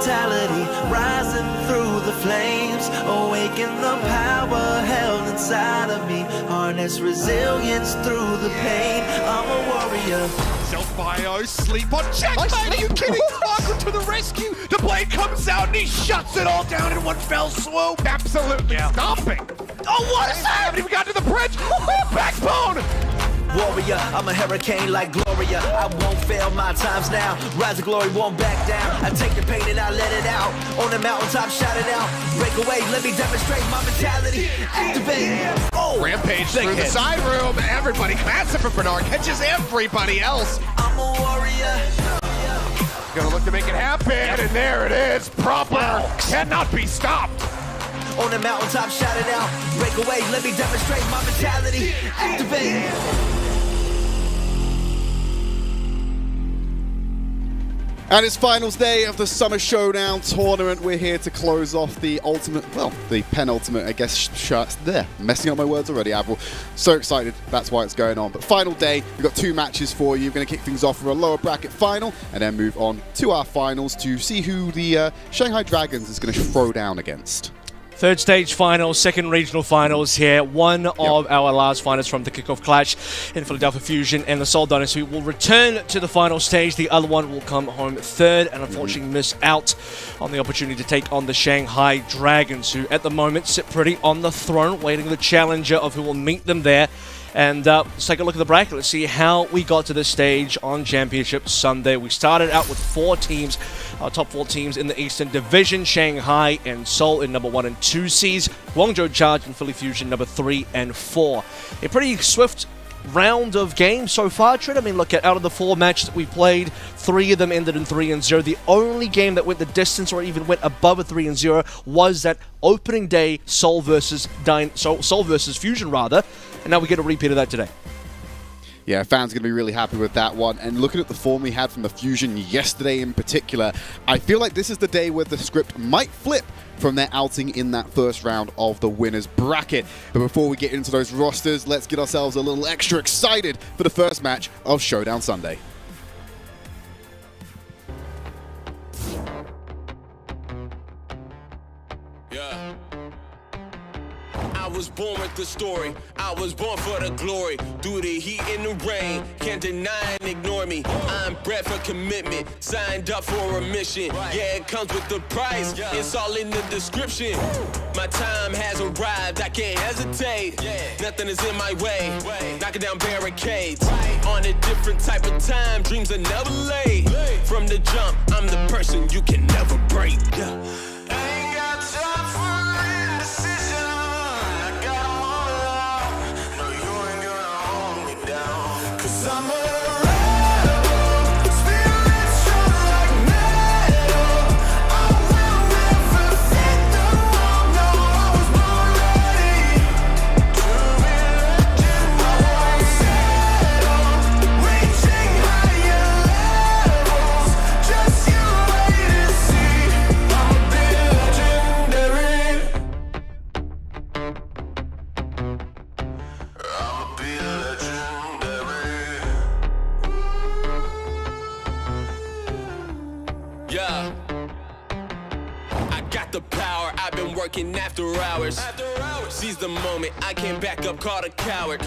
mentality, rising through the flames, awaken the power held inside of me, harness resilience through the pain. I'm a warrior. Self-bio, sleep on checkmate, are you kidding? Spark to the rescue, the blade comes out and he shuts it all down in one fell swoop. Absolutely stomping. Oh, what is that? Haven't even got to the bridge. Backbone! Warrior, I'm a hurricane like Gloria. I won't fail my times now. Rise of glory won't back down. I take the pain and I let it out. On the mountaintop, shout it out. Break away, let me demonstrate my mentality. Activate. Oh, rampage through the side room. Everybody, massive for Bernard, catches everybody else. I'm a warrior. Gonna look to make it happen, and there it is. Proper, cannot be stopped. On the mountaintop, shout it out. Break away, let me demonstrate my mentality. Activate. And it's finals day of the Summer Showdown tournament. We're here to close off the ultimate, well, the penultimate, I guess, shots there. Messing up my words already, Avril. So excited, that's why it's going on. But final day, we've got 2 matches for you. We're going to kick things off with a lower bracket final and then move on to our finals to see who the Shanghai Dragons is going to throw down against. Third stage finals, second regional finals here. One of our last finals from the kickoff clash in Philadelphia Fusion and the Seoul Dynasty will return to the final stage. The other one will come home third and unfortunately miss out on the opportunity to take on the Shanghai Dragons, who at the moment sit pretty on the throne, waiting the challenger of who will meet them there. And let's take a look at the bracket. Let's see how we got to this stage on Championship Sunday. We started out with 4 teams, our top 4 teams in the Eastern Division, Shanghai and Seoul in number 1 and 2 seeds, Guangzhou Charge and Philly Fusion number 3 and 4. A pretty swift round of games so far, Trent. I mean, look, out of the 4 matches that we played, 3 of them ended in 3-0. The only game that went the distance or even went above a 3-0 was that opening day Seoul versus Fusion, rather. And now we get a repeat of that today. Yeah, fans are going to be really happy with that one. And looking at the form we had from the Fusion yesterday in particular, I feel like this is the day where the script might flip from their outing in that first round of the winners bracket. But before we get into those rosters, let's get ourselves a little extra excited for the first match of Showdown Sunday. Yeah. I was born with the story, I was born for the glory. Through the heat and the rain, can't deny and ignore me. I'm bred for commitment, signed up for a mission. Yeah, it comes with the price, it's all in the description. My time has arrived, I can't hesitate. Nothing is in my way, knocking down barricades. On a different type of time, dreams are never late. From the jump, I'm the person you can never break. Working after hours. Seize the moment, I can't back up, call a coward.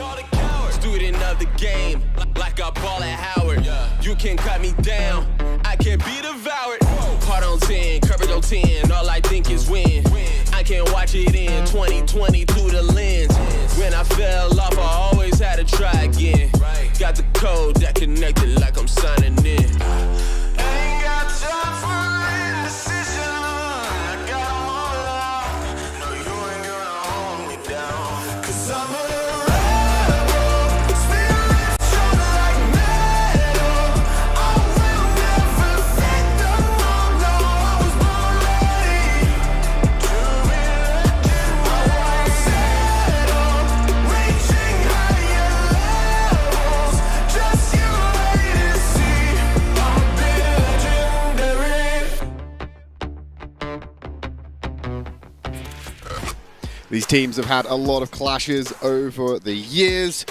Student of the game, like I ball at Howard. You can cut me down, I can't be devoured. Heart on 10, coverage on 10, all I think is win. I can't watch it in 2020 through the lens. When I fell off, I always had to try again. Got the code that connected like I'm signing in. Ain't got time for indecision. These teams have had a lot of clashes over the years,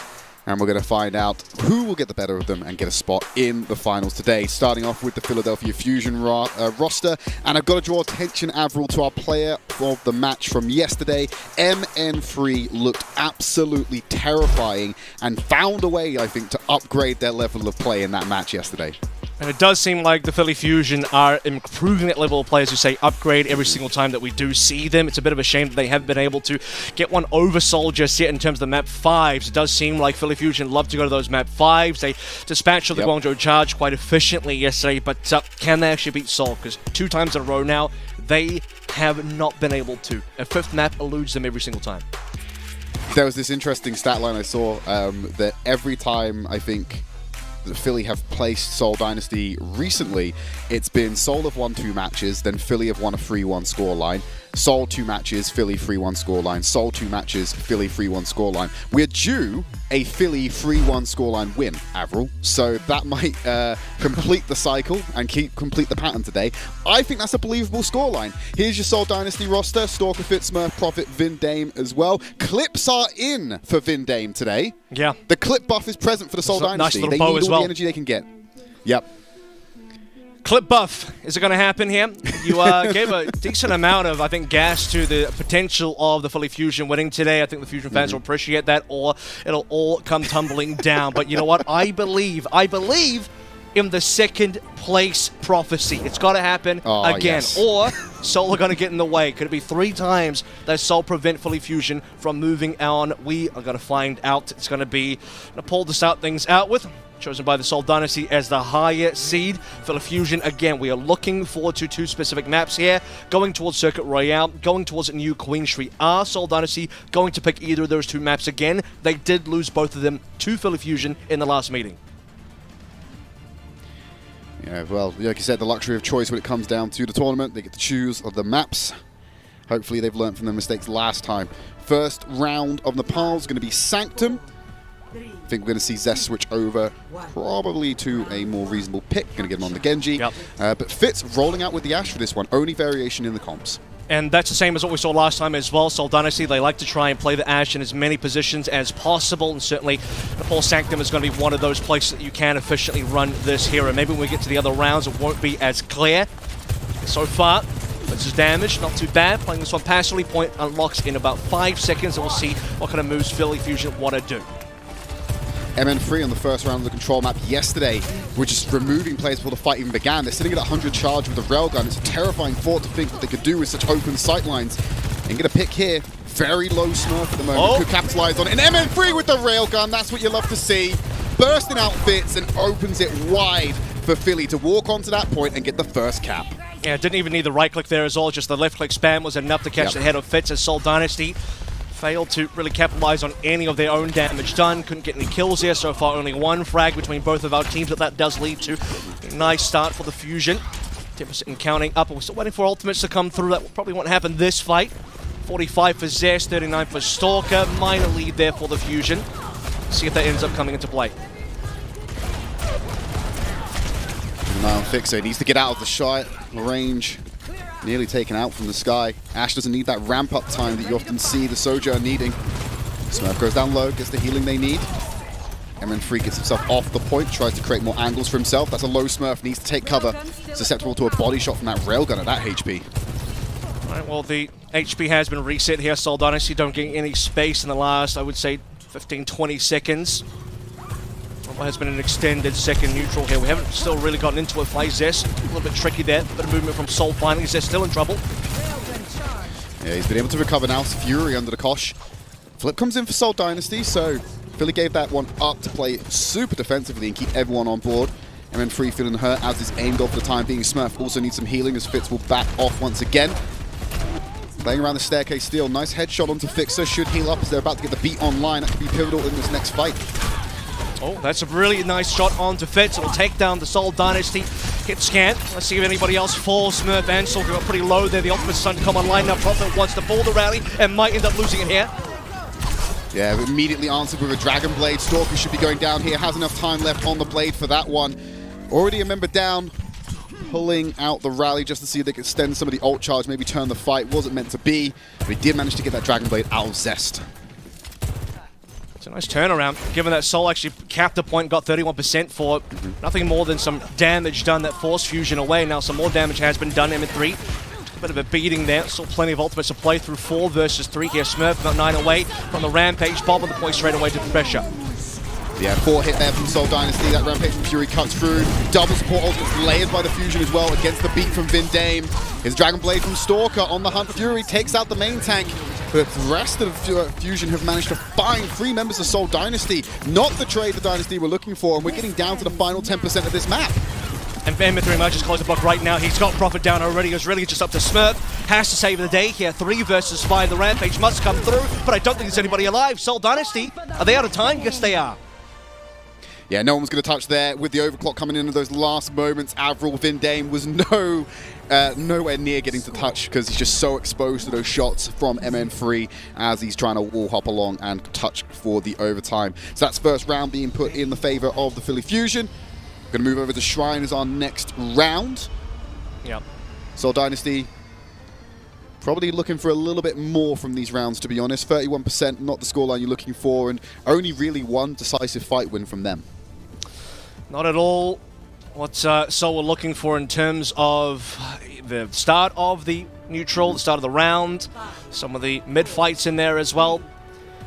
And we're going to find out who will get the better of them and get a spot in the finals today. Starting off with the Philadelphia Fusion roster. And I've got to draw attention, Avril, to our player of the match from yesterday. MN3 looked absolutely terrifying and found a way, I think, to upgrade their level of play in that match yesterday. And it does seem like the Philly Fusion are improving that level of players who say upgrade every single time that we do see them. It's a bit of a shame that they haven't been able to get one over Seoul just yet in terms of the map 5s. It does seem like Philly Fusion love to go to those map 5s. They dispatched the Guangzhou Charge quite efficiently yesterday, but can they actually beat Seoul? Because 2 times in a row now, they have not been able to. A 5th map eludes them every single time. There was this interesting stat line I saw that every time, I think, that Philly have placed Seoul Dynasty recently, it's been Seoul have won 2 matches, then Philly have won a 3-1 scoreline. Seoul 2 matches, Philly 3-1 scoreline. Seoul 2 matches, Philly 3-1 scoreline. We're due a Philly 3-1 scoreline win, Avril. So that might complete the cycle and complete the pattern today. I think that's a believable scoreline. Here's your Seoul Dynasty roster. Stalker, Fitzmer, Prophet, Vindame as well. Clips are in for Vindame today. Yeah. The clip buff is present for the Seoul Dynasty. Nice They bow need as all well. the energy they can get. Yep. Clip buff, is it going to happen here? You gave a decent amount of, I think, gas to the potential of the Philly Fusion winning today. I think the Fusion fans will appreciate that, or it'll all come tumbling down. But you know what? I believe in the second place prophecy. It's got to happen again. Yes. Or Seoul are going to get in the way. Could it be 3 times that Seoul prevent Philly Fusion from moving on? We are going to find out. It's going to be Nepal to start things out with. Chosen by the Seoul Dynasty as the higher seed. Philly Fusion, again, we are looking forward to 2 specific maps here. Going towards Circuit Royale, going towards a new Queen Street. Are Seoul Dynasty going to pick either of those 2 maps again? They did lose both of them to Philly Fusion in the last meeting. Yeah, well, like you said, the luxury of choice when it comes down to the tournament. They get to choose of the maps. Hopefully they've learned from their mistakes last time. First round of Nepal is going to be Sanctum. I think we're going to see Zest switch over probably to a more reasonable pick. Going to get him on the Genji. Yep. But Fitz rolling out with the Ashe for this one. Only variation in the comps. And that's the same as what we saw last time as well. Seoul Dynasty, they like to try and play the Ashe in as many positions as possible. And certainly, Nepal Sanctum is going to be one of those places that you can efficiently run this hero. Maybe when we get to the other rounds, it won't be as clear. So far, this is damage, not too bad. Playing this one passively, point unlocks in about 5 seconds. And we'll see what kind of moves Philly Fusion want to do. MN3 on the first round of the control map yesterday were just removing players before the fight even began. They're sitting at 100 charge with a railgun. It's a terrifying thought to think what they could do with such open sightlines. And get a pick here. Very low smurf at the moment. Could capitalize on it. And MN3 with the railgun. That's what you love to see. Bursting out Fitz and opens it wide for Philly to walk onto that point and get the first cap. Yeah, didn't even need the right click there as well. Just the left click spam was enough to catch the head of Fitz as Seoul Dynasty failed to really capitalize on any of their own damage done. Couldn't get any kills there so far. Only 1 frag between both of our teams, but that does lead to a nice start for the Fusion. Deficit and counting up, and we're still waiting for ultimates to come through. That probably won't happen this fight. 45 for Zest, 39 for Stalker. Minor lead there for the Fusion. See if that ends up coming into play. Now Fixer needs to get out of the shot range. Nearly taken out from the sky. Ashe doesn't need that ramp-up time that you often see the Sojourn needing. Smurf goes down low, gets the healing they need. MN3 gets himself off the point, tries to create more angles for himself. That's a low Smurf, needs to take cover. Susceptible to a body shot from that railgun at that HP. Alright, well, the HP has been reset here. Seoul Dynasty don't get any space in the last, I would say, 15-20 seconds. Well, has been an extended second neutral here. We haven't still really gotten into it. Play Zest, a little bit tricky there. Bit of movement from Seoul finally. Zest still in trouble. Yeah, he's been able to recover now. It's Fury under the Kosh. Flip comes in for Seoul Dynasty, so Philly gave that one up to play super defensively and keep everyone on board. And then Free feeling hurt as is aimed off for the time being. Smurf also needs some healing as Fitz will back off once again. Playing around the staircase steal. Nice headshot onto Fixer. Should heal up as they're about to get the beat online. That could be pivotal in this next fight. Oh, that's a really nice shot onto Fitz. It'll take down the Seoul Dynasty. Hit scan. Let's see if anybody else falls. Smurf and Stalker got pretty low there. The ultimate's starting to come online now. Prophet wants to pull the rally and might end up losing it here. Yeah, immediately answered with a Dragon Blade. Stalker should be going down here. Has enough time left on the blade for that one. Already a member down. Pulling out the rally just to see if they could extend some of the ult charge, maybe turn the fight. Wasn't meant to be. But he did manage to get that Dragon Blade out of Zest. It's a nice turnaround, given that Seoul actually capped the point, got 31% for it. Nothing more than some damage done that forced Fusion away. Now some more damage has been done, M3. A bit of a beating there, still plenty of ultimates to play through. 4 versus 3 here. Smurf got 9 away from the Rampage. Bob on the point straight away to the pressure. Yeah, 4 hit there from Seoul Dynasty. That Rampage from Fury cuts through. Double support ultimates layered by the Fusion as well against the beat from Vindame. His Dragon Blade from Stalker on the hunt. Fury takes out the main tank. But the rest of Fusion have managed to find 3 members of Seoul Dynasty. Not the trade the Dynasty were looking for, and we're getting down to the final 10% of this map. And M3 emerges, close the block right now. He's got Profit down already. It's really just up to Smurf. Has to save the day here. 3 versus 5. The Rampage must come through, but I don't think there's anybody alive. Seoul Dynasty, are they out of time? Yes, they are. Yeah, no one was going to touch there. With the overclock coming in those last moments, Avril Vindame was nowhere near getting to touch because he's just so exposed to those shots from MN3 as he's trying to wall hop along and touch for the overtime. So that's first round being put in the favor of the Philly Fusion. Going to move over to Shrine as our next round. Yep. Seoul Dynasty probably looking for a little bit more from these rounds, to be honest. 31%, not the scoreline you're looking for, and only really 1 decisive fight win from them. Not at all what Seoul were looking for in terms of the start of the neutral, the start of the round, some of the mid-fights in there as well.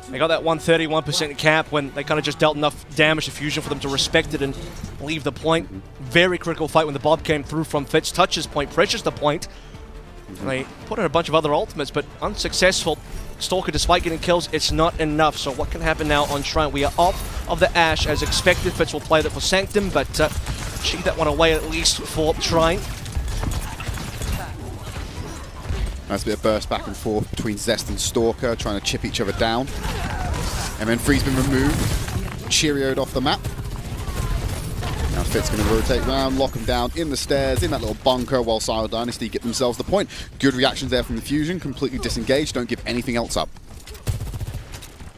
They got that 131% cap when they kind of just dealt enough damage to Fusion for them to respect it and leave the point. Very critical fight when the Bob came through from Fitz, touches point, pressures the point. And they put in a bunch of other ultimates, but unsuccessful. Stalker, despite getting kills, it's not enough. So what can happen now on Shrine? We are off of the Ash as expected. Fitz will play that for Sanctum, but cheat that one away at least for Shrine. Nice bit of burst back and forth between Zest and Stalker, trying to chip each other down. MN3's been removed, cheerioed off the map. Now Fitz going to rotate round, lock him down in the stairs, in that little bunker, while Seoul Dynasty get themselves the point. Good reactions there from the Fusion, completely disengaged, don't give anything else up.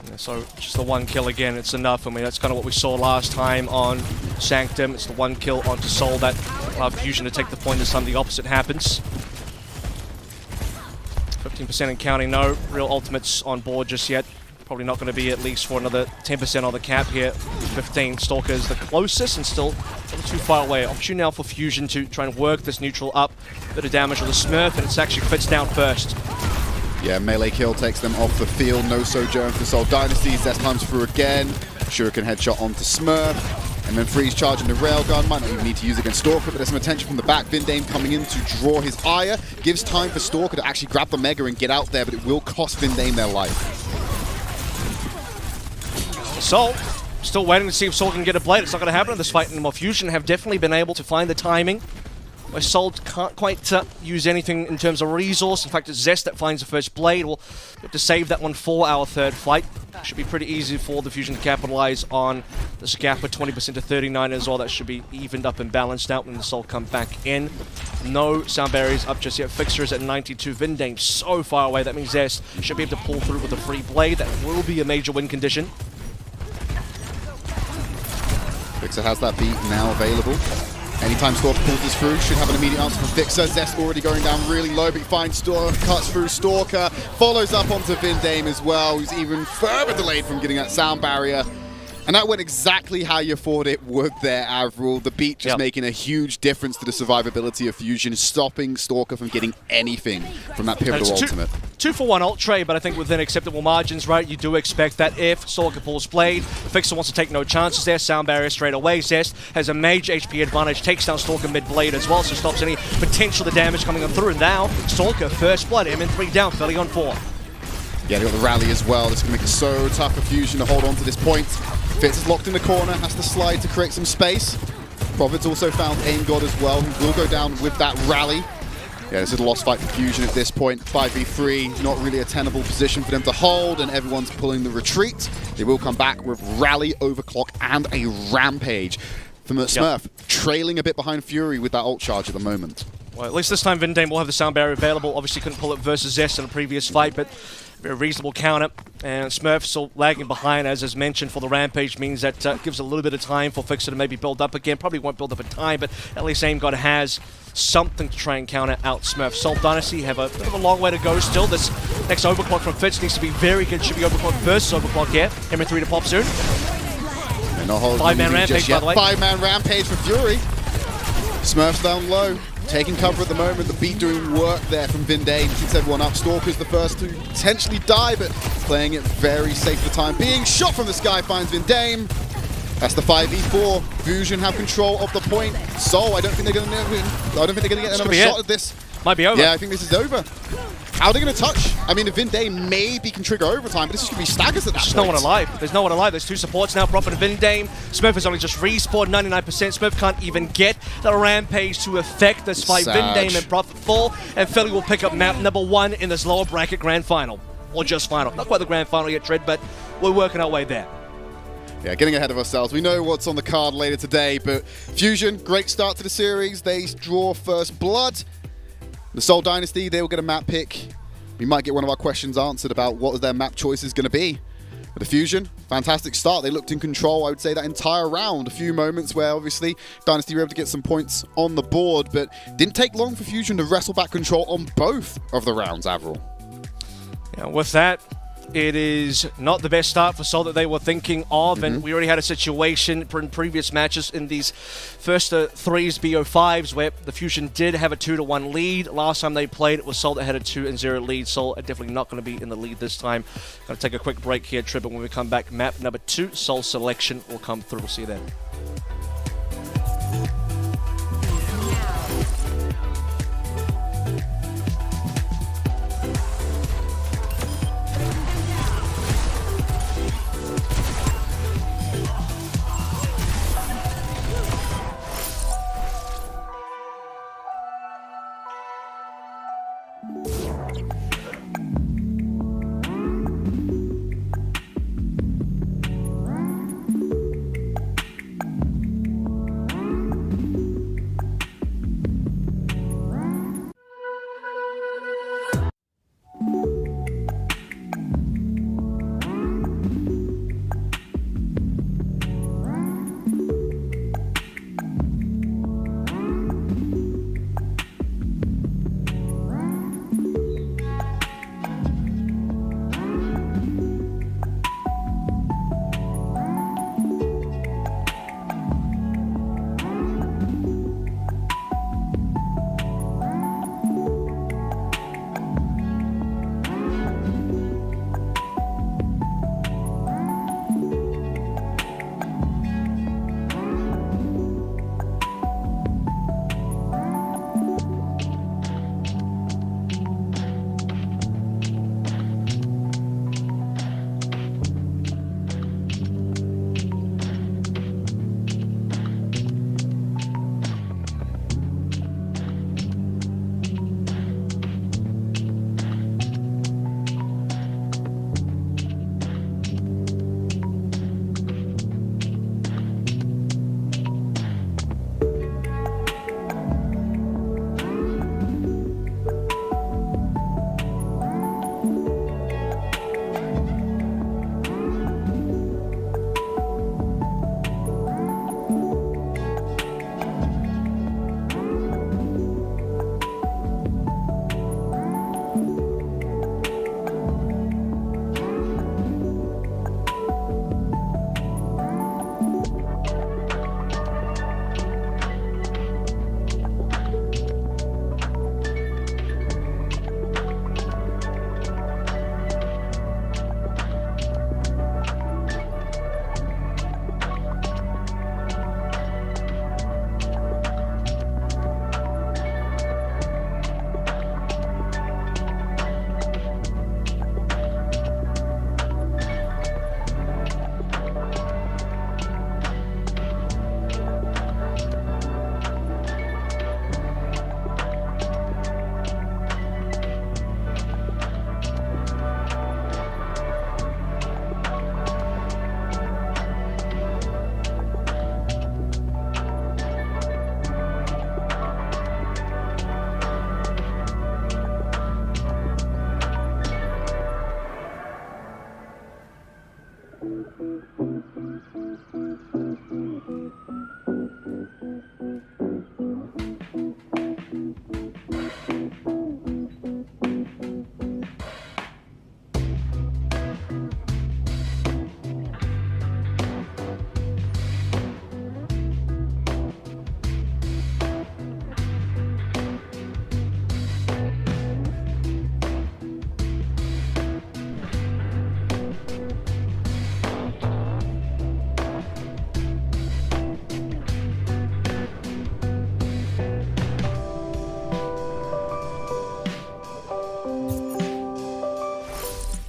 Yeah, so just the 1 kill again, it's enough. I mean, that's kind of what we saw last time on Sanctum. It's the 1 kill onto Seoul that allowed Fusion to take the point this time the opposite happens. 15% and counting, no real ultimates on board just yet. Probably not going to be at least for another 10% on the cap here. 15, Stalker is the closest and still not too far away. Opportunity now for Fusion to try and work this neutral up. Bit of damage with the Smurf, and it's actually Fitz down first. Yeah, melee kill takes them off the field. No sojourn for Seoul Dynasty. Zest climbs through again. Shuriken headshot onto Smurf. And then Freeze charging the railgun. Might not even need to use it against Stalker, but there's some attention from the back. Vindame coming in to draw his ire. Gives time for Stalker to actually grab the Mega and get out there, but it will cost Vindame their life. Seoul, still waiting to see if Seoul can get a blade. It's not going to happen in this fight anymore. Fusion have definitely been able to find the timing where Seoul can't quite use anything in terms of resource. In fact, it's Zest that finds the first blade. We'll have to save that one for our third fight. Should be pretty easy for the Fusion to capitalize on this gap with 20% to 39 as well. That should be evened up and balanced out when the Seoul come back in. No sound barriers up just yet. Fixer is at 92. Vindame so far away. That means Zest should be able to pull through with a free blade. That will be a major win condition. Fixer has that beat now available. Anytime Stalker pulls this through, should have an immediate answer from Fixer. Zest already going down really low, but he finds Stalker, cuts through Stalker, follows up onto Vindame as well, who's even further delayed from getting that sound barrier. And that went exactly how you thought it would there, Avril. The beat just making a huge difference to the survivability of Fusion, stopping Stalker from getting anything from that pivotal ultimate. 2-for-1 ult trade, but I think within acceptable margins, right? You do expect that if Stalker pulls blade, Fixer wants to take no chances there. Sound barrier straight away. Zest has a major HP advantage, takes down Stalker mid-blade as well, so stops any potential the damage coming on through. And now, Stalker, first blood, MN3 down, Philly on 4. Yeah, they got the rally as well. This is going to make it so tough for Fusion to hold on to this point. Fitz is locked in the corner, has to slide to create some space. Provid's also found Aim God as well, who will go down with that rally. Yeah, this is a lost fight for Fusion at this point. 5v3, not really a tenable position for them to hold, and everyone's pulling the retreat. They will come back with rally, overclock, and a rampage. From Smurf, trailing a bit behind Fury with that ult charge at the moment. Well, at least this time Vindame will have the sound barrier available. Obviously couldn't pull it versus Zest in a previous fight, but very reasonable counter. And Smurf still lagging behind, as mentioned, for the Rampage, means that gives a little bit of time for Fixer to maybe build up again. Probably won't build up in time, but at least Aim God has something to try and counter out Smurf. Seoul Dynasty have a bit of a long way to go still. This Next overclock from Fitz needs to be very good. Should be overclock versus overclock here. MN3 to pop soon. No hold. 5-man rampage, by the way. 5-man rampage for Fury. Smurfs down low. Taking cover at the moment. The beat doing work there from Vindane. Keeps everyone up. Stalker's the first to potentially die, but playing it very safe for the time being. Shot from the sky finds Vindane. That's the 5v4. Fusion have control of the point. Seoul, I don't think they're going to win. I don't think they're going to get another shot at this. Might be over. Yeah, I think this is over. How are they going to touch? I mean, if Vindane maybe can trigger overtime, but this is going to be staggers at that point. There's no one alive. There's no one alive. There's two supports now. Prophet and Vindane. Smurf has only just respawned 99%. Smurf can't even get the rampage to affect this fight. Vindane and Prophet fall, and Philly will pick up map number 1 in this lower bracket grand final. Or just final. Not quite the grand final yet, Tread, but we're working our way there. Yeah, getting ahead of ourselves. We know what's on the card later today, but Fusion, great start to the series. They draw first blood. The Seoul Dynasty, they will get a map pick. We might get one of our questions answered about what their map choice is going to be. But the Fusion, fantastic start. They looked in control, I would say, that entire round. A few moments where, obviously, Dynasty were able to get some points on the board, but didn't take long for Fusion to wrestle back control on both of the rounds, Avril. Yeah, with that, it is not the best start for Seoul that they were thinking of, and we already had a situation in previous matches in these first 3s BO5s where the Fusion did have a 2-1 lead. Last time they played, it was Seoul that had a 2-0 lead. Seoul are definitely not going to be in the lead this time. Going to take a quick break here, Trip, and when we come back, map number 2, Seoul selection will come through. We'll see you then.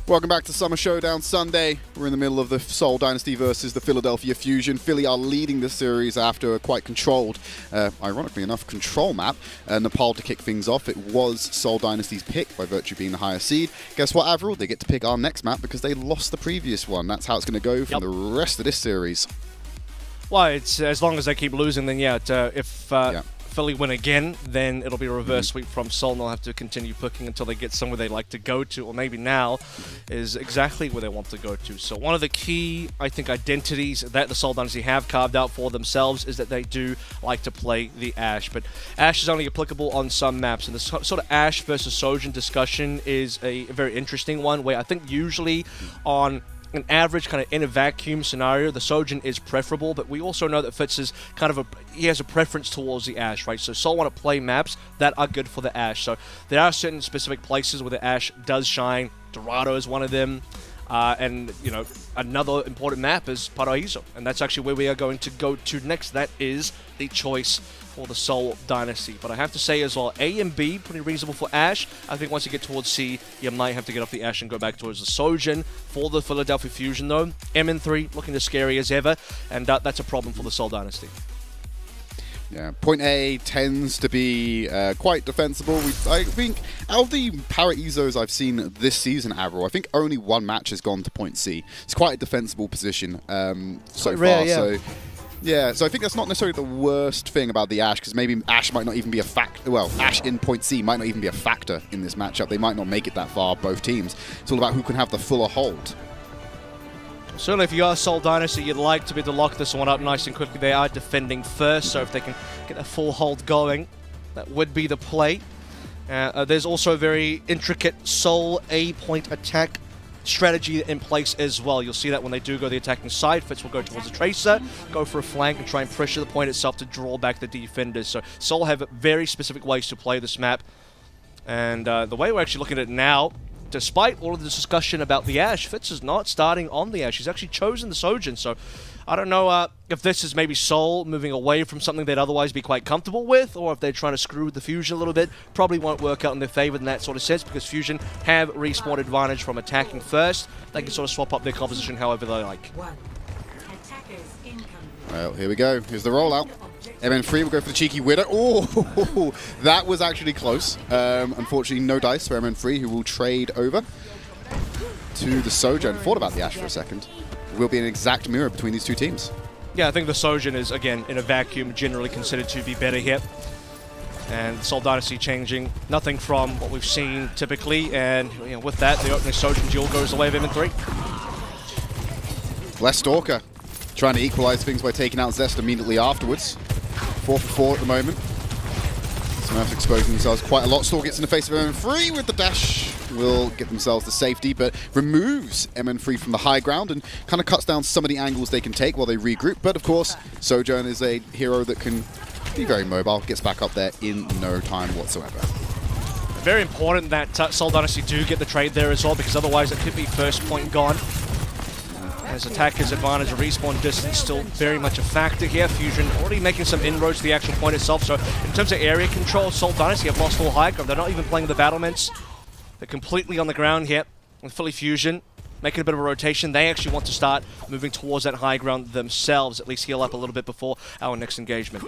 Welcome back to Summer Showdown Sunday. We're in the middle of the Seoul Dynasty versus the Philadelphia Fusion. Philly are leading the series after a quite controlled, ironically enough, control map. Nepal to kick things off. It was Seoul Dynasty's pick by virtue of being the higher seed. Guess what, Avril? They get to pick our next map because they lost the previous one. That's how it's going to go for the rest of this series. Well, it's as long as they keep losing, then if Philly win again, then it'll be a reverse sweep from Seoul, and they'll have to continue picking until they get somewhere they like to go to, or maybe now is exactly where they want to go to. So one of the key, I think, identities that the Seoul Dynasty have carved out for themselves is that they do like to play the Ashe, but Ashe is only applicable on some maps, and the sort of Ashe versus Sojin discussion is a very interesting one, where I think usually on an average kind of in a vacuum scenario, the Sojin is preferable, but we also know that Fitz is kind of he has a preference towards the Ashe, right? So Seoul want to play maps that are good for the Ashe. So there are certain specific places where the Ashe does shine. Dorado is one of them. And, another important map is Paraiso, and that's actually where we are going to go to next. That is the choice for the Seoul Dynasty. But I have to say as well, A and B, pretty reasonable for Ashe. I think once you get towards C, you might have to get off the Ashe and go back towards the Sojin. For the Philadelphia Fusion, though, MN3 looking as scary as ever, and that's a problem for the Seoul Dynasty. Yeah, point A tends to be quite defensible. I think out of the Paraisos I've seen this season, Avril, I think only one match has gone to point C. It's quite a defensible position so far. So I think that's not necessarily the worst thing about the Ashe, because maybe Ashe might not even be a factor. Well, Ashe in point C might not even be a factor in this matchup. They might not make it that far, both teams. It's all about who can have the fuller hold. Certainly, if you are Seoul Dynasty, you'd like to be able to lock this one up nice and quickly. They are defending first, so if they can get a full hold going, that would be the play. There's also a very intricate Seoul A-point attack strategy in place as well. You'll see that when they do go the attacking side, Fitz will go towards the Tracer, go for a flank, and try and pressure the point itself to draw back the defenders. So Seoul have very specific ways to play this map. And the way we're actually looking at it now, despite all of this discussion about the Ashe, Fitz is not starting on the Ashe. He's actually chosen the Sojin, so I don't know if this is maybe Seoul moving away from something they'd otherwise be quite comfortable with, or if they're trying to screw with the Fusion a little bit. Probably won't work out in their favor in that sort of sense, because Fusion have respawn advantage from attacking first. They can sort of swap up their composition however they like. Well, here we go. Here's the rollout. MN3 will go for the cheeky widow. Oh, that was actually close. Unfortunately, no dice for MN3, who will trade over to the Sojin. Thought about the Ashe for a second. It will be an exact mirror between these two teams. Yeah, I think the Sojin is, again, in a vacuum, generally considered to be better here. And Seoul Dynasty changing nothing from what we've seen typically. And with that, the opening Sojin duel goes the way of MN3. Les Stalker trying to equalize things by taking out Zest immediately afterwards. 4 for 4 at the moment. Smurfs exposing themselves quite a lot. Stalker gets in the face of MN3 with the dash. Will get themselves to safety, but removes MN3 from the high ground and kind of cuts down some of the angles they can take while they regroup. But of course, Sojin is a hero that can be very mobile, gets back up there in no time whatsoever. Very important that Seoul Dynasty do get the trade there as well, because otherwise it could be first point gone. As attackers' advantage of respawn distance still very much a factor here. Fusion already making some inroads to the actual point itself. So in terms of area control, Seoul Dynasty have lost all high ground. They're not even playing the battlements. They're completely on the ground here. And Philly Fusion making a bit of a rotation. They actually want to start moving towards that high ground themselves, at least heal up a little bit before our next engagement.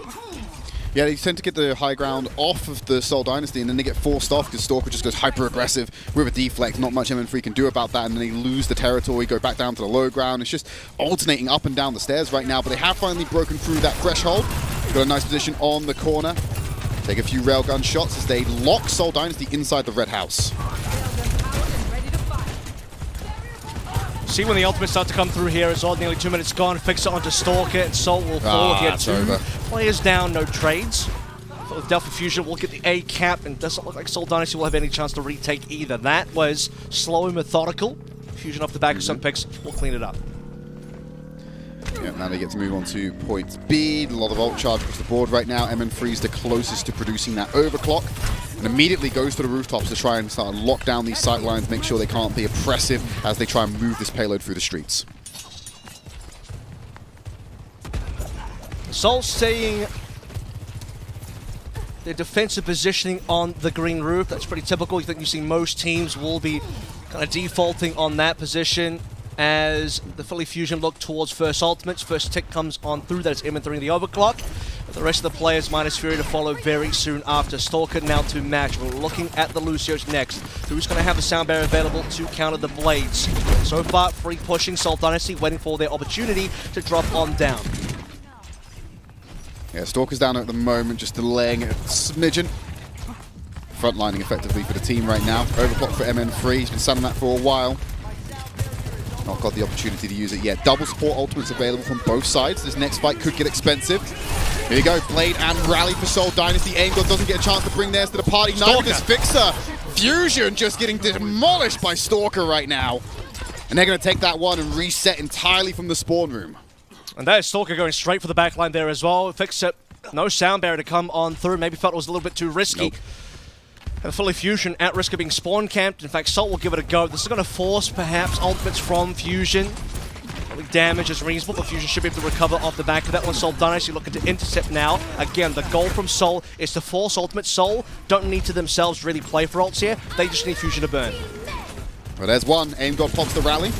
Yeah, they tend to get the high ground off of the Seoul Dynasty, and then they get forced off because Stalker just goes hyper-aggressive with a deflect. Not much MN3 can do about that, and then they lose the territory, go back down to the low ground. It's just alternating up and down the stairs right now, but they have finally broken through that threshold. Got a nice position on the corner. Take a few railgun shots as they lock Seoul Dynasty inside the red house. See when the ultimates start to come through here as well. Nearly 2 minutes gone. Fix it onto Stalker, and Seoul will fall here. Two players down, no trades. Philadelphia Fusion will get the A cap, and doesn't look like Seoul Dynasty will have any chance to retake either. That was slow and methodical. Fusion off the back of some picks will clean it up. Yeah, now they get to move on to point B. A lot of ult charge across the board right now. MN3 is the closest to producing that overclock, and immediately goes to the rooftops to try and start and lock down these sight lines, make sure they can't be oppressive as they try and move this payload through the streets. Seoul staying their defensive positioning on the green roof. That's pretty typical. You think you see most teams will be Kind of defaulting on that position as the Philly Fusion look towards first ultimates. First tick comes on through, that is entering the overclock. But the rest of the players, minus Fury, to follow very soon after. Stalker now to match. We're looking at the Lucios next. Who's going to have the sound barrier available to counter the Blades? So far, free pushing Seoul Dynasty, waiting for their opportunity to drop on down. Yeah, Stalker's down at the moment, just delaying it a smidgen. Frontlining effectively for the team right now. Overclock for MN3, he's been selling that for a while. Not got the opportunity to use it yet. Double support ultimates available from both sides. This next fight could get expensive. Here you go, Blade and Rally for Seoul Dynasty. AimGod doesn't get a chance to bring theirs to the party. Neither does Fixer. Fusion just getting demolished by Stalker right now. And they're going to take that one and reset entirely from the spawn room. And there's Stalker going straight for the backline there as well. Fixer, no sound barrier to come on through. Maybe felt it was a little bit too risky. Nope. And Philly Fusion at risk of being spawn camped. In fact, Salt will give it a go. This is going to force perhaps ultimates from Fusion. Probably damage is reasonable, but Fusion should be able to recover off the back of that one. Seoul Dynasty looking to intercept now. Again, the goal from Seoul is to force ultimate. Seoul don't need to themselves really play for ults here. They just need Fusion to burn. Well, there's one. AimGod pops the rally.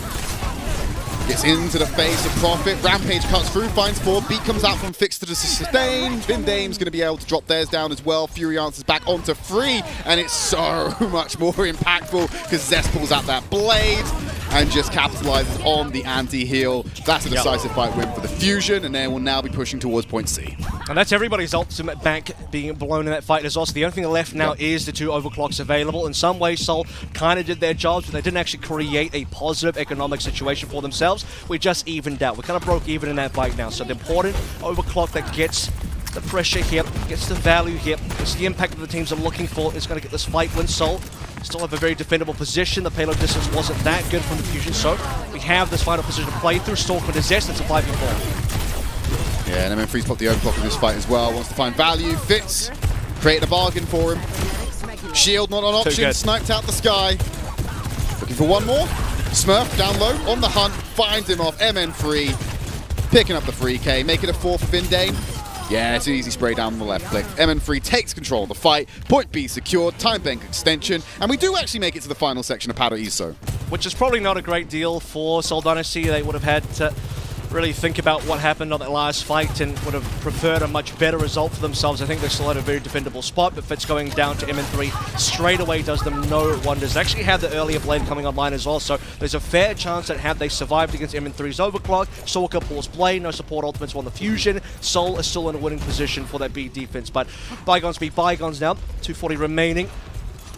Gets into the face of Profit. Rampage cuts through, finds 4. Beat comes out from Fix to the sustain. Vindame's going to be able to drop theirs down as well. Fury answers back onto Free, and it's so much more impactful because Zest pulls out that blade and just capitalizes on the anti-heal. That's a decisive fight win for the Fusion, and they will now be pushing towards point C. And that's everybody's ultimate bank being blown in that fight as well. So the only thing left now is the 2 overclocks available. In some ways, Seoul kind of did their jobs, but they didn't actually create a positive economic situation for themselves. We just evened out. We kind of broke even in that fight now. So the important overclock that gets the pressure here, gets the value here, gets the impact that the teams are looking for, is going to get this fight win. Seoul still have a very defendable position. The payload distance wasn't that good from the Fusion, so we have this final position to play through. Stalker to Zest, it's a 5v4. Yeah, and MN3's popped the overclock in this fight as well. Wants to find value, fits, created a bargain for him. Shield not an option, sniped out the sky. Looking for one more. Smurf down low, on the hunt, finds him off. MN3 picking up the 3K, make it a 4 for Vindame. Yeah, it's an easy spray down the left click. MN3 takes control of the fight. Point B secured, time bank extension, and we do actually make it to the final section of Paraiso. Which is probably not a great deal for Seoul Dynasty. They would have had to really think about what happened on that last fight and would have preferred a much better result for themselves. I think they still had a very defendable spot, but Fitz going down to MN3 straight away does them no wonders. They actually have the earlier blade coming online as well, so there's a fair chance that had they survived against MN3's overclock, Stalker pulls blade, no support ultimates on the Fusion, Seoul is still in a winning position for that B defense, but bygones be bygones now, 240 remaining.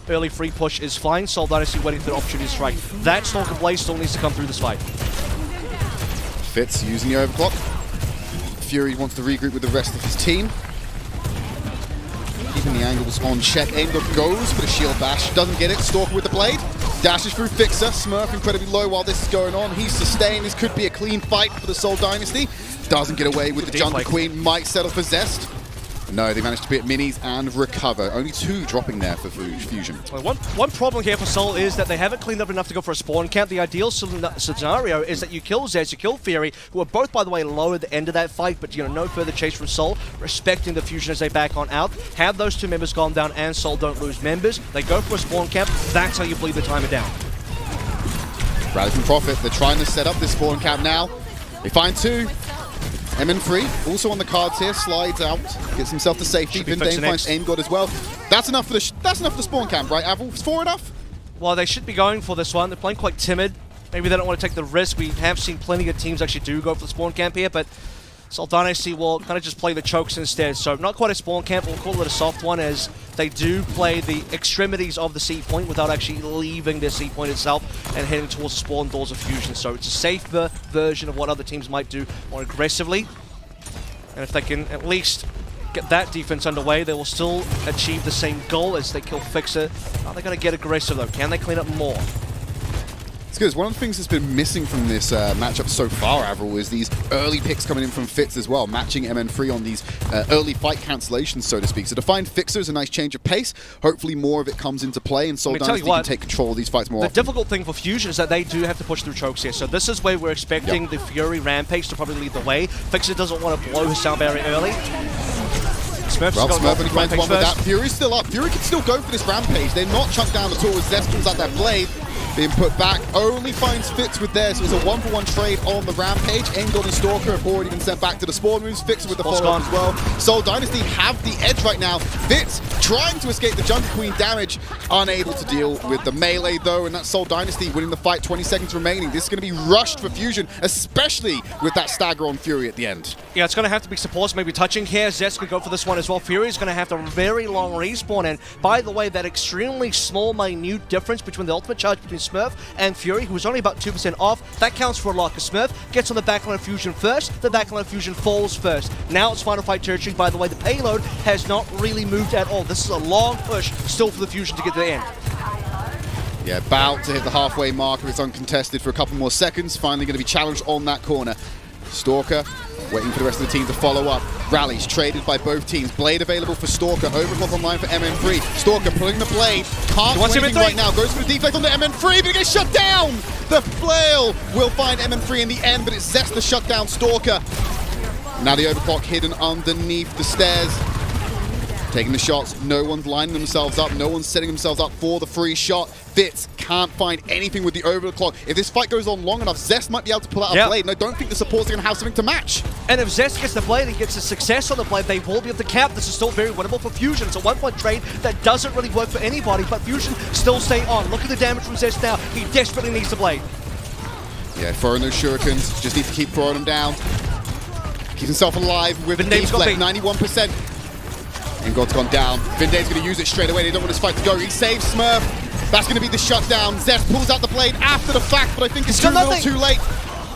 Early free push is fine, Seoul Dynasty waiting for the opportunity to strike. That Stalker blade still needs to come through this fight. Fitz using the overclock. Fury wants to regroup with the rest of his team. Keeping the angles on check. AimGod goes for the shield bash. Doesn't get it. Stalker with the blade. Dashes through Fixer. Smurf incredibly low while this is going on. He's sustained. This could be a clean fight for the Seoul Dynasty. Doesn't get away with the Jungle Queen. Might settle for Zest. No, they managed to be at minis and recover. Only 2 dropping there for Fusion. Well, one problem here for Seoul is that they haven't cleaned up enough to go for a spawn camp. The ideal scenario is that you kill Zez, you kill Fury, who are both, by the way, low at the end of that fight, but no further chase from Seoul, respecting the Fusion as they back on out. Have those 2 members gone down and Seoul don't lose members. They go for a spawn camp. That's how you bleed the timer down. Rally from Profit. They're trying to set up this spawn camp now. They find 2. MN3 also on the cards here, slides out, gets himself to safety. Vindame finds AimGod as well. That's enough for the spawn camp, right, Avril? Is 4 enough? Well, they should be going for this one. They're playing quite timid. Maybe they don't want to take the risk. We have seen plenty of teams actually do go for the spawn camp here, but Seoul Dynasty will kind of just play the chokes instead. So not quite a spawn camp, we'll call it a soft one, as they do play the extremities of the C point without actually leaving their C point itself and heading towards the spawn doors of Fusion. So it's a safer version of what other teams might do more aggressively. And if they can at least get that defense underway, they will still achieve the same goal as they kill Fixer. Are they going to get aggressive though? Can they clean up more? It's good. One of the things that's been missing from this matchup so far, Avril, is these early picks coming in from Fitz as well, matching MN3 on these early fight cancellations, so to speak. So Defiant Fixer is a nice change of pace. Hopefully more of it comes into play, and Seoul Dynasty can take control of these fights more often. The difficult thing for Fusion is that they do have to push through chokes here. So this is where we're expecting the Fury Rampage to probably lead the way. Fixer doesn't want to blow his sound barrier early. Smurf only finds one with that. Fury's still up. Fury can still go for this Rampage. They're not chunked down at all as Zest pulls out that blade. being put back. Only finds Fitz with theirs. So it's a 1-for-1 trade on the Rampage. Aimgod and Stalker have already been sent back to the spawn rooms. Fitz with the follow-up as well. Seoul Dynasty have the edge right now. Fitz trying to escape the Jungle Queen damage. Unable to deal with the melee though, and that's Seoul Dynasty winning the fight. 20 seconds remaining. This is going to be rushed for Fusion, especially with that stagger on Fury at the end. Yeah, it's going to have to be supports maybe touching here. Zest could go for this one as well. Fury is going to have a very long respawn, and by the way, that extremely small, minute difference between the ultimate charge between Smurf and Fury, who was only about 2% off, that counts for a lot, because Smurf gets on the backline of Fusion first, the backline of Fusion falls first. Now it's final fight territory. By the way, the payload has not really moved at all. This is a long push still for the Fusion to get to the end. Yeah, about to hit the halfway marker. It's uncontested for a couple more seconds. Finally going to be challenged on that corner. Stalker waiting for the rest of the team to follow up. Rallies traded by both teams. Blade available for Stalker. Overclock online for MN3. Stalker pulling the blade. Can't do anything right now. Goes for the deflect on the MN3, but it gets shut down. The flail will find MN3 in the end, but it's Zest to shut down Stalker. Now the overclock hidden underneath the stairs. Taking the shots, no one's lining themselves up, no one's setting themselves up for the free shot. Fitz can't find anything with the overclock. If this fight goes on long enough, Zest might be able to pull out a blade, and I don't think the supports are going to have something to match. And if Zest gets the blade and gets a success on the blade, they will be able to cap. This is still very winnable for Fusion. It's a 1-point trade that doesn't really work for anybody, but Fusion still stay on. Look at the damage from Zest now. He desperately needs the blade. Yeah, throwing those shurikens, just need to keep throwing them down. Keep himself alive with the deflect, 91%. Ingod's gone down. Vindame's going to use it straight away. They don't want this fight to go. He saves Smurf. That's going to be the shutdown. Zest pulls out the blade after the fact, but I think it's too little too late.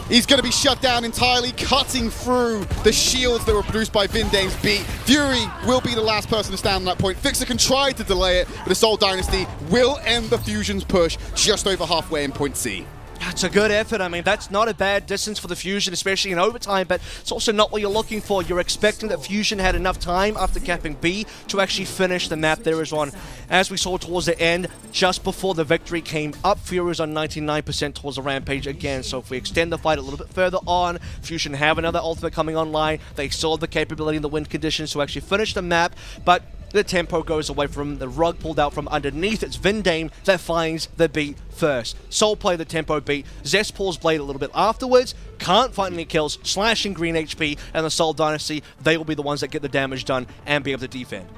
He's going to be shut down entirely, cutting through the shields that were produced by Vindame's beat. Fury will be the last person to stand on that point. Fixer can try to delay it, but the Seoul Dynasty will end the Fusion's push just over halfway in point C. It's a good effort. I mean, that's not a bad distance for the Fusion, especially in overtime, but it's also not what you're looking for. You're expecting that Fusion had enough time after capping B to actually finish the map. There is one. As we saw towards the end, just before the victory came up, Fury was on 99% towards the Rampage again. So if we extend the fight a little bit further on, Fusion have another ultimate coming online. They still have the capability and the wind conditions to actually finish the map, but the tempo goes away from the rug pulled out from underneath. It's Vindame that finds the beat first. Soul play the tempo beat. Zest pulls blade a little bit afterwards. Can't find any kills. Slashing green HP. And the Seoul Dynasty, they will be the ones that get the damage done and be able to defend.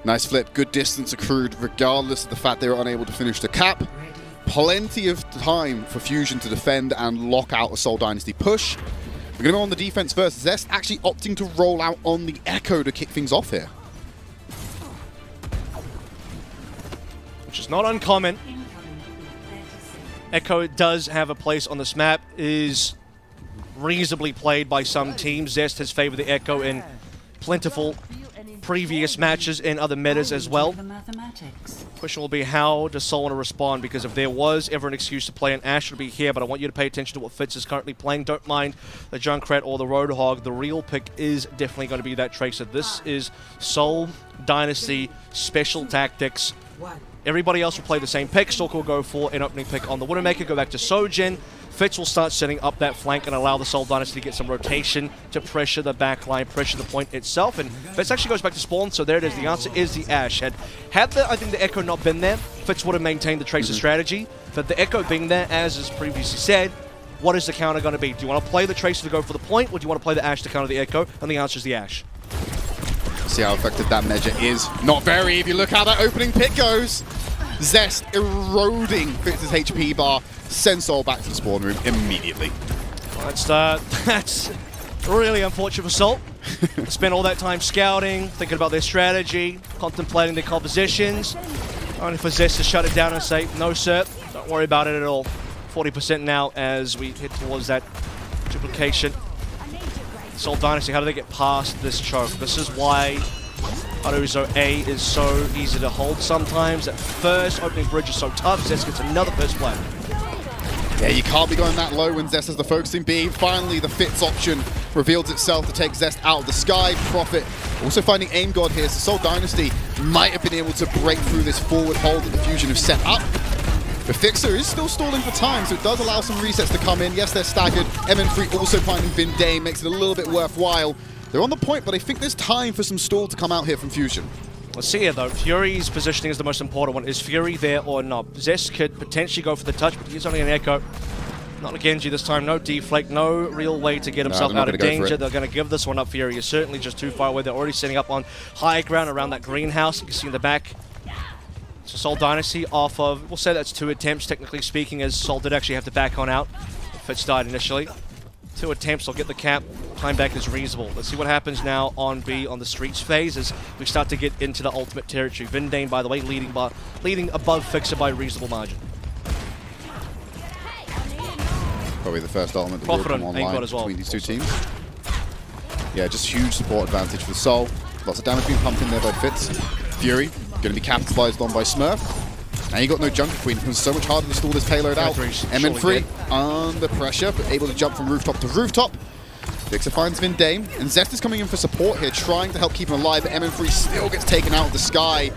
Nice flip. Good distance accrued regardless of the fact they were unable to finish the cap. Plenty of time for Fusion to defend and lock out a Seoul Dynasty push. We're going to go on the defense first. Zest actually opting to roll out on the Echo to kick things off here. Which is not uncommon. Echo does have a place on this map, is reasonably played by some teams. Zest has favored the Echo in plentiful previous matches in other metas as well. Question will be, how does Seoul want to respond? Because if there was ever an excuse to play an Ashe, it'll be here, but I want you to pay attention to what Fitz is currently playing. Don't mind the Junkrat or the Roadhog. The real pick is definitely going to be that Tracer. This is Seoul Dynasty Special Tactics. Everybody else will play the same pick. Stalker will go for an opening pick on the Widowmaker, go back to Sojin. Fitz will start setting up that flank and allow the Seoul Dynasty to get some rotation to pressure the backline, pressure the point itself. And Fitz actually goes back to spawn, so there it is. The answer is the Ashe. Had I think the Echo not been there, Fitz would have maintained the Tracer strategy. But the Echo being there, as is previously said, what is the counter going to be? Do you want to play the Tracer to go for the point, or do you want to play the Ashe to counter the Echo? And the answer is the Ashe. See how effective that measure is. Not very, if you look how that opening pick goes. Zest eroding Fitz's HP bar, sends Seoul back to the spawn room immediately. That's really unfortunate for Seoul. Spent all that time scouting, thinking about their strategy, contemplating their compositions, only for Zest to shut it down and say, no sir, don't worry about it at all. 40% now as we head towards that duplication. Seoul Dynasty, how do they get past this choke? This is why Paraiso A is so easy to hold sometimes. That first opening bridge is so tough. Zest gets another first play. Yeah, you can't be going that low when Zest has the focusing beam. Finally, the Fitz option reveals itself to take Zest out of the sky. Profit also finding Aim God here, so Seoul Dynasty might have been able to break through this forward hold that the Fusion have set up. The Fixer is still stalling for time, so it does allow some resets to come in. Yes, they're staggered. MN3 also finding Vindame makes it a little bit worthwhile. They're on the point, but I think there's time for some stall to come out here from Fusion. Let's see here though. Fury's positioning is the most important one. Is Fury there or not? Zest could potentially go for the touch, but he's only an Echo. Not a Genji this time. No deflect. No real way to get himself out of danger. They're going to give this one up. Fury is certainly just too far away. They're already setting up on high ground around that greenhouse. You can see in the back. So Seoul Dynasty off of, we'll say that's 2 attempts, technically speaking, as Seoul did actually have to back on out. Fitz died initially. 2 attempts, they'll get the cap. Time back is reasonable. Let's see what happens now on B on the streets phase as we start to get into the ultimate territory. Vindane, by the way, leading above Fixer by a reasonable margin. Probably the first element that will come online between these two teams. Yeah, just huge support advantage for Seoul. Lots of damage being pumped in there by Fitz. Fury going to be capitalized on by Smurf. And you got no Jungle Queen. It becomes so much harder to stall this payload out. MN3 under pressure, but able to jump from rooftop to rooftop. Fixer finds Vindane, and Zest is coming in for support here, trying to help keep him alive, but MN3 still gets taken out of the sky.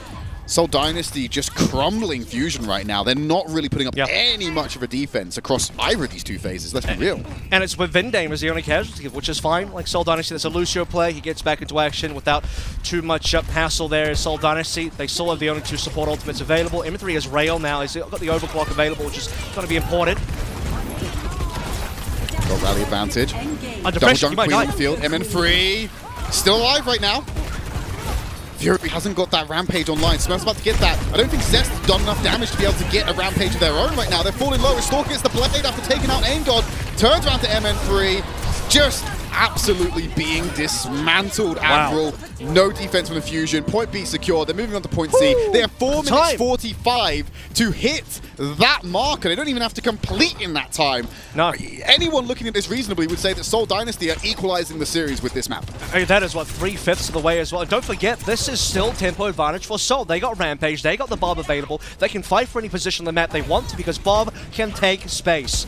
Seoul Dynasty just crumbling Fusion right now. They're not really putting up any much of a defense across either of these two phases, let's be real. And it's with Vindane as the only casualty, which is fine. Like Seoul Dynasty, that's a Lucio play. He gets back into action without too much hassle there. Seoul Dynasty, they still have the only 2 support ultimates available. M3 has Rail now. He's got the overclock available, which is going to be important. Got rally advantage. Under Double pressure, Jungle Queen on the field. MN3 still alive right now. Fury hasn't got that Rampage online. Smurf's about to get that. I don't think Zest has done enough damage to be able to get a Rampage of their own right now. They're falling low. Stalker gets the blade after taking out Aim God. Turns around to MN3. Just absolutely being dismantled, Admiral. No defense from the Fusion. Point B secure. They're moving on to point C. They have 4 minutes 45 to hit that marker. They don't even have to complete in that time. No. Anyone looking at this reasonably would say that Seoul Dynasty are equalizing the series with this map. Hey, that is, what, 3/5 of the way as well. And don't forget, this is still tempo advantage for Seoul. They got Rampage. They got the Bob available. They can fight for any position on the map they want to because Bob can take space.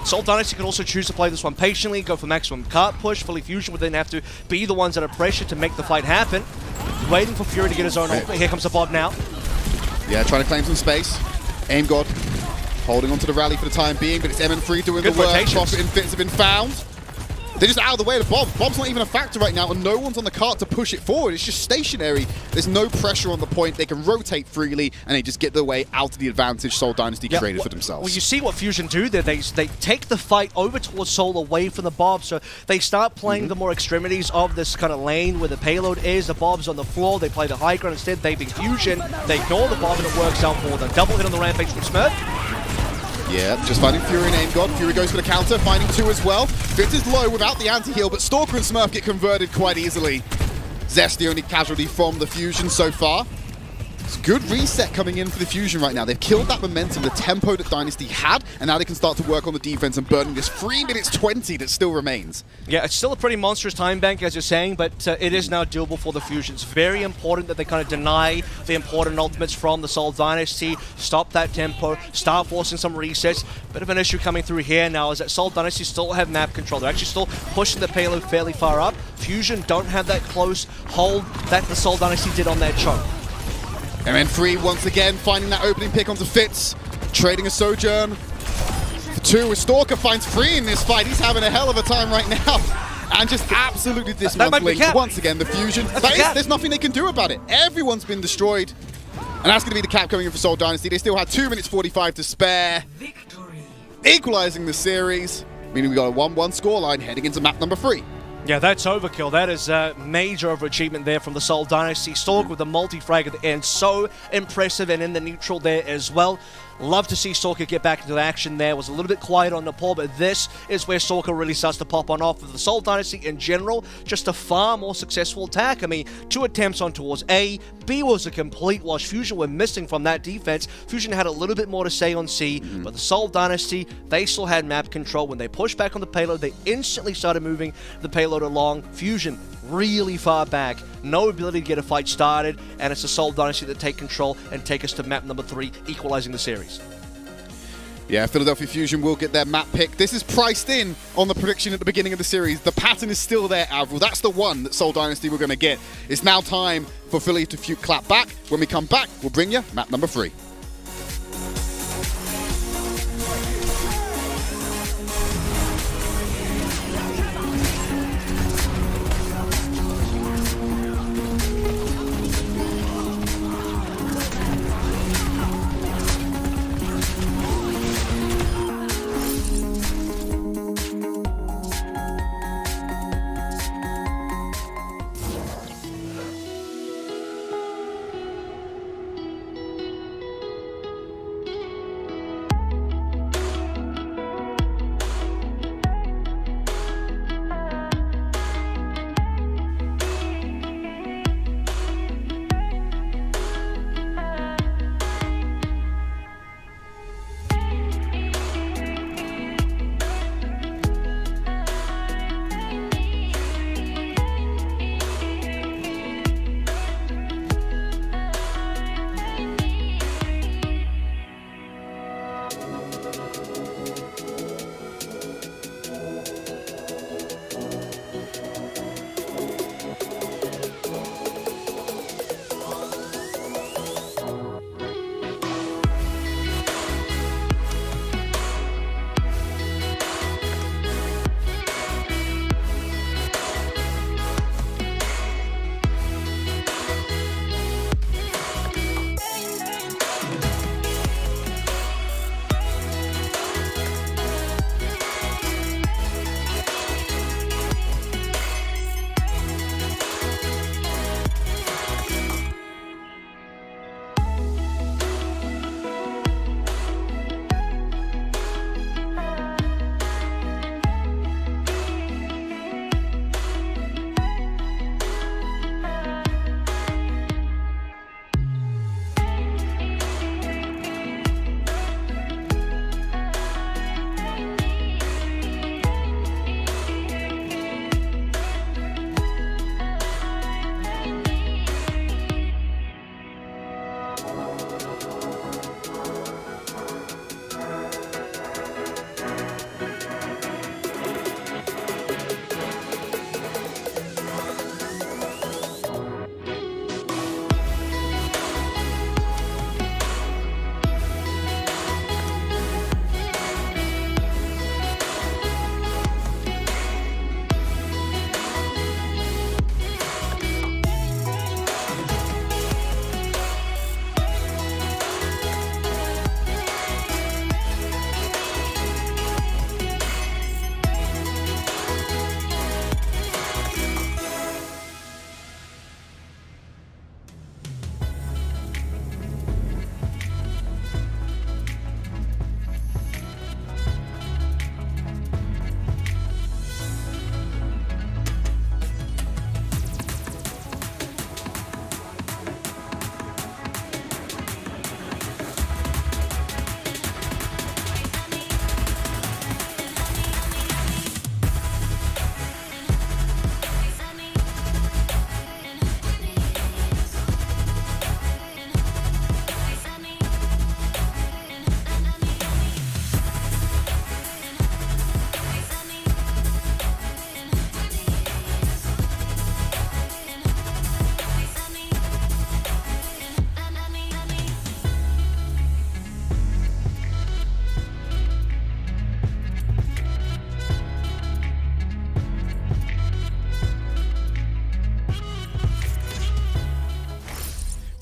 Seoul Dynasty can also choose to play this one patiently, go for maximum cart push. Fully Fusion would then have to be the ones that are pressure to make the fight happen. Waiting for Fury to get his own ultimate. Here comes the Bob now. Yeah, trying to claim some space. Aim God holding onto the rally for the time being, but it's MN3 doing the work. Profit and Fits have been found. They're just out of the way of Bob. Bob's not even a factor right now, and no one's on the cart to push it forward. It's just stationary. There's no pressure on the point. They can rotate freely, and they just get their way out of the advantage Seoul Dynasty created for themselves. Well, you see what Fusion do there. They take the fight over towards Seoul away from the Bob, so they start playing the more extremities of this kind of lane where the payload is. The Bob's on the floor. They play the high ground instead. They beat Fusion. They ignore the Bob, and it works out for them. Double hit on the Rampage from Smurf. Yeah, just finding Fury and Aim God. Fury goes for the counter, finding 2 as well. Fitz is low without the anti-heal, but Stalker and Smurf get converted quite easily. Zest the only casualty from the Fusion so far. It's a good reset coming in for the Fusion right now. They've killed that momentum, the tempo that Dynasty had, and now they can start to work on the defense and burning this 3 minutes 20 that still remains. Yeah, it's still a pretty monstrous time bank, as you're saying, but it is now doable for the Fusion. It's very important that they kind of deny the important ultimates from the Seoul Dynasty, stop that tempo, start forcing some resets. Bit of an issue coming through here now is that Seoul Dynasty still have map control. They're actually still pushing the payload fairly far up. Fusion don't have that close hold that the Seoul Dynasty did on their choke. MN3 once again finding that opening pick onto Fitz, trading a Sojourn for 2. Stalker finds 3 in this fight. He's having a hell of a time right now. And just absolutely dismantling once again the Fusion. There's nothing they can do about it. Everyone's been destroyed. And that's going to be the cap coming in for Seoul Dynasty. They still had 2 minutes 45 to spare. Victory. Equalizing the series, meaning we got a 1-1 scoreline heading into map number 3. Yeah, that's overkill. That is a major overachievement there from the Seoul Dynasty. Stalk with the multi-frag at the end. So impressive, and in the neutral there as well. Love to see Stalker get back into action there. Was a little bit quiet on Nepal, but this is where Stalker really starts to pop on off. With the Seoul Dynasty in general, just a far more successful attack. I mean, 2 attempts on towards A. B was a complete wash. Fusion were missing from that defense. Fusion had a little bit more to say on C, but the Seoul Dynasty, they still had map control. When they pushed back on the payload, they instantly started moving the payload along. Fusion really far back, no ability to get a fight started, and it's the Seoul Dynasty that take control and take us to map number 3, equalizing the series. Yeah, Philadelphia Fusion will get their map pick. This is priced in on the prediction at the beginning of the series. The pattern is still there, Avril. That's the one that Seoul Dynasty were going to get. It's now time for Philly to clap back. When we come back, we'll bring you map number 3.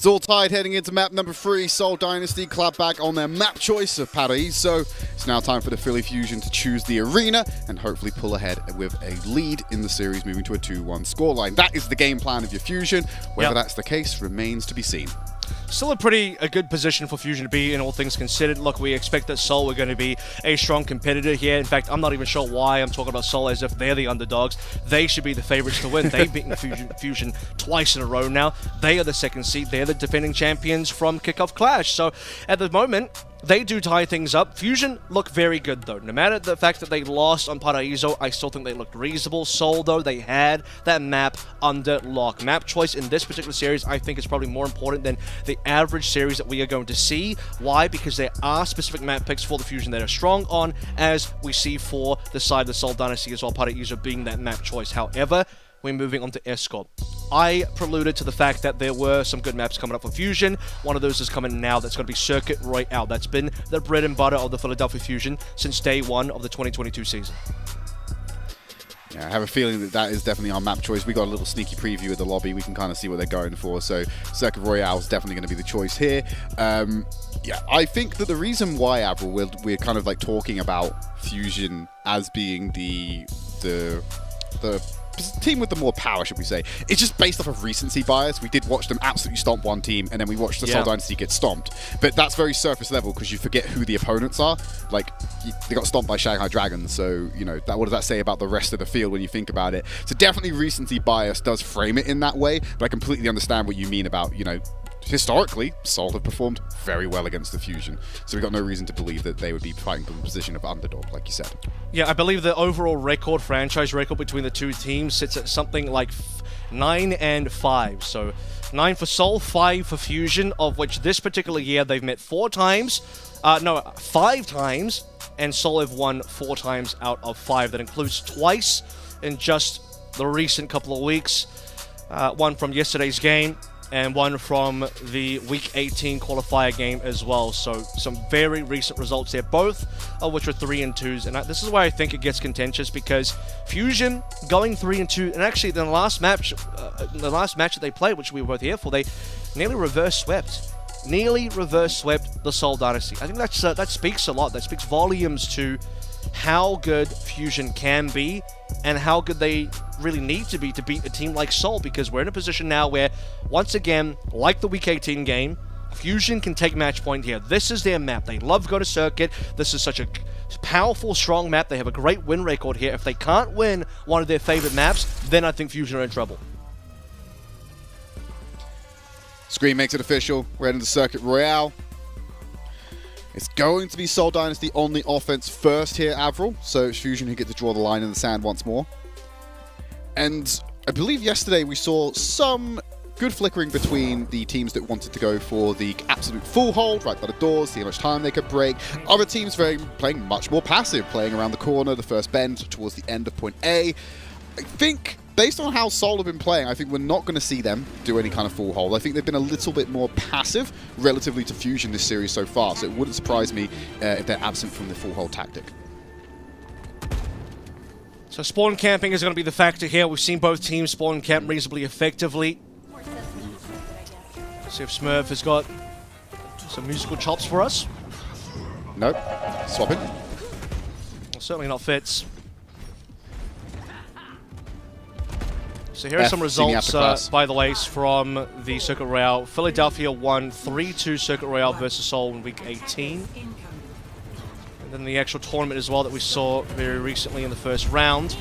It's all tied heading into map number 3. Seoul Dynasty clap back on their map choice of Paraiso. It's now time for the Philly Fusion to choose the arena and hopefully pull ahead with a lead in the series, moving to a 2-1 scoreline. That is the game plan of your Fusion. Whether that's the case remains to be seen. Still a good position for Fusion to be in, all things considered. Look, we expect that Seoul are going to be a strong competitor here. In fact, I'm not even sure why I'm talking about Seoul as if they're the underdogs. They should be the favorites to win. They've beaten Fusion twice in a row now. They are the second seed. They're the defending champions from Kickoff Clash. So at the moment, they do tie things up. Fusion look very good, though. No matter the fact that they lost on Paraiso, I still think they looked reasonable. Seoul, though, they had that map under lock. Map choice in this particular series, I think, is probably more important than the average series that we are going to see. Why? Because there are specific map picks for the Fusion that are strong on, as we see for the side of the Seoul Dynasty as well, Paraiso being that map choice. However, we're moving on to Escort. I preluded to the fact that there were some good maps coming up for Fusion. One of those is coming now. That's going to be Circuit Royale. That's been the bread and butter of the Philadelphia Fusion since day one of the 2022 season. Yeah, I have a feeling that that is definitely our map choice. We got a little sneaky preview of the lobby. We can kind of see what they're going for. So Circuit Royale is definitely going to be the choice here. Yeah, I think that the reason why, Avril, we're kind of like talking about Fusion as being the team with the more power, should we say, it's just based off of recency bias. We did watch them absolutely stomp one team, and then we watched the Seoul Dynasty get stomped. But that's very surface level because you forget who the opponents are. Like, they got stomped by Shanghai Dragons, so, you know, what does that say about the rest of the field when you think about it? So definitely recency bias does frame it in that way, but I completely understand what you mean about, you know, historically, Seoul have performed very well against the Fusion, so we've got no reason to believe that they would be fighting from a position of underdog, like you said. Yeah, I believe the overall record, franchise record between the two teams sits at something like 9-5. So 9 for Seoul, 5 for Fusion, of which this particular year they've met 5 times, and Seoul have won 4 times out of 5. That includes twice in just the recent couple of weeks. One from yesterday's game, and one from the Week 18 qualifier game as well. So some very recent results there, both of which were 3-2s. And this is why I think it gets contentious, because Fusion going 3-2, and actually the last match that they played, which we were both here for, they nearly reverse swept the Seoul Dynasty. I think that speaks a lot. That speaks volumes to how good Fusion can be and how good they really need to be to beat a team like Seoul, because we're in a position now where, once again, like the Week 18 game, Fusion can take match point here. This is their map. They love to go to Circuit. This is such a powerful, strong map. They have a great win record here. If they can't win one of their favorite maps, then I think Fusion are in trouble. Screen makes it official. We're heading to Circuit Royale. It's going to be Seoul Dynasty on the offense first here, Avril. So it's Fusion who get to draw the line in the sand once more. And I believe yesterday we saw some good flickering between the teams that wanted to go for the absolute full hold right by the doors, see how much time they could break. Other teams playing much more passive, playing around the corner, the first bend towards the end of point A. I think, based on how Seoul have been playing, I think we're not going to see them do any kind of full hold. I think they've been a little bit more passive relatively to Fusion this series so far, so it wouldn't surprise me if they're absent from the full hold tactic. So spawn camping is going to be the factor here. We've seen both teams spawn camp reasonably effectively. See if Smurf has got some musical chops for us. Nope. Swapping. Well, certainly not Fitz. So here are some results, by the way, from the Circuit Royale. Philadelphia won 3-2 Circuit Royale versus Seoul in Week 18. And then the actual tournament as well that we saw very recently in the first round.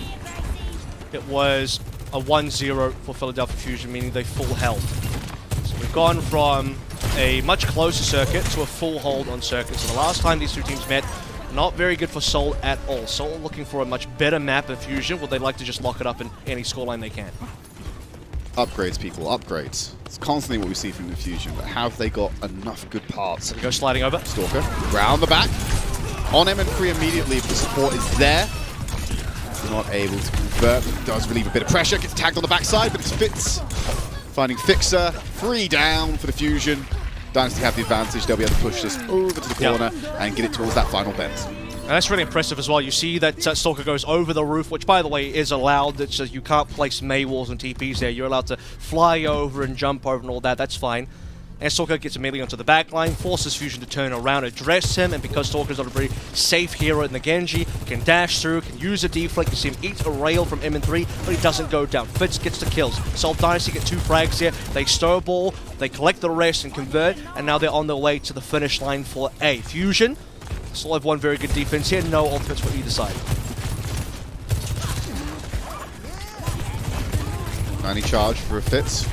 It was a 1-0 for Philadelphia Fusion, meaning they full held. So we've gone from a much closer circuit to a full hold on circuit. So the last time these two teams met, not very good for Seoul at all. Seoul looking for a much better map than Fusion. Would they like to just lock it up in any scoreline they can? Upgrades, people, upgrades. It's constantly what we see from the Fusion, but have they got enough good parts? So we go sliding over. Stalker, round the back. On MN3 immediately if the support is there. Not able to convert, but does relieve a bit of pressure. Gets tagged on the backside, but it's Fitz finding Fixer. 3 down for the Fusion. Dynasty have the advantage. They'll be able to push this over to the corner and get it towards that final bend. And that's really impressive as well. You see that Stalker goes over the roof, which, by the way, is allowed. It's just you can't place May walls and TPs there. You're allowed to fly over and jump over and all that. That's fine. And Stalker gets immediately onto the back line, forces Fusion to turn around, address him, and because Stalker's not a very safe hero in the Genji, can dash through, can use a deflect, you see him eat a rail from M3, but he doesn't go down. Fitz gets the kills. Seoul Dynasty get 2 frags here, they snowball, they collect the rest and convert, and now they're on their way to the finish line for A. Fusion still have one very good defense here, no ultimates for either side. Charge for a Fitz.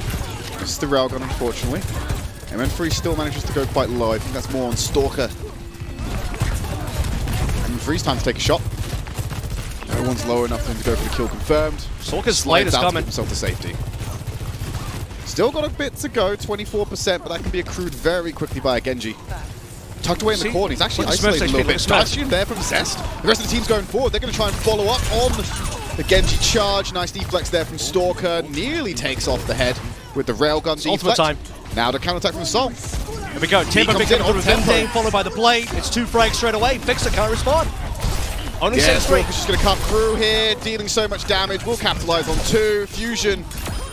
This is the railgun, unfortunately. MN3 still manages to go quite low. I think that's more on Stalker. MN3's time to take a shot. No one's low enough for him to go for the kill confirmed. Stalker's late is coming. Himself to safety. Still got a bit to go, 24%, but that can be accrued very quickly by a Genji. Tucked away in the corner, he's actually isolated a little bit. Nice tune there from Zest. The rest of the team's going forward. They're going to try and follow up on the Genji charge. Nice deflex there from Stalker. Nearly takes off the head with the railgun deflect. Ultimate time. Now the counterattack from Seoul. Here we go. Tempo big in with Vindane, followed by the Blade. It's 2 frags straight away. Fixer can't respond. Only 6-3. Stalker's just going to cut through here, dealing so much damage. We'll capitalize on 2. Fusion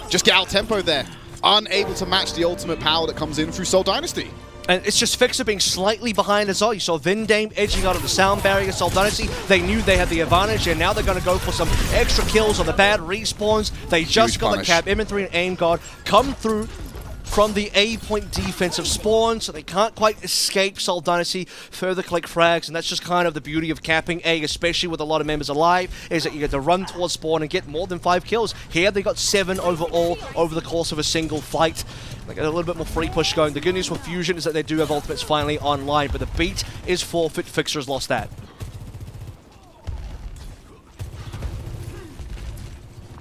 just get out tempo there. Unable to match the ultimate power that comes in through Seoul Dynasty. And it's just Fixer being slightly behind as well. You saw Vindame edging out of the sound barrier. Seoul Dynasty, they knew they had the advantage, and now they're going to go for some extra kills on the bad respawns. They just got the cap. M3 and Aim God come through from the A-point defensive spawn, so they can't quite escape Seoul Dynasty, further collect frags, and that's just kind of the beauty of capping A, especially with a lot of members alive, is that you get to run towards spawn and get more than 5 kills. Here they got 7 overall over the course of a single fight. They got a little bit more free push going. The good news for Fusion is that they do have ultimates finally online, but the beat is forfeit. Fixer has lost that.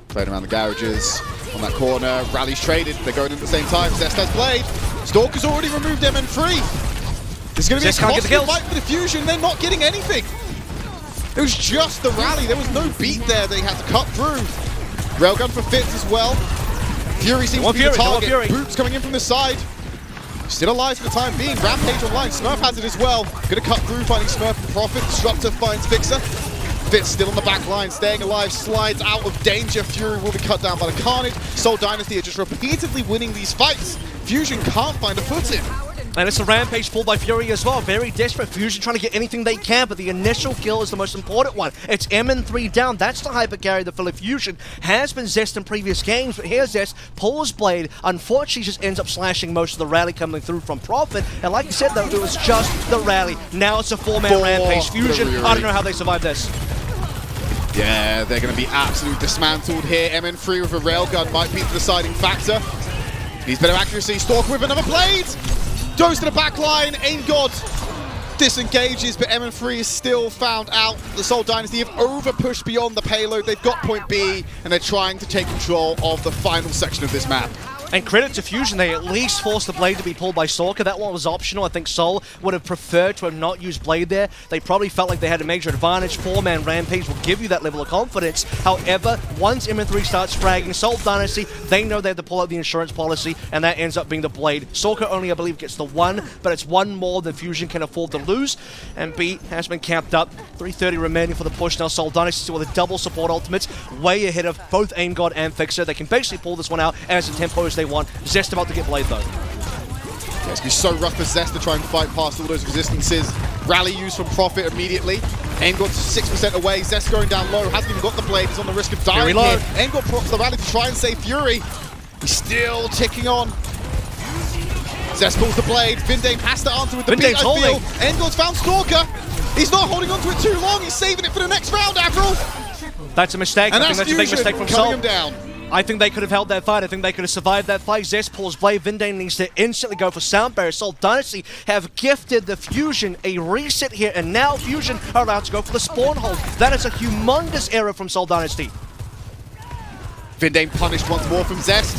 Playing around the garages. On that corner, Rally's traded. They're going in at the same time. Zest has Blade. Stalker's already removed MN3. This is going to be a costly fight for the Fusion. They're not getting anything. It was just the Rally. There was no beat there. They had to cut through. Railgun for Fitz as well. Fury seems to be the target. Boots coming in from the side. Still alive for the time being. Rampage online. Smurf has it as well. Going to cut through, finding Smurf and Profit. Disruptor finds Fixer. Fitz still on the back line, staying alive, slides out of danger. Fury will be cut down by the Carnage. Seoul Dynasty are just repeatedly winning these fights. Fusion can't find a footing. And it's a Rampage pulled by Fury as well. Very desperate. Fusion trying to get anything they can, but the initial kill is the most important one. It's MN3 down. That's the hyper carry that for Fusion has been Zest in previous games, but here's Zest, pulls Blade. Unfortunately, just ends up slashing most of the rally coming through from Profit. And like you said, though, it was just the rally. Now it's a 4-man Rampage. Fusion, I don't know how they survived this. Yeah, they're going to be absolutely dismantled here. MN3 with a railgun might be the deciding factor. Needs better accuracy. Stalker with another Blade. Goes to the back line. Aim God disengages, but MN3 is still found out. The Seoul Dynasty have over-pushed beyond the payload. They've got point B, and they're trying to take control of the final section of this map. And credit to Fusion, they at least forced the Blade to be pulled by Stalker. That one was optional. I think Seoul would have preferred to have not used Blade there. They probably felt like they had a major advantage. 4-man Rampage will give you that level of confidence. However, once MN3 starts fragging, Seoul Dynasty, they know they have to pull out the insurance policy, and that ends up being the Blade. Stalker only, I believe, gets the 1, but it's 1 more than Fusion can afford to lose. And B has been capped up. 3:30 remaining for the push now. Seoul Dynasty with a double support ultimates, way ahead of both Aim God and Fixer. They can basically pull this one out as the tempo as they want. Zest about to get Blade though. Yeah, it's going to be so rough for Zest to try and fight past all those resistances. Rally used from Profit immediately. Aim got 6% away. Zest going down low. Hasn't even got the Blade. He's on the risk of dying here. Aim got props the Rally to try and save Fury. He's still ticking on. Zest pulls the Blade. Vindame has to answer with the beat, I feel. Aim God's found Stalker. He's not holding on to it too long. He's saving it for the next round, Avril. That's a mistake. And I think that's a big mistake from Seoul. Seoul. Down. I think they could have held that fight. I think they could have survived that fight. Zest pulls Blade. Vindane needs to instantly go for Sound Barrier. Seoul Dynasty have gifted the Fusion a reset here, and now Fusion are allowed to go for the spawn hold. That is a humongous error from Seoul Dynasty. Vindane punished once more from Zest.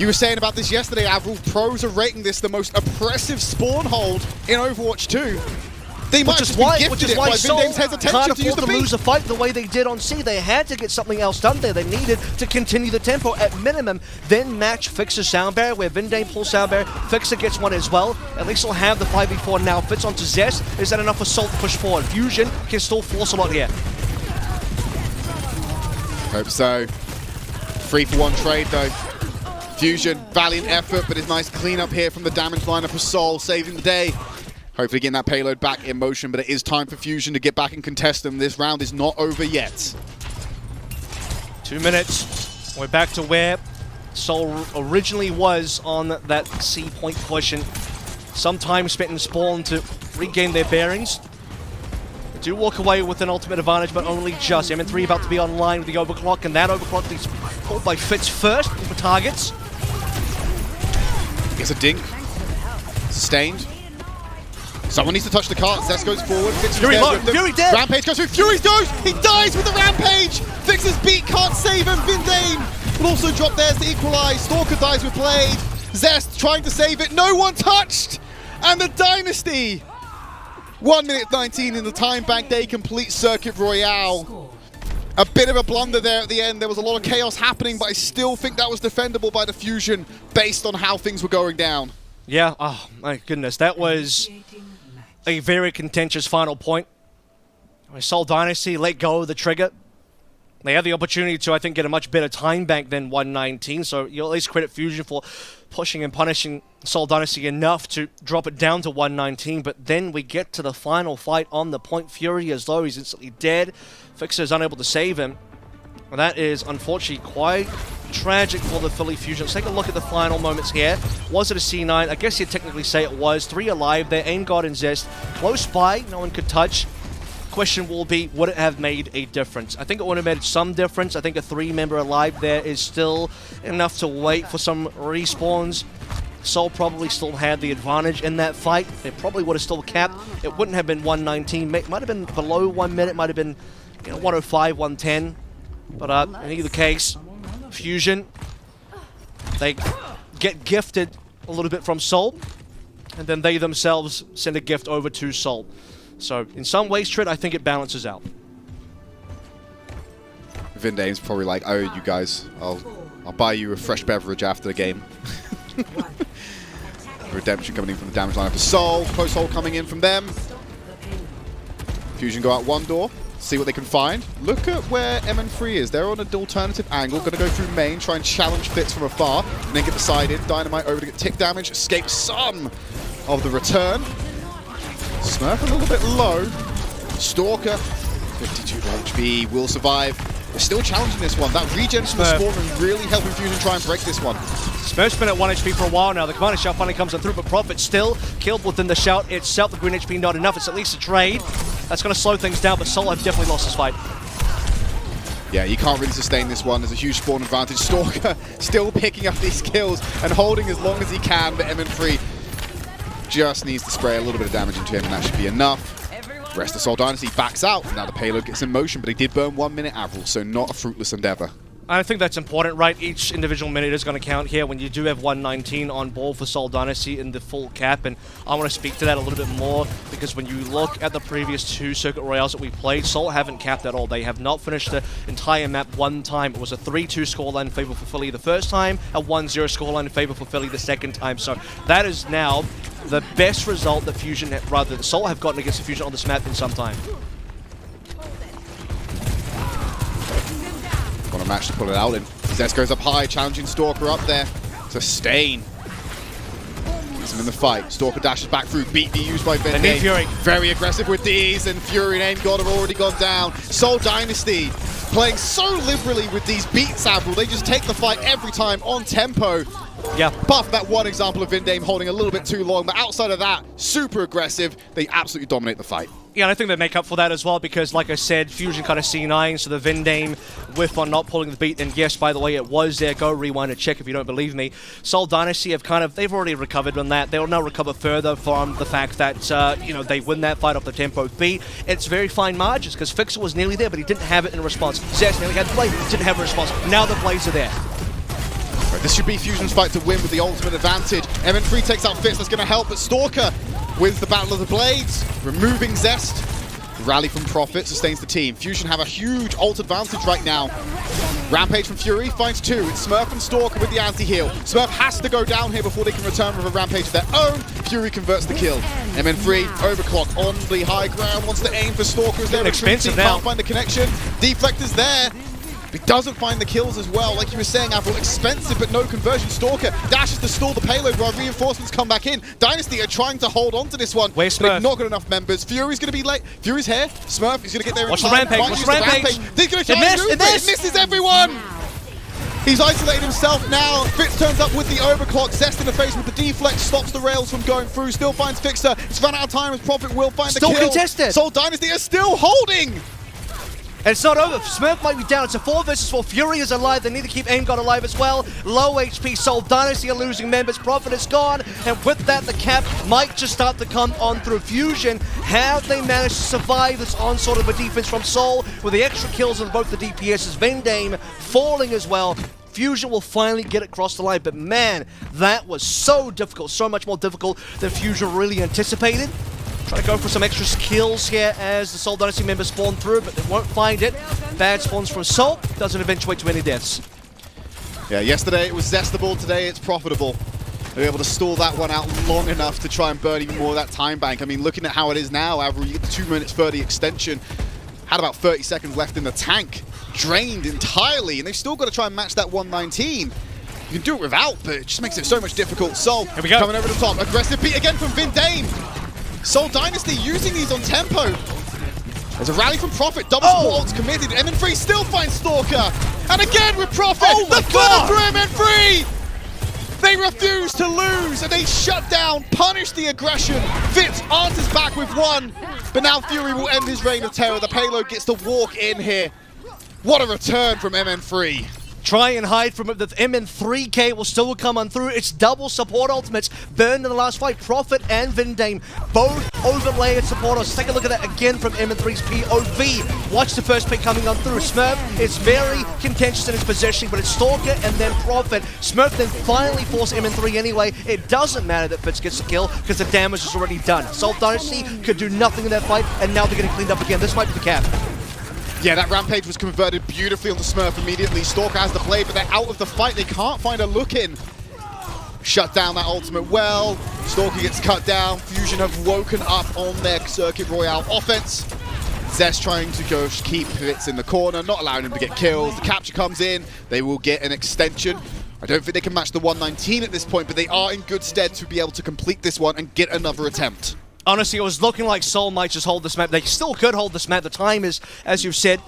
You were saying about this yesterday, Avril. Pros are rating this the most oppressive spawn hold in Overwatch 2. They might just be gifted it by Vindame's hesitation to use the beat. Lose a fight the way they did on C. They had to get something else done there. They needed to continue the tempo at minimum, then match Fixer's Sound Barrier, where Vindame pulls Sound Barrier. Fixer gets one as well. At least he'll have the 5v4 now. Fits onto Zest. Is that enough for Salt to push forward? Fusion can still force a lot here. Hope so. 3-for-1 trade though. Fusion, valiant effort, but it's nice cleanup here from the damage lineup of Seoul, saving the day. Hopefully getting that payload back in motion, but it is time for Fusion to get back and contest them. This round is not over yet. 2 minutes. We're back to where Seoul originally was on that C point cushion. Some time spent in spawn to regain their bearings. They do walk away with an ultimate advantage, but only just. MN3 about to be online with the overclock, and that overclock is called by Fitz first for targets. Gets a dink. Sustained. Someone needs to touch the cart. Zest goes forward. Fix Fury low. Fury dead. Rampage goes through. Fury's goes. He dies with the Rampage. Fix's beat can't save him. Vindane will also drop theirs to equalize. Stalker dies with Blade. Zest trying to save it. No one touched. And the Dynasty. 1 minute 19 in the time bank. They complete Circuit Royale. A bit of a blunder there at the end. There was a lot of chaos happening, but I still think that was defendable by the Fusion based on how things were going down. Yeah, oh my goodness, that was a very contentious final point. Seoul Dynasty let go of the trigger. They had the opportunity to, I think, get a much better time bank than 119, so you'll at least credit Fusion for pushing and punishing Seoul Dynasty enough to drop it down to 119, but then we get to the final fight on the point. Fury, as though he's instantly dead. Fixer is unable to save him. And that is, unfortunately, quite tragic for the Philly Fusion. Let's take a look at the final moments here. Was it a C9? I guess you'd technically say it was. 3 alive there. Aim God and Zest close by. No one could touch. Question will be, would it have made a difference? I think it would have made some difference. I think a 3-member alive there is still enough to wait for some respawns. Seoul probably still had the advantage in that fight. It probably would have still capped. It wouldn't have been 119. Might have been below 1 minute. Might have been 105, 110. But in either case, Fusion, they get gifted a little bit from Seoul, and then they themselves send a gift over to Seoul. So in some ways, Trid, I think it balances out. Vindame's probably like, oh, you guys, I'll buy you a fresh beverage after the game. Redemption coming in from the damage line for Seoul. Close hole coming in from them. Fusion go out one door. See what they can find. Look at where MN3 is. They're on an alternative angle. Going to go through main, try and challenge Fitz from afar, and then get decided. Dynamite over to get tick damage, escape some of the return. Smurf a little bit low. Stalker, 52 HP, will survive. They're still challenging this one. That regen from the Spawn really helping Fusion try and break this one. Smurf's been at 1 HP for a while now. The Commander Shout finally comes through, but Prophet still killed within the Shout itself. The green HP not enough. It's at least a trade. That's going to slow things down, but Seoul have definitely lost this fight. Yeah, you can't really sustain this one. There's a huge spawn advantage. Stalker still picking up these kills and holding as long as he can, but MN3 just needs to spray a little bit of damage into him, and that should be enough. The rest of Seoul Dynasty backs out. Now the payload gets in motion, but he did burn 1 minute Avril, so not a fruitless endeavor. I think that's important, right? Each individual minute is going to count here when you do have 119 on ball for Seoul Dynasty in the full cap, and I want to speak to that a little bit more because when you look at the previous 2 Circuit Royales that we played, Seoul haven't capped at all. They have not finished the entire map one time. It was a 3-2 scoreline in favor for Philly the first time, a 1-0 scoreline in favor for Philly the second time. So that is now the best result that Fusion, rather than Seoul have gotten against the Fusion on this map in some time. Want a match to pull it out in. Zest goes up high, challenging Stalker up there. Sustain. Keeps him in the fight. Stalker dashes back through. Beat used by Vindane. Fury. Very aggressive with these, and Fury and Aim God have already gone down. Seoul Dynasty playing so liberally with these beats, Avril. They just take the fight every time on tempo. Yeah. Apart from that one example of Vindame holding a little bit too long, but outside of that, super aggressive. They absolutely dominate the fight. Yeah, and I think they make up for that as well because, like I said, Fusion kind of C9, so the Vindame whiff on not pulling the beat. And yes, by the way, it was there. Go rewind and check if you don't believe me. Seoul Dynasty have they've already recovered on that. They'll now recover further from the fact that, they win that fight off the tempo beat. It's very fine margins because Fixer was nearly there, but he didn't have it in response. Zest nearly had the blade, didn't have a response. Now the blades are there. Right, this should be Fusion's fight to win with the ultimate advantage. MN3 takes out Fitz, that's going to help, but Stalker wins the Battle of the Blades, removing Zest. Rally from Prophet sustains the team. Fusion have a huge ult advantage right now. Rampage from Fury finds 2. It's Smurf and Stalker with the anti-heal. Smurf has to go down here before they can return with a Rampage of their own. Fury converts the kill. MN3, overclock on the high ground, wants to aim for Stalker as they're expensive now. Can't find the connection. Deflector's there. He doesn't find the kills as well. Like you were saying, Avril, expensive but no conversion. Stalker dashes to stall the payload while reinforcements come back in. Dynasty are trying to hold on to this one. Where's They've Smurf? not got enough members. Fury's going to be late. Fury's here. Smurf is going to get there in Watch the time. rampage, Might watch use the rampage. He's going to try and move It it. missed. It misses everyone. He's isolated himself now. Fitz turns up with the overclock. Zest in the face with the deflect, stops the rails from going through. Still finds Fixer. It's run out of time as Prophet will find the kill. Still contested. Seoul Dynasty are still holding. And it's not over. Smurf might be down. It's a 4 versus 4. Fury is alive. They need to keep Aim God alive as well. Low HP. Seoul Dynasty are losing members. Prophet is gone. And with that, the cap might just start to come on through Fusion. Have they managed to survive this onslaught of a defense from Seoul with the extra kills on both the DPSs? Vendame falling as well. Fusion will finally get it across the line, but man, that was so difficult, so much more difficult than Fusion really anticipated. Trying to go for some extra kills here as the Seoul Dynasty members spawn through, but they won't find it. Bad spawns from Seoul, doesn't eventuate to any deaths. Yeah, yesterday it was zestable, today it's profitable. They're able to stall that one out long enough to try and burn even more of that time bank. I mean, looking at how it is now, Avril, you get the 2 minutes 30 extension. Had about 30 seconds left in the tank. Drained entirely, and they've still got to try and match that 119. You can do it without, but it just makes it so much difficult. Seoul Here we go. coming over the top. Aggressive beat again from Vendame. Seoul Dynasty using these on tempo. There's a rally from Prophet. Double support ults committed. MN3 still finds Stalker. And again with Prophet. Oh my the God. for MN3. They refuse to lose, and they shut down, punish the aggression. Fitz answers back with one, but now Fury will end his reign of terror. The payload gets to walk in here. What a return from MN3. Try and hide from it. The MN3K will still come on through. It's double support ultimates burned in the last fight. Prophet and Vendame both overlayered support ults. Take a look at that again from MN3's POV. Watch the first pick coming on through. Smurf is very contentious in his positioning, but it's Stalker and then Prophet. Smurf then finally forced MN3 anyway. It doesn't matter that Fitz gets the kill because the damage is already done. Seoul Dynasty could do nothing in that fight, and now they're getting cleaned up again. This might be the cap. Yeah, that rampage was converted beautifully on the Smurf immediately. Stalker has the play, but they're out of the fight. They can't find a look in. Shut down that ultimate well. Stalker gets cut down. Fusion have woken up on their Circuit Royale offense. Zest trying to go keep Fitz in the corner, not allowing him to get kills. The capture comes in. They will get an extension. I don't think they can match the 119 at this point, but they are in good stead to be able to complete this one and get another attempt. Honestly, it was looking like Seoul might just hold this map. They still could hold this map. The time is, as you've said,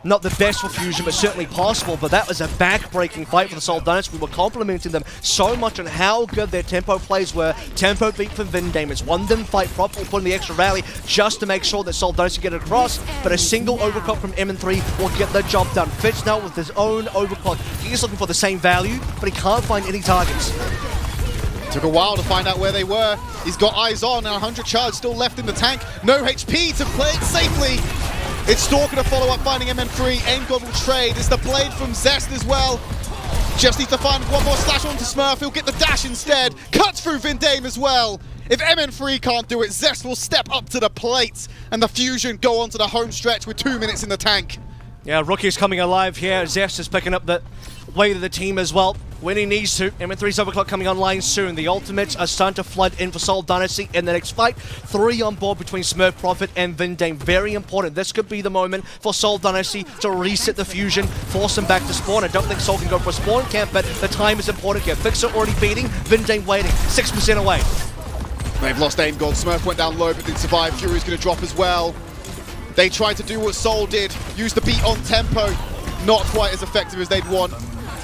not the best for Fusion, but certainly possible. But that was a back-breaking fight for the Seoul Dynasty. We were complimenting them so much on how good their tempo plays were. Tempo beat from Vendame. It's one them fight. Prophet will put in the extra rally just to make sure that Seoul Dynasty get it across. But a single overclock from MN3 will get the job done. Fitz now with his own overclock. He's looking for the same value, but he can't find any targets. Took a while to find out where they were. He's got eyes on and 100 charge still left in the tank. No HP to play it safely. It's Stalker to follow up, finding MN3. Aim God will trade. It's the blade from Zest as well. Just needs to find one more slash onto Smurf. He'll get the dash instead. Cuts through Vendame as well. If MN3 can't do it, Zest will step up to the plate. And the Fusion go onto the home stretch with 2 minutes in the tank. Yeah, Rookie's coming alive here. Zest is picking up the weight of the team as well when he needs to. MN3's overclock coming online soon. The ultimates are starting to flood in for Seoul Dynasty in the next fight. 3 on board between Smurf, Prophet, and Vendame. Very important. This could be the moment for Seoul Dynasty to reset the Fusion, force them back to spawn. I don't think Seoul can go for a spawn camp, but the time is important here. Fixer already beating, Vendame waiting. 6% away. They've lost aim God. Smurf went down low but didn't survive. Fury's going to drop as well. They tried to do what Seoul did. Use the beat on tempo. Not quite as effective as they'd want.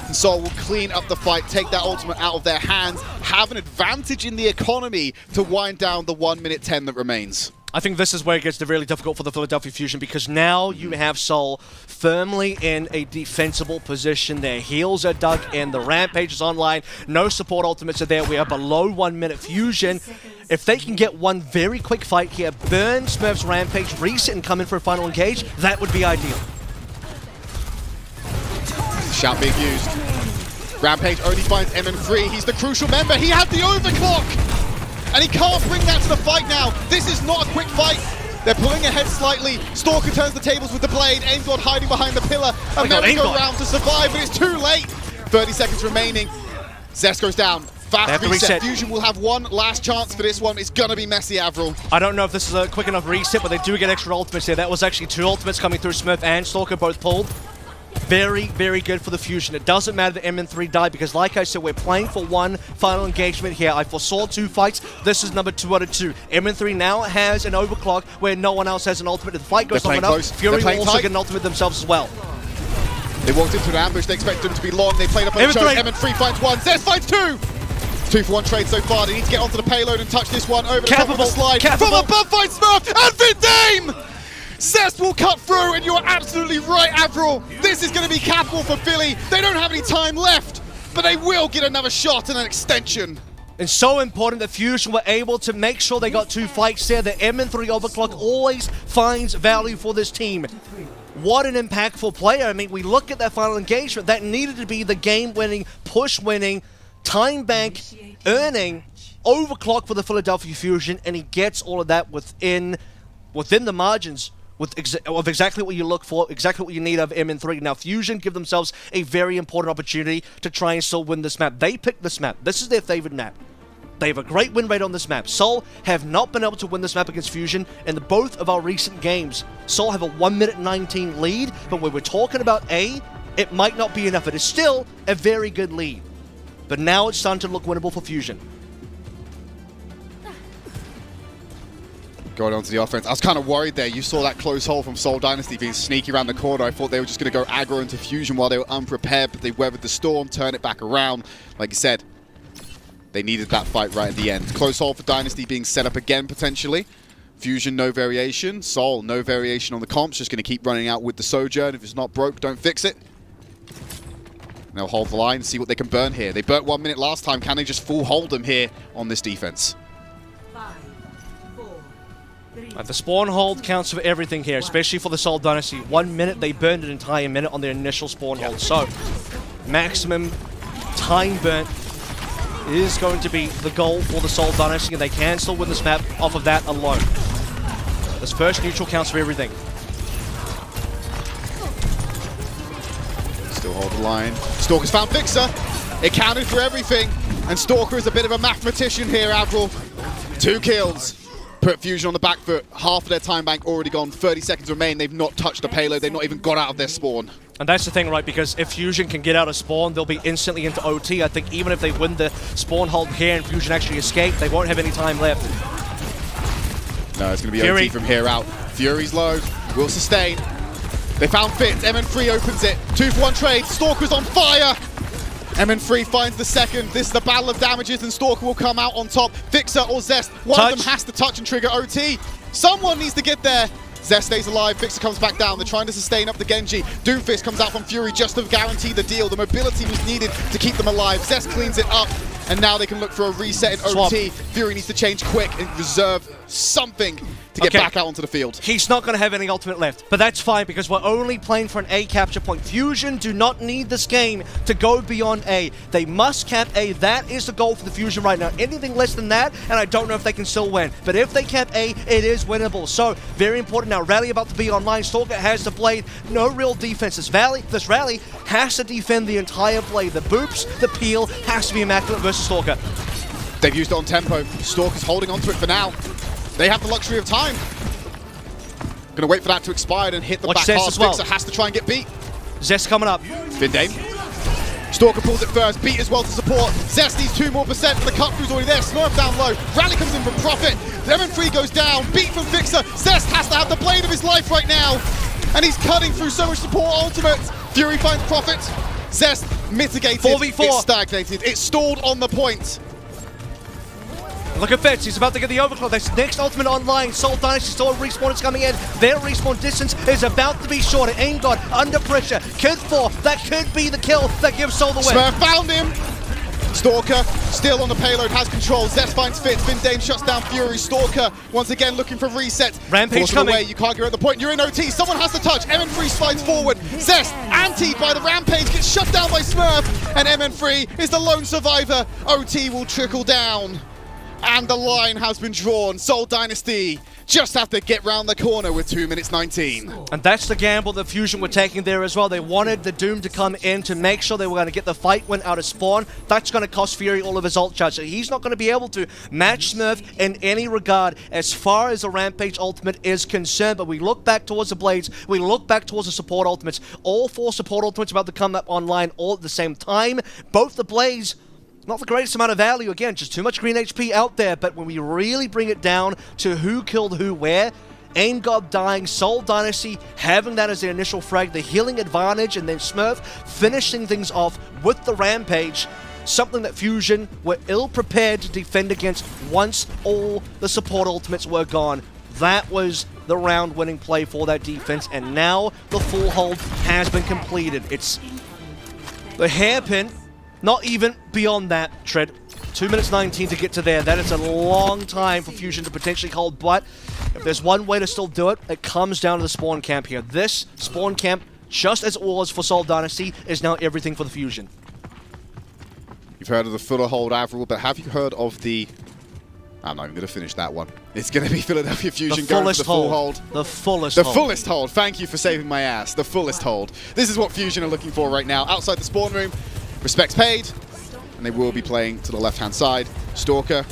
And Seoul will clean up the fight, take that ultimate out of their hands, have an advantage in the economy to wind down the 1 minute 10 that remains. I think this is where it gets really difficult for the Philadelphia Fusion because now you have Seoul firmly in a defensible position. Their heals are dug in, the Rampage is online, no support ultimates are there. We are below 1 minute Fusion. If they can get one very quick fight here, burn Smurf's Rampage, reset and come in for a final engage, that would be ideal. Shout being used. Rampage only finds MN3. He's the crucial member. He had the overclock! And he can't bring that to the fight now. This is not a quick fight. They're pulling ahead slightly. Stalker turns the tables with the blade. Aim God hiding behind the pillar. A merry-go-round to survive, but it's too late. 30 seconds remaining. Zest goes down. Fast reset. Fusion will have one last chance for this one. It's gonna be messy, Avril. I don't know if this is a quick enough reset, but they do get extra ultimates here. That was actually 2 ultimates coming through. Smurf and Stalker both pulled. Very, very good for the Fusion. It doesn't matter that MN3 died because, like I said, we're playing for one final engagement here. I foresaw 2 fights. This is number 2 out of 2. MN3 now has an overclock where no one else has an ultimate. If the fight goes long enough, Fury will also get an ultimate themselves as well. They walked into an ambush. They expected them to be long. They played up on the choke. MN3 finds 1. Zest finds 2. 2 for 1 trade so far. They need to get onto the payload and touch this one over the top of the slide. From above finds Smurf and Vindame! Zest will cut through, and you're absolutely right, Avril. This is going to be capital for Philly. They don't have any time left, but they will get another shot and an extension. It's so important that Fusion were able to make sure they got 2 fights there. The MN3 overclock always finds value for this team. What an impactful player. I mean, we look at that final engagement. That needed to be the game-winning, push-winning, time bank, earning overclock for the Philadelphia Fusion, and he gets all of that within the margins of exactly what you look for, exactly what you need of MN3. Now, Fusion give themselves a very important opportunity to try and still win this map. They picked this map. This is their favorite map. They have a great win rate on this map. Seoul have not been able to win this map against Fusion in both of our recent games. Seoul have a 1 minute 19 lead, but when we're talking about A, it might not be enough. It is still a very good lead. But now it's starting to look winnable for Fusion. Going on to the offense. I was kind of worried there. You saw that close hole from Seoul Dynasty being sneaky around the corner. I thought they were just going to go aggro into Fusion while they were unprepared, but they weathered the storm, turn it back around. Like you said, they needed that fight right at the end. Close hole for Dynasty being set up again, potentially. Fusion, no variation. Seoul, no variation on the comps. Just going to keep running out with the Sojourn. If it's not broke, don't fix it. They'll hold the line, see what they can burn here. They burnt 1 minute last time. Can they just full hold them here on this defense? The spawn hold counts for everything here, especially for the Seoul Dynasty. 1 minute, they burned an entire minute on their initial spawn hold. So, maximum time burnt is going to be the goal for the Seoul Dynasty, and they can still win this map off of that alone. This first neutral counts for everything. Still hold the line. Stalker's found Fixer. It counted for everything. And Stalker is a bit of a mathematician here, Avril. 2 kills. Put Fusion on the back foot. Half of their time bank already gone. 30 seconds remain. They've not touched the payload. They've not even got out of their spawn. And that's the thing, right? Because if Fusion can get out of spawn, they'll be instantly into OT. I think even if they win the spawn hold here and Fusion actually escape, they won't have any time left. No, it's going to be Fury. OT from here out. Fury's low. Will sustain. They found Fitz. MN3 opens it. 2 for 1 trade. Stalker's on fire. MN3 finds the second. This is the battle of damages, and Stalker will come out on top. Fixer or Zest. One of them has to touch and trigger OT. Someone needs to get there. Zest stays alive. Fixer comes back down. They're trying to sustain up the Genji. Doomfist comes out from Fury just to guarantee the deal. The mobility was needed to keep them alive. Zest cleans it up, and now they can look for a reset in OT. Fury needs to change quick and reserve something to get back out onto the field. He's not going to have any ultimate left, but that's fine because we're only playing for an A capture point. Fusion do not need this game to go beyond A. They must cap A. That is the goal for the Fusion right now. Anything less than that, and I don't know if they can still win. But if they cap A, it is winnable. So, very important now. Rally about to be online. Stalker has the blade. No real defense. This rally has to defend the entire blade. The boops, the peel has to be immaculate versus Stalker. They've used it on tempo. Stalker's holding on to it for now. They have the luxury of time. Gonna wait for that to expire and hit the back half. Fixer has to try and get beat. Zest coming up. Vindame. Stalker pulls it first. Beat as well to support. Zest needs 2% more, but the cut through's already there. Smurf down low. Rally comes in from Profit. MN3 goes down. Beat from Fixer. Zest has to have the blade of his life right now. And he's cutting through so much support ultimate. Fury finds Profit. Zest mitigated. 4v4. It's stagnated. It's stalled on the point. Look at Fitz, he's about to get the overclock. That's next ultimate online. Seoul Dynasty still respawn is coming in. Their respawn distance is about to be shorter. Aim God under pressure. Kid 4, that could be the kill that gives Seoul the win. Smurf found him. Stalker still on the payload, has control. Zest finds Fitz. Vindame shuts down Fury. Stalker once again looking for reset. Rampage coming. Away. You can't get at the point. You're in OT. Someone has to touch. MN3 slides forward. Zest anti by the Rampage gets shut down by Smurf. And MN3 is the lone survivor. OT will trickle down. And the line has been drawn. Seoul Dynasty just have to get round the corner with 2 minutes 19. And that's the gamble that Fusion were taking there as well. They wanted the Doom to come in to make sure they were going to get the fight win out of spawn. That's going to cost Fury all of his ult charge. So he's not going to be able to match Smurf in any regard as far as the Rampage ultimate is concerned. But we look back towards the Blades. We look back towards the support ultimates. All 4 support ultimates about to come up online all at the same time. Both the Blades, not the greatest amount of value, again, just too much green HP out there, but when we really bring it down to who killed who where, Aim God dying, Seoul Dynasty having that as their initial frag, the healing advantage, and then Smurf finishing things off with the Rampage, something that Fusion were ill-prepared to defend against once all the support ultimates were gone. That was the round-winning play for that defense, and now the full hold has been completed. It's the hairpin. Not even beyond that, Tread. 2 minutes 19 to get to there. That is a long time for Fusion to potentially hold, but if there's one way to still do it, it comes down to the spawn camp here. This spawn camp, just as it was for Seoul Dynasty, is now everything for the Fusion. You've heard of the fuller hold, Avril, but have you heard of the... I'm not even going to finish that one. It's going to be Philadelphia Fusion going for the full hold. The fullest hold. The fullest hold. Thank you for saving my ass. The fullest hold. This is what Fusion are looking for right now. Outside the spawn room. Respects paid, and they will be playing to the left-hand side. Stalker,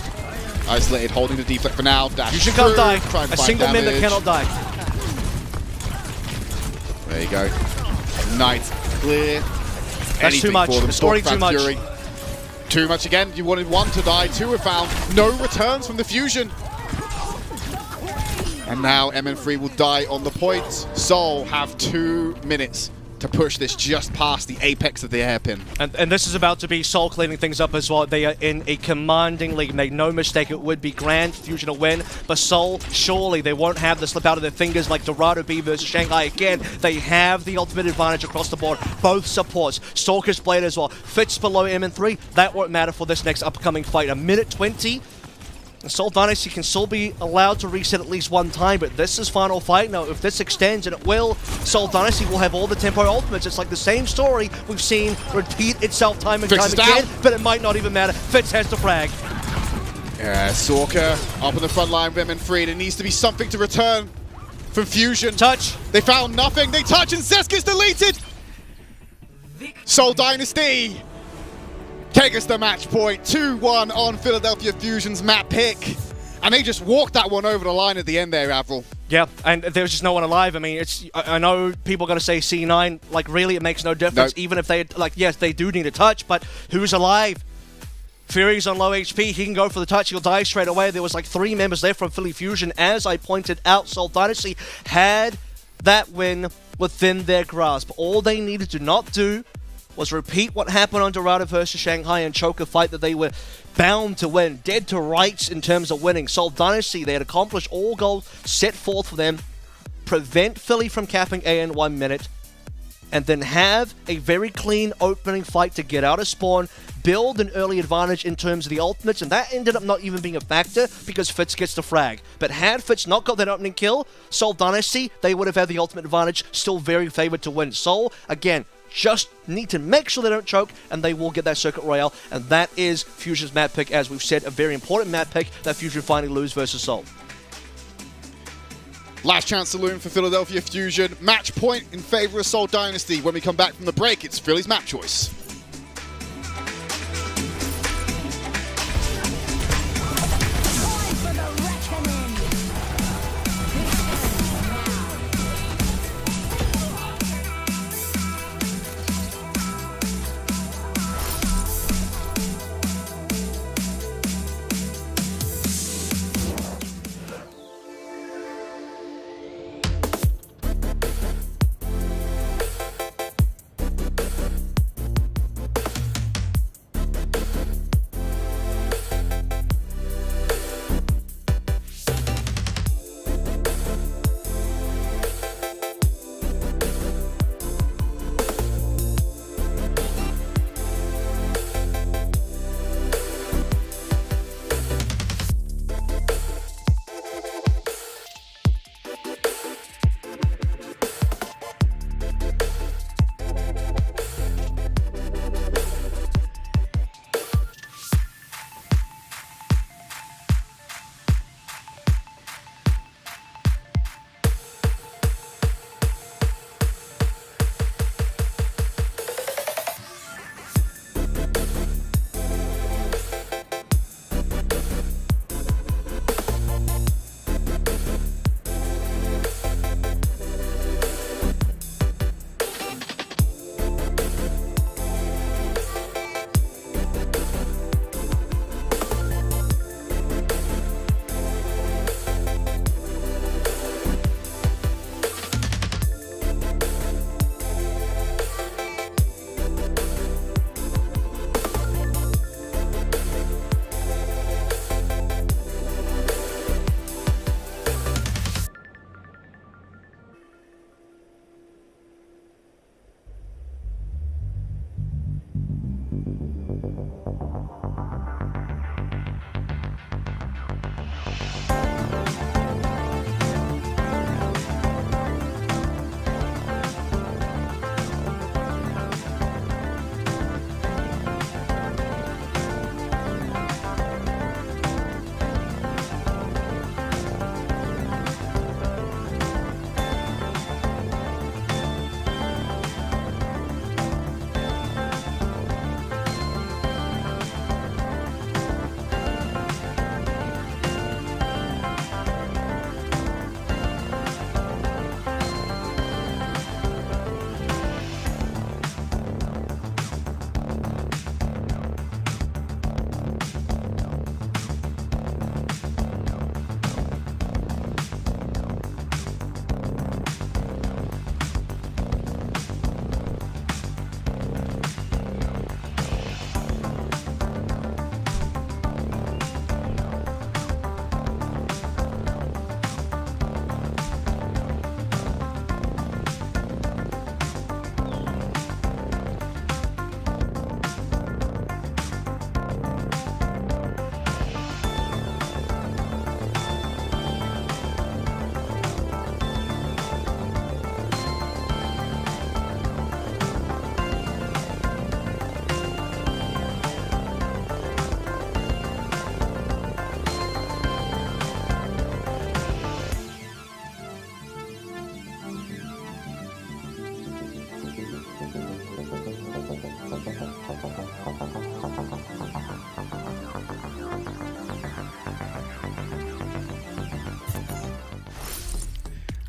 isolated, holding the deflect for now. Dash Fusion can't die. A single damage. member cannot die. There you go. Knight clear. That's Anything too much. for them. It's already too much. Fury. Too much again. You wanted one to die. 2 were found. No returns from the Fusion. And now MN3 will die on the point. Seoul have 2 minutes to push this just past the apex of the hairpin. And this is about to be Seoul cleaning things up as well. They are in a commanding lead. Make no mistake, it would be grand Fusion a win, but Seoul, surely they won't have the slip out of their fingers like Dorado B versus Shanghai again. They have the ultimate advantage across the board. Both supports. Stalker's Blade as well. Fits below MN3. That won't matter for this next upcoming fight. 1 minute 20. Seoul Dynasty can still be allowed to reset at least one time, but this is final fight. Now, if this extends, and it will, Seoul Dynasty will have all the tempo ultimates. It's like the same story we've seen repeat itself time and time again, but it might not even matter. Fitz has the frag. Yeah, Stalker up in the front line with MN3. There needs to be something to return from Fusion. Touch. They found nothing. They touch, and Zeska's deleted. Seoul Dynasty take us the match point. 2-1 on Philadelphia Fusion's map pick. And they just walked that one over the line at the end there, Avril. Yeah, and there was just no one alive. I mean, I know people are going to say C9. Like, really, it makes no difference. Nope. Even if they, like, yes, they do need a touch, but who's alive? Fury's on low HP. He can go for the touch. He'll die straight away. There was like 3 members there from Philly Fusion. As I pointed out, Seoul Dynasty had that win within their grasp. All they needed to not do was repeat what happened on Dorado versus Shanghai and choke a fight that they were bound to win. Dead to rights in terms of winning. Seoul Dynasty, they had accomplished all goals set forth for them. Prevent Philly from capping A in 1 minute. And then have a very clean opening fight to get out of spawn. Build an early advantage in terms of the ultimates. And that ended up not even being a factor because Fitz gets the frag. But had Fitz not got that opening kill, Seoul Dynasty, they would have had the ultimate advantage. Still very favored to win. Seoul, again, just need to make sure they don't choke, and they will get that Circuit Royale, and that is Fusion's map pick, as we've said, a very important map pick that Fusion finally lose versus Seoul. Last chance saloon for Philadelphia Fusion. Match point in favor of Seoul Dynasty. When we come back from the break, it's Philly's map choice.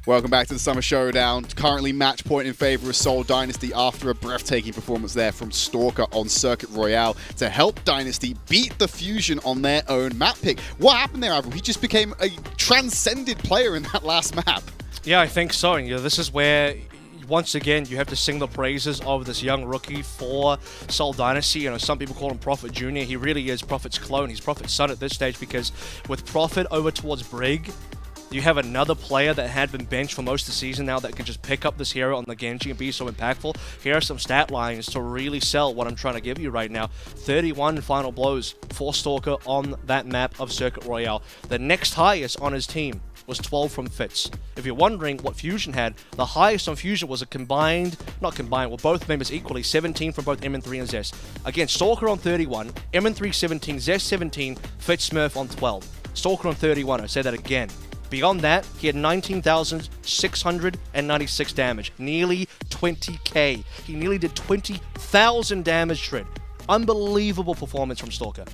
Welcome back to the Summer Showdown. Currently match point in favor of Seoul Dynasty after a breathtaking performance there from Stalker on Circuit Royale to help Dynasty beat the Fusion on their own map pick. What happened there, Avril? He just became a transcended player in that last map. Yeah, I think so. And, this is where, once again, you have to sing the praises of this young rookie for Seoul Dynasty. Some people call him Prophet Jr. He really is Prophet's clone. He's Prophet's son at this stage because with Prophet over towards Brig, you have another player that had been benched for most of the season now that can just pick up this hero on the Genji and be so impactful. Here are some stat lines to really sell what I'm trying to give you right now. 31 final blows for Stalker on that map of Circuit Royale. The next highest on his team was 12 from Fitz. If you're wondering what Fusion had, the highest on Fusion was both members equally, 17 from both MN3 and Zest. Again, Stalker on 31, MN3 17, Zest 17, Fitz Smurf on 12. Stalker on 31, I say that again. Beyond that, he had 19,696 damage, nearly 20k. He nearly did 20,000 damage shred. Unbelievable performance from Stalker.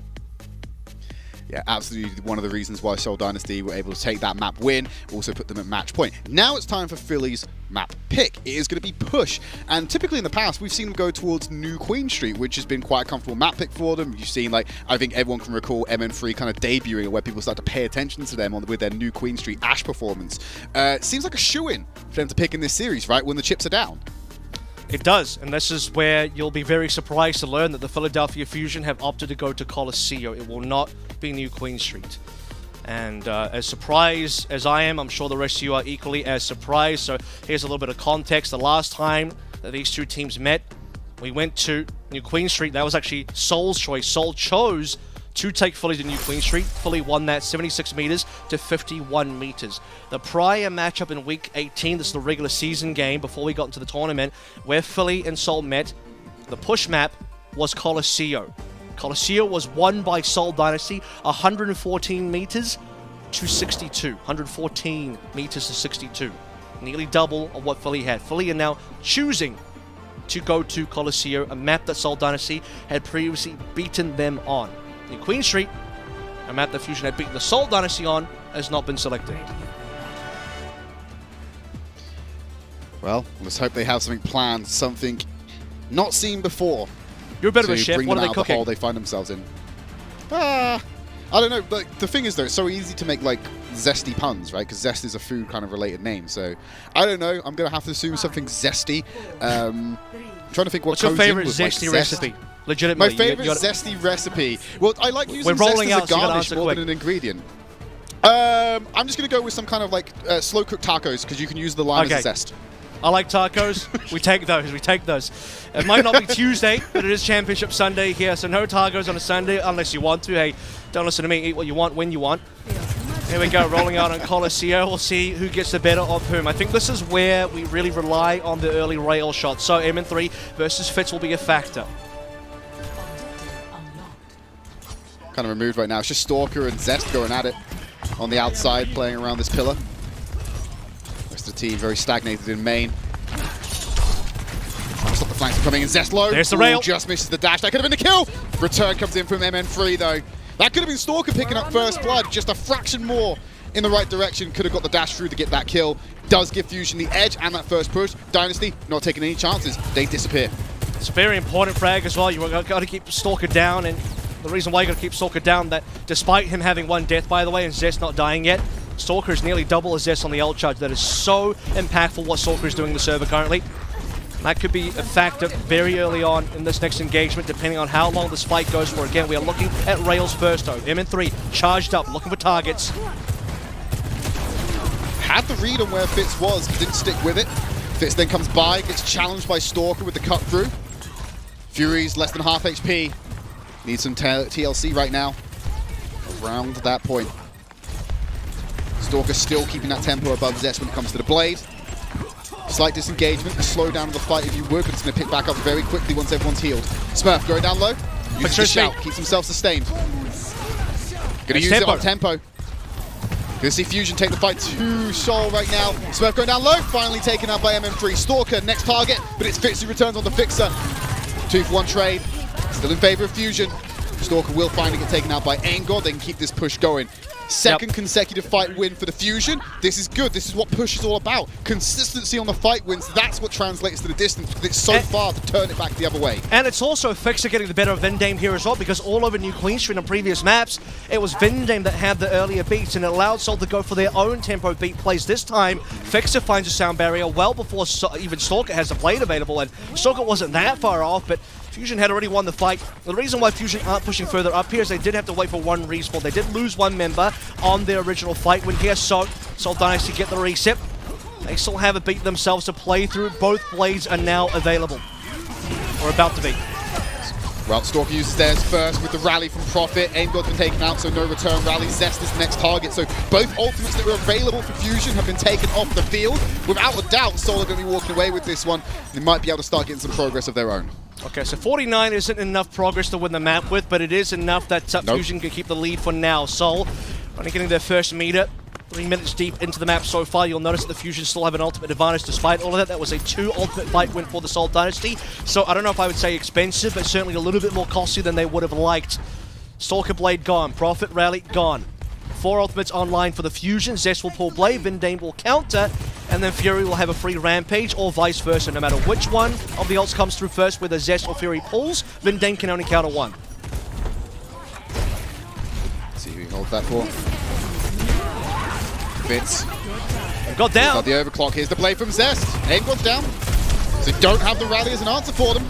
Yeah, absolutely one of the reasons why Seoul Dynasty were able to take that map win, also put them at match point. Now it's time for Philly's map pick. It is going to be push, and typically in the past we've seen them go towards New Queen Street, which has been quite a comfortable map pick for them. You've seen, I think everyone can recall MN3 kind of debuting, where people start to pay attention to them with their New Queen Street Ash performance. It seems like a shoo-in for them to pick in this series, right, when the chips are down. It does, and this is where you'll be very surprised to learn that the Philadelphia Fusion have opted to go to Colosseo. It will not be New Queen Street. And as surprised as I am, I'm sure the rest of you are equally as surprised. So here's a little bit of context. The last time that these two teams met, we went to New Queen Street. That was actually Seoul's choice. Seoul chose to take Philly to New Queen Street. Philly won that 76 meters to 51 meters. The prior matchup in Week 18, this is the regular season game before we got into the tournament, where Philly and Seoul met, the push map was Colosseo. Colosseo was won by Seoul Dynasty, 114 meters to 62. 114 meters to 62. Nearly double of what Philly had. Philly are now choosing to go to Colosseo, a map that Seoul Dynasty had previously beaten them on. New Queen Street, a map that Fusion had beaten the Seoul Dynasty on, has not been selected. Well, let's hope they have something planned, something not seen before. You're a bit of a chef. What are they cooking? The hole they find themselves in. I don't know. The thing is, though, it's so easy to make zesty puns, right? Because zest is a food kind of related name. So I don't know. I'm gonna have to assume something zesty. I'm trying to think what's your favorite zesty recipe? Legitimately, my favorite zesty recipe. Well, I like using zest as a garnish more than an ingredient. I'm just gonna go with some kind of slow cooked tacos because you can use the lime as a zest. I like tacos. We take those. We take those. It might not be Tuesday, but it is Championship Sunday here, so no tacos on a Sunday unless you want to. Hey, don't listen to me. Eat what you want when you want. Here we go, rolling out on Colosseo. We'll see who gets the better of whom. I think this is where we really rely on the early rail shots. So MN3 versus Fitz will be a factor. Kind of removed right now. It's just Stalker and Zest going at it on the outside, playing around this pillar. Rest of the team very stagnated in main. Trying to stop the flanks from coming in. Zest low. There's the rail. Just misses the dash. That could have been the kill. Return comes in from MN3 though. That could have been Stalker picking up first blood. Just a fraction more in the right direction. Could have got the dash through to get that kill. Does give Fusion the edge and that first push. Dynasty not taking any chances. They disappear. It's a very important frag as well. You've got to keep Stalker down, and the reason why you got to keep Stalker down, that despite him having one death, by the way, and Zest not dying yet, Stalker is nearly double as Zest on the ult charge. That is so impactful what Stalker is doing in the server currently. That could be a factor very early on in this next engagement, depending on how long this fight goes for. Again, we are looking at rails first, though. MN3 charged up, looking for targets. Had the read on where Fitz was, but didn't stick with it. Fitz then comes by, gets challenged by Stalker with the cut through. Fury's less than half HP. Needs some TLC right now. Around that point. Stalker still keeping that tempo above Zest when it comes to the blade. Slight disengagement, a slow down of the fight if you would, but it's going to pick back up very quickly once everyone's healed. Smurf going down low. Uses the shout, keeps himself sustained. Going to use it on tempo. Going to see Fusion take the fight to Seoul right now. Smurf going down low, finally taken out by MN3. Stalker, next target, but it's Fitz who returns on the fixer. 2-for-1 trade. Still in favor of Fusion. Stalker will finally get taken out by Angor. They can keep this push going. Second consecutive fight win for the Fusion. This is good. This is what push is all about. Consistency on the fight wins. That's what translates to the distance, because it's so far to turn it back the other way. And it's also Fixer getting the better of Vindame here as well, because all over New Queen Street on previous maps, it was Vindame that had the earlier beats, and it allowed Seoul to go for their own tempo beat plays. This time, Fixer finds a sound barrier well before even Stalker has the blade available, and Stalker wasn't that far off, but Fusion had already won the fight. The reason why Fusion aren't pushing further up here is they did have to wait for one respawn. They did lose one member on their original fight win here, so Seoul Dynasty get the reset. They still have a beat themselves to play through. Both blades are now available, or about to be. Well, Stalker uses theirs first with the rally from Profit. AimGod's been taken out, so no return rally. Zest is the next target. So both ultimates that were available for Fusion have been taken off the field. Without a doubt, Seoul are going to be walking away with this one. They might be able to start getting some progress of their own. Okay, so 49 isn't enough progress to win the map with, but it is enough that Fusion can keep the lead for now. Seoul only getting their first meter. 3 minutes deep into the map so far. You'll notice that the Fusion still have an ultimate advantage despite all of that. That was a 2 ultimate fight win for the Seoul Dynasty. So I don't know if I would say expensive, but certainly a little bit more costly than they would have liked. Stalker Blade gone. Profit Rally gone. 4 ultimates online for the Fusion. Zest will pull Blade, Vindame will counter, and then Fury will have a free Rampage, or vice versa. No matter which one of the ults comes through first, whether Zest or Fury pulls, Vindame can only counter 1. Let's see who he holds that for. Fitz. Got down. Got the overclock. Here's the blade from Zest. AimGod's down. So don't have the rally as an answer for them.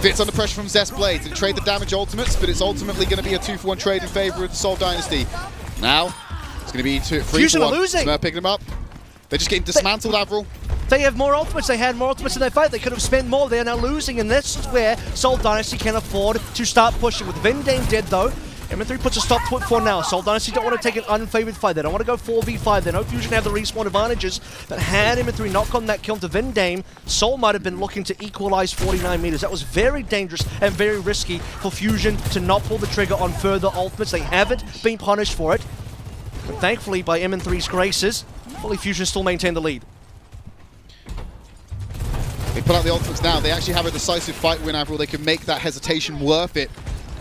Fitz under pressure from Zest Blades. They trade the damage ultimates, but it's ultimately going to be a 2-for-1 trade in favor of the Seoul Dynasty. Now, it's going to be 3-for-1. Fusion are losing. Smurf picking them up. They're just getting dismantled, Avril. They have more ultimates. They had more ultimates in their fight. They could have spent more. They are now losing, and this is where Seoul Dynasty can afford to start pushing. With Vindame dead, though, M3 puts a stop to it for now. Seoul Dynasty don't want to take an unfavored fight. They don't want to go 4v5. They know Fusion have the respawn advantages, but had M3 not gotten that kill to Vindame, Seoul might have been looking to equalize 49 meters. That was very dangerous and very risky for Fusion to not pull the trigger on further ultimates. They haven't been punished for it, but thankfully, by M3's graces, fully Fusion still maintain the lead. They put out the ultimates now. They actually have a decisive fight win, Avril. They can make that hesitation worth it.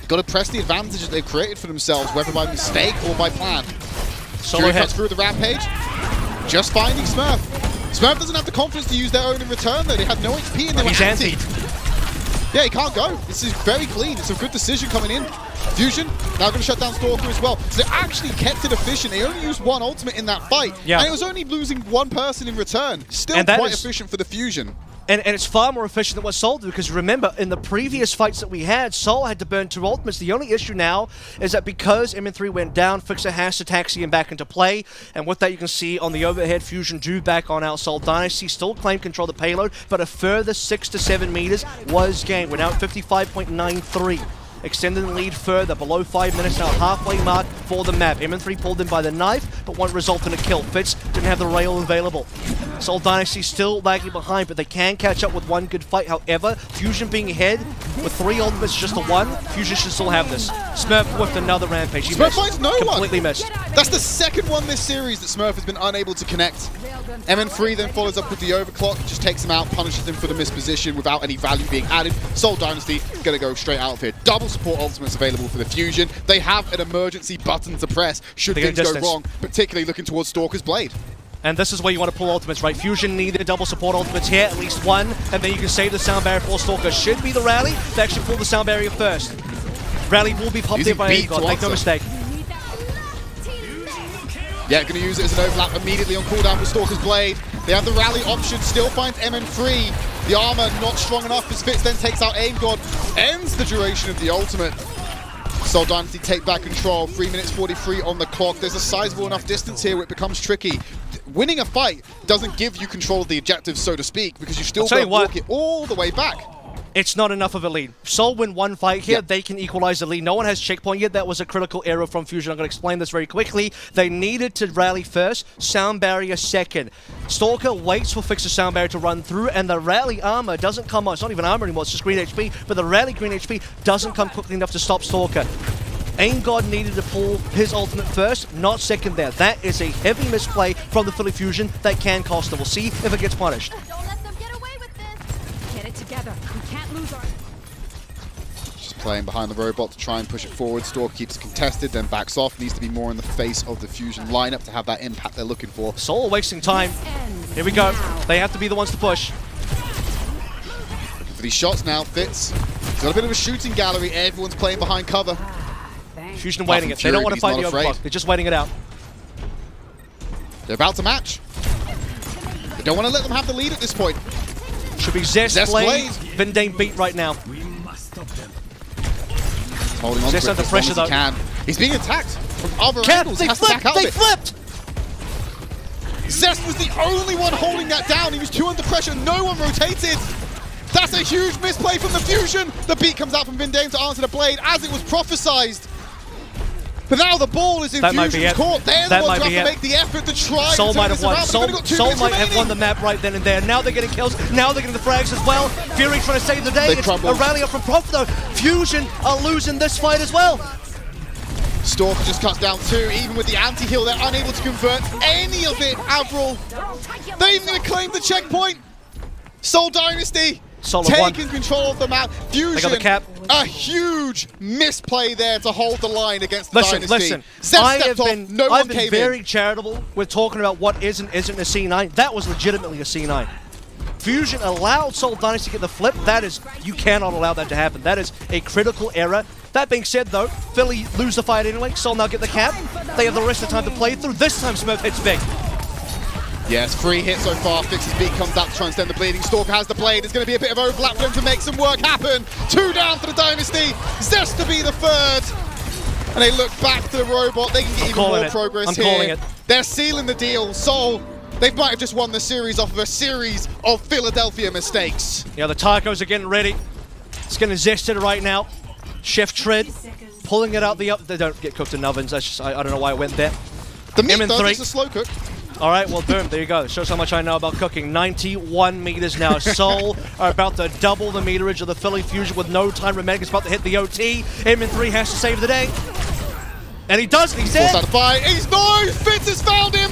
Got to press the advantage that they've created for themselves, whether by mistake or by plan. Fury cuts through the Rampage. Just finding Smurf. Smurf doesn't have the confidence to use their own in return, though. They had no HP and they were anti. Yeah, he can't go. This is very clean. It's a good decision coming in. Fusion now going to shut down Stalker as well. So they actually kept it efficient. They only used 1 ultimate in that fight. And it was only losing 1 person in return. Still quite efficient for the Fusion. And it's far more efficient than what Seoul did, because remember, in the previous fights that we had, Seoul had to burn 2 ultimates. The only issue now is that because MN3 went down, Fixer has to taxi him back into play, and with that you can see on the overhead, Fusion drew back on out. Seoul Dynasty still claimed control of the payload, but a further 6 to 7 meters was gained. We're now at 55.93. Extending the lead further, below 5 minutes now, halfway mark for the map. MN3 pulled in by the knife, but won't result in a kill. Fitz didn't have the rail available. Seoul Dynasty still lagging behind, but they can catch up with 1 good fight. However, Fusion being ahead with 3 ultimates, just a 1, Fusion should still have this. Smurf with another Rampage. He Smurf finds no one. Completely missed. That's the second one this series that Smurf has been unable to connect. MN3 then follows up with the overclock, just takes him out, punishes him for the missed position without any value being added. Seoul Dynasty going to go straight out of here. Double support ultimates available for the Fusion. They have an emergency button to press should things go wrong, particularly looking towards Stalker's Blade. And this is where you want to pull ultimates, right? Fusion needed double support ultimates here, at least 1, and then you can save the sound barrier for Stalker. Should be the rally. They actually pull the sound barrier first. Rally will be popped there by AimGod, make no mistake. Yeah, going to use it as an overlap immediately on cooldown with Stalker's Blade. They have the rally option, still finds MN3. The armor not strong enough as Fitz then takes out AimGod. Ends the duration of the ultimate. Seoul Dynasty take back control. 3 minutes 43 on the clock. There's a sizable enough distance here where it becomes tricky. Winning a fight doesn't give you control of the objective, so to speak, because you still got to walk it all the way back. It's not enough of a lead. Seoul win 1 fight here, they can equalize the lead. No one has checkpoint yet. That was a critical error from Fusion. I'm going to explain this very quickly. They needed to rally first, sound barrier second. Stalker waits for Fixer sound barrier to run through, and the rally armor doesn't come on. It's not even armor anymore, it's just green HP, but the rally green HP doesn't come quickly enough to stop Stalker. AimGod needed to pull his ultimate first, not second there. That is a heavy misplay from the Philly Fusion that can cost them. We'll see if it gets punished. Don't let them get away with this. Get it together. We can't lose our... Playing behind the robot to try and push it forward. Stalker keeps it contested, then backs off. Needs to be more in the face of the Fusion lineup to have that impact they're looking for. Seoul wasting time. Here we go. They have to be the ones to push. Looking for these shots now. Fitz. He's got a bit of a shooting gallery. Everyone's playing behind cover. Fusion waiting it. They don't want to fight the overclock. They're just waiting it out. They're about to match. They don't want to let them have the lead at this point. Should be Zest Blade. Vindane beat right now. Holding on Zest to it under as pressure long as he though. can. He's being attacked from other angles. They Has to back flipped! out of They it. flipped! Zest was the only one holding that down. He was too under pressure. No one rotated. That's a huge misplay from the Fusion. The beat comes out from Vindane to answer the blade as it was prophesized. But now the ball is in Fusion's court. They're the ones who have to make the effort to try Soul to might turn have this won. around. Soul might have won the map right then and there. Now they're getting kills. Now they're getting the frags as well. Fury trying to save the day. It's a rally up from Prof though. Fusion are losing this fight as well. Stalker just cuts down 2. Even with the anti-heal, they're unable to convert any of it. Avril, they're even going to claim the checkpoint. Seoul Dynasty taking control of the map. Fusion, they got the cap. A huge misplay there to hold the line against the Dynasty. Listen, I've been very charitable with talking about what is and isn't a C9. That was legitimately a C9. Fusion allowed Seoul Dynasty to get the flip. That is, you cannot allow that to happen. That is a critical error. That being said though, Philly lose the fight anyway. Seoul now get the cap. They have the rest of the time to play through. This time Smurf hits big. Yes, 3 hits so far. Fix's beat comes out to try and stem the bleeding. Stalker has the blade. It's going to be a bit of overlap for them to make some work happen. 2 down for the Dynasty. Zest to be the 3rd. And they look back to the robot. They can get even more progress here. Calling it. They're sealing the deal. Seoul, they might have just won the series off of a series of Philadelphia mistakes. Yeah, the tacos are getting ready. It's getting zested right now. Chef Tread pulling it out the up. They don't get cooked in ovens. That's just, I don't know why it went there. The meat though, it's a slow cook. All right, well, boom, there you go. Shows how much I know about cooking. 91 meters now. Seoul are about to double the meterage of the Philly Fusion with no time remaining. It's about to hit the OT. MN3 has to save the day. And he does, he's dead. Forced out the fight. He's no! Fitz has found him!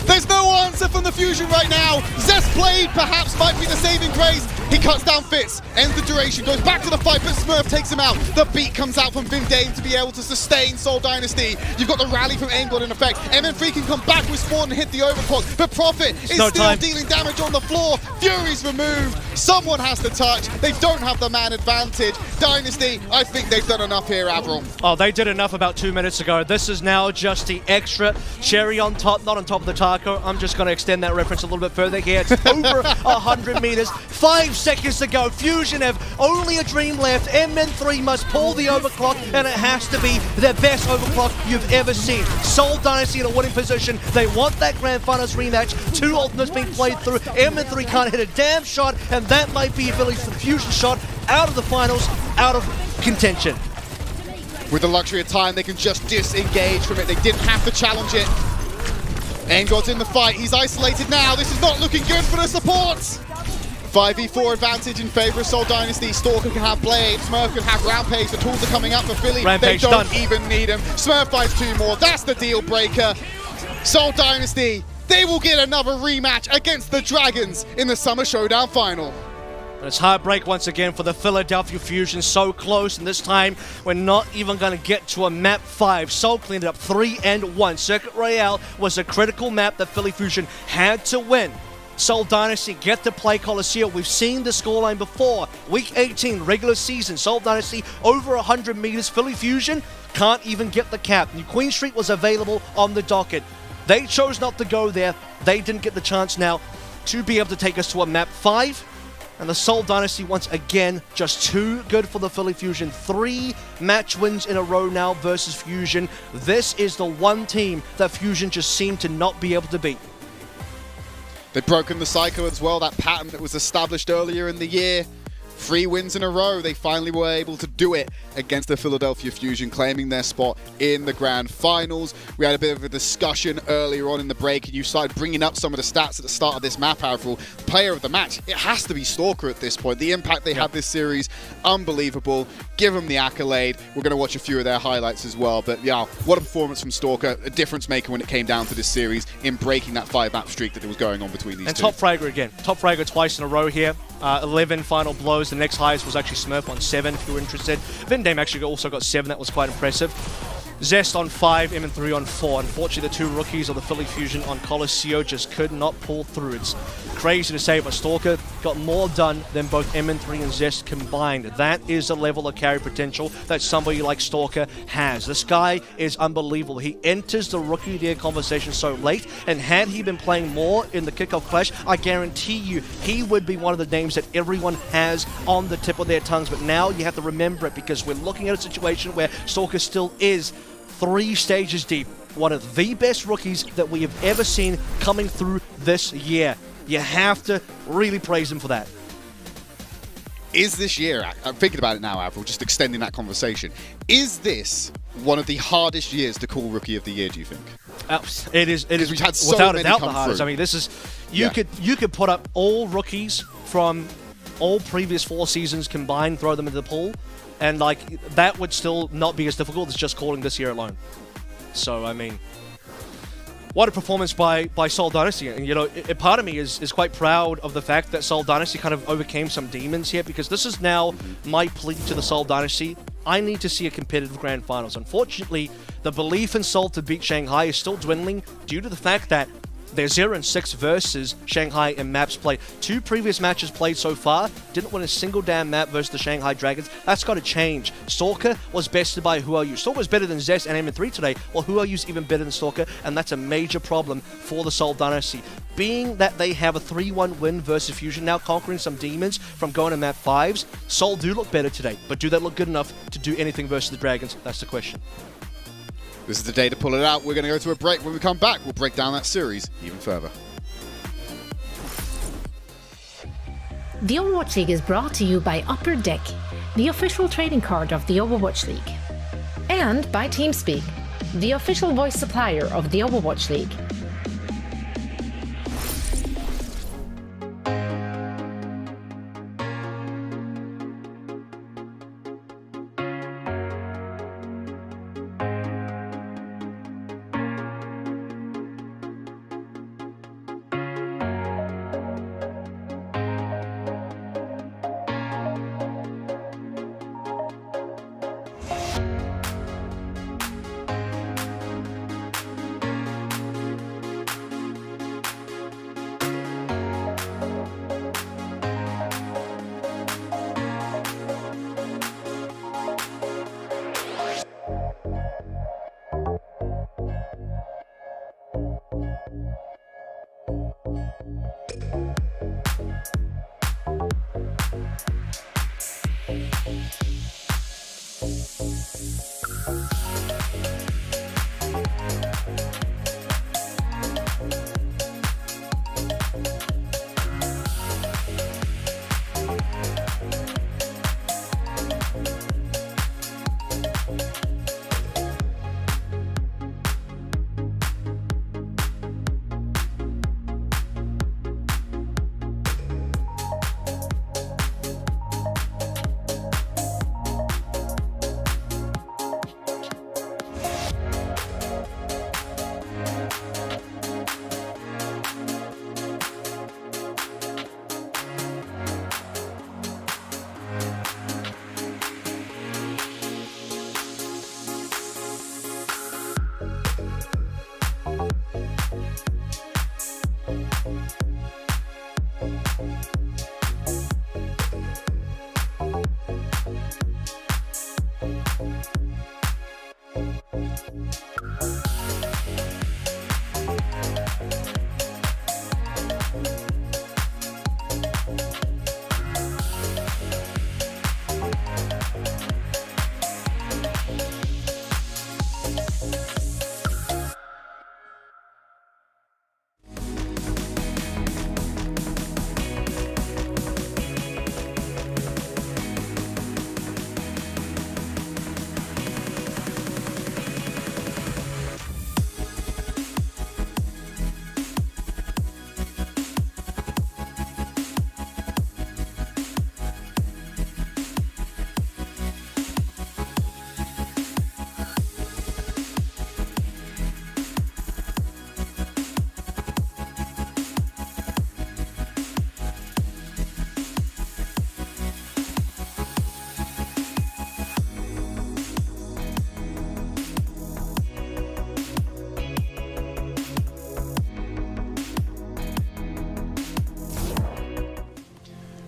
There's no answer from the Fusion right now. Zest Blade perhaps might be the saving grace. He cuts down Fitz, ends the duration, goes back to the fight, but Smurf takes him out. The beat comes out from Vindane to be able to sustain Seoul Dynasty. You've got the rally from Aimbot in effect. MN3 can come back with Spawn and hit the overclock, but Prophet is still dealing damage on the floor. Fury's removed. Someone has to touch. They don't have the man advantage. Dynasty, I think they've done enough here, Avril. Oh, they did enough about 2 minutes ago. This is now just the extra cherry on top, not on top of the taco. I'm just going to extend that reference a little bit further here. It's over 100 meters. 5 seconds to go. Fusion have only a dream left. MN3 must pull the overclock, and it has to be the best overclock you've ever seen. Seoul Dynasty in a winning position. They want that Grand Finals rematch. 2 alternates being played through. MN3 can't hit a damn shot, and that might be Philly's Fusion shot out of the finals, out of contention. With the luxury of time, they can just disengage from it. They didn't have to challenge it. Engod's in the fight. He's isolated now. This is not looking good for the supports. 5v4 advantage in favor of Seoul Dynasty. Stalker can have Blade. Smurf can have Rampage. The tools are coming up for Philly. Rampage they don't done. even need him. Smurf finds 2 more. That's the deal breaker. Seoul Dynasty, they will get another rematch against the Dragons in the Summer Showdown final. And it's heartbreak once again for the Philadelphia Fusion. So close, and this time we're not even going to get to a map 5. Seoul cleaned it up 3-1. Circuit Royale was a critical map that Philly Fusion had to win. Seoul Dynasty get to play Coliseum. We've seen the scoreline before. Week 18, regular season. Seoul Dynasty over 100 meters. Philly Fusion can't even get the cap. New Queen Street was available on the docket. They chose not to go there. They didn't get the chance now to be able to take us to a map 5. And the Seoul Dynasty, once again, just too good for the Philly Fusion. 3 match wins in a row now versus Fusion. This is the one team that Fusion just seemed to not be able to beat. They've broken the cycle as well, that pattern that was established earlier in the year. 3 wins in a row. They finally were able to do it against the Philadelphia Fusion, claiming their spot in the Grand Finals. We had a bit of a discussion earlier on in the break, and you started bringing up some of the stats at the start of this map, Avril. Player of the match, it has to be Stalker at this point. The impact they had this series, unbelievable. Give them the accolade. We're going to watch a few of their highlights as well. But yeah, what a performance from Stalker. A difference maker when it came down to this series in breaking that 5-map streak that was going on between these two. And top fragger again. Top fragger twice in a row here. 11 final blows. The next highest was actually Smurf on 7, if you were interested. Vindame actually also got 7, that was quite impressive. Zest on 5, M3 on 4. Unfortunately, the two rookies of the Philly Fusion on Colosseo just could not pull through. It's crazy to say, but Stalker got more done than both M3 and Zest combined. That is the level of carry potential that somebody like Stalker has. This guy is unbelievable. He enters the Rookie of the Year conversation so late, and had he been playing more in the kickoff clash, I guarantee you he would be one of the names that everyone has on the tip of their tongues. But now you have to remember it, because we're looking at a situation where Stalker still is 3 stages deep. One of the best rookies that we have ever seen coming through this year. You have to really praise him for that. Is this year, I'm thinking about it now, Avril, just extending that conversation, is this one of the hardest years to call Rookie of the Year, do you think? It is we've had so without a many doubt come the hardest. through. I mean, this is you could put up all rookies from all previous 4 seasons combined, throw them into the pool, and like that would still not be as difficult as just calling this year alone. So I mean, what a performance by Seoul Dynasty. And you know, part of me is quite proud of the fact that Seoul Dynasty kind of overcame some demons here, because this is now my plea to the Seoul Dynasty. I need to see a competitive grand finals. Unfortunately, the belief in Seoul to beat Shanghai is still dwindling due to the fact that they're 0-6 versus Shanghai in maps played. 2 previous matches played so far, didn't win a single damn map versus the Shanghai Dragons. That's got to change. Stalker was bested by Who Are You. Stalker was better than Zest and M3 today. Well, Who Are You's even better than Stalker, and that's a major problem for the Seoul Dynasty. Being that they have a 3-1 win versus Fusion, now conquering some demons from going to map 5s, Seoul do look better today, but do they look good enough to do anything versus the Dragons? That's the question. This is the day to pull it out. We're going to go to a break. When we come back, we'll break down that series even further. The Overwatch League is brought to you by Upper Deck, the official trading card of the Overwatch League. And by TeamSpeak, the official voice supplier of the Overwatch League.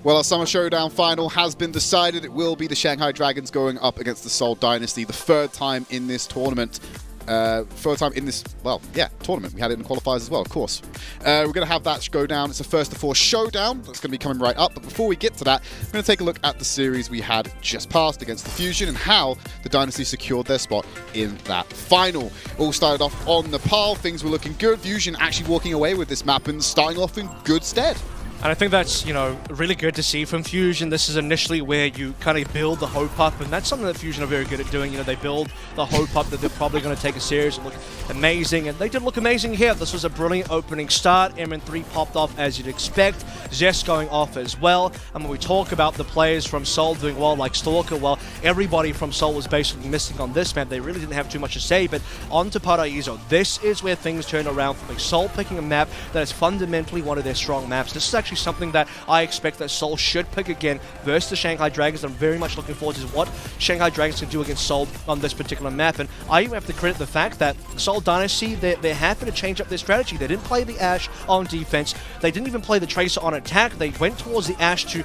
Well, our Summer Showdown final has been decided. It will be the Shanghai Dragons going up against the Seoul Dynasty, the third time in this tournament. Tournament. We had it in the qualifiers as well, of course. We're going to have that go down. It's a first to four showdown that's going to be coming right up. But before we get to that, we're going to take a look at the series we had just passed against the Fusion and how the Dynasty secured their spot in that final. All started off on Nepal. Things were looking good. Fusion actually walking away with this map and starting off in good stead. And I think that's, really good to see from Fusion. This is initially where you kind of build the hope up, and that's something that Fusion are very good at doing. They build the hope up that they're probably going to take a series and look amazing, and they did look amazing here. This was a brilliant opening start. MN3 popped off as you'd expect. Zest going off as well. And when we talk about the players from Seoul doing well, like Stalker, well, everybody from Seoul was basically missing on this map. They really didn't have too much to say, but on to Paraiso. This is where things turn around for me. Seoul picking a map that is fundamentally one of their strong maps. This is actually something that I expect that Seoul should pick again versus the Shanghai Dragons. I'm very much looking forward to what Shanghai Dragons can do against Seoul on this particular map. And I even have to credit the fact that Seoul Dynasty, they're happy to change up their strategy. They didn't play the Ashe on defense. They didn't even play the Tracer on attack. They went towards the Ashe to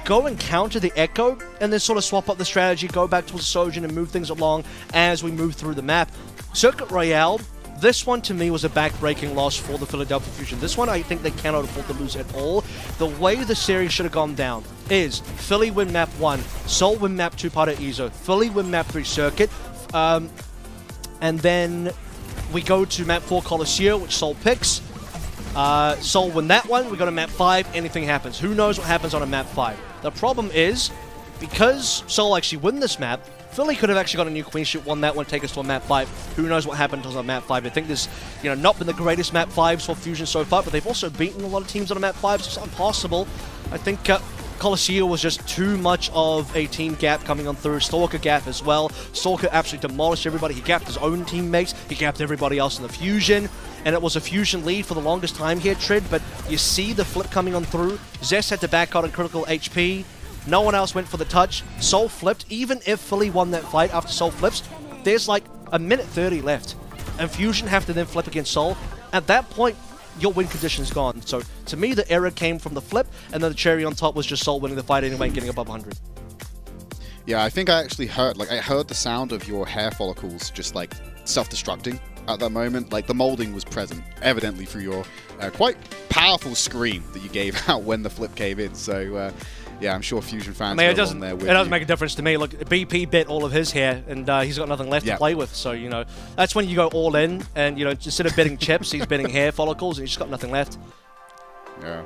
go and counter the Echo and then sort of swap up the strategy, go back towards the Sojin and move things along as we move through the map. Circuit Royale, this one to me was a back-breaking loss for the Philadelphia Fusion. This one I think they cannot afford to lose at all. The way the series should have gone down is Philly win map 1, Seoul win map 2 Paraiso, Philly win map 3 Circuit, and then we go to map 4 Coliseum, which Seoul picks. Seoul win that one, we go to map 5, anything happens. Who knows what happens on a map 5? The problem is, because Seoul actually win this map, Philly could have actually got a new queen shoot, won that one, take us to a map 5. Who knows what happened on map 5? I think there's, not been the greatest map 5s for Fusion so far, but they've also beaten a lot of teams on a map 5, so it's not impossible. I think Coliseum was just too much of a team gap coming on through. Stalker gap as well. Stalker absolutely demolished everybody. He gapped his own teammates. He gapped everybody else in the Fusion. And it was a Fusion lead for the longest time here, Trid, but you see the flip coming on through. Zest had to back out on critical HP. No one else went for the touch. Seoul flipped. Even if Philly won that fight after Seoul flips, there's like a minute 30 left. And Fusion have to then flip against Seoul. At that point, your win condition's gone. So to me, the error came from the flip, and then the cherry on top was just Seoul winning the fight anyway and getting above 100. Yeah, I think I actually heard the sound of your hair follicles just like self-destructing at that moment. Like the molding was present, evidently through your quite powerful scream that you gave out when the flip came in. So yeah, I'm sure Fusion fans it are doesn't on there with it doesn't you. make a difference to me. Look, BP bit all of his hair, and he's got nothing left to play with. So that's when you go all in, and instead of betting chips, he's betting hair follicles, and he's just got nothing left. Yeah.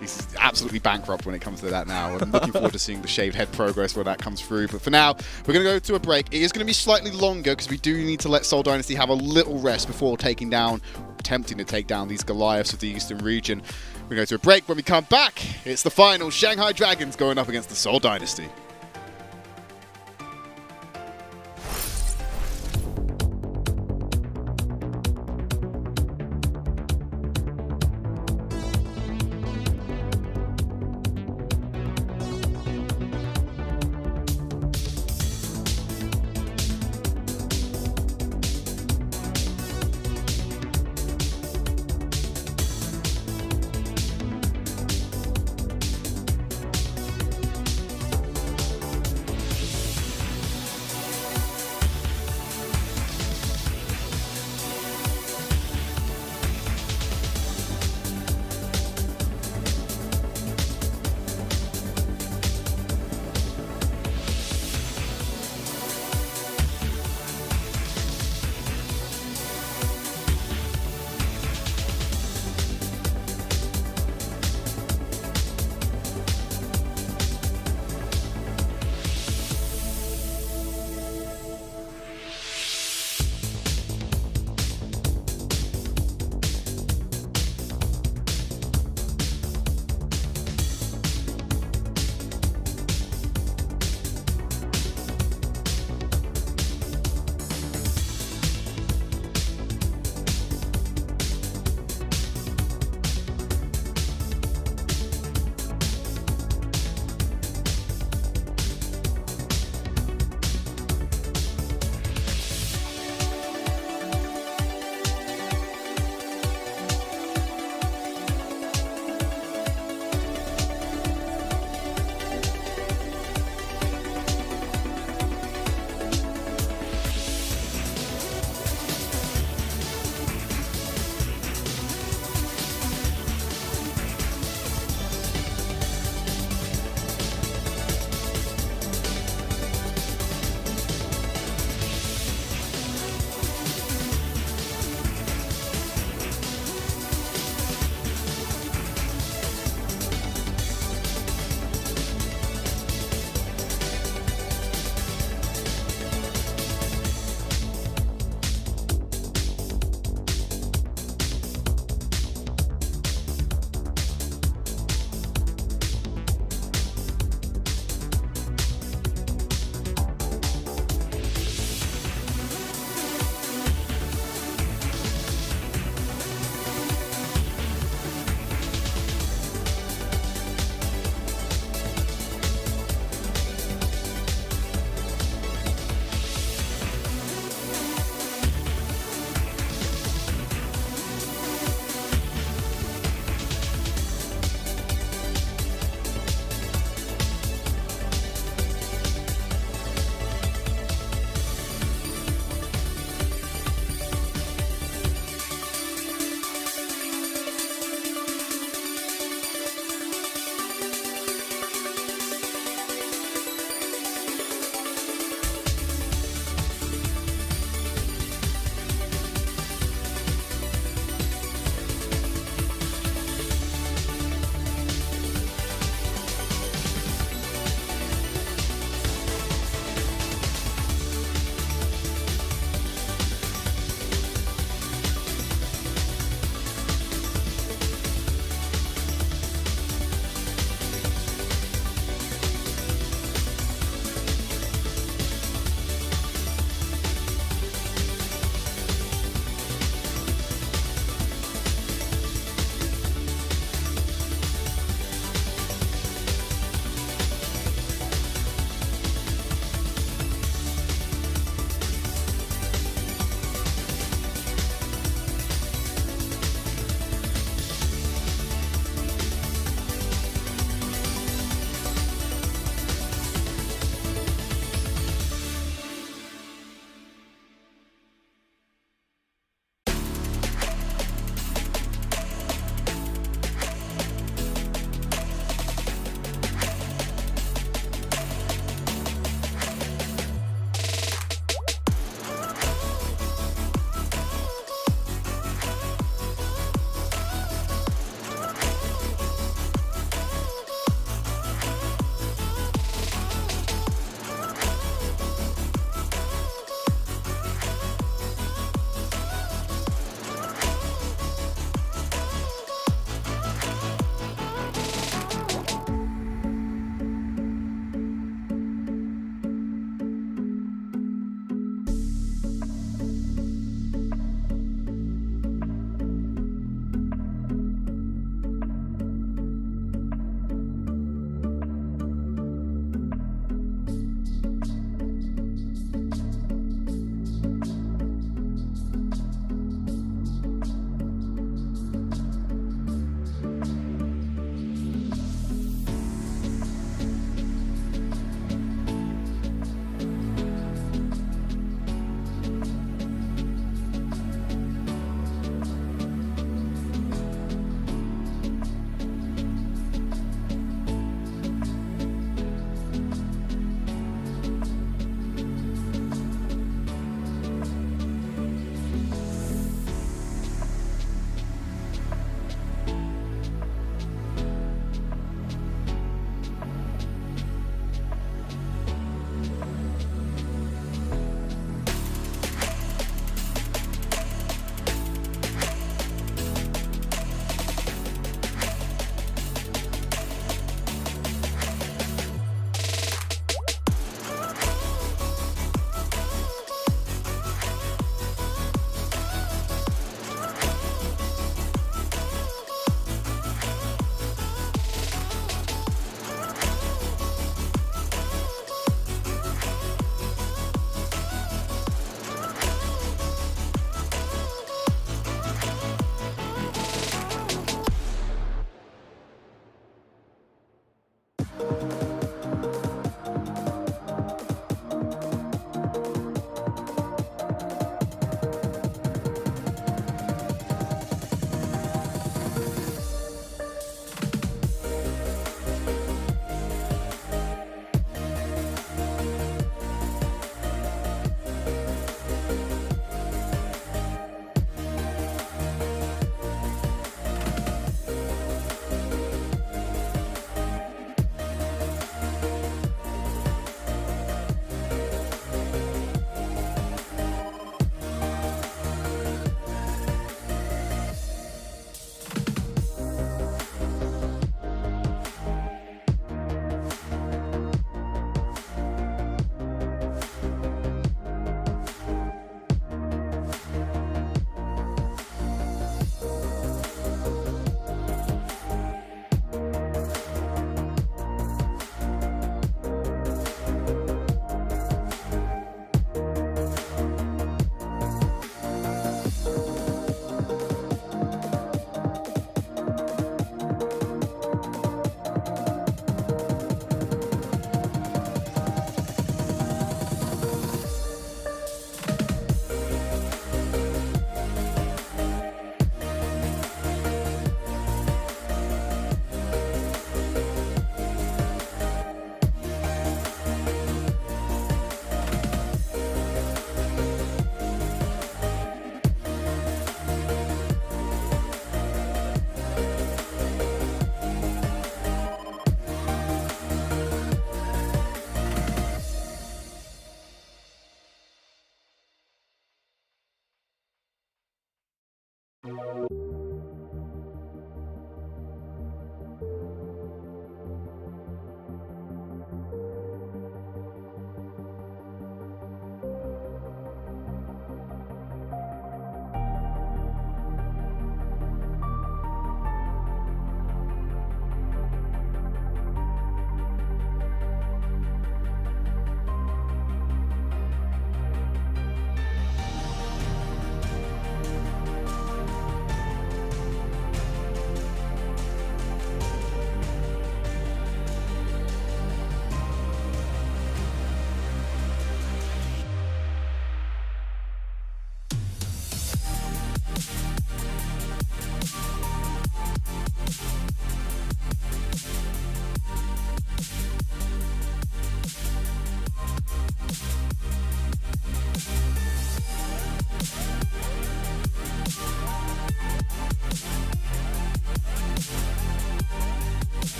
He's absolutely bankrupt when it comes to that now. And I'm looking forward to seeing the shaved head progress when that comes through. But for now, we're going to go to a break. It is going to be slightly longer because we do need to let Seoul Dynasty have a little rest before attempting to take down these Goliaths of the Eastern region. We're going to go to a break. When we come back, it's the final. Shanghai Dragons going up against the Seoul Dynasty.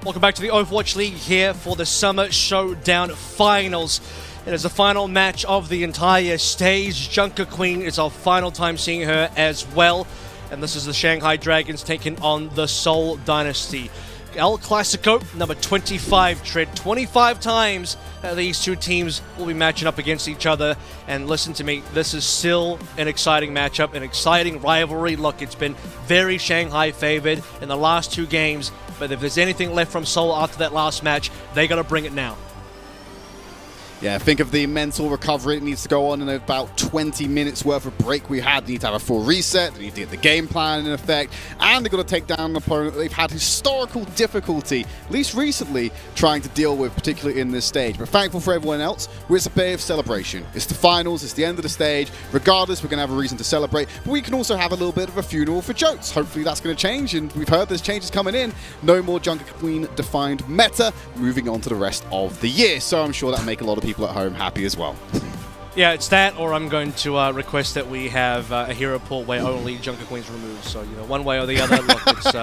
Welcome back to the Overwatch League here for the Summer Showdown Finals. It is the final match of the entire stage. Junker Queen is our final time seeing her as well. And this is the Shanghai Dragons taking on the Seoul Dynasty. El Clasico, number 25 tread. 25 times these two teams will be matching up against each other. And listen to me, this is still an exciting matchup, an exciting rivalry. Look, it's been very Shanghai favored in the last two games. But if there's anything left from Seoul after that last match, they got to bring it now. Yeah, think of the mental recovery. It needs to go on in about 20 minutes worth of break we had. They need to have a full reset. They need to get the game plan in effect. And they've got to take down an opponent that they've had historical difficulty, at least recently, trying to deal with, particularly in this stage. But thankful for everyone else, it's a day of celebration. It's the finals. It's the end of the stage. Regardless, we're going to have a reason to celebrate. But we can also have a little bit of a funeral for jokes. Hopefully that's going to change. And we've heard there's changes coming in. No more Junker Queen defined meta. Moving on to the rest of the year. So I'm sure that'll make a lot of people at home happy as well. Yeah, it's that, or I'm going to request that we have a hero pool where only Junker Queen's removed. So, one way or the other, look, it's,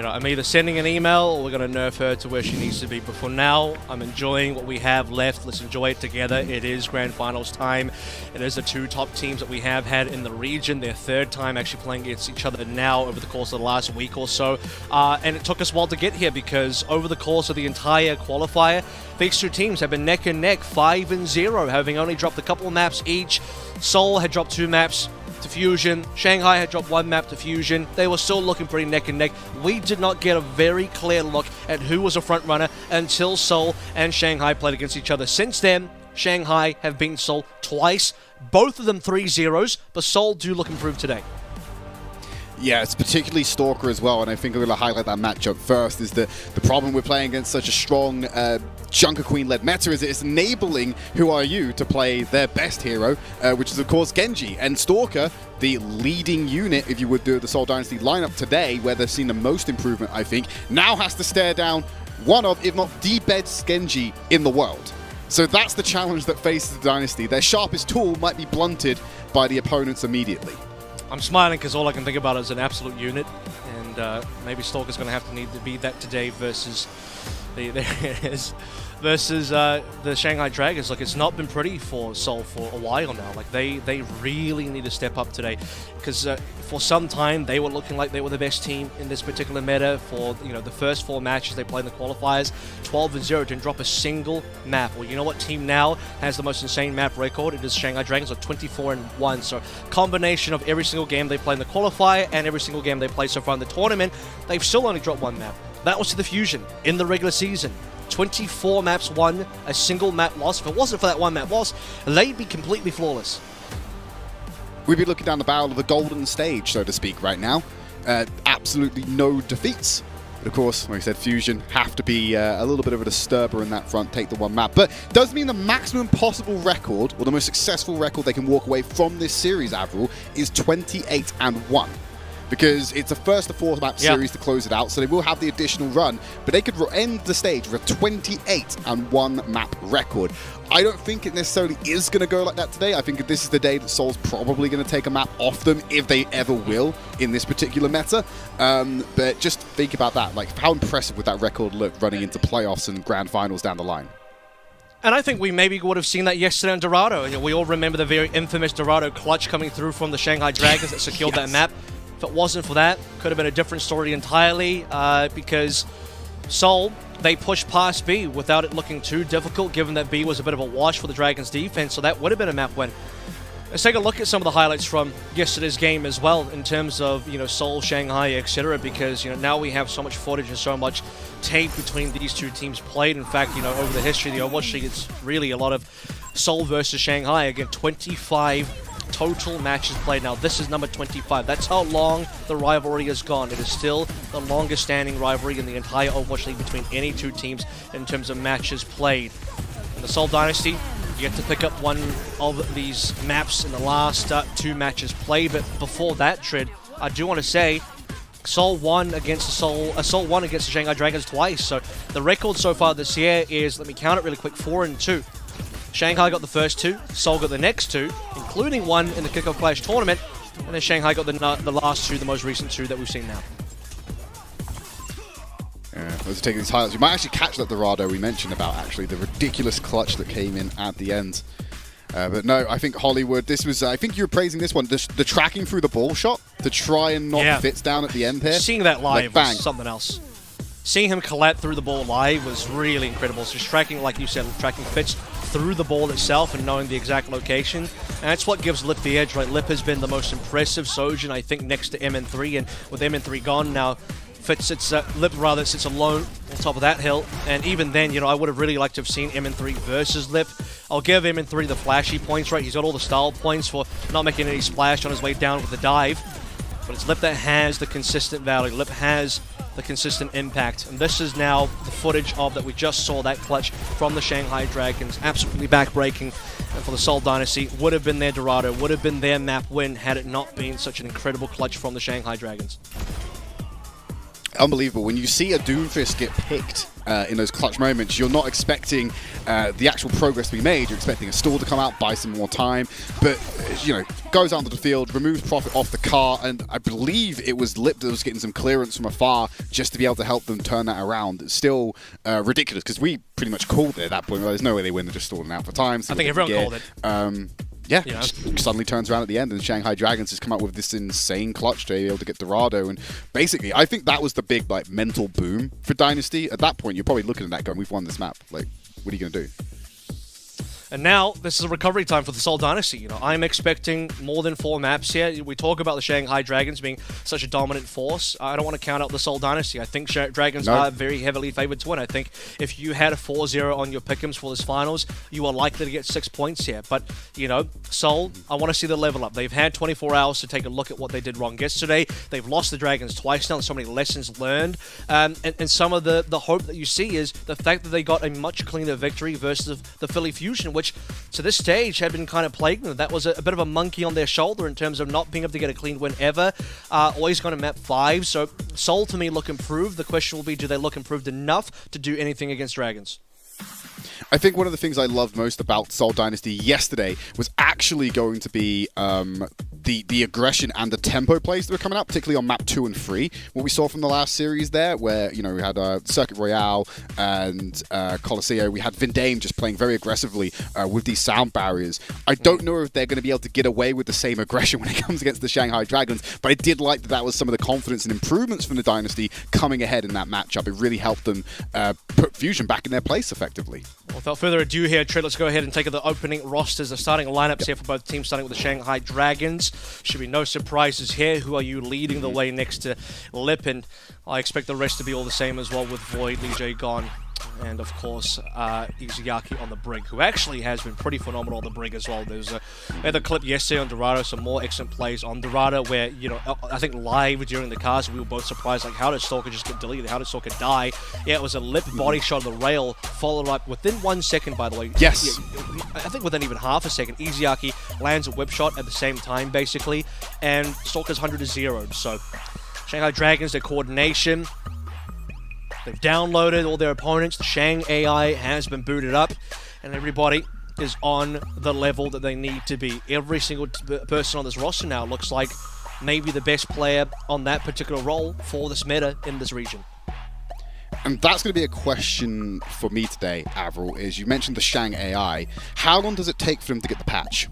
I'm either sending an email or we're going to nerf her to where she needs to be. But for now, I'm enjoying what we have left. Let's enjoy it together. It is Grand Finals time. It is the two top teams that we have had in the region. Their third time actually playing against each other now over the course of the last week or so. And it took us a while to get here because over the course of the entire qualifier, these two teams have been neck and neck, 5-0, having only dropped a couple of maps each. Seoul had dropped 2 maps to Fusion. Shanghai had dropped 1 map to Fusion. They were still looking pretty neck and neck. We did not get a very clear look at who was a front runner until Seoul and Shanghai played against each other. Since then, Shanghai have beaten Seoul twice, both of them 3-0s, but Seoul do look improved today. Yeah, it's particularly Stalker as well, and I think I'm going to highlight that matchup first, is that the problem with playing against such a strong Junker Queen-led meta is it's enabling Who Are You to play their best hero, which is, of course, Genji. And Stalker, the leading unit, if you would do the Seoul Dynasty lineup today, where they've seen the most improvement, I think, now has to stare down one of, if not the best Genji in the world. So that's the challenge that faces the Dynasty. Their sharpest tool might be blunted by the opponents immediately. I'm smiling because all I can think about is an absolute unit, and maybe Stalker's going to have to need to be that today versus the Shanghai Dragons. Like, it's not been pretty for Seoul for a while now. Like, they really need to step up today because for some time they were looking like they were the best team in this particular meta. For the first 4 matches they played in the qualifiers, 12-0, didn't drop a single map. Well, you know what team now has the most insane map record? It is Shanghai Dragons of 24-1. So combination of every single game they played in the qualifier and every single game they played so far in the tournament, they've still only dropped 1 map. That was to the Fusion in the regular season. 24 maps won, a single map loss. If it wasn't for that 1 map loss, they'd be completely flawless. We'd be looking down the barrel of the golden stage, so to speak, right now. Absolutely no defeats. But of course, like I said, Fusion have to be a little bit of a disturber in that front, take the 1 map. But does mean the maximum possible record, or the most successful record they can walk away from this series, Avril, is 28-1. Because it's a first to 4 map series to close it out, so they will have the additional run, but they could end the stage with a 28-1 map record. I don't think it necessarily is going to go like that today. I think this is the day that Seoul's probably going to take a map off them, if they ever will, in this particular meta. But just think about that. Like, how impressive would that record look running into playoffs and grand finals down the line? And I think we maybe would have seen that yesterday on Dorado. We all remember the very infamous Dorado clutch coming through from the Shanghai Dragons that secured that map. If it wasn't for that, could have been a different story entirely, because Seoul, they pushed past B without it looking too difficult, given that B was a bit of a wash for the Dragons' defense, so that would have been a map win. Let's take a look at some of the highlights from yesterday's game as well, in terms of, Seoul, Shanghai, etc., because, now we have so much footage and so much tape between these two teams played. In fact, over the history of the Overwatch League, it's really a lot of Seoul versus Shanghai. Again, 25 total matches played. Now, this is number 25. That's how long the rivalry has gone. It is still the longest standing rivalry in the entire Overwatch League between any two teams in terms of matches played. In the Seoul Dynasty, you have to pick up one of these maps in the last 2 matches played, but before that, Trid, I do want to say Seoul won against Seoul won against the Shanghai Dragons twice. So the record so far this year is, let me count it really quick, 4-2. Shanghai got the first 2, Seoul got the next 2, including one in the Kickoff Clash tournament, and then Shanghai got the last 2, the most recent 2 that we've seen now. Let's take these highlights. We might actually catch that Dorado we mentioned about, actually, the ridiculous clutch that came in at the end. But no, I think Hollywood, this was, I think you were praising this one, the tracking through the ball shot to try and knock Fitz down at the end here. Seeing that live like, was something else. Seeing him collect through the ball live was really incredible. So just tracking, like you said, tracking Fitz through the ball itself and knowing the exact location. And that's what gives Lip the edge, right? Lip has been the most impressive Sojin, I think, next to MN3. And with MN3 gone now, Fitz sits, Lip rather sits alone on top of that hill. And even then, you know, I would have really liked to have seen MN3 versus Lip. I'll give MN3 the flashy points, right? He's got all the style points for not making any splash on his way down with the dive. But it's Lip that has the consistent value. Lip has the consistent impact. And this is now the footage of that we just saw, that clutch from the Shanghai Dragons. Absolutely back-breaking. And for the Seoul Dynasty, would have been their Dorado, would have been their map win had it not been such an incredible clutch from the Shanghai Dragons. Unbelievable. When you see a Doomfist get picked in those clutch moments, you're not expecting the actual progress to be made. You're expecting a stall to come out, buy some more time. But, you know, goes out onto the field, removes Profit off the car, and I believe it was Lip that was getting some clearance from afar just to be able to help them turn that around. It's still ridiculous, because we pretty much called it at that point. Well, there's no way they win. They're just stalling out for time. I think everyone called it. Yeah, you know, suddenly turns around at the end, and Shanghai Dragons has come up with this insane clutch to be able to get Dorado. And basically, I think that was the big like mental boom for Dynasty. At that point, you're probably looking at that going, we've won this map. Like, what are you going to do? And now, this is a recovery time for the Seoul Dynasty. You know, I'm expecting more than 4 maps here. We talk about the Shanghai Dragons being such a dominant force. I don't want to count out the Seoul Dynasty. I think Dragons are very heavily favored to win. I think if you had a 4-0 on your pick'ems for this finals, you are likely to get 6 points here. But, you know, Seoul, I want to see the level up. They've had 24 hours to take a look at what they did wrong yesterday. They've lost the Dragons twice now. So many lessons learned. And some of the hope that you see is the fact that they got a much cleaner victory versus the Philly Fusion, which to this stage had been kind of plaguing them. That was a bit of a monkey on their shoulder in terms of not being able to get a clean win ever. Always going to map 5. So Seoul to me look improved. The question will be, do they look improved enough to do anything against Dragons? I think one of the things I loved most about Seoul Dynasty yesterday was actually going to be the aggression and the tempo plays that were coming out, particularly on map 2 and 3. What we saw from the last series there, where, you know, we had Circuit Royale and Colosseo. We had Vindame just playing very aggressively with these sound barriers. I don't know if they're going to be able to get away with the same aggression when it comes against the Shanghai Dragons, but I did like that was some of the confidence and improvements from the Dynasty coming ahead in that matchup. It really helped them put Fusion back in their place effectively. Well, without further ado here, Trey, let's go ahead and take the opening rosters, the starting lineups here for both teams, starting with the Shanghai Dragons. Should be no surprises here. Who are you leading the way next to Lip? And I expect the rest to be all the same as well, with Void, Lee J gone, and of course Izuyaki on the brig, who actually has been pretty phenomenal on the brig as well. There's a clip yesterday on Dorado, some more excellent plays on Dorado, where, you know, I think live during the cast we were both surprised, like, how did Stalker just get deleted? How did Stalker die? Yeah, it was a Lip body shot on the rail, followed up within 1 second, by the way. Yes. Yeah, I think within even half a second, Izuyaki lands a whip shot at the same time, basically, and Stalker's 100-0. So Shanghai Dragons, their coordination, they've downloaded all their opponents. The Shang AI has been booted up, and everybody is on the level that they need to be. Every single person on this roster now looks like maybe the best player on that particular role for this meta in this region. And that's going to be a question for me today, Avril, is you mentioned the Shang AI. How long does it take for them to get the patch?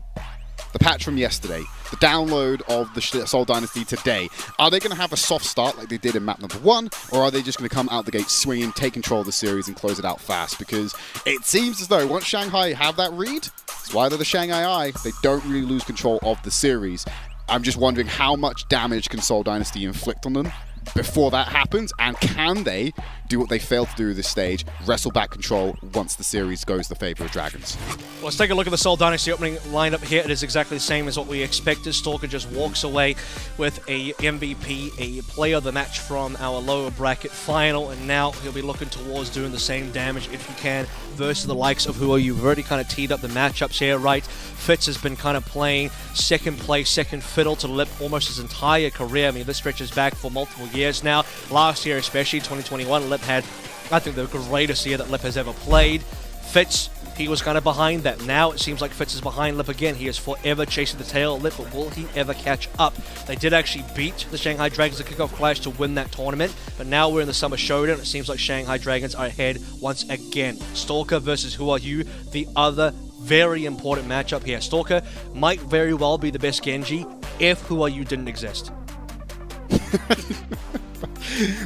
The patch from yesterday, the download of the Seoul Dynasty today. Are they going to have a soft start like they did in map number 1, or are they just going to come out the gate swinging, take control of the series, and close it out fast? Because it seems as though once Shanghai have that read, that's why they're the Shang AI, they don't really lose control of the series. I'm just wondering how much damage can Seoul Dynasty inflict on them before that happens, and can they do what they failed to do this stage, wrestle back control once the series goes the favor of Dragons? Well, let's take a look at the Seoul Dynasty opening lineup here. It is exactly the same as what we expected. Stalker just walks away with a MVP, a player of the match from our lower bracket final, and now he'll be looking towards doing the same damage if he can versus the likes of who are you. We've already kind of teed up the matchups here, right? Fitz has been kind of playing second place, second fiddle to Lip almost his entire career. I mean, this stretches back for multiple years now. Last year especially, 2021, Lip had, I think, the greatest year that Lip has ever played. Fitz, he was kind of behind that. Now it seems like Fitz is behind Lip again. He is forever chasing the tail of Lip, but will he ever catch up? They did actually beat the Shanghai Dragons at kickoff clash to win that tournament, but now we're in the Summer Showdown. It seems like Shanghai Dragons are ahead once again. Stalker versus Who Are You, the other very important matchup here. Stalker might very well be the best Genji if Who Are You didn't exist.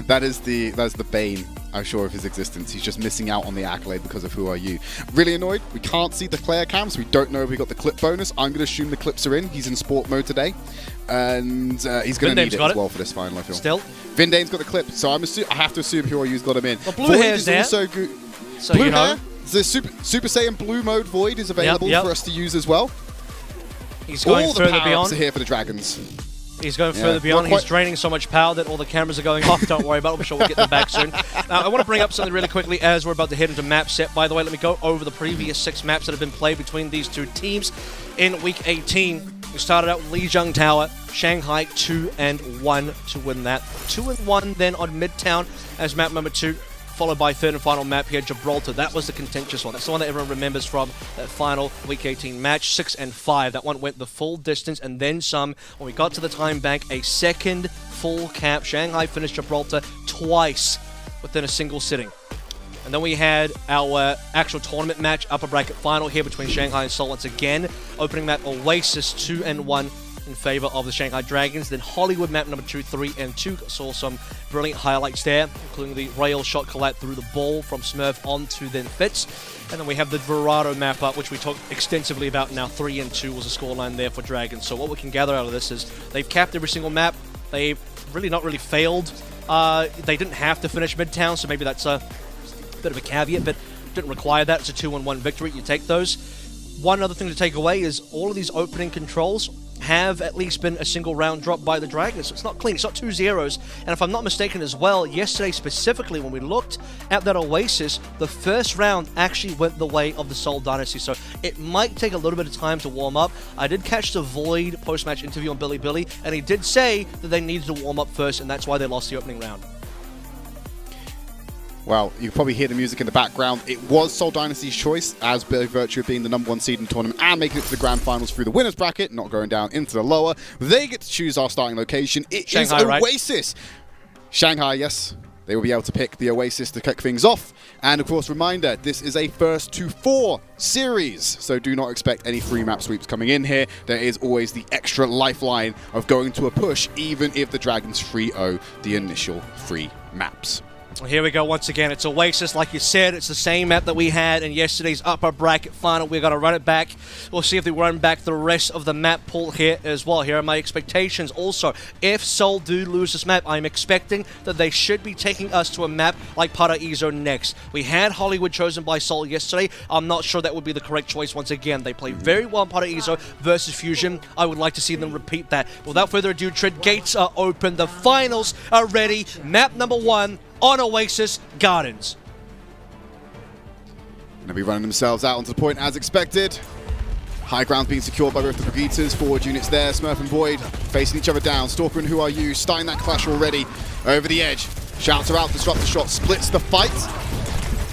That's the bane, I'm sure, of his existence. He's just missing out on the accolade because of Who Are You. Really annoyed. We can't see the player cams. We don't know if we got the clip bonus. I'm going to assume the clips are in. He's in sport mode today. And he's going to need it as well for this final, I feel. Still. Vindame's got the clip, so I have to assume Who Are You's got him in. Well, blue hair's there. Also good. So Blue you know. hair. The Super Saiyan Blue mode Void is available for us to use as well. He's going all further the beyond. Are here for the Dragons. He's going further beyond. He's draining so much power that all the cameras are going off. Don't worry about it. I'm sure we'll get them back soon. Now, I want to bring up something really quickly as we're about to head into map set. By the way, let me go over the previous 6 maps that have been played between these two teams in Week 18. We started out with Lijiang Tower, Shanghai 2-1 to win that. 2-1 then on Midtown as map number 2. Followed by third and final map here, Gibraltar. That was the contentious one. That's the one that everyone remembers from that final Week 18 match, 6-5. That one went the full distance and then some. When we got to the time bank, a second full cap. Shanghai finished Gibraltar twice within a single sitting. And then we had our actual tournament match, upper bracket final here between Shanghai and Seoul once again. Opening map Oasis 2-1 in favor of the Shanghai Dragons. Then Hollywood map number 2, 3-2. Saw some brilliant highlights there, including the Royale shot collide through the ball from Smurf onto then Fitz. And then we have the Verado map up, which we talked extensively about now. 3-2 was the scoreline there for Dragons. So what we can gather out of this is they've capped every single map. They've really not really failed. They didn't have to finish Midtown, so maybe that's a bit of a caveat, but didn't require that. It's a 2-1 victory. You take those. One other thing to take away is all of these opening controls have at least been a single round drop by the Dragons. So it's not clean. It's not 2 zeros. And if I'm not mistaken as well, yesterday specifically when we looked at that Oasis, the first round actually went the way of the Seoul Dynasty. So it might take a little bit of time to warm up. I did catch the Void post-match interview on Billy, and he did say that they needed to warm up first, and that's why they lost the opening round. Well, you can probably hear the music in the background. It was Seoul Dynasty's choice, as by virtue of being the #1 seed in the tournament and making it to the grand finals through the winners bracket, not going down into the lower. They get to choose our starting location. It Shanghai, is right? Oasis. Shanghai, yes. They will be able to pick the Oasis to kick things off. And of course, reminder, this is a first to 4 series. So do not expect any free map sweeps coming in here. There is always the extra lifeline of going to a push, even if the Dragons 3-0 the initial 3 maps. Well, here we go once again. It's Oasis, like you said. It's the same map that we had in yesterday's upper bracket final. We're going to run it back. We'll see if they run back the rest of the map pool here as well. Here are my expectations. Also, if Seoul do lose this map, I'm expecting that they should be taking us to a map like Paraiso next. We had Hollywood chosen by Seoul yesterday. I'm not sure that would be the correct choice once again. They played very well in Paraiso versus Fusion. I would like to see them repeat that. Without further ado, Tread gates are open. The finals are ready. Map number 1. On Oasis Gardens. They'll be running themselves out onto the point as expected. High ground being secured by both the Brigitas. Forward units there. Smurf and Void facing each other down. Stalker and Who Are You starting that clash already. Over the edge. Shouts are out. Disrupt the shot. Splits the fight.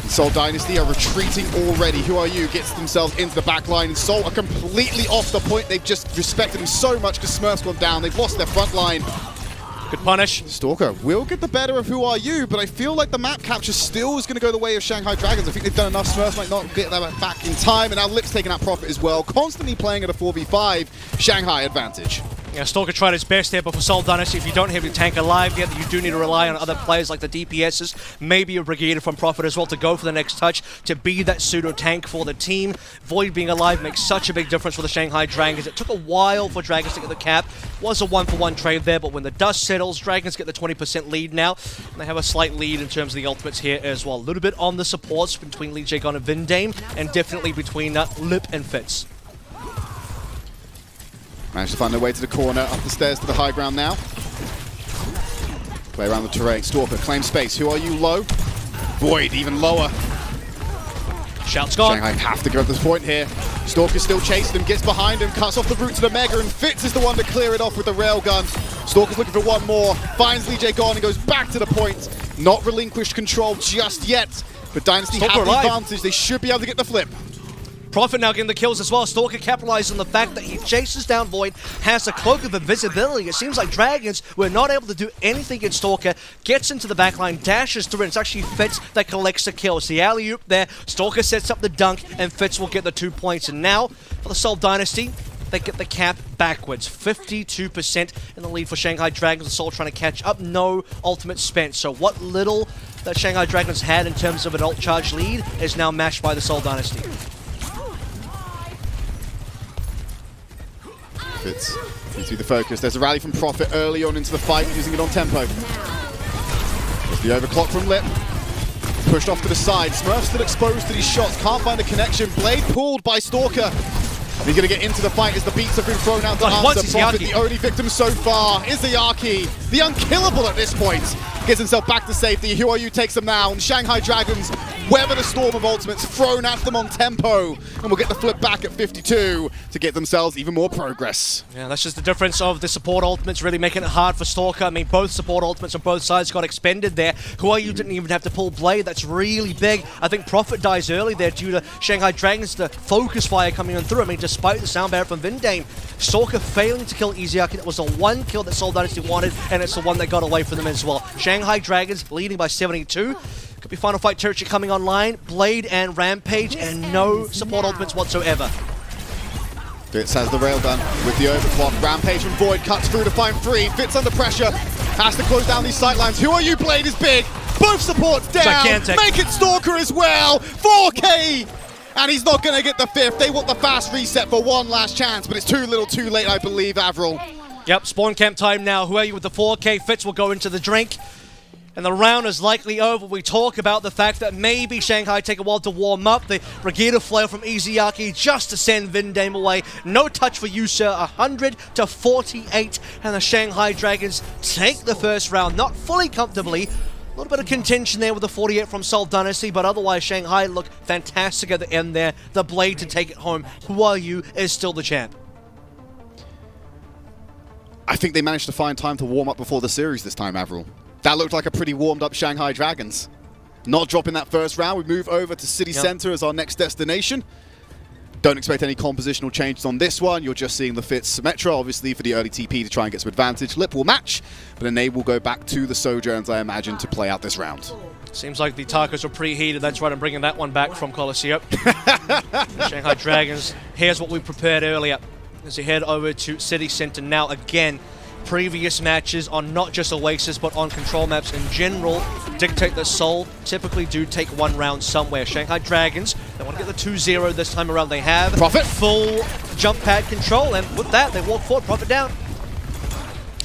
Seoul Dynasty are retreating already. Who Are You gets themselves into the back line. And Seoul are completely off the point. They've just respected him so much because Smurf's gone down. They've lost their front line. Good punish. Stalker will get the better of Who Are You, but I feel like the map capture still is going to go the way of Shanghai Dragons. I think they've done enough. Smurf might not get that back in time, and now Lip's taking that profit as well. Constantly playing at a 4v5. Shanghai advantage. Yeah, Stalker tried his best there, but for Seoul Dynasty, if you don't have your tank alive yet, you do need to rely on other players like the DPSs, maybe a Brigadier from Profit as well to go for the next touch, to be that pseudo-tank for the team. Void being alive makes such a big difference for the Shanghai Dragons. It took a while for Dragons to get the cap. Was a 1-for-1 trade there, but when the dust settles, Dragons get the 20% lead now, and they have a slight lead in terms of the ultimates here as well. A little bit on the supports between Lee Jae-gon and Vindame, and definitely between Lip and Fitz. Managed to find their way to the corner, up the stairs to the high ground now. Play around the terrain. Stalker, claim space. Who Are You low? Void, even lower. Shout's gone. Shanghai have to go at this point here. Stalker still chasing him, gets behind him, cuts off the route to the Mega, and Fitz is the one to clear it off with the railgun. Stalker's looking for one more, finds Lee Jae-gon and goes back to the point. Not relinquished control just yet, but Dynasty have the advantage. They should be able to get the flip. Prophet now getting the kills as well. Stalker capitalizes on the fact that he chases down Void, has a cloak of invisibility. It seems like Dragons were not able to do anything against Stalker. Gets into the backline, dashes through, and it's actually Fitz that collects the kills. The alley-oop there, Stalker sets up the dunk, and Fitz will get the 2 points. And now, for the Seoul Dynasty, they get the cap backwards. 52% in the lead for Shanghai Dragons. The Seoul trying to catch up. No ultimate spent. So what little that Shanghai Dragons had in terms of an ult charge lead is now matched by the Seoul Dynasty. Fitz seems to be the focus. There's a rally from Prophet early on into the fight, using it on tempo. There's the overclock from Lip. Pushed off to the side. Smurf still exposed to these shots. Can't find a connection. Blade pulled by Stalker. He's going to get into the fight as the beats have been thrown out to answer. Prophet, the only victim so far, is the Yaki. The unkillable at this point. Gets himself back to safety. Who Are You takes him now. And Shanghai Dragons weather the storm of ultimates thrown at them on tempo. And will get the flip back at 52 to get themselves even more progress. Yeah, that's just the difference of the support ultimates really making it hard for Stalker. I mean, both support ultimates on both sides got expended there. Who Are You didn't even have to pull Blade. That's really big. I think Prophet dies early there due to Shanghai Dragons, the focus fire coming on through. I mean, despite the sound barrier from Vindame, Stalker failing to kill Easyaki. It was the one kill that Seoul Dynasty wanted, and it's the one that got away from them as well. Shanghai Dragons leading by 72. Could be Final Fight territory coming online. Blade and Rampage, and no support ultimates whatsoever. Fitz has the railgun with the overclock. Rampage from Void cuts through to find free. Fitz under pressure. Has to close down these sightlines. Who Are You? Blade is big. Both supports down. Gigantic. Make it Stalker as well. 4K. And he's not going to get the 5th. They want the fast reset for one last chance, but it's too little too late, I believe, Avril. Yep, spawn camp time now. Who Are You with the 4K? Fitz will go into the drink. And the round is likely over. We talk about the fact that maybe Shanghai take a while to warm up. The Brigida Flail from Easyaki just to send Vindame away. No touch for you, sir. 100 to 48. And the Shanghai Dragons take the first round. Not fully comfortably. A little bit of contention there with the 48 from Seoul Dynasty, but otherwise Shanghai look fantastic at the end there. The Blade to take it home. Who Are You is still the champ. I think they managed to find time to warm up before the series this time, Avril. That looked like a pretty warmed up Shanghai Dragons. Not dropping that first round, we move over to City Center as our next destination. Don't expect any compositional changes on this one. You're just seeing the Fitz Symmetra, obviously, for the early TP to try and get some advantage. Lip will match, but then they will go back to the Sojourns, I imagine, to play out this round. Seems like the tacos are preheated. That's right, I'm bringing that one back from Coliseum. Shanghai Dragons, here's what we prepared earlier. As we head over to City Center now again. Previous matches on not just Oasis, but on control maps in general, dictate that Seoul typically do take one round somewhere. Shanghai Dragons, they want to get the 2-0 this time around. They have Prophet. Full jump pad control, and with that, they walk forward, Prophet down.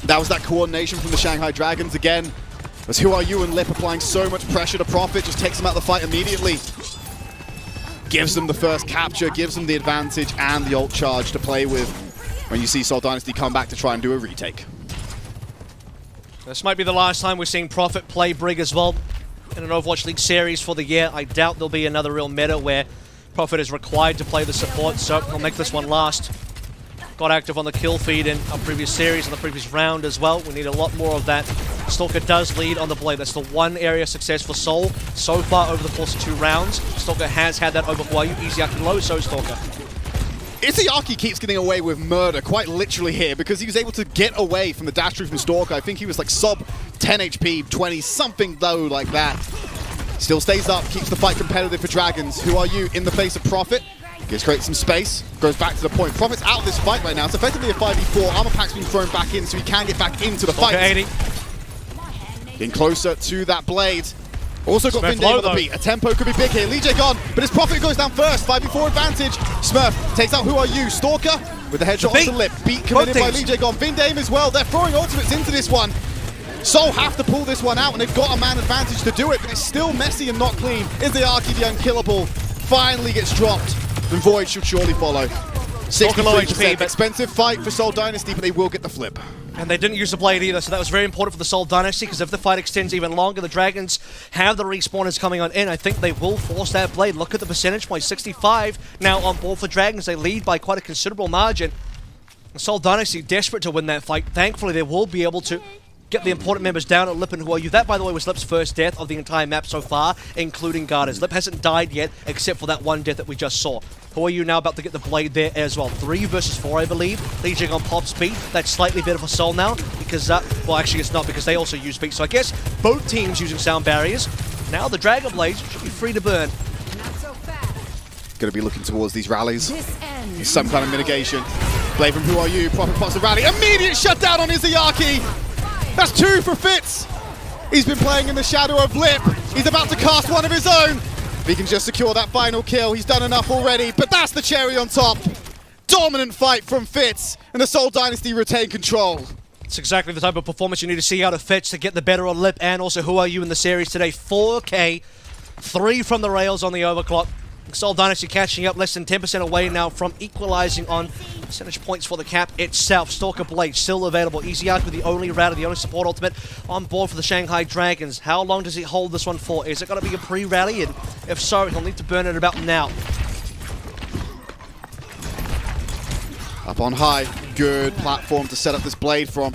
That was that coordination from the Shanghai Dragons again. As Who Are You and Lip applying so much pressure to Prophet, just takes them out of the fight immediately. Gives them the first capture, gives them the advantage and the ult charge to play with when you see Seoul Dynasty come back to try and do a retake. This might be the last time we're seeing Prophet play Brig as well in an Overwatch League series for the year. I doubt there'll be another real meta where Prophet is required to play the support, so he'll make this one last. Got active on the kill feed in our previous series and the previous round as well. We need a lot more of that. Stalker does lead on the Blade. That's the one area of success for Seoul so far over the course of 2 rounds. Stalker has had that over Who Are You. Easyaki low, so Stalker. Izzayaki keeps getting away with murder, quite literally here, because he was able to get away from the dash through from Stalker. I think he was like sub 10 HP, 20, something low like that. Still stays up, keeps the fight competitive for Dragons. Who Are You in the face of Prophet? Gives straight some space, goes back to the point. Prophet's out of this fight right now. It's effectively a 5v4. Armor pack's been thrown back in, so he can get back into the fight. 80. Getting closer to that Blade. Also got Vindame on the beat. A tempo could be big here. Lee J gone, but his Prophet goes down first. 5v4 advantage. Smurf takes out Who Are You. Stalker with the headshot onto Lip. Beat committed by Lee J gone. Vindame as well. They're throwing ultimates into this one. Seoul have to pull this one out, and they've got a man advantage to do it, but it's still messy and not clean. Izzayaki, the unkillable, finally gets dropped. And Void should surely follow. 63%. Expensive fight for Seoul Dynasty, but they will get the flip. And they didn't use the Blade either, so that was very important for the Seoul Dynasty, because if the fight extends even longer, the Dragons have the respawners coming on in. I think they will force that Blade. Look at the percentage point, 65 now on board for Dragons. They lead by quite a considerable margin. The Seoul Dynasty desperate to win that fight. Thankfully, they will be able to get the important members down at Lip and Who Are You. That, by the way, was Lip's first death of the entire map so far, including Garters. Lip hasn't died yet, except for that one death that we just saw. Who Are You now about to get the blade there as well? 3 versus 4, I believe. Legion on pop speed. That's slightly better for Seoul now because, well, actually it's not because they also use speed. So I guess both teams using sound barriers. Now the Dragon Blades should be free to burn. Going to be looking towards these rallies. Some kind of mitigation. Blade from Who Are You, proper pots of rally. Immediate shutdown on Izayaki. That's 2 for Fitz. He's been playing in the shadow of Lip. He's about to cast one of his own. If he can just secure that final kill, he's done enough already. But that's the cherry on top. Dominant fight from Fitz, and the Seoul Dynasty retain control. It's exactly the type of performance you need to see out of Fitz to get the better on Lip and also Who Are You in the series today. 4K, 3 from the rails on the overclock. Seoul Dynasty catching up, less than 10% away now from equalizing on percentage points for the cap itself. Stalker Blade still available. Izayaki with the only router, the only support ultimate on board for the Shanghai Dragons. How long does he hold this one for? Is it going to be a pre-rally? And if so, he'll need to burn it about now. Up on high, good platform to set up this blade from.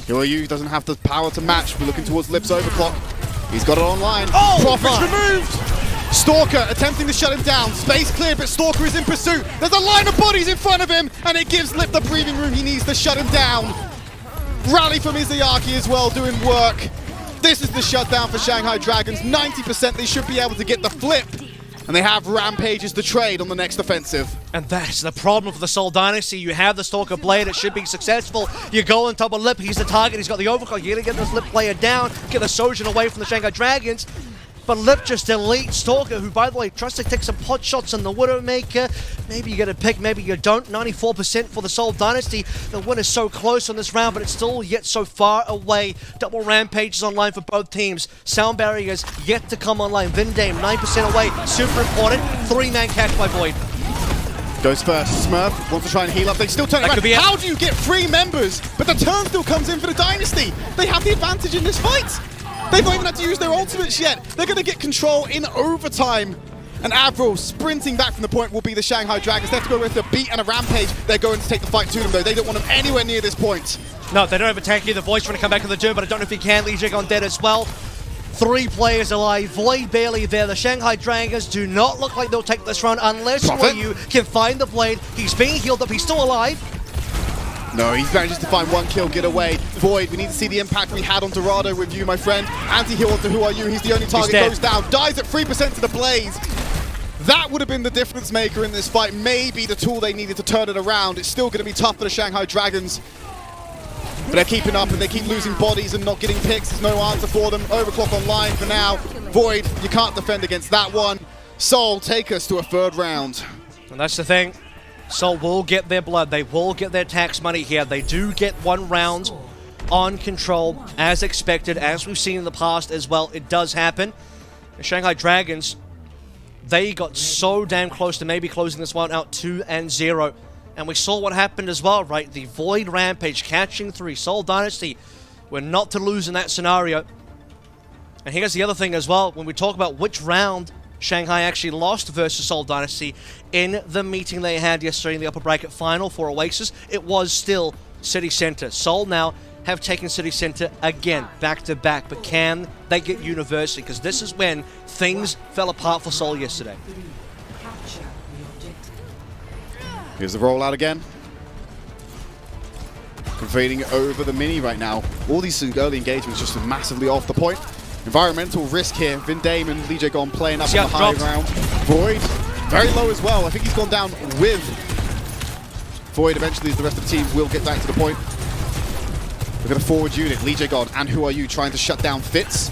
Who Are You doesn't have the power to match. We're looking towards Lip's overclock. He's got it online. Oh, Profits removed! Stalker attempting to shut him down. Space clear, but Stalker is in pursuit. There's a line of bodies in front of him, and it gives Lip the breathing room he needs to shut him down. Rally from Izayaki as well, doing work. This is the shutdown for Shanghai Dragons. 90% they should be able to get the flip. And they have Rampages to trade on the next offensive. And that's the problem for the Seoul Dynasty. You have the Stalker Blade, it should be successful. You go on top of Lip, he's the target, he's got the overclock. You're gonna get this Lip player down, get the Sojin away from the Shanghai Dragons. But Lip just deletes Stalker, who, by the way, tries to take some pot shots on the Widowmaker. Maybe you get a pick, maybe you don't. 94% for the Seoul Dynasty. The win is so close on this round, but it's still yet so far away. Double Rampages online for both teams. Sound barriers yet to come online. Vindame, 9% away. Super important. 3-man catch by Void. Goes first. Smurf wants to try and heal up. They still turn it around. How do you get 3 members? But the turn still comes in for the Dynasty. They have the advantage in this fight. They've not even had to use their ultimates yet. They're going to get control in overtime. And Avril sprinting back from the point will be the Shanghai Dragons. They have to go with a beat and a rampage. They're going to take the fight to them, though. They don't want them anywhere near this point. No, they don't have attack here. The Void's trying to come back in the dirt, but I don't know if he can. Legion on dead as well. 3 players alive. Void barely there. The Shanghai Dragons do not look like they'll take this run unless you can find the Blade. He's being healed up. He's still alive. No, he manages to find 1 kill, get away. Void, we need to see the impact we had on Dorado with you, my friend. Anti-heal onto Who Are You, he's the only target, goes down. Dies at 3% to the Blaze. That would have been the difference maker in this fight. Maybe the tool they needed to turn it around. It's still going to be tough for the Shanghai Dragons. But they're keeping up and they keep losing bodies and not getting picks. There's no answer for them. Overclock online for now. Void, you can't defend against that one. Seoul, take us to a 3rd round. And that's the thing. Seoul will get their blood. They will get their tax money here. They do get 1 round on control, as expected, as we've seen in the past as well. It does happen. The Shanghai Dragons, they got so damn close to maybe closing this one out 2-0. And we saw what happened as well, right? The Void Rampage catching 3. Seoul Dynasty were not to lose in that scenario. And here's the other thing as well. When we talk about which round Shanghai actually lost versus Seoul Dynasty in the meeting they had yesterday in the upper bracket final for Oasis, it was still City Center. Seoul now have taken City Center again, back-to-back, but can they get University? Because this is when things fell apart for Seoul yesterday. Here's the rollout again. Invading over the mini right now. All these early engagements just massively off the point. Environmental risk here. Vindame and Lee Jae-gon playing up on the high round. Void, very low as well. I think he's gone down with Void. Eventually, as the rest of the team will get back to the point. Look at the forward unit. Lee Jae-gon and Who Are You trying to shut down Fitz.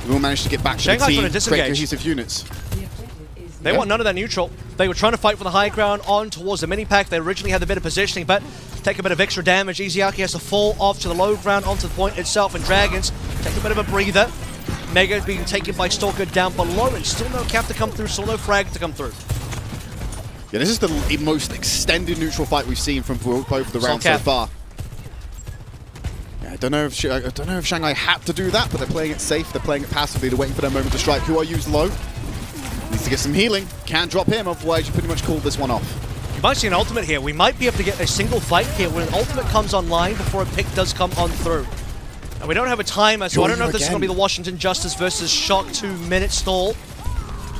We will manage to get back to the team. Create cohesive units. They want none of that neutral. They were trying to fight for the high ground on towards the mini-pack. They originally had the better positioning, but take a bit of extra damage. Izayaki has to fall off to the low ground onto the point itself, and Dragons take a bit of a breather. Mega being taken by Stalker down below, and still no cap to come through, still no frag to come through. Yeah, this is the most extended neutral fight we've seen from both of the rounds so far. Yeah, I don't know if Shanghai had to do that, but they're playing it safe, they're playing it passively, they're waiting for their moment to strike. Who Are You's low. Needs to get some healing. Can't drop him, otherwise you pretty much called this one off. You might see an ultimate here. We might be able to get a single fight here when an ultimate comes online before a pick does come on through. And we don't have a timer, so I don't know if this is going to be the Washington Justice versus Shock 2-minute stall.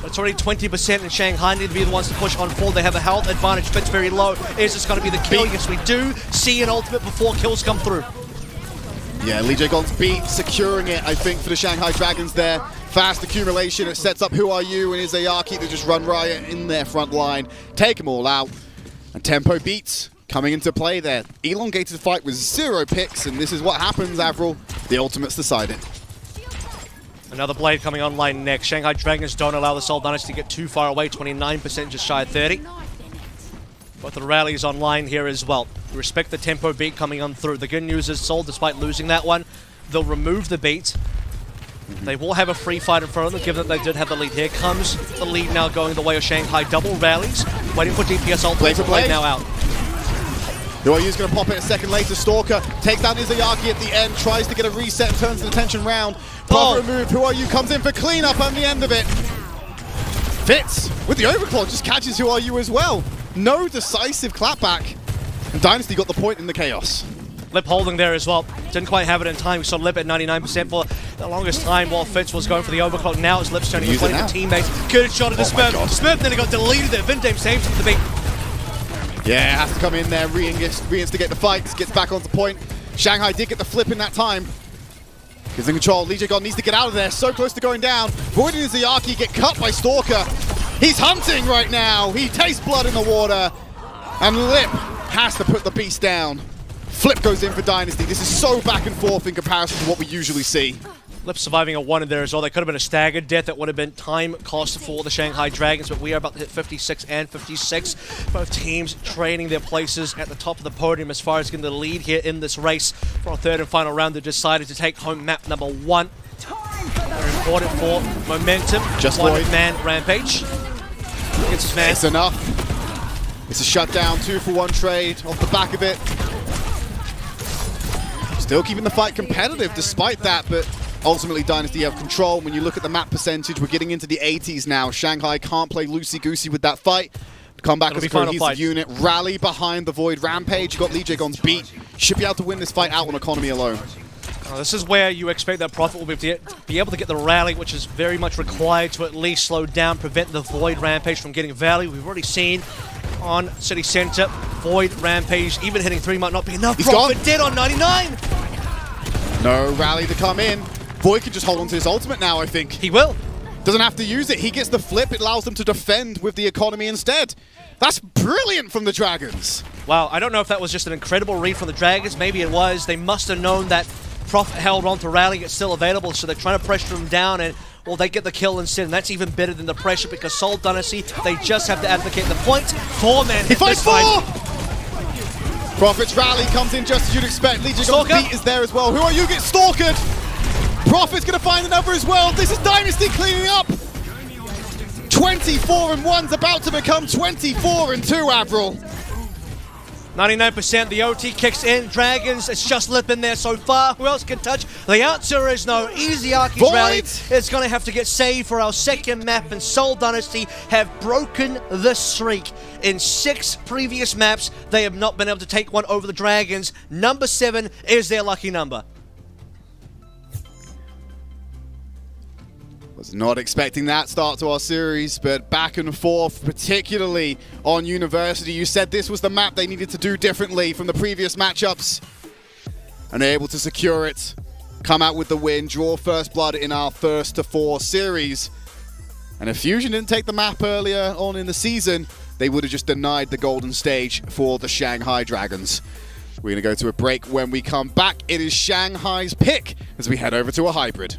It's already 20%, and Shanghai need to be the ones to push on forward. They have a health advantage. Fit's very low. Is this going to be the kill? Yes, we do see an ultimate before kills come through. Yeah, Lee Jae-gon's beat, securing it, I think, for the Shanghai Dragons there. Fast accumulation, it sets up Who Are You and Izayaki to just run riot in their front line, take them all out. And tempo beats coming into play there. Elongated fight with 0 picks, and this is what happens, Avril. The ultimate's decided. Another blade coming online next. Shanghai Dragons don't allow the Seoul Dynasty to get too far away, 29%, just shy of 30. But the rally's online here as well. We respect the tempo beat coming on through. The good news is Seoul, despite losing that one, they'll remove the beat. They will have a free fight in front of them, given that they did have the lead. Here comes the lead now going the way of Shanghai. Double rallies, waiting for DPS ultimate. Blade now out. Who Are You's going to pop it a second later. Stalker takes down Izayaki at the end, tries to get a reset and turns the attention round. Proper move. Who Are You comes in for cleanup on the end of it. Fits with the overclock, just catches Who Are You as well. No decisive clapback. And Dynasty got the point in the chaos. Lip holding there as well. Didn't quite have it in time. We saw Lip at 99% for the longest time while Fitz was going for the overclock. Now it's Lip's turning. He's playing for teammates. Good shot at the Smurf. Smurf then got deleted there. Vindame saves him the beat. Yeah, has to come in there, reinstigate the fight, gets back onto point. Shanghai did get the flip in that time. He's in control. Lee Jae-gon needs to get out of there. So close to going down. Void and Izayaki get cut by Stalker. He's hunting right now. He tastes blood in the water. And Lip has to put the beast down. Flip goes in for Dynasty. This is so back and forth in comparison to what we usually see. Lip surviving a 1 in there as well. They could have been a staggered death. That would have been time cost for the Shanghai Dragons, but we are about to hit 56 and 56. Both teams trading their places at the top of the podium as far as getting the lead here in this race for our third and final round. They decided to take home map number 1. Very important for momentum. Just one-man rampage. Gets his man. It's enough. It's a shutdown, 2-for-1 trade off the back of it. Still keeping the fight competitive despite that, but ultimately Dynasty have control. When you look at the map percentage, we're getting into the 80s now. Shanghai can't play loosey-goosey with that fight. Come back as a cohesive unit, rally behind the Void Rampage. You got Lee Jae-gon's beat. Should be able to win this fight out on economy alone. This is where you expect that Prophet will be able to get the rally, which is very much required to at least slow down, prevent the Void Rampage from getting value. We've already seen on City Center, Void Rampage, even hitting 3 might not be enough. He's Prophet gone. dead on 99! No rally to come in. Void can just hold on to his ultimate now, I think. He will. Doesn't have to use it. He gets the flip. It allows them to defend with the economy instead. That's brilliant from the Dragons. Wow, I don't know if that was just an incredible read from the Dragons. Maybe it was. They must have known that Prophet held on to rally. It's still available, so they're trying to pressure him down, and well, they get the kill instead, and that's even better than the pressure because Seoul Dynasty, they just have to advocate the point. 4-man He hit fights this 4! time. Prophet's rally comes in just as you'd expect. Lee Jae-gon's beat is there as well. Who Are You get stalkered? Prophet's going to find another as well. This is Dynasty cleaning up. 24-1's about to become 24-2, Avril. 99%, the OT kicks in. Dragons, it's just Lip in there so far. Who else can touch? The answer is no. Izayaki's rally is going to have to get saved for our second map, and Seoul Dynasty have broken the streak. In 6 previous maps, they have not been able to take one over the Dragons. Number 7 is their lucky number. Was not expecting that start to our series, but back and forth, particularly on University. You said this was the map they needed to do differently from the previous matchups. And they're able to secure it, come out with the win, draw first blood in our first to 4 series. And if Fusion didn't take the map earlier on in the season, they would have just denied the golden stage for the Shanghai Dragons. We're going to go to a break. When we come back, it is Shanghai's pick as we head over to a hybrid.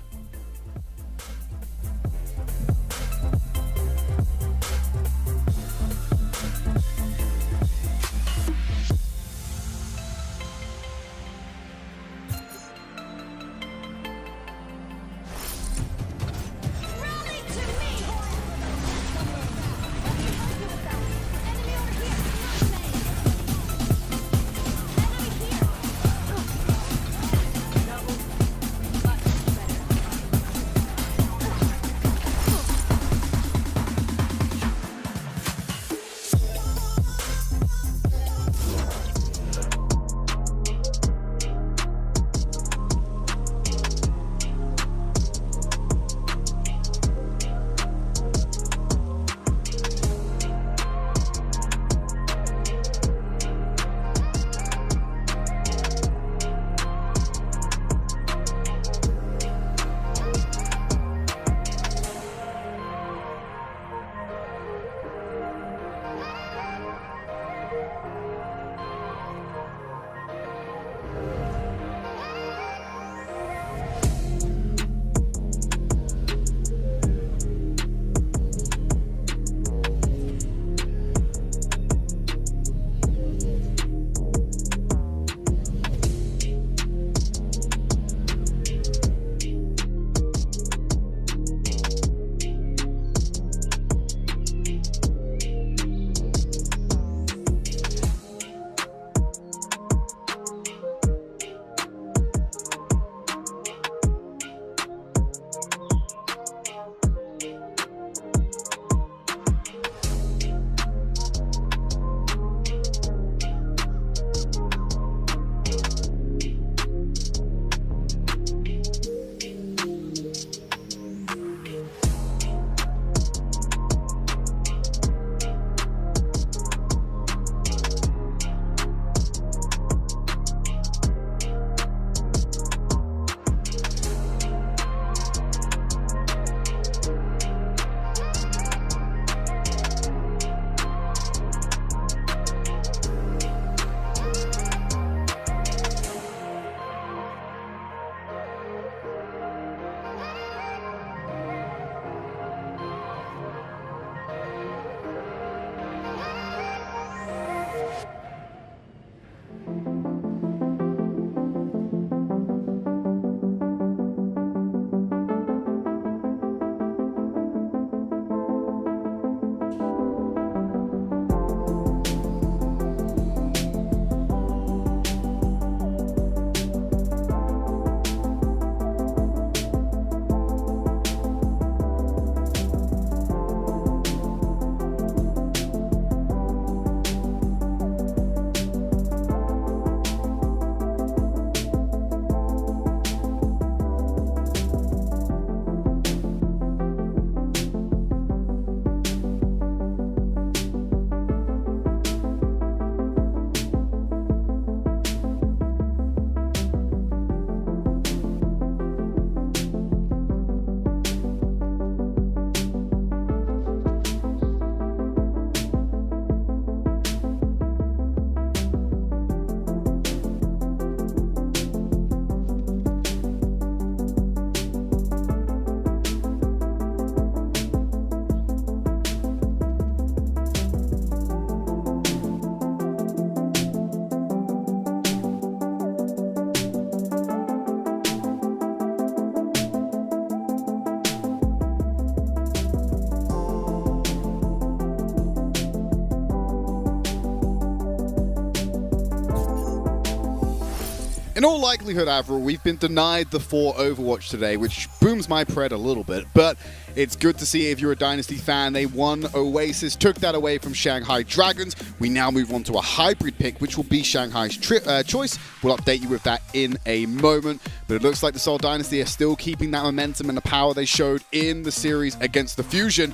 In all likelihood, Avril, we've been denied the 4 Overwatch today, which booms my pred a little bit, but it's good to see if you're a Dynasty fan. They won Oasis, took that away from Shanghai Dragons. We now move on to a hybrid pick, which will be Shanghai's choice. We'll update you with that in a moment, but it looks like the Seoul Dynasty are still keeping that momentum and the power they showed in the series against the Fusion,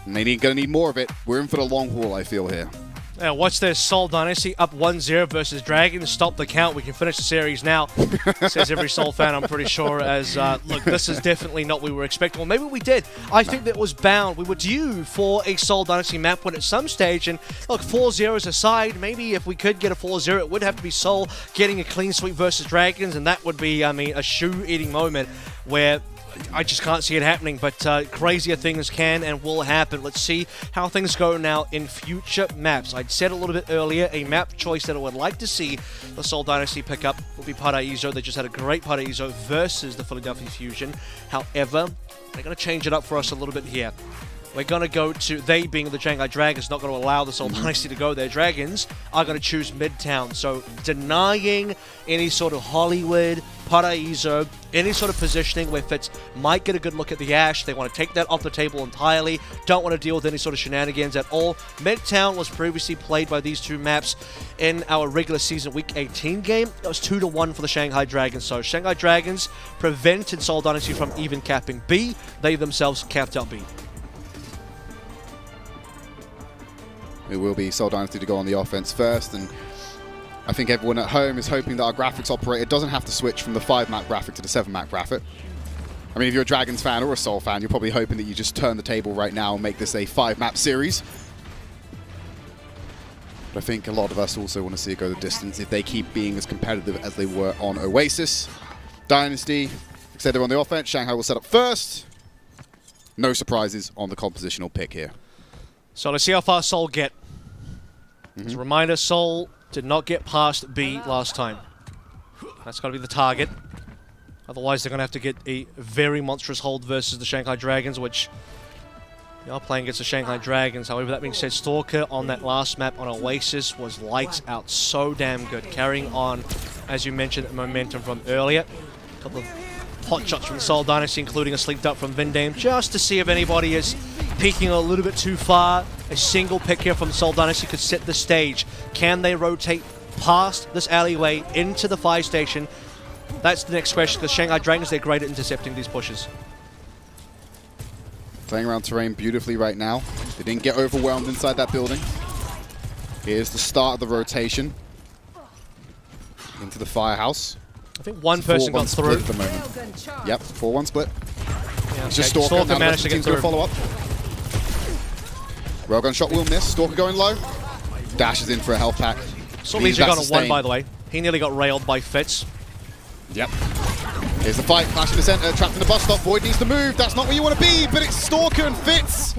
and they're going to need more of it. We're in for the long haul, I feel, here. Yeah, watch this. Seoul Dynasty up 1-0 versus Dragons. Stop the count. We can finish the series now, says every Seoul fan, I'm pretty sure. As look, this is definitely not what we were expecting. Or maybe we did. I think that was bound. We were due for a Seoul Dynasty map win at some stage. And look, 4-0s aside, maybe if we could get a 4-0, it would have to be Seoul getting a clean sweep versus Dragons. And that would be, I mean, a shoe-eating moment where I just can't see it happening, but crazier things can and will happen. Let's see how things go now in future maps. I'd said a little bit earlier, a map choice that I would like to see the Seoul Dynasty pick up will be Paraiso. They just had a great Paraiso versus the Philadelphia Fusion. However, they're going to change it up for us a little bit here. We're going to go to, they being the Shanghai Dragons, not going to allow the Seoul Dynasty to go there. Dragons are going to choose Midtown. So denying any sort of Hollywood, Paraiso, any sort of positioning where Fitz might get a good look at the Ash. They want to take that off the table entirely. Don't want to deal with any sort of shenanigans at all. Midtown was previously played by these two maps in our regular season Week 18 game. It was 2-1 for the Shanghai Dragons. So Shanghai Dragons prevented Seoul Dynasty from even capping B. They themselves capped out B. It will be Seoul Dynasty to go on the offense first, and I think everyone at home is hoping that our graphics operator doesn't have to switch from the 5-map graphic to the 7-map graphic. I mean, if you're a Dragons fan or a Seoul fan, you're probably hoping that you just turn the table right now and make this a 5-map series. But I think a lot of us also want to see it go the distance if they keep being as competitive as they were on Oasis. Dynasty, except on the offense, Shanghai will set up first. No surprises on the compositional pick here. So let's see how far Seoul get. As a reminder, Seoul did not get past B last time. That's got to be the target. Otherwise, they're going to have to get a very monstrous hold versus the Shanghai Dragons, which they are playing against the Shanghai Dragons. However, that being said, Stalker on that last map on Oasis was lights out, so damn good. Carrying on, as you mentioned, momentum from earlier. A couple of hot shots from Seoul Dynasty, including a sleep dart from Vindame, just to see if anybody is peeking a little bit too far. A single pick here from Seoul Dynasty could set the stage. Can they rotate past this alleyway into the fire station? That's the next question, because Shanghai Dragons, they're great at intercepting these pushes. Playing around terrain beautifully right now. They didn't get overwhelmed inside that building. Here's the start of the rotation into the firehouse. I think one person got through. At the moment. Yep, 4-1 split. Yeah, It's just Stalker now. managed to get through. Follow up. Railgun shot will miss. Stalker going low. Dashes in for a health pack. Saw Legion got a 1, by the way. He nearly got railed by Fitz. Yep. Here's the fight. Flash in the center. Trapped in the bus stop. Void needs to move. That's not where you want to be, but it's Stalker and Fitz.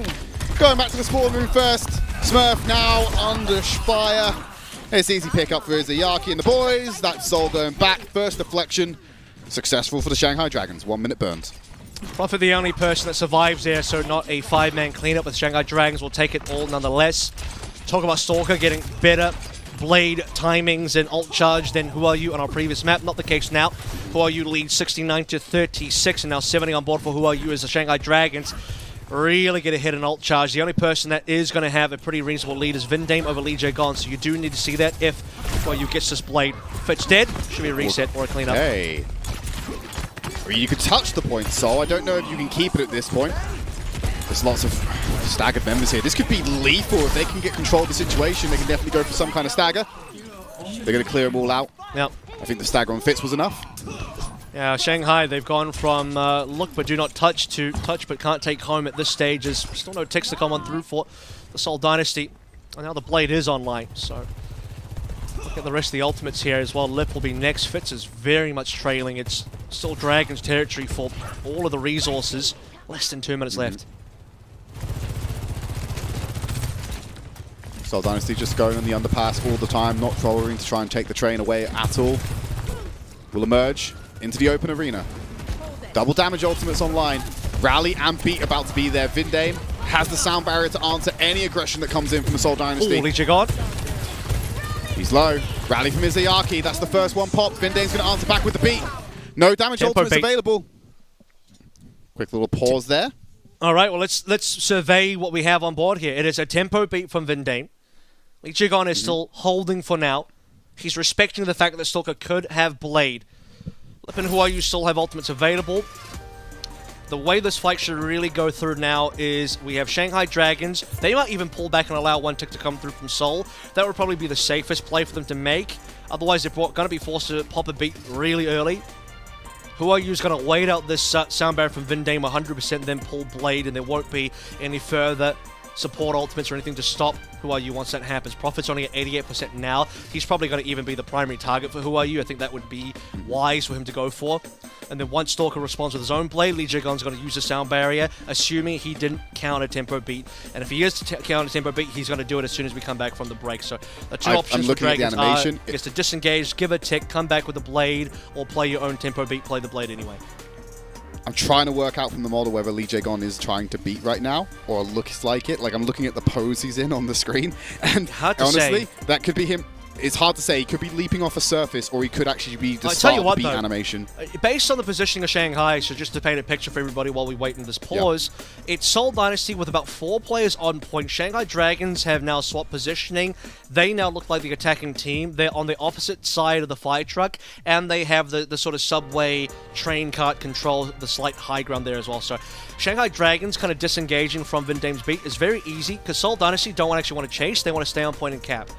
Going back to the spawn move first. Smurf now under fire. It's easy pick up for Izayaki and the boys. That's Seoul going back. First deflection. Successful for the Shanghai Dragons. 1 minute burned. Prophet the only person that survives there, so not a 5-man cleanup with Shanghai Dragons. Will take it all nonetheless. Talk about Stalker getting better blade timings and ult charge than Who Are You on our previous map. Not the case now. Who Are You leads 69-36, and now 70 on board for Who Are You as the Shanghai Dragons really get a hit in ult charge. The only person that is going to have a pretty reasonable lead is Vindame over Lee Jae-gon, so you do need to see that if Who Are You gets this blade. If it's dead, should be a reset or a cleanup. Hey. You could touch the point, Seoul. I don't know if you can keep it at this point. There's lots of staggered members here. This could be lethal. If they can get control of the situation, they can definitely go for some kind of stagger. They're going to clear them all out. Yep. I think the stagger on Fitz was enough. Yeah, Shanghai, they've gone from look but do not touch to touch but can't take home at this stage. There's still no ticks to come on through for the Seoul Dynasty. And now the blade is online, so look at the rest of the ultimates here as well. Lip will be next. Fitz is very much trailing. It's still Dragons territory for all of the resources. Less than 2 minutes left. Seoul Dynasty just going on the underpass all the time, not following to try and take the train away at all. Will emerge into the open arena. Double damage ultimates online. Rally and Beat about to be there. Vindame has the sound barrier to answer any aggression that comes in from the Seoul Dynasty. Lee Jae-gon. He's low. Rally from Izayaki. That's the first one popped. Vindane's going to answer back with the beat. No damage Tempo ultimates beat. available. Quick little pause there. All right, well, let's survey what we have on board here. It is a tempo beat from Vindane. Lee Jae-gon is still holding for now. He's respecting the fact that Stalker could have Blade. Lip and Huayu still have ultimates available. The way this fight should really go through now is we have Shanghai Dragons. They might even pull back and allow one tick to come through from Seoul. That would probably be the safest play for them to make. Otherwise, they're going to be forced to pop a beat really early. Huayu's going to wait out this sound barrier from Vindane 100%, then pull Blade, and there won't be any further support ultimates or anything to stop Huayu once that happens. Profit's only at 88% now. He's probably going to even be the primary target for Huayu. I think that would be wise for him to go for. And then once Stalker responds with his own Blade, Lee Jae-gon's going to use the sound barrier, assuming he didn't counter tempo beat. And if he is to counter tempo beat, he's going to do it as soon as we come back from the break. So the two options for Dragons are is to disengage, give a tick, come back with the Blade, or play your own tempo beat, play the Blade anyway. I'm trying to work out from the model whether Lee Jae-gon is trying to beat right now, or looks like it. Like, I'm looking at the pose he's in on the screen, and honestly, that could be him. It's hard to say. He could be leaping off a surface, or he could actually be the start of the beat animation. Based on the positioning of Shanghai, so just to paint a picture for everybody while we wait in this pause, it's Seoul Dynasty with about 4 players on point. Shanghai Dragons have now swapped positioning. They now look like the attacking team. They're on the opposite side of the fire truck, and they have the sort of subway train cart control, the slight high ground there as well. So Shanghai Dragons kind of disengaging from Vindame's beat is very easy, because Seoul Dynasty don't actually want to chase. They want to stay on point and cap.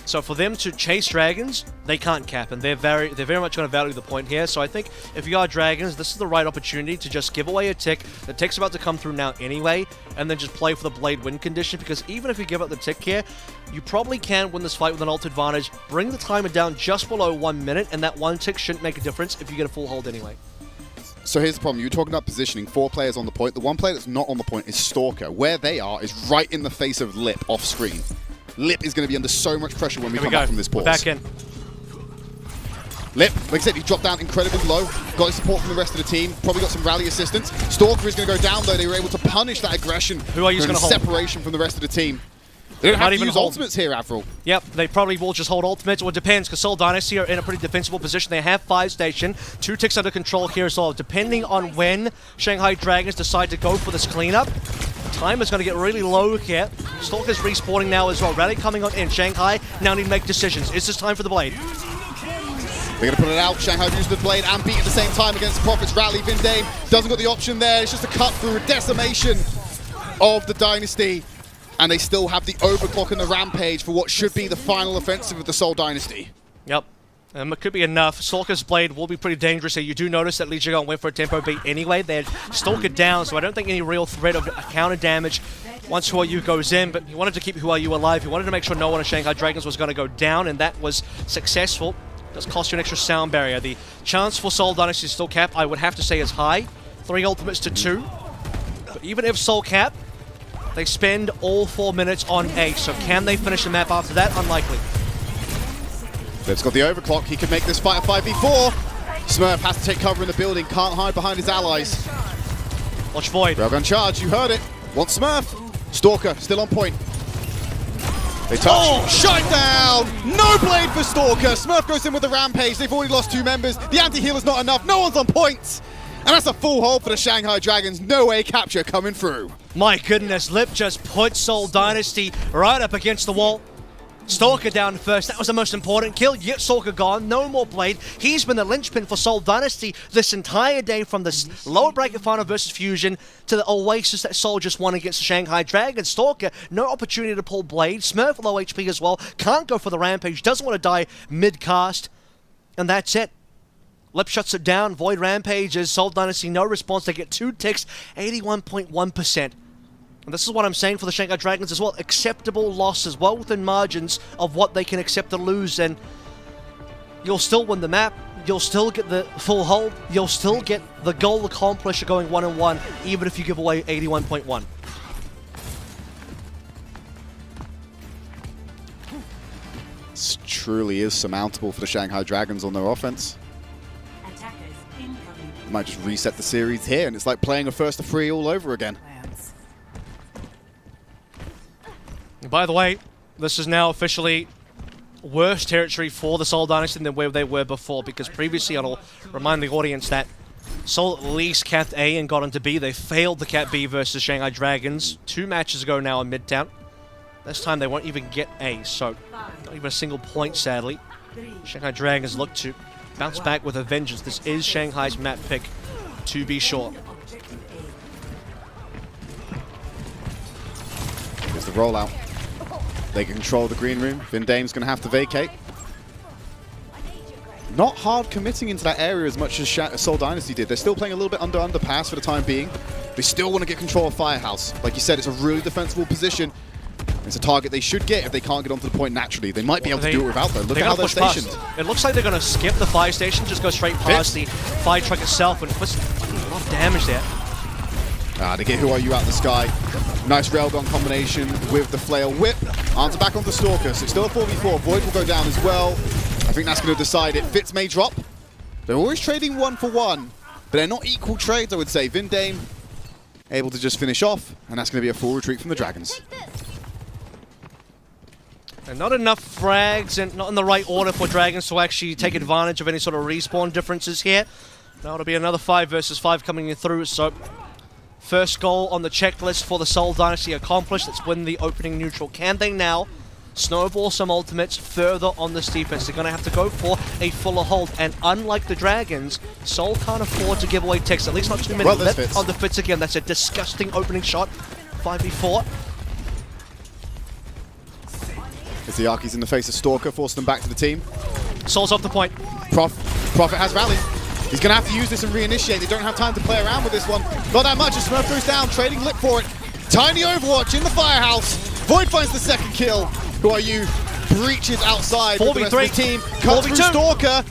So for them to chase Dragons, they can't cap, and they're very much going to value the point here. So I think if you are Dragons, this is the right opportunity to just give away a tick. The tick's about to come through now anyway, and then just play for the Blade win condition, because even if you give up the tick here, you probably can win this fight with an ult advantage, bring the timer down just below 1 minute, and that one tick shouldn't make a difference if you get a full hold anyway. So here's the problem. You were talking about positioning. 4 players on the point. The one player that's not on the point is Stalker. Where they are is right in the face of Lip off screen. Lip is going to be under so much pressure when we come back from this pause. We're back in. Lip, like I said, he dropped down incredibly low. Got his support from the rest of the team. Probably got some rally assistance. Stalker is going to go down, though. They were able to punish that aggression. Who are you going to hold? Separation from the rest of the team. They don't have to use ultimates here, Avril. Yep, they probably will just hold ultimates, or it depends, because Seoul Dynasty are in a pretty defensible position. They have 5 station, 2 ticks under control here as well. Depending on when Shanghai Dragons decide to go for this cleanup, time is going to get really low here. Stalker's respawning now as well. Rally coming on in. Shanghai now need to make decisions. Is this time for the Blade? They're going to put it out. Shanghai used the Blade and beat at the same time against Profits. Rally, Vindane doesn't got the option there. It's just a cut through, a decimation of the Dynasty. And they still have the overclock and the rampage for what should be the final offensive of the Seoul Dynasty. Yep. It could be enough. Stalker's Blade will be pretty dangerous here. You do notice that Lee Jae-gon went for a tempo beat anyway. They had Stalker down, so I don't think any real threat of counter damage once Huayu goes in, but he wanted to keep Huayu alive. He wanted to make sure no one of Shanghai Dragons was going to go down, and that was successful. It does cost you an extra sound barrier. The chance for Seoul Dynasty to still cap, I would have to say, is high. 3 ultimates to 2. But even if Seoul cap, they spend all 4 minutes on A, so can they finish the map after that? Unlikely. Lip's got the overclock. He could make this fight a 5v4. Smurf has to take cover in the building. Can't hide behind his allies. Watch Void. Railgun Charge, you heard it. Want Smurf. Stalker, still on point. They touch. Oh, shut down! No Blade for Stalker. Smurf goes in with the rampage. They've already lost 2 members. The anti-healer's not enough. No one's on point. And that's a full hold for the Shanghai Dragons. No way capture coming through. My goodness, Lip just put Seoul Dynasty right up against the wall. Stalker down first. That was the most important kill. Yet Stalker gone. No more Blade. He's been the linchpin for Seoul Dynasty this entire day, from this lower bracket final versus Fusion to the Oasis that Seoul just won against the Shanghai Dragons. Stalker, no opportunity to pull Blade. Smurf low HP as well. Can't go for the rampage. Doesn't want to die mid-cast. And that's it. Lip shuts it down. Void rampages. Seoul Dynasty, no response. They get 2 ticks, 81.1%. And this is what I'm saying for the Shanghai Dragons as well. Acceptable losses, well within margins of what they can accept to lose. And you'll still win the map. You'll still get the full hold. You'll still get the goal accomplished going 1-1, even if you give away 81.1. This truly is surmountable for the Shanghai Dragons on their offense. Might just reset the series here, and it's like playing a first to 3 all over again. By the way, this is now officially worse territory for the Seoul Dynasty than where they were before, because previously, I'll remind the audience that Seoul at least capped A and got into B. They failed the cap B versus Shanghai Dragons 2 matches ago now in Midtown. This time they won't even get A, so not even a single point, sadly. Shanghai Dragons look to bounce back with a vengeance. This is Shanghai's map pick, to be sure. Here's the rollout. They can control the green room. Vindame's going to have to vacate. Not hard committing into that area as much as Seoul Dynasty did. They're still playing a little bit underpass for the time being. They still want to get control of Firehouse. Like you said, it's a really defensible position. It's a target they should get if they can't get onto the point naturally. They might be able to do it without though. Look at how they're stationed. Past. It looks like they're going to skip the fire station, just go straight past the fire truck itself, and puts a lot of damage there. They get Who Are You out the sky. Nice railgun combination with the flail whip. Arms are back onto Stalker, so still a 4v4. Void will go down as well. I think that's going to decide it. Fitz may drop. They're always trading 1 for 1, but they're not equal trades, I would say. Vindame able to just finish off, and that's going to be a full retreat from the Dragons. And not enough frags and not in the right order for Dragons to actually take advantage of any sort of respawn differences here. Now it'll be another 5 versus 5 coming in through, so first goal on the checklist for the Seoul Dynasty accomplished. Let's win the opening neutral. Can they now snowball some ultimates further on this defense? They're going to have to go for a fuller hold, and unlike the Dragons, Seoul can't afford to give away ticks, at least not too many. Well, this on the Fitz again. That's a disgusting opening shot. 5v4. Izayaki's in the face of Stalker, forcing them back to the team. Soul's off the point. Prophet has rallied. He's going to have to use this and reinitiate. They don't have time to play around with this one. Not that much. Smurf goes down, trading lip for it. Tiny Overwatch in the Firehouse. Void finds the second kill. Who Are You? Breaches outside with the rest of the team. Cuts through Stalker.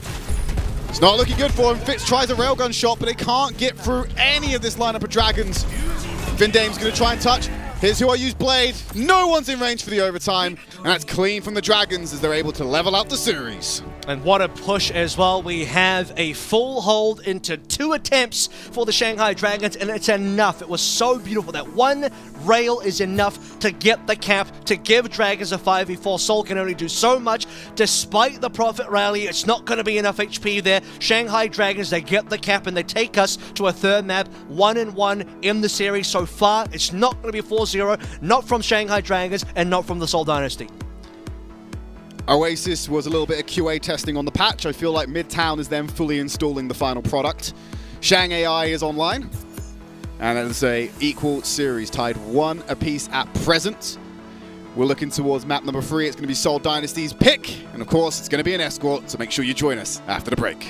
It's not looking good for him. Fitz tries a railgun shot, but they can't get through any of this lineup of Dragons. Vindame's going to try and touch. Here's Who Are You's blade. No one's in range for the overtime. And that's clean from the Dragons as they're able to level out the series. And what a push as well. We have a full hold into 2 attempts for the Shanghai Dragons, and it's enough. It was so beautiful. That one rail is enough to get the cap, to give Dragons a 5v4. Seoul can only do so much. Despite the Prophet rally, it's not going to be enough HP there. Shanghai Dragons, they get the cap, and they take us to a third map, 1-1 in the series so far. It's not going to be a 4-0, not from Shanghai Dragons, and not from the Seoul Dynasty. Oasis was a little bit of QA testing on the patch. I feel like Midtown is them fully installing the final product. Shang AI is online. And it's a equal series, tied 1 apiece at present. We're looking towards map number 3. It's going to be Seoul Dynasty's pick. And of course, it's going to be an escort, so make sure you join us after the break.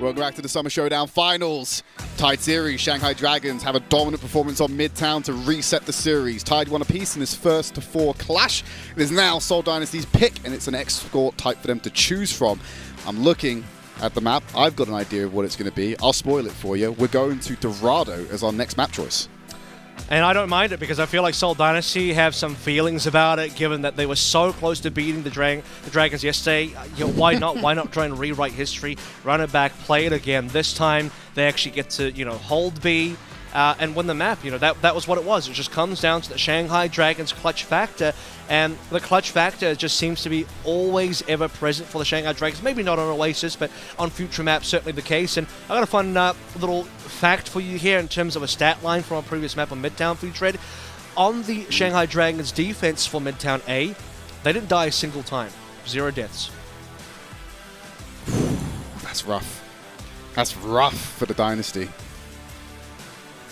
Welcome back to the Summer Showdown Finals. Tied series, Shanghai Dragons have a dominant performance on Midtown to reset the series. Tied 1 apiece in this first to 4 clash. It is now Seoul Dynasty's pick, and it's an escort type for them to choose from. I'm looking at the map. I've got an idea of what it's going to be. I'll spoil it for you. We're going to Dorado as our next map choice. And I don't mind it because I feel like Seoul Dynasty have some feelings about it, given that they were so close to beating the Dragons yesterday. You know, why not? Why not try and rewrite history, run it back, play it again? This time they actually get to, you know, hold B and win the map. You know, that was what it was. It just comes down to the Shanghai Dragons clutch factor, and the clutch factor just seems to be always ever present for the Shanghai Dragons. Maybe not on Oasis, but on future maps certainly the case. And I got a fun little fact for you here in terms of a stat line from our previous map on Midtown for you, Tread. On the Shanghai Dragons defense for Midtown A, they didn't die a single time. 0 deaths. That's rough. That's rough for the Dynasty.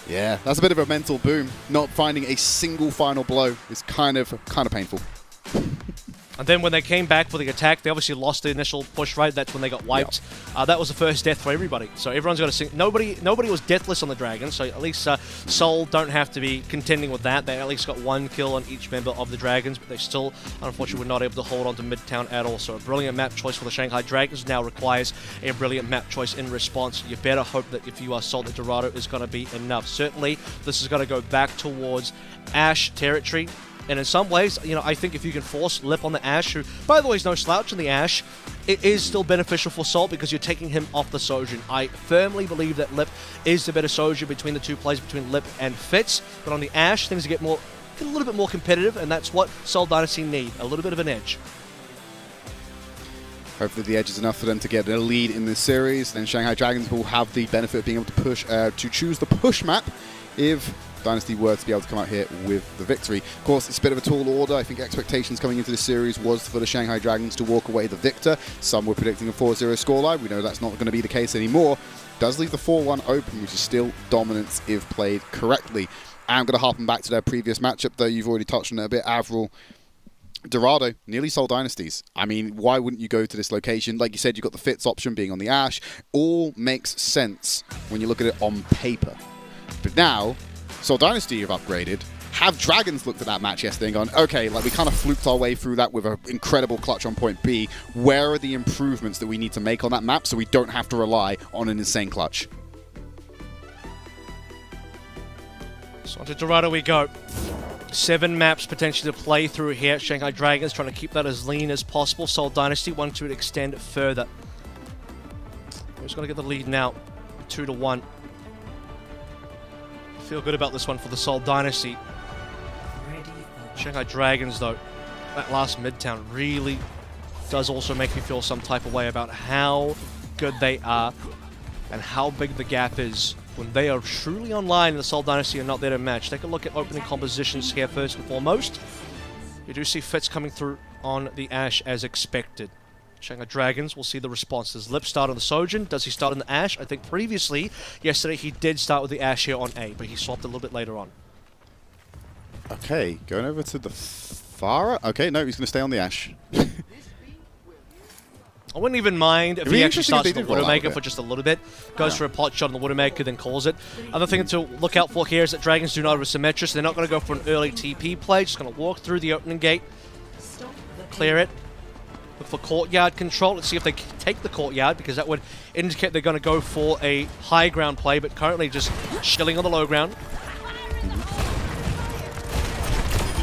Yeah, that's a bit of a mental boom. Not finding a single final blow is kind of painful. And then when they came back for the attack, they obviously lost the initial push, right? That's when they got wiped. Yep. That was the first death for everybody. So everyone's got to sing. Nobody was deathless on the Dragons, so at least Seoul don't have to be contending with that. They at least got 1 kill on each member of the Dragons, but they still, unfortunately, were not able to hold on to Midtown at all. So a brilliant map choice for the Shanghai Dragons now requires a brilliant map choice in response. You better hope that if you are Seoul, that Dorado is going to be enough. Certainly, this is going to go back towards Ash territory. And in some ways, you know, I think if you can force Lip on the Ashe, who, by the way, is no slouch in the Ashe, it is still beneficial for Seoul because you're taking him off the Sojin. I firmly believe that Lip is the better Sojin between the two plays, between Lip and Fitz. But on the Ashe, things get a little bit more competitive, and that's what Seoul Dynasty need, a little bit of an edge. Hopefully the edge is enough for them to get a lead in this series. Then Shanghai Dragons will have the benefit of being able to push, to choose the push map if Dynasty were to be able to come out here with the victory. Of course, it's a bit of a tall order. I think expectations coming into this series was for the Shanghai Dragons to walk away the victor. Some were predicting a 4-0 scoreline. We know that's not going to be the case anymore. Does leave the 4-1 open, which is still dominance if played correctly. I'm going to harpen back to their previous matchup, though you've already touched on it a bit, Avril. Dorado, nearly Seoul Dynasties. I mean, why wouldn't you go to this location? Like you said, you've got the Fitz option being on the Ashe. All makes sense when you look at it on paper. But now, Seoul Dynasty have upgraded. Have Dragons looked at that match yesterday and gone, okay, like we kind of fluked our way through that with an incredible clutch on point B. Where are the improvements that we need to make on that map so we don't have to rely on an insane clutch? So onto Dorado we go. 7 maps potentially to play through here. Shanghai Dragons trying to keep that as lean as possible. Seoul Dynasty wanting to extend further. Who's going to get the lead now? 2-1. Feel good about this one for the Seoul Dynasty. Shanghai Dragons, though, that last Midtown really does also make me feel some type of way about how good they are and how big the gap is when they are truly online and the Seoul Dynasty are not there to match. Take a look at opening compositions here first and foremost. You do see Fitz coming through on the Ashe as expected. Shanghai Dragons will see the response. Does Lip start on the Sojin? Does he start on the Ashe? I think previously, yesterday, he did start with the Ashe here on A, but he swapped a little bit later on. Okay, going over to the Farah. Okay, no, he's going to stay on the Ashe. I wouldn't even mind if he actually starts with the Widowmaker for it. just a little bit. Goes for a pot shot on the Widowmaker, then calls it. Other thing to look out for here is that Dragons do not have a Symmetra, so they're not going to go for an early TP play. Just going to walk through the opening gate, clear it. Look for courtyard control. Let's see if they take the courtyard, because that would indicate they're going to go for a high ground play, but currently just chilling on the low ground.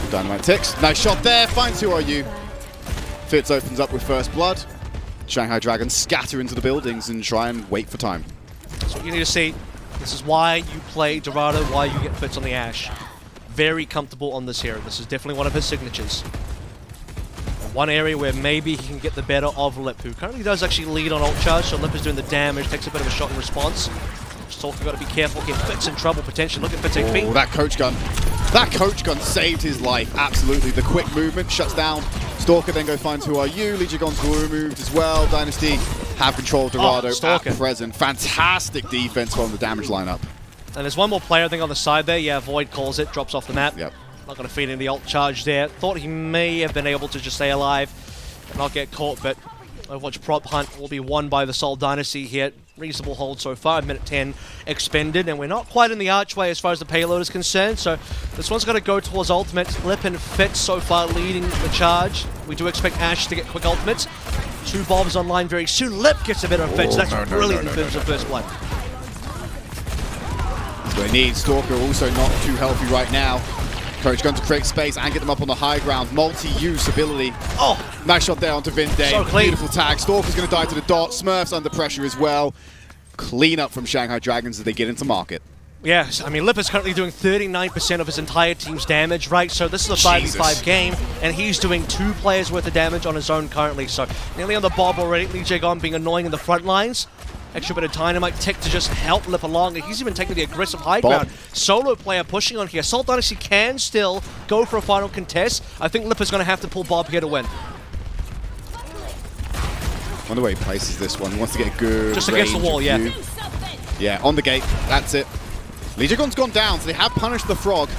Dynamite ticks. Nice shot there. Finds who are you. Fitz opens up with first blood. Shanghai Dragons scatter into the buildings and try and wait for time. That's what you need to see. This is why you play Dorado, why you get Fitz on the Ashe. Very comfortable on this hero. This is definitely one of his signatures. One area where maybe he can get the better of Lip, who currently does actually lead on ult charge, so Lip is doing the damage, takes a bit of a shot in response. Stalker got to be careful, get Fitz in trouble potentially. Look at Fitz HP. Oh, that coach gun. That coach gun saved his life, absolutely. The quick movement shuts down. Stalker then go finds who are you. Legigon's removed as well. Dynasty have control of Dorado at present. Fantastic defense from the damage lineup. And there's one more player, I think, on the side there. Yeah, Void calls it, drops off the map. Yep. Not going to feed in the ult charge there. Thought he may have been able to just stay alive and not get caught, but Overwatch prop hunt will be won by the Seoul Dynasty here. Reasonable hold so far, minute 10 expended, and we're not quite in the archway as far as the payload is concerned, so this one's got to go towards ultimate. Lip and Fitz so far leading the charge. We do expect Ash to get quick ultimates. 2 bombs online very soon. Lip gets a bit of Fitz. That's brilliant in terms of first blood. That's what they need. Stalker also not too healthy right now. Coach going to create space and get them up on the high ground. Multi-use ability. Oh! Nice shot there onto Vindane. So clean. Beautiful tag. Stalker's going to die to the dot. Smurf's under pressure as well. Clean up from Shanghai Dragons as they get into market. Yes, I mean, Lip is currently doing 39% of his entire team's damage, right? So this is a 5v5 game, and he's doing 2 players worth of damage on his own currently. So nearly on the bob already. Lee Jae-gon being annoying in the front lines. Extra bit of dynamite tick to just help Lip along. He's even taking the aggressive high ground. Solo player pushing on here. Seoul Dynasty can still go for a final contest. I think Lip is going to have to pull Bob here to win. I wonder where he places this one. He wants to get a good just against the wall, yeah. Yeah, on the gate. That's it. Lee Jae-gon's gone down, so they have punished the frog.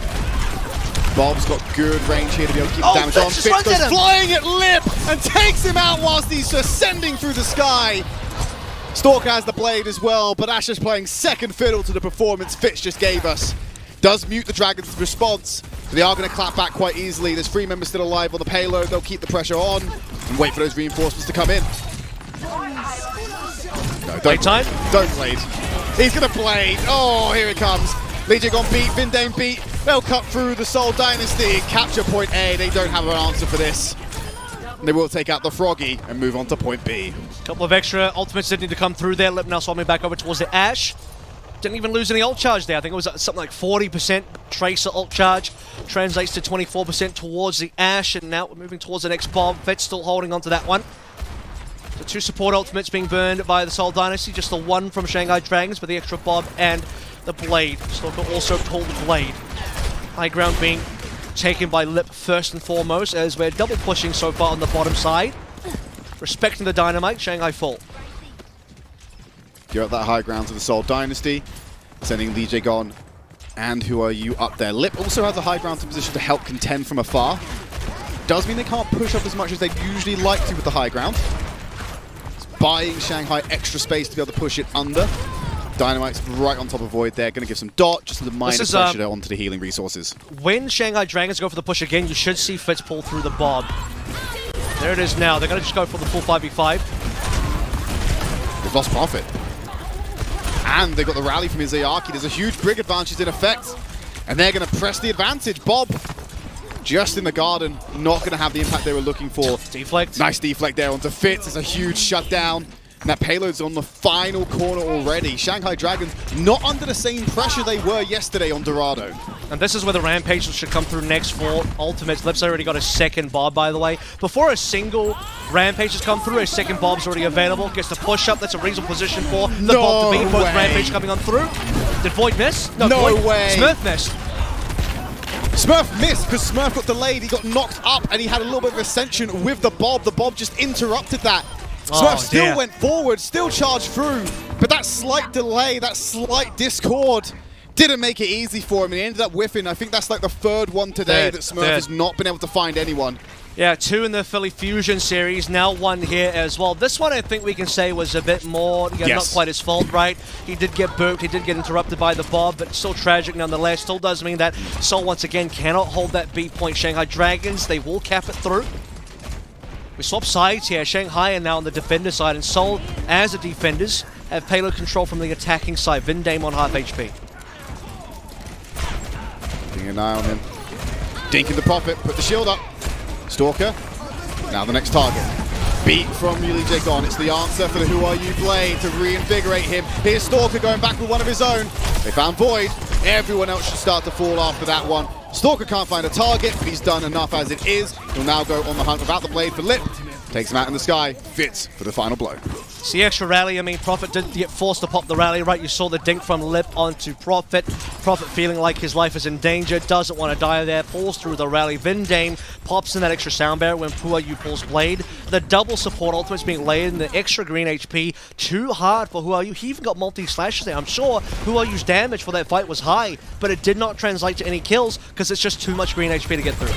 Bob's got good range here to be able to keep the damage on. Fitz goes flying at Lip and takes him out whilst he's ascending through the sky. Stalker has the blade as well, but Ash is playing second fiddle to the performance Fitz just gave us. Does mute the Dragons' response, but they are going to clap back quite easily. There's 3 members still alive on the payload. They'll keep the pressure on and wait for those reinforcements to come in. No, don't time. Don't blade. He's going to blade. Oh, here it comes. Lee Jae-gon beat, Vindane beat. They'll cut through the Seoul Dynasty. Capture point A. They don't have an answer for this. And they will take out the Froggy and move on to point B. Couple of extra ultimates did need to come through there. Lip now swapping back over towards the Ash. Didn't even lose any ult charge there. I think it was something like 40% Tracer ult charge. Translates to 24% towards the Ash, and now we're moving towards the next bomb. Fet's still holding on to that one. The 2 support ultimates being burned by the Seoul Dynasty. Just the 1 from Shanghai Dragons, but the extra bomb and the blade. Stalker also pulled the blade. High ground being taken by Lip first and foremost, as we're double pushing so far on the bottom side. Respecting the dynamite, Shanghai full. You're at that high ground to the Seoul Dynasty, sending Lee Jae-gon and Who Are You up there. Lip also has a high ground position to help contend from afar. Does mean they can't push up as much as they'd usually like to with the high ground. It's buying Shanghai extra space to be able to push it under. Dynamite's right on top of Void there, going to give some dot, just the minor pressure onto the healing resources. When Shanghai Dragons go for the push again, you should see Fitz pull through the bob. There it is now. They're going to just go for the full 5v5. They've lost Prophet. And they've got the rally from Izayaki. There's a huge Brig advantage in effect. And they're going to press the advantage. Bob, just in the garden, not going to have the impact they were looking for. Deflect. Nice deflect there onto Fitz. It's a huge shutdown. And that payload's on the final corner already. Shanghai Dragons not under the same pressure they were yesterday on Dorado. And this is where the Rampage should come through next for ultimates. Lip's already got a second bob, by the way. Before a single Rampage has come through, a second bob's already available. Gets the push up. That's a reasonable position for the bob to beat. Both Rampage coming on through. Did Void miss? No Void. way. Smurf missed. Smurf missed because Smurf got delayed. He got knocked up and he had a little bit of ascension with the bob. The bob just interrupted that. Smurf still went forward, still charged through, but that slight delay, that slight discord didn't make it easy for him, and he ended up whiffing. I think that's like the 3rd one today that Smurf has not been able to find anyone. Yeah, 2 in the Philly Fusion series, now 1 here as well. This one I think we can say was a bit more, not quite his fault, right? He did get booped, he did get interrupted by the bob, but still tragic nonetheless. Still does mean that Seoul once again cannot hold that B point. Shanghai Dragons, they will cap it through. We swap sides here. Shanghai are now on the defender side, and Seoul, as the defenders, have payload control from the attacking side. Vindame on half HP. Keeping an eye on him. Dinking the Prophet, put the shield up. Stalker, now the next target. Beat from Lee Jae-gon. It's the answer for the Who Are You blade to reinvigorate him. Here's Stalker going back with one of his own. They found Void. Everyone else should start to fall after that one. Stalker can't find a target, but he's done enough as it is. He'll now go on the hunt without the blade for Lip. Takes him out in the sky. Fitz for the final blow. It's the extra rally. I mean, Prophet did get forced to pop the rally, right? You saw the dink from Lip onto Prophet. Prophet feeling like his life is in danger, doesn't want to die there, pulls through the rally. Vindame pops in that extra sound barrier when Who Are You pulls blade. The double support ultimate's being laid in the extra green HP. Too hard for Who Are You. He even got multi-slashes there. I'm sure Who Are You's damage for that fight was high, but it did not translate to any kills because it's just too much green HP to get through.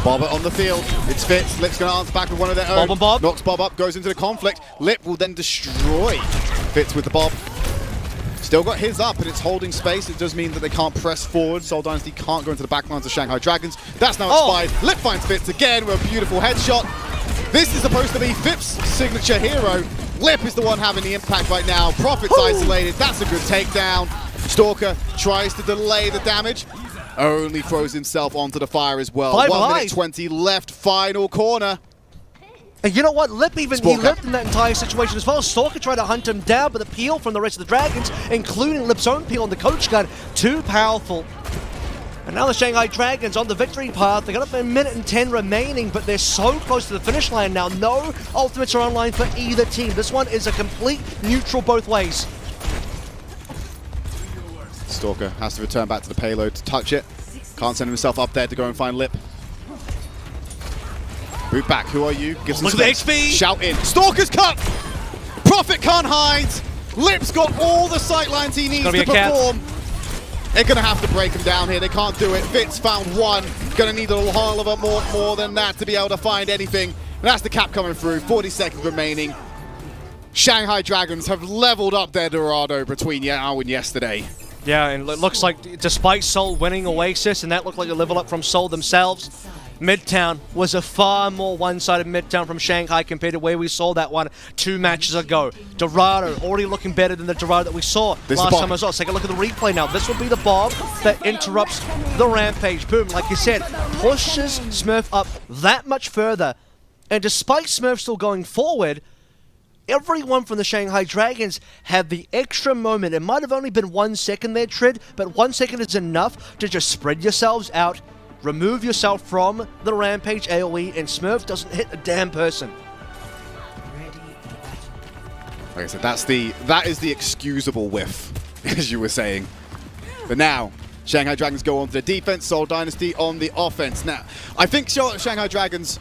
Bob on the field. It's Fitz. Lip's going to answer back with one of their own. Bob and Bob. Knocks Bob up, goes into the conflict. Lip will then destroy Fitz with the Bob. Still got his up, and it's holding space. It does mean that they can't press forward. Seoul Dynasty can't go into the backlines of Shanghai Dragons. That's now expired. Lip finds Fitz again with a beautiful headshot. This is supposed to be Fip's signature hero. Lip is the one having the impact right now. Prophet's isolated. That's a good takedown. Stalker tries to delay the damage. Only throws himself onto the fire as well. 1 minute 20 left, final corner. And you know what? Lip he lived in that entire situation as well. Stalker tried to hunt him down, but the peel from the rest of the Dragons, including Lip's own peel on the coach gun, too powerful. And now the Shanghai Dragons on the victory path. They got up a minute and 10 remaining, but they're so close to the finish line now. No ultimates are online for either team. This one is a complete neutral both ways. Stalker has to return back to the payload to touch it. Can't send himself up there to go and find Lip. Move back. Who are you? Give some Look at the space. XP. Shout in. Stalker's cut. Prophet can't hide. Lip's got all the sight lines he needs to perform. They're going to have to break him down here. They can't do it. Fitz found one. Going to need a whole of more than that to be able to find anything. And that's the cap coming through. 40 seconds remaining. Shanghai Dragons have leveled up their Dorado between now and yesterday. Yeah, and it looks like despite Seoul winning Oasis, and that looked like a level up from Seoul themselves, Midtown was a far more one-sided Midtown from Shanghai compared to where we saw that one 2 matches ago. Dorado already looking better than the Dorado that we saw last time as well. Let's take a look at the replay now. This will be the bomb that interrupts the rampage. Boom, like you said, pushes Smurf up that much further. And despite Smurf still going forward, everyone from the Shanghai Dragons had the extra moment. It might have only been 1 second there, Trid, but 1 second is enough to just spread yourselves out, remove yourself from the Rampage AoE, and Smurf doesn't hit a damn person. Like I said, that is the excusable whiff, as you were saying. But now, Shanghai Dragons go on to the defense, Seoul Dynasty on the offense. Now, I think Shanghai Dragons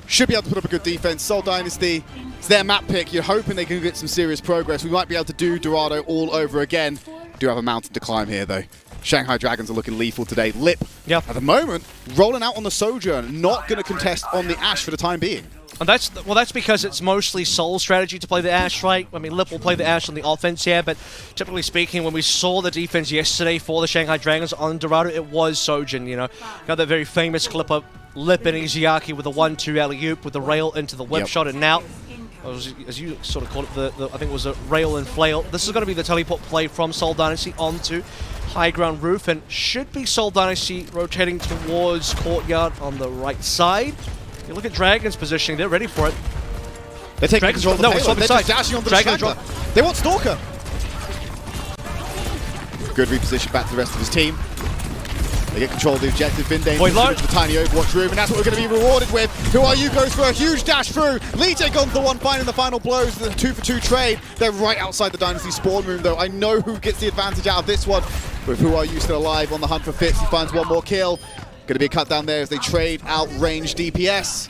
should be able to put up a good defense. Seoul Dynasty, it's their map pick. You're hoping they can get some serious progress. We might be able to do Dorado all over again. Do have a mountain to climb here, though. Shanghai Dragons are looking lethal today. Lip, at the moment, rolling out on the Sojourn, not going to contest on the Ashe for the time being. And that's because it's mostly Seoul's strategy to play the Ashe, right? I mean, Lip will play the Ashe on the offense here, but typically speaking, when we saw the defense yesterday for the Shanghai Dragons on Dorado, it was Sojourn, you know. Got that very famous clip of Lip and Izayaki with the 1-2 alley-oop with the rail into the whip shot, and now, as you sort of called it, I think it was a rail and flail. This is going to be the teleport play from Seoul Dynasty onto high ground roof, and should be Seoul Dynasty rotating towards Courtyard on the right side. You look at Dragon's positioning, they're ready for it. They're taking control of the payload. They're just dashing onto the Dragon. They want Stalker. Good reposition back to the rest of his team. They get control of the objective. Vindane into the tiny Overwatch room, and that's what we're going to be rewarded with. Who Are You goes for a huge dash through. Lee Jae-gon's the one finding the final blows. The 2-for-2 trade. They're right outside the Dynasty spawn room, though. I know who gets the advantage out of this one. With Who Are You still alive on the hunt for Fitz, he finds one more kill. Going to be a cut down there as they trade out range DPS.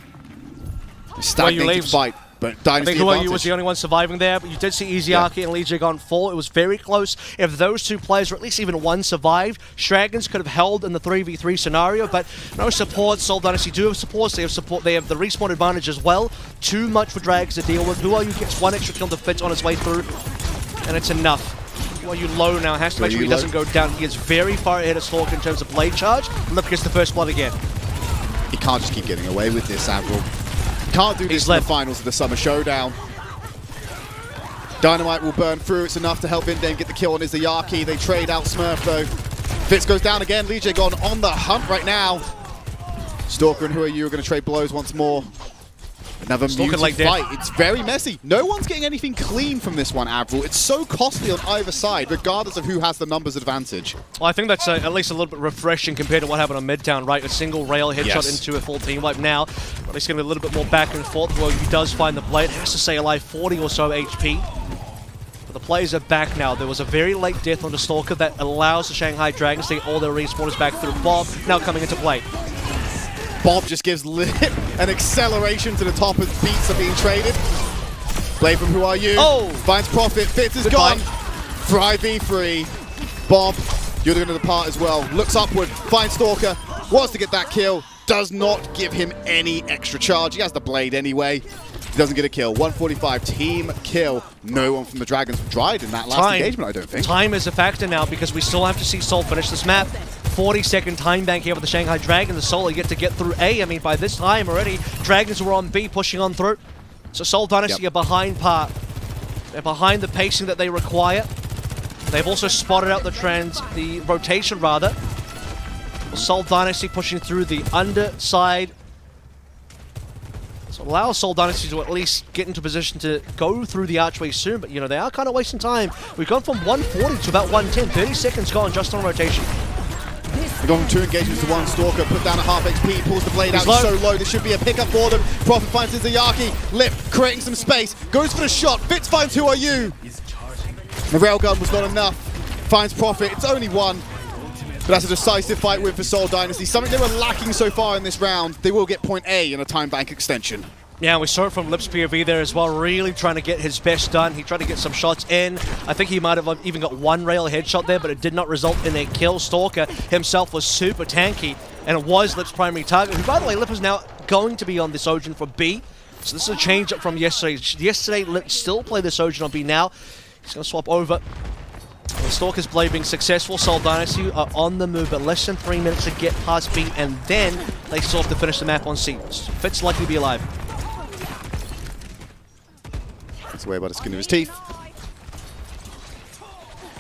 Stagnated fight, but Dynasty I think Who Are You was advantage. the only one surviving there, but you did see Izayaki and Lee Jae-gon fall. It was very close. If those two players, or at least even one, survived, Dragons could have held in the 3v3 scenario, but no support. Seoul Dynasty do have supports. They have support. They have the respawn advantage as well. Too much for Dragons to deal with. Who Are You gets one extra kill to Fitz on his way through, and it's enough. Who Are You low now. Has to make sure he doesn't go down. He is very far ahead of Stalker in terms of blade charge. Lip gets the first blood again. He can't just keep getting away with this, Avril. Can't do this in the finals of the Summer Showdown. Dynamite will burn through. It's enough to help Vindane get the kill on Izayaki. They trade out Smurf, though. Fitz goes down again. Lee Jae-gon on the hunt right now. Stalker and Who Are You are going to trade blows once more. Another mutant fight. It's very messy. No one's getting anything clean from this one, Avril. It's so costly on either side, regardless of who has the numbers advantage. Well, I think that's at least a little bit refreshing compared to what happened on Midtown, right? A single rail headshot into a full team wipe now. At least going to be a little bit more back and forth. Well, he does find the blade. Has to stay alive, 40 or so HP. But the players are back now. There was a very late death on the Stalker that allows the Shanghai Dragons to get all their respawners back through. Bob now coming into play. Bob just gives Lip an acceleration to the top as beats are being traded. Play from Who Are You? Finds Prophet. Fitz is gone. 3v3. Bob, you're going to depart as well. Looks upward. Finds Stalker. Wants to get that kill. does not give him any extra charge. He has the blade anyway. He doesn't get a kill. 145 team kill. No one from the Dragons tried in that last engagement, I don't think. Time is a factor now because we still have to see Seoul finish this map. 40-second time bank here with the Shanghai Dragons. The Seoul get to get through A. I mean, by this time already, Dragons were on B, pushing on through. So Seoul Dynasty are behind par. They're behind the pacing that they require. They've also spotted out the rotation rather. Seoul Dynasty pushing through the underside. So allow Seoul Dynasty to at least get into position to go through the archway soon, but you know, they are kind of wasting time. We've gone from 140 to about 110, 30 seconds gone just on rotation. We've gone from 2 engagements to 1. Stalker put down a half HP, pulls the blade out so low. There should be a pickup for them. Prophet finds Izayaki. Lip creating some space, goes for the shot. Fitz finds Who Are You? The railgun was not enough. Finds Prophet, it's only 1. But that's a decisive fight win for Seoul Dynasty. Something they were lacking so far in this round. They will get point A in a time bank extension. Yeah, we saw it from Lip's POV there as well, really trying to get his best done. He tried to get some shots in. I think he might have even got 1 rail headshot there, but it did not result in a kill. Stalker himself was super tanky, and it was Lip's primary target, who, by the way, Lip is now going to be on this Sojourn for B. So this is a change up from yesterday. Yesterday, Lip still played the Sojourn on B now. He's going to swap over. The Stalker's Blade being successful. Seoul Dynasty are on the move, but less than 3 minutes to get past B, and then they still have to finish the map on C. Fitz likely to be alive. It's away by the skin of his teeth.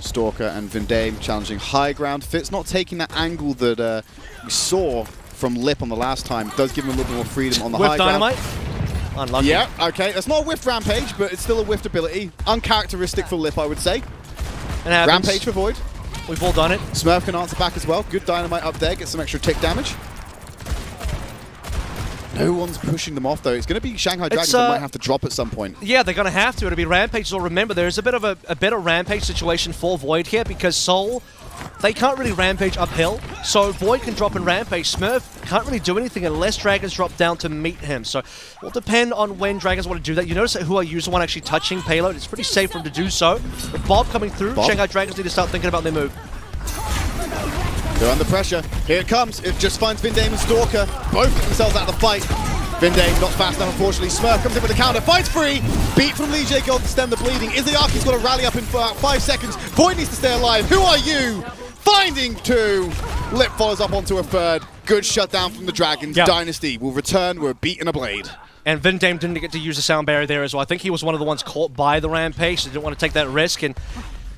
Stalker and Vindame challenging high ground. Fitz not taking that angle that we saw from Lip on the last time. Does give him a little bit more freedom on the high ground. Dynamite. Unlucky. Yeah, okay. That's not a whiff Rampage, but it's still a whiffed ability. Uncharacteristic for Lip, I would say. Rampage for Void. We've all done it. Smurf can answer back as well. Good Dynamite up there. Get some extra tick damage. No one's pushing them off, though. It's going to be Shanghai Dragons that might have to drop at some point. Yeah, they're going to have to. It'll be Rampage. So remember, there's a bit of a better Rampage situation for Void here because Seoul, they can't really Rampage uphill. So Void can drop in Rampage. Smurf can't really do anything unless Dragons drop down to meet him. So it will depend on when Dragons want to do that. You notice that Who Are You is the one actually touching payload. It's pretty safe for him to do so. With Bob coming through, Shanghai Dragons need to start thinking about their move. They're under pressure. Here it comes. It just finds Vindame and Stalker. Both get themselves out of the fight. Vindame not fast enough, unfortunately. Smurf comes in with the counter. Finds free. Beat from Lee J Gold to stem the bleeding. Izayaki's got to rally up in about 5 seconds. Void needs to stay alive. Who Are You? Finding 2. Lip follows up onto a 3rd. Good shutdown from the Dragons. Yep. Dynasty will return with a beat and a blade. And Vindame didn't get to use the sound barrier there as well. I think he was one of the ones caught by the Rampage. So didn't want to take that risk. And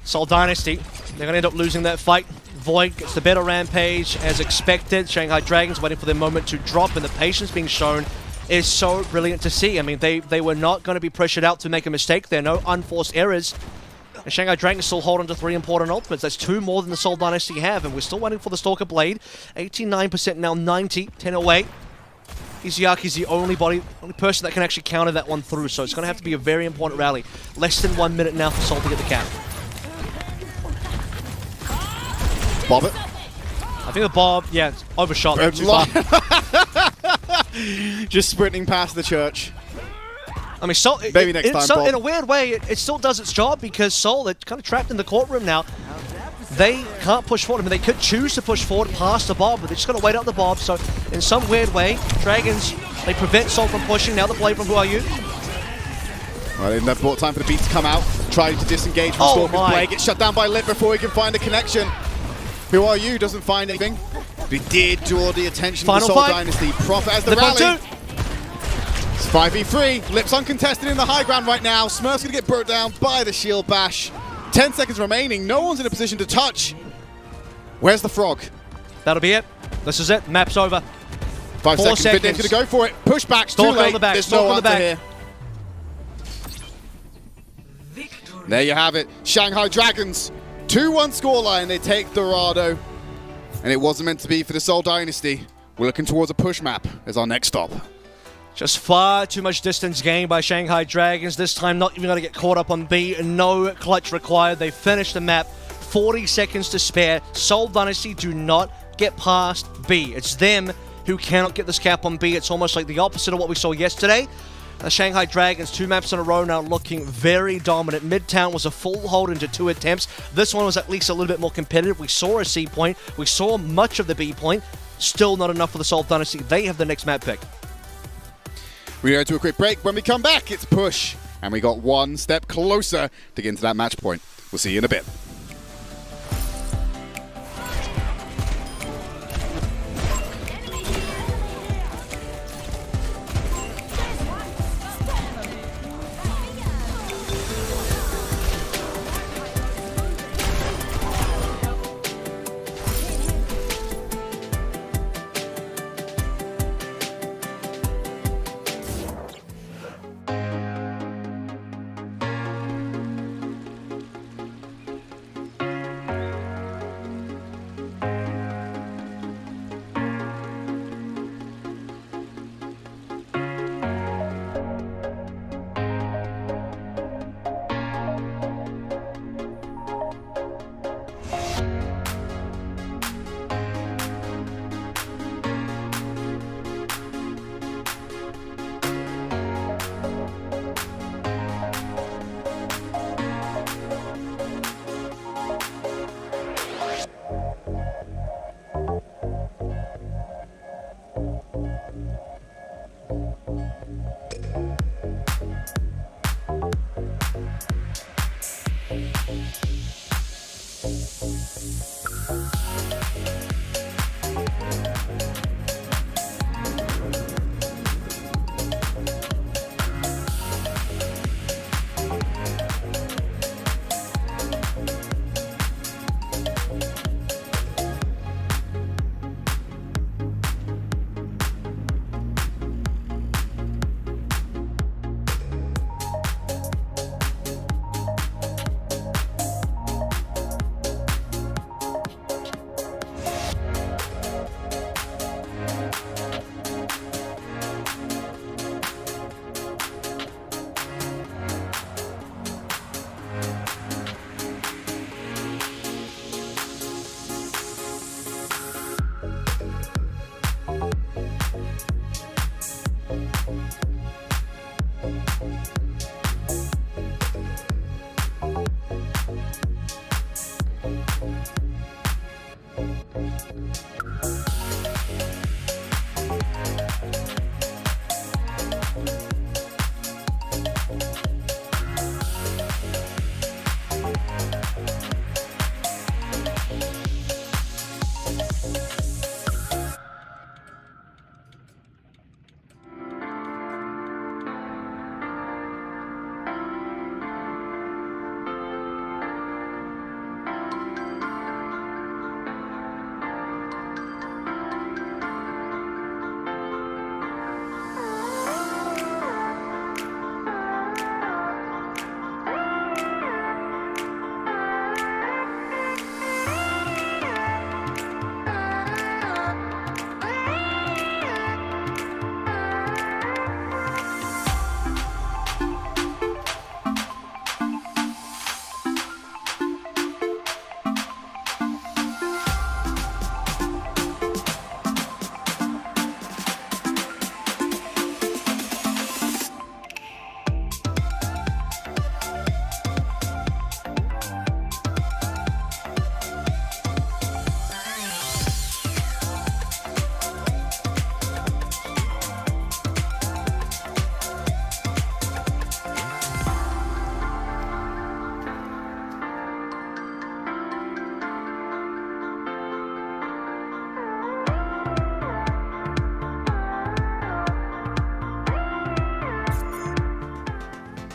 Seoul Dynasty, they're going to end up losing that fight. Void gets the better Rampage as expected. Shanghai Dragons waiting for their moment to drop, and the patience being shown is so brilliant to see. I mean, they were not going to be pressured out to make a mistake. There are no unforced errors. And Shanghai Dragons still hold on to 3 important ultimates. That's 2 more than the Seoul Dynasty have, and we're still waiting for the Stalker Blade. 89% now, 90, 10 away. Izayaki's the only person that can actually counter that one through, so it's going to have to be a very important rally. Less than 1 minute now for Seoul to get the cap. Bob it. I think the Bob, yeah, overshot. Too far. Just sprinting past the church. I mean, Seoul, maybe next time, Bob. In a weird way, it still does its job because Seoul, they're kind of trapped in the courtroom now. They can't push forward. I mean, they could choose to push forward past the Bob, but they're just going to wait out the Bob. So, in some weird way, Dragons, they prevent Seoul from pushing. Now the play from Who Are You? Well, they've never bought time for the beat to come out. Trying to disengage from Stalker's play. Gets shut down by Lip before he can find a connection. Who Are You? Doesn't find anything. But did draw the attention of the Seoul Dynasty. Prophet as the rally. It's 5v3. Lip's uncontested in the high ground right now. Smurf's going to get brought down by the shield bash. 10 seconds remaining. No one's in a position to touch. Where's the frog? That'll be it. This is it. Map's over. 5 seconds. Vindame's going to go for it. Push back. Too late. On the back. There's no answer here. There you have it. Shanghai Dragons. 2-1 scoreline. They take Dorado. And it wasn't meant to be for the Seoul Dynasty. We're looking towards a push map as our next stop. Just far too much distance gained by Shanghai Dragons. This time not even going to get caught up on B. No clutch required. They finished the map. 40 seconds to spare. Seoul Dynasty do not get past B. It's them who cannot get this cap on B. It's almost like the opposite of what we saw yesterday. The Shanghai Dragons, 2 maps in a row now, looking very dominant. Midtown was a full hold into 2 attempts. This one was at least a little bit more competitive. We saw a C point. We saw much of the B point. Still not enough for the Seoul Dynasty. They have the next map pick. We go to a quick break. When we come back, it's push. And we got one step closer to get into that match point. We'll see you in a bit.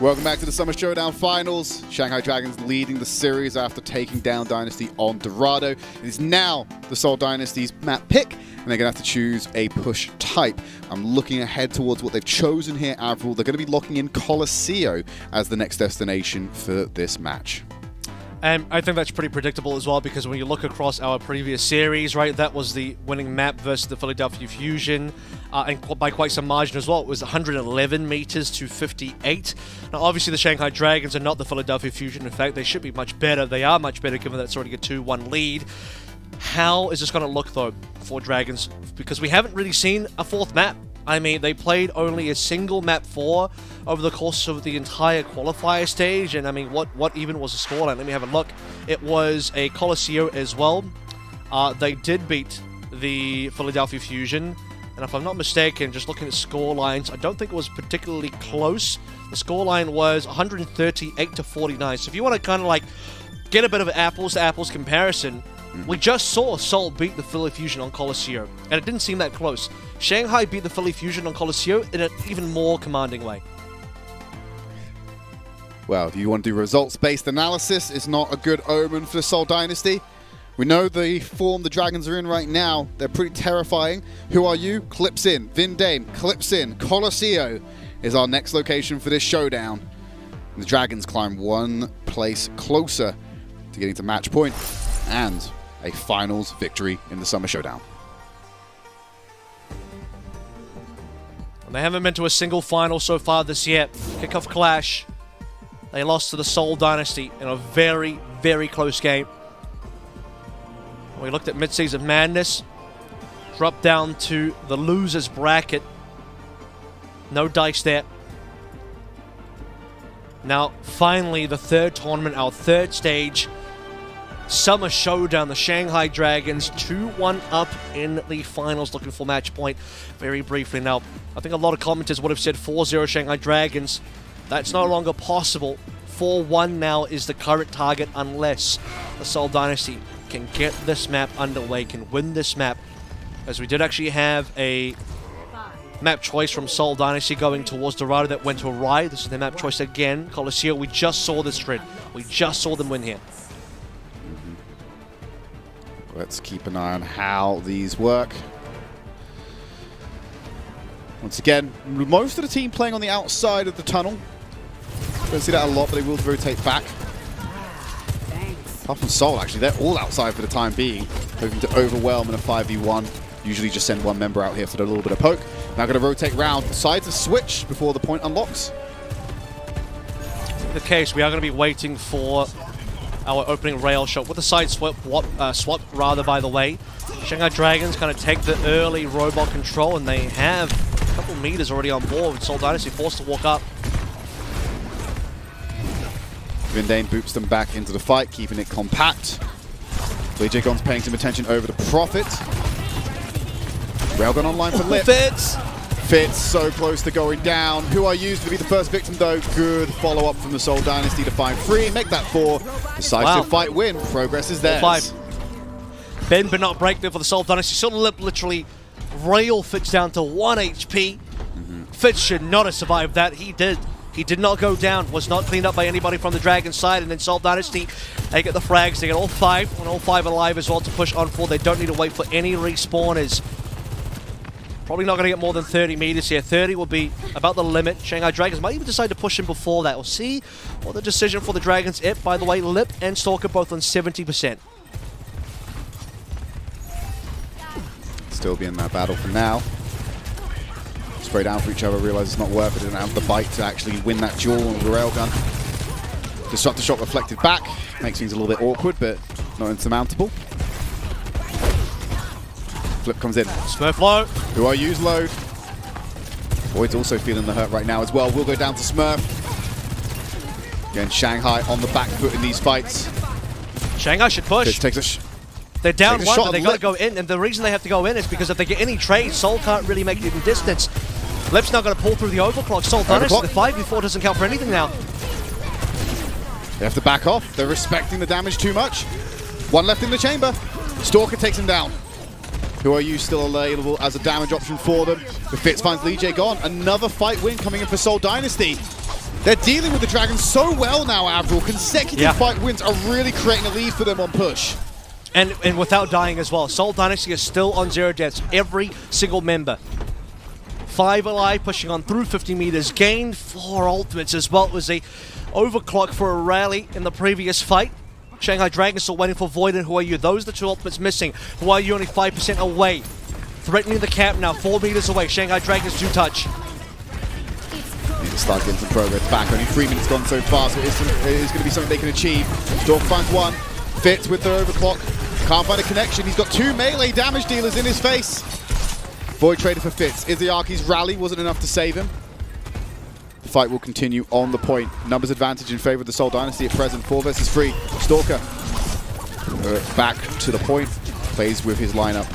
Welcome back to the Summer Showdown Finals. Shanghai Dragons leading the series after taking down Dynasty on Dorado. It is now the Seoul Dynasty's map pick, and they're going to have to choose a push type. I'm looking ahead towards what they've chosen here, Avril. They're going to be locking in Colosseo as the next destination for this match. And I think that's pretty predictable as well, because when you look across our previous series, right, that was the winning map versus the Philadelphia Fusion, and by quite some margin as well. It was 111 meters to 58. Now, obviously, the Shanghai Dragons are not the Philadelphia Fusion. In fact, they should be much better. They are much better, given that it's already a 2-1 lead. How is this going to look, though, for Dragons? Because we haven't really seen a fourth map. I mean, they played only a single map 4 over the course of the entire qualifier stage, and I mean, what even was the scoreline? Let me have a look. It was a Colosseo as well. They did beat the Philadelphia Fusion. And if I'm not mistaken, just looking at score lines, I don't think it was particularly close. The score line was 138 to 49. So if you want to kind of like get a bit of an apples to apples comparison, we just saw Seoul beat the Philly Fusion on Coliseum, and it didn't seem that close. Shanghai beat the Philly Fusion on Coliseum in an even more commanding way. Well, if you want to do results-based analysis, it's not a good omen for the Seoul Dynasty. We know the form the Dragons are in right now. They're pretty terrifying. Who are you? Clips in. Vindane clips in. Colosseo is our next location for this showdown. And the Dragons climb one place closer to getting to match point and a finals victory in the Summer Showdown. And they haven't been to a single final so far this year. Kickoff clash. They lost to the Seoul Dynasty in a very, very close game. We looked at Mid-Season Madness. Dropped down to the losers bracket. No dice there. Now, finally, the third tournament, our third stage. Summer Showdown, the Shanghai Dragons 2-1 up in the finals, looking for match point. Very briefly now, I think a lot of commenters would have said 4-0 Shanghai Dragons. That's no longer possible. 4-1 now is the current target unless the Seoul Dynasty can get this map underway, can win this map. As we did actually have a map choice from Seoul Dynasty going towards Dorado that went awry. This is their map choice again. Coliseum, we just saw this trend. We just saw them win here. Let's keep an eye on how these work. Once again, most of the team playing on the outside of the tunnel. Don't see that a lot, but they will rotate back. Apart from Seoul, actually, they're all outside for the time being. Hoping to overwhelm in a 5v1. Usually just send one member out here for a little bit of poke. Now going to rotate round. Decide to switch before the point unlocks. In the case, we are going to be waiting for our opening rail shot with the side swap, by the way. Shanghai Dragons kind of take the early robot control, and they have a couple meters already on board with Seoul Dynasty forced to walk up. Vindane boops them back into the fight, keeping it compact. BJ Gon's paying some attention over to Prophet. Railgun online for Lip. Fitz so close to going down. Who are used to be the first victim though? Good follow-up from the Seoul Dynasty to find 3, make that 4. Decisive fight win. Progress is theirs. 5. Bend but not break there for the Seoul Dynasty. So Lip literally rail Fitz down to 1 HP. Fitz should not have survived that. He did. He did not go down, was not cleaned up by anybody from the Dragon side, and then Seoul Dynasty, they get the frags, they get all 5, and all 5 alive as well to push on forward. They don't need to wait for any respawners. Probably not going to get more than 30 meters here. 30 will be about the limit. Shanghai Dragons might even decide to push him before that. We'll see what the decision for the Dragons is. By the way, Lip and Stalker both on 70%. Still be in that battle for now. Spray down for each other, realize it's not worth it, didn't have the bite to actually win that duel with the railgun. Disruptor shot reflected back, makes things a little bit awkward, but not insurmountable. Flip comes in. Smurf low. Who are used load. Void's also feeling the hurt right now as well. Will go down to Smurf. Again, Shanghai on the back foot in these fights. Shanghai should push. Takes a They're down Take a one, shot but they at got to Lip. go in, and the reason they have to go in is because if they get any trade, Seoul can't really make it in distance. Lip's not going to pull through the overclock. Seoul Dynasty, the 5v4 doesn't count for anything now. They have to back off. They're respecting the damage too much. 1 left in the chamber. Stalker takes him down. Who are you still available as a damage option for them? The Fitz finds Lee J gone. Another fight win coming in for Seoul Dynasty. They're dealing with the Dragons so well now, Avril. Consecutive fight wins are really creating a lead for them on push. And without dying as well. Seoul Dynasty is still on 0 deaths. Every single member. 5 alive, pushing on through 50 meters. Gained 4 ultimates as well. It was a overclock for a rally in the previous fight. Shanghai Dragons still waiting for Void and Who Are You. Those are the 2 ultimates missing. Who Are You only 5% away. Threatening the camp now, 4 meters away. Shanghai Dragons do touch. Need to start getting some progress back. Only 3 minutes gone so far, so it is going to be something they can achieve. Dorf finds 1. Fitz with the overclock. Can't find a connection. He's got 2 melee damage dealers in his face. Void traded for Fitz. Izayaki's rally wasn't enough to save him. The fight will continue on the point. Numbers advantage in favor of the Seoul Dynasty at present. 4 versus 3. Stalker back to the point. Plays with his lineup.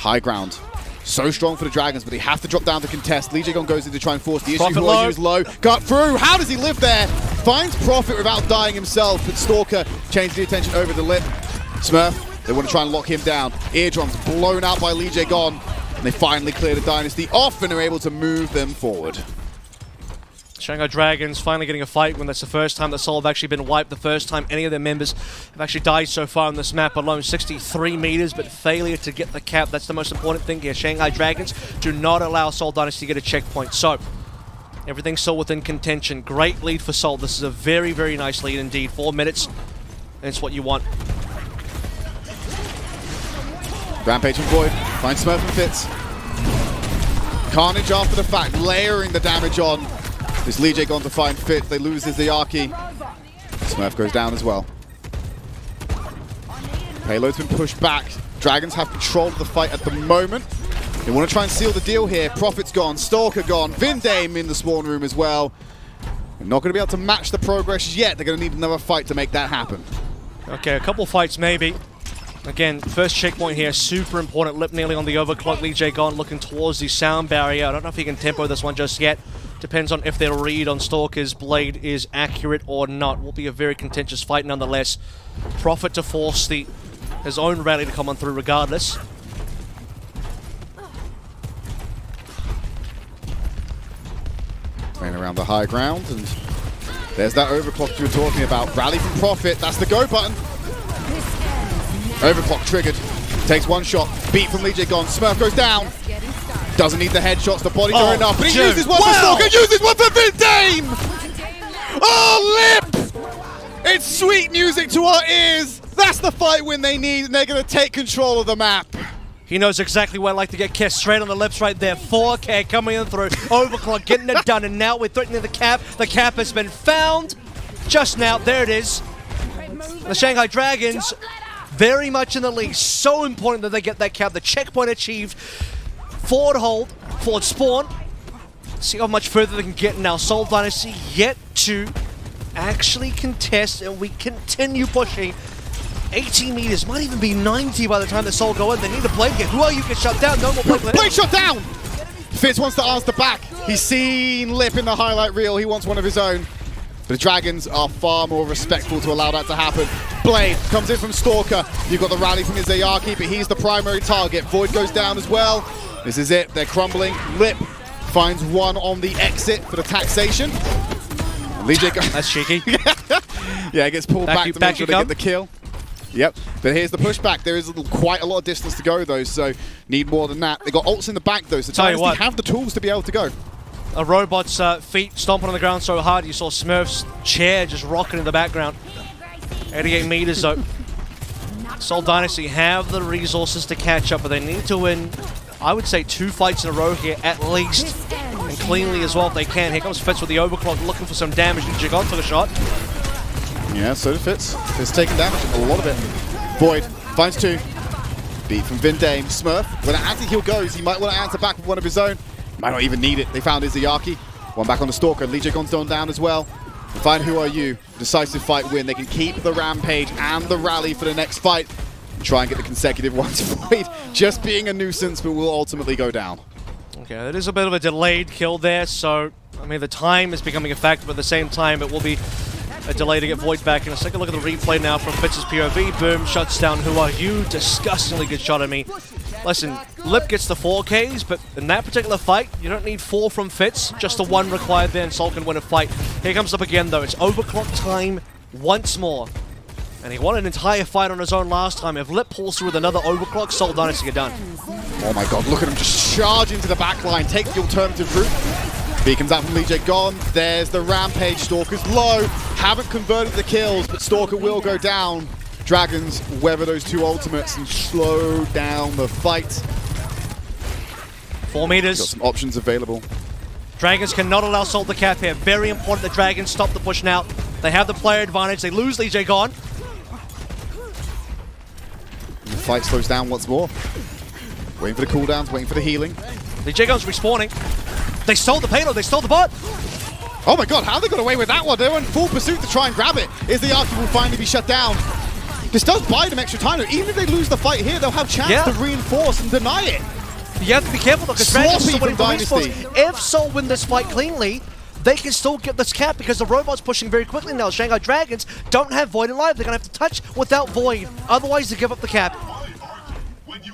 High ground. So strong for the Dragons, but they have to drop down to contest. Lee Jae-gon goes in to try and force the issue. Prophet Who are you is low. Got through. How does he live there? Finds Prophet without dying himself, but Stalker changes the attention over to Lip. Smurf, they want to try and lock him down. Eardrums blown out by Lee Jae-gon, and they finally clear the Dynasty off and are able to move them forward. Shanghai Dragons finally getting a fight when that's the first time that Seoul have actually been wiped, the first time any of their members have actually died so far on this map alone. 63 meters, but failure to get the cap. That's the most important thing here. Shanghai Dragons do not allow Seoul Dynasty to get a checkpoint. So, everything's still within contention. Great lead for Seoul. This is a very, very nice lead indeed. 4 minutes, and it's what you want. Rampage and Void finds Smurf and Fitz. Carnage after the fact, layering the damage on. This Lee Jae-gon to find Fitz. They lose his Zayaki. Smurf goes down as well. Payload's been pushed back. Dragons have control of the fight at the moment. They want to try and seal the deal here. Prophet's gone, Stalker gone, Vindame in the spawn room as well. They're not going to be able to match the progress yet. They're going to need another fight to make that happen. Okay, a couple fights maybe. Again, first checkpoint here, super important. Lip nearly on the overclock. Lee Jae-gon looking towards the sound barrier. I don't know if he can tempo this one just yet. Depends on if their read on Stalker's blade is accurate or not. Will be a very contentious fight nonetheless. Prophet to force his own rally to come on through regardless. Playing around the high ground, and there's that overclock you were talking about. Rally from Prophet, that's the go button. Overclock triggered, takes one shot, beat from Lee Jae-gon. Smurf goes down. Doesn't need the headshots, the bodies are enough, but he uses one for Stalker, uses one for Vindame! Oh, Lip! It's sweet music to our ears! That's the fight win they need, and they're going to take control of the map. He knows exactly where I like to get kissed, straight on the lips right there. 4K coming in through, overclock, getting it done, and now we're threatening the cap. The cap has been found just now. There it is. The Shanghai Dragons very much in the lead. So important that they get that cap. The checkpoint achieved. Forward hold, forward spawn. See how much further they can get now. Seoul Dynasty yet to actually contest, and we continue pushing. 80 meters, might even be 90 by the time the Seoul go in. They need a blade get. Who are you? Get shut down. No more blade. Blade shot down! Fitz wants to answer back. He's seen Lip in the highlight reel. He wants one of his own. The Dragons are far more respectful to allow that to happen. Blade comes in from Stalker. You've got the rally from his Zayaki, but he's the primary target. Void goes down as well. This is it. They're crumbling. Lip finds one on the exit for the taxation. Lee Jae-gon. That's cheeky. Yeah, it gets pulled back to make sure they get the kill. Yep, but here's the pushback. There is quite a lot of distance to go, though, so need more than that. They got ults in the back, though, so Dynasty have the tools to be able to go. A robot's feet stomping on the ground so hard, you saw Smurf's chair just rocking in the background. 88 meters, though. Seoul Dynasty have the resources to catch up, but they need to win, I would say, 2 fights in a row here, at least. And cleanly as well if they can. Here comes Fitz with the overclock, looking for some damage. Jagon took a shot. Yeah, so did Fitz. Fitz taking damage, a lot of it. Void finds 2. Beat from Vindame. Smurf, when an anti-heal goes, he might want to answer back with one of his own. Might not even need it. They found his Zayaki. One back on the Stalker. Lee Jae-gon's gone down as well. Find Who Are You. Decisive fight win. They can keep the Rampage and the rally for the next fight. Try and get the consecutive ones. Void just being a nuisance, but will ultimately go down. Okay, that is a bit of a delayed kill there, so, I mean, the time is becoming a factor, but at the same time, it will be a delay to get Void back. And let's take a look at the replay now from Fitz's POV. Boom, shuts down Who Are You. Disgustingly good shot at me. Listen, Lip gets the 4Ks, but in that particular fight, you don't need 4 from Fitz. Just the 1 required there, and Seoul can win a fight. Here comes up again, though. It's overclock time once more. And he won an entire fight on his own last time. If Lip pulls through with another overclock, Seoul Dynasty are done. Oh my god, look at him just charge into the back line. Take the alternative route. B comes out from Lee Jae-gon. There's the Rampage. Stalker's low. Haven't converted the kills, but Stalker will go down. Dragons weather those 2 ultimates and slow down the fight. 4 meters. Got some options available. Dragons cannot allow Seoul to cap here. Very important the Dragons stop the push now. They have the player advantage. They lose Lee Jae-gon. The fight slows down once more. Waiting for the cooldowns, waiting for the healing. Lee Jae-gon's respawning. They stole the payload. They stole the bot. Oh my god, how they got away with that one? They were in full pursuit to try and grab it. Is the Arky will finally be shut down. This does buy them extra time. Even if they lose the fight here, they'll have chance to reinforce and deny it. You have to be careful though, because Dragons still winning from for Dynasty. If Seoul win this fight cleanly, they can still get this cap because the robot's pushing very quickly now. Shanghai Dragons don't have Void in life. They're going to have to touch without Void. Otherwise, they give up the cap.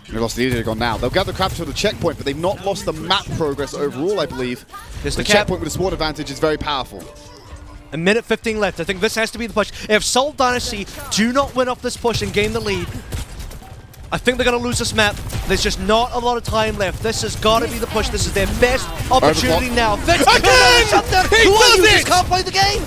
They lost the Leader now. They'll gather crap to the checkpoint, but they've not lost the map progress overall, I believe. The checkpoint with the spawn advantage is very powerful. A minute 15 left. I think this has to be the push. If Seoul Dynasty do not win off this push and gain the lead, I think they're going to lose this map. There's just not a lot of time left. This has got to be the push. This is their best opportunity now. Fitz again! He does it! Just can't play the game.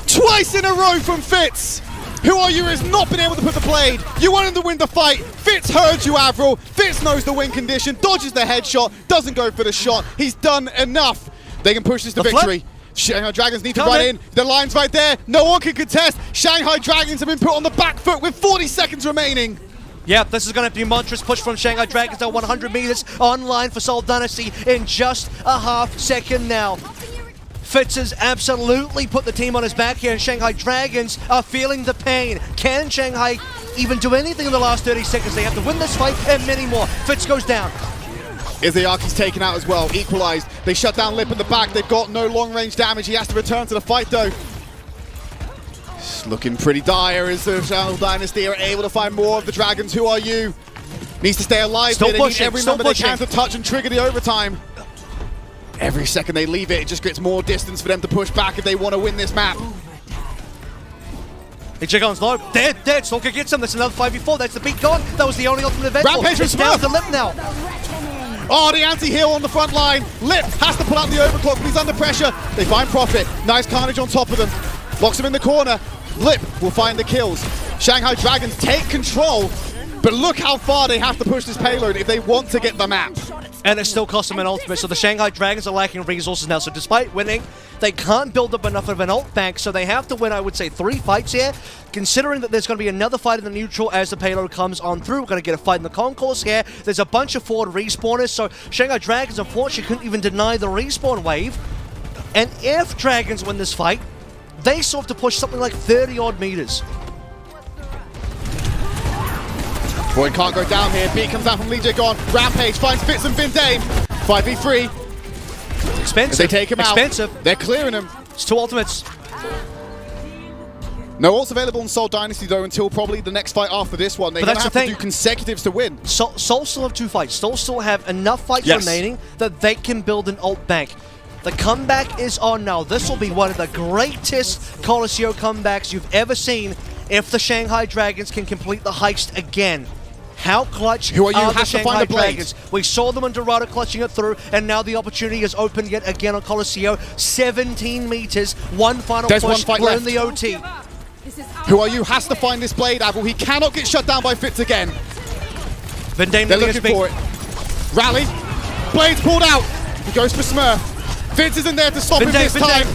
Twice in a row from Fitz. Who Are You has not been able to put the blade. You want him to win the fight. Fitz heard you, Avril. Fitz knows the win condition, dodges the headshot, doesn't go for the shot. He's done enough. They can push this to victory. Shanghai Dragons need to run in. The line's right there. No one can contest. Shanghai Dragons have been put on the back foot with 40 seconds remaining. Yeah, this is going to be a monstrous push from Shanghai Dragons now 100 meters online for Seoul Dynasty in just a half second now. Fitz has absolutely put the team on his back here, and Shanghai Dragons are feeling the pain. Can Shanghai even do anything in the last 30 seconds? They have to win this fight and many more. Fitz goes down. Izayaki's taken out as well, equalized. They shut down Lip in the back. They've got no long-range damage. He has to return to the fight, though. It's looking pretty dire as the Seoul Dynasty are able to find more of the Dragons. Who Are You? Needs to stay alive. Still They pushing, need every still number they pushing. can to touch and trigger the overtime. Every second they leave it, it just gets more distance for them to push back if they want to win this map. Hey, Jigon's low. Dead. Stalker gets him. That's another 5v4. That's the beat gone. That was the only ultimate event. Rampage It's from down Smurf. to Lip now. Oh, the anti-heal on the front line. Lip has to pull out the overclock, but he's under pressure. They find Profit. Nice carnage on top of them. Locks him in the corner. Lip will find the kills. Shanghai Dragons take control, but look how far they have to push this payload if they want to get the map. And it still costs them an ultimate, so the Shanghai Dragons are lacking resources now. So despite winning, they can't build up enough of an ult bank, so they have to win, I would say, 3 fights here. Considering that there's going to be another fight in the neutral as the payload comes on through, we're going to get a fight in the concourse here. There's a bunch of forward respawners, so Shanghai Dragons, unfortunately, couldn't even deny the respawn wave. And if Dragons win this fight, they still have to push something like 30-odd meters. Void can't go down here. Beat comes out from Lee Jae-gon. Rampage finds Fitz and Vindame. 5v3. Expensive. As they take him out. Expensive. They're clearing him. It's 2 ultimates. No ults available in Seoul Dynasty though until probably the next fight after this one. They're going to have to do consecutives to win. Seoul still have 2 fights. Seoul still have enough fights remaining that they can build an ult bank. The comeback is on now. This will be one of the greatest Coliseum comebacks you've ever seen if the Shanghai Dragons can complete the heist again. How clutch Who Are You are the has to find Shanghai the blade. Dragons? We saw them on Dorado clutching it through, and now the opportunity is open yet again on Coliseum. 17 meters, one final There's push, one fight we're in left. the OT. Who Are You has to find this blade, Avril. He cannot get shut down by Fitz again. Vindame They're looking for it. Rally. Blade's pulled out. He goes for Smurf. Fitz isn't there to stop him this time.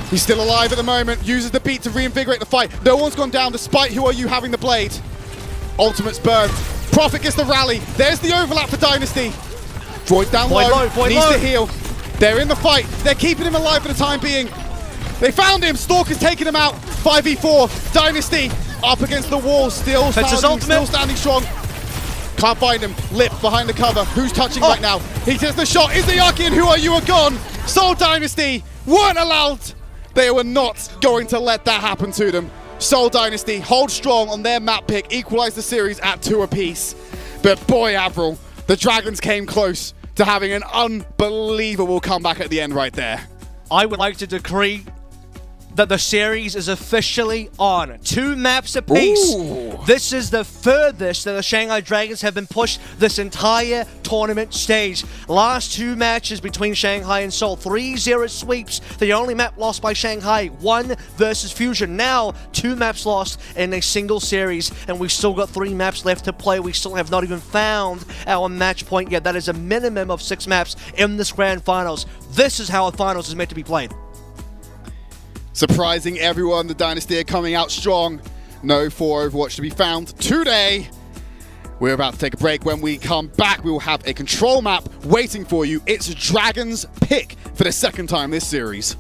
He's still alive at the moment. Uses the beat to reinvigorate the fight. No one's gone down despite Who Are You having the blade. Ultimate's burned. Prophet gets the rally. There's the overlap for Dynasty. Void's down low. Needs to heal. They're in the fight. They're keeping him alive for the time being. They found him. Stalker's taking him out. 5v4. Dynasty up against the wall. Still standing strong. Can't find him. Lip behind the cover. Who's touching right now? He takes the shot. Izayaki and Who Are You are gone. Seoul Dynasty weren't allowed. They were not going to let that happen to them. Seoul Dynasty hold strong on their map pick, equalize the series at 2 apiece. But boy, Avril, the Dragons came close to having an unbelievable comeback at the end right there. I would like to decree that the series is officially on. 2 maps apiece. Ooh. This is the furthest that the Shanghai Dragons have been pushed this entire tournament stage. Last 2 matches between Shanghai and Seoul, 3-0 sweeps. The only map lost by Shanghai, 1 versus Fusion. Now 2 maps lost in a single series, and we've still got 3 maps left to play. We still have not even found our match point yet. That is a minimum of 6 maps in this grand finals. This is how a finals is meant to be played. Surprising everyone, the Dynasty are coming out strong. No 4 Overwatch to be found today. We're about to take a break. When we come back, we will have a control map waiting for you. It's Dragon's pick for the 2nd time this series.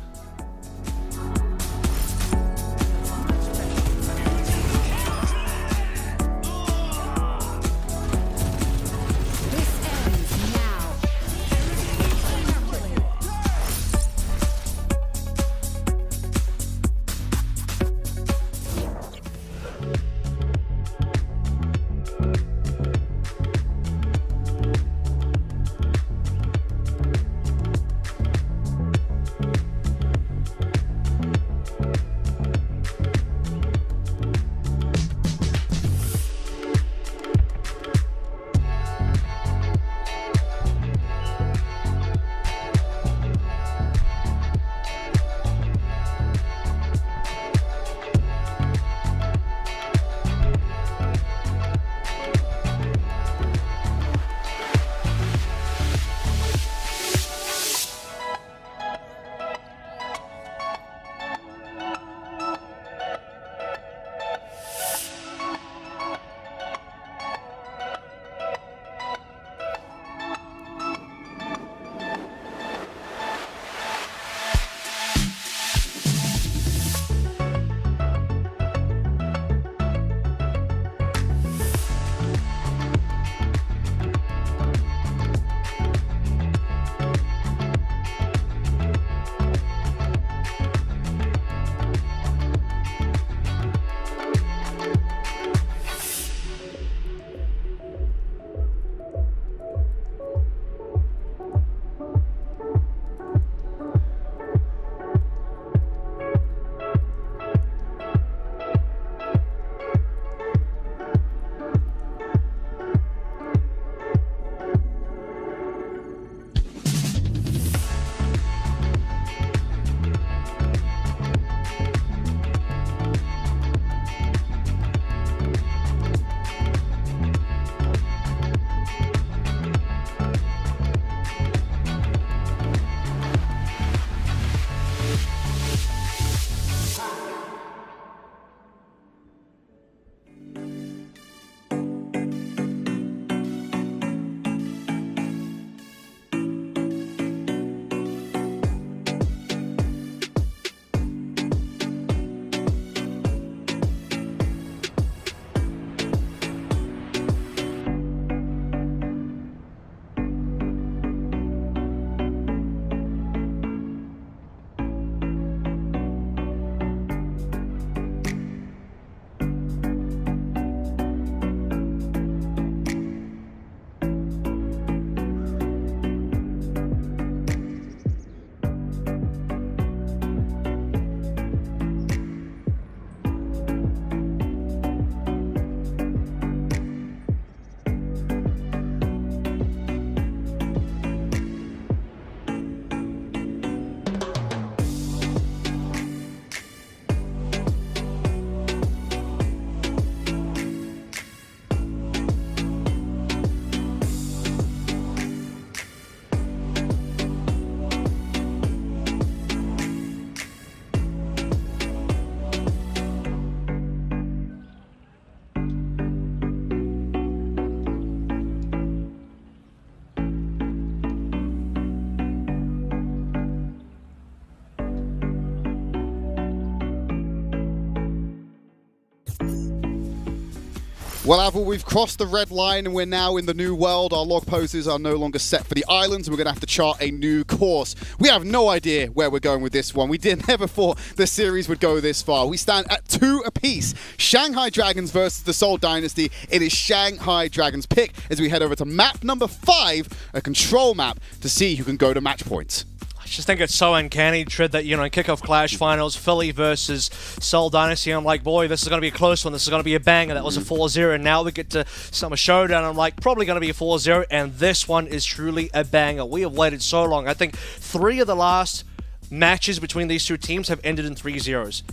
Well, Avril, we've crossed the red line and we're now in the new world. Our log poses are no longer set for the islands and we're going to have to chart a new course. We have no idea where we're going with this one. We never thought the series would go this far. We stand at 2 apiece. Shanghai Dragons versus the Seoul Dynasty. It is Shanghai Dragons pick as we head over to map number 5, a control map, to see who can go to match points. I just think it's so uncanny, Trid, that, in Kickoff Clash finals, Philly versus Seoul Dynasty, I'm like, boy, this is going to be a close one. This is going to be a banger. That was a 4-0, and now we get to Summer Showdown. I'm like, probably going to be a 4-0, and this one is truly a banger. We have waited so long. I think 3 of the last matches between these two teams have ended in 3-0s.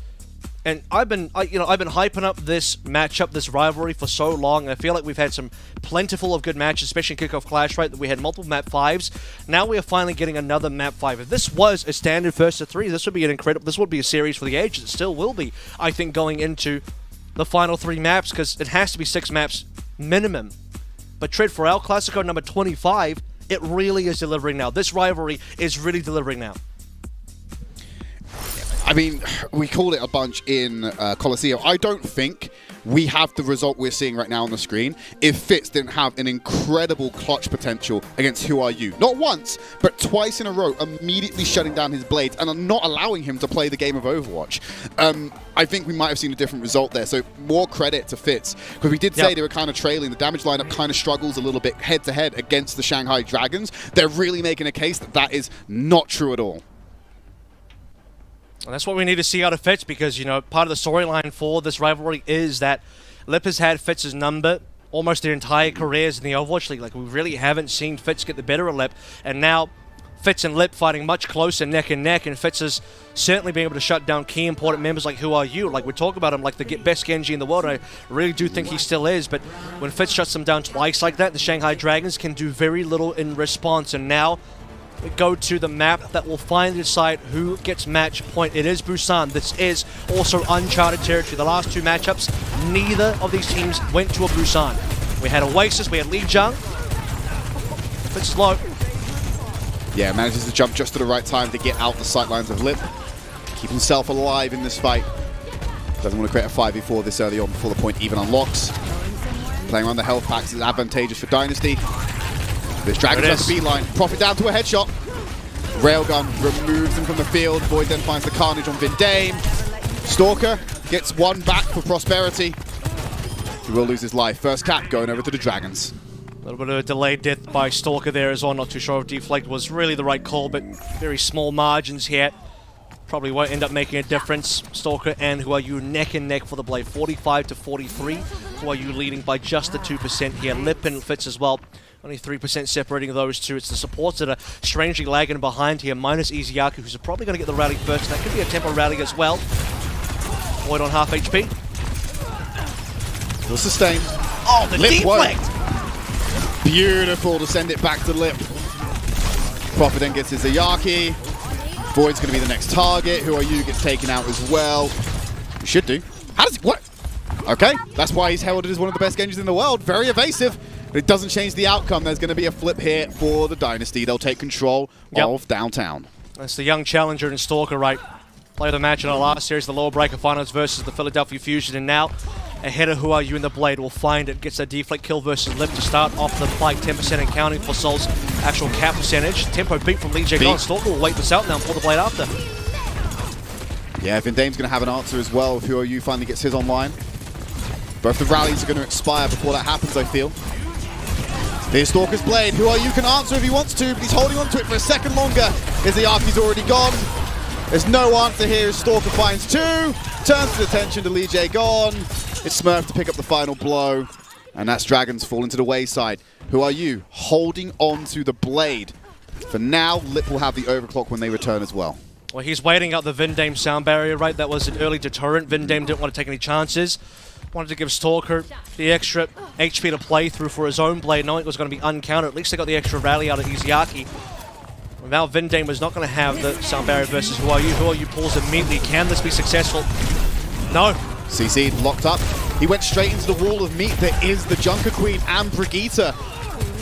And I've been hyping up this matchup, this rivalry for so long. I feel like we've had some plentiful of good matches, especially in Kickoff Clash, right? That we had multiple map 5s. Now we are finally getting another map 5. If this was a standard first to 3, this would be an incredible. This would be a series for the ages. It still will be, I think, going into the final 3 maps, because it has to be 6 maps minimum. But Trid, for El Clasico number 25, it really is delivering now. This rivalry is really delivering now. I mean, we called it a bunch in Coliseum. I don't think we have the result we're seeing right now on the screen if Fitz didn't have an incredible clutch potential against Who Are You. Not once, but twice in a row, immediately shutting down his blades and not allowing him to play the game of Overwatch. I think we might have seen a different result there, so more credit to Fitz. Because we did say they were kind of trailing. The damage lineup kind of struggles a little bit head-to-head against the Shanghai Dragons. They're really making a case that that is not true at all. And that's what we need to see out of Fitz, because, part of the storyline for this rivalry is that Lip has had Fitz's number almost their entire careers in the Overwatch League. Like, we really haven't seen Fitz get the better of Lip, and now Fitz and Lip fighting much closer neck and neck, and Fitz is certainly being able to shut down key important members like Who Are You. Like, we talk about him like the best Genji in the world, and I really do think he still is, but when Fitz shuts them down twice like that, the Shanghai Dragons can do very little in response, and now we go to the map that will finally decide who gets match point. It is Busan. This is also uncharted territory. The last 2 matchups, neither of these teams went to a Busan. We had Oasis, we had Lijiang. A bit slow. Yeah, manages to jump just at the right time to get out the sightlines of Lip. Keep himself alive in this fight. Doesn't want to create a 5v4 this early on before the point even unlocks. Playing around the health packs is advantageous for Dynasty. This Dragon's on speed line. Profit down to a headshot. Railgun removes him from the field. Void then finds the carnage on Vindame. Stalker gets one back for Prosperity. He will lose his life. First cap going over to the Dragons. A little bit of a delayed death by Stalker there as well. Not too sure if Deflect was really the right call, but very small margins here. Probably won't end up making a difference. Stalker and Who Are You neck and neck for the blade. 45 to 43. Who Are You leading by just the 2% here. Lip and Fitz as well. Only 3% separating those two. It's the supports that are strangely lagging behind here, minus Iziaku, who's probably going to get the rally first. That could be a tempo rally as well. Void on half HP. Will sustain. Oh, the Lip deflect! Won't. Beautiful to send it back to Lip. Prophet then gets his Izayaki. Void's going to be the next target. Who Are You gets taken out as well. He should do. How does it work? Okay, that's why he's heralded as one of the best Genjis in the world. Very evasive. But it doesn't change the outcome. There's going to be a flip here for the Dynasty. They'll take control of downtown. That's the young challenger in Stalker, right? Played the match in our last series, the lower breaker finals versus the Philadelphia Fusion, and now ahead of Who Are You in the Blade will find it. Gets a deflect kill versus Lip to start off the fight. 10% and counting for Soul's actual cap percentage. Tempo beat from Lee Jae. Stalker will wait this out now and pull the blade after. Yeah, Vindame's going to have an answer as well if Who Are You finally gets his online. Both the rallies are going to expire before that happens, I feel. Here's Stalker's Blade. Who Are You can answer if he wants to, but he's holding on to it for a second longer. Izayaki's already gone. There's no answer here as Stalker finds 2. Turns his attention to Lee Jae gone. It's Smurf to pick up the final blow. And that's Dragons falling to the wayside. Who Are You holding on to the Blade. For now, Lip will have the overclock when they return as well. Well, he's waiting out the Vindame sound barrier, right? That was an early deterrent. Vindame didn't want to take any chances. Wanted to give Stalker the extra HP to play through for his own blade, knowing it was going to be uncounted. At least they got the extra rally out of Iziaki. Now Vindame was not going to have the sound barrier versus Who Are You. Who Are You pulls immediately. Can this be successful? No. CC locked up. He went straight into the wall of meat. There is the Junker Queen and Brigitte.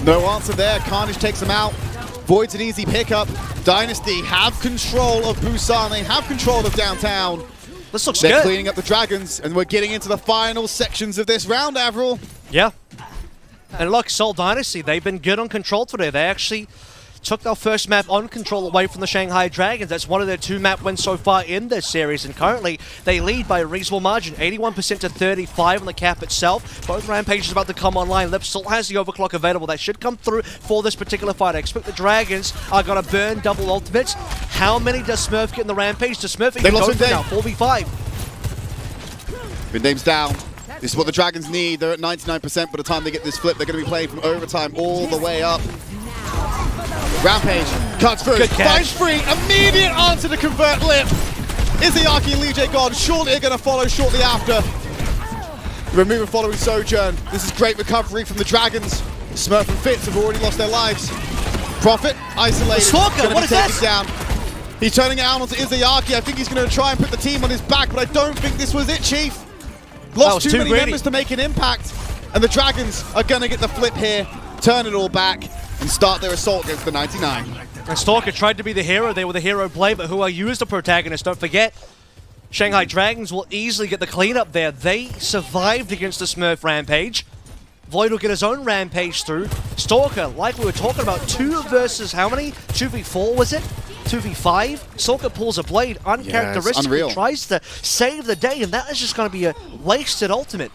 No answer there. Carnage takes him out. Void's an easy pickup. Dynasty have control of Busan. They have control of downtown. This looks They're good. cleaning up the Dragons, and we're getting into the final sections of this round, Avril. Yeah. And look, Seoul Dynasty, they've been good on control today. They actually took their first map on control away from the Shanghai Dragons. That's one of their 2 map wins so far in this series, and currently they lead by a reasonable margin, 81% to 35 on the cap itself. Both Rampages about to come online. Lip still has the overclock available. That should come through for this particular fight. I expect the Dragons are going to burn double ultimates. How many does Smurf get in the Rampage? Does Smurf even go for now? 4v5. Vindame's down. This is what the Dragons need. They're at 99%. By the time they get this flip, they're going to be playing from overtime all the way up. Rampage cuts through, finds free, immediate answer to convert Lip. Izayaki and Lee J gone, surely are going to follow shortly after. Removal following Sojourn. This is great recovery from the Dragons. Smurf and Fitz have already lost their lives. Prophet, isolated, Stalker, what is taken this? down. He's turning it out onto Izayaki. I think he's going to try and put the team on his back, but I don't think this was it, Chief. Lost too many members to make an impact, and the Dragons are going to get the flip here, turn it all back, and start their assault against the 99. And Stalker tried to be the hero. They were the hero play, but who are you as the protagonist? Don't forget, Shanghai Dragons will easily get the cleanup there. They survived against the Smurf Rampage. Void will get his own Rampage through. Stalker, like we were talking about, 2 versus how many? 2v4 was it? 2v5? Stalker pulls a blade, uncharacteristically tries to save the day, and that is just going to be a wasted ultimate.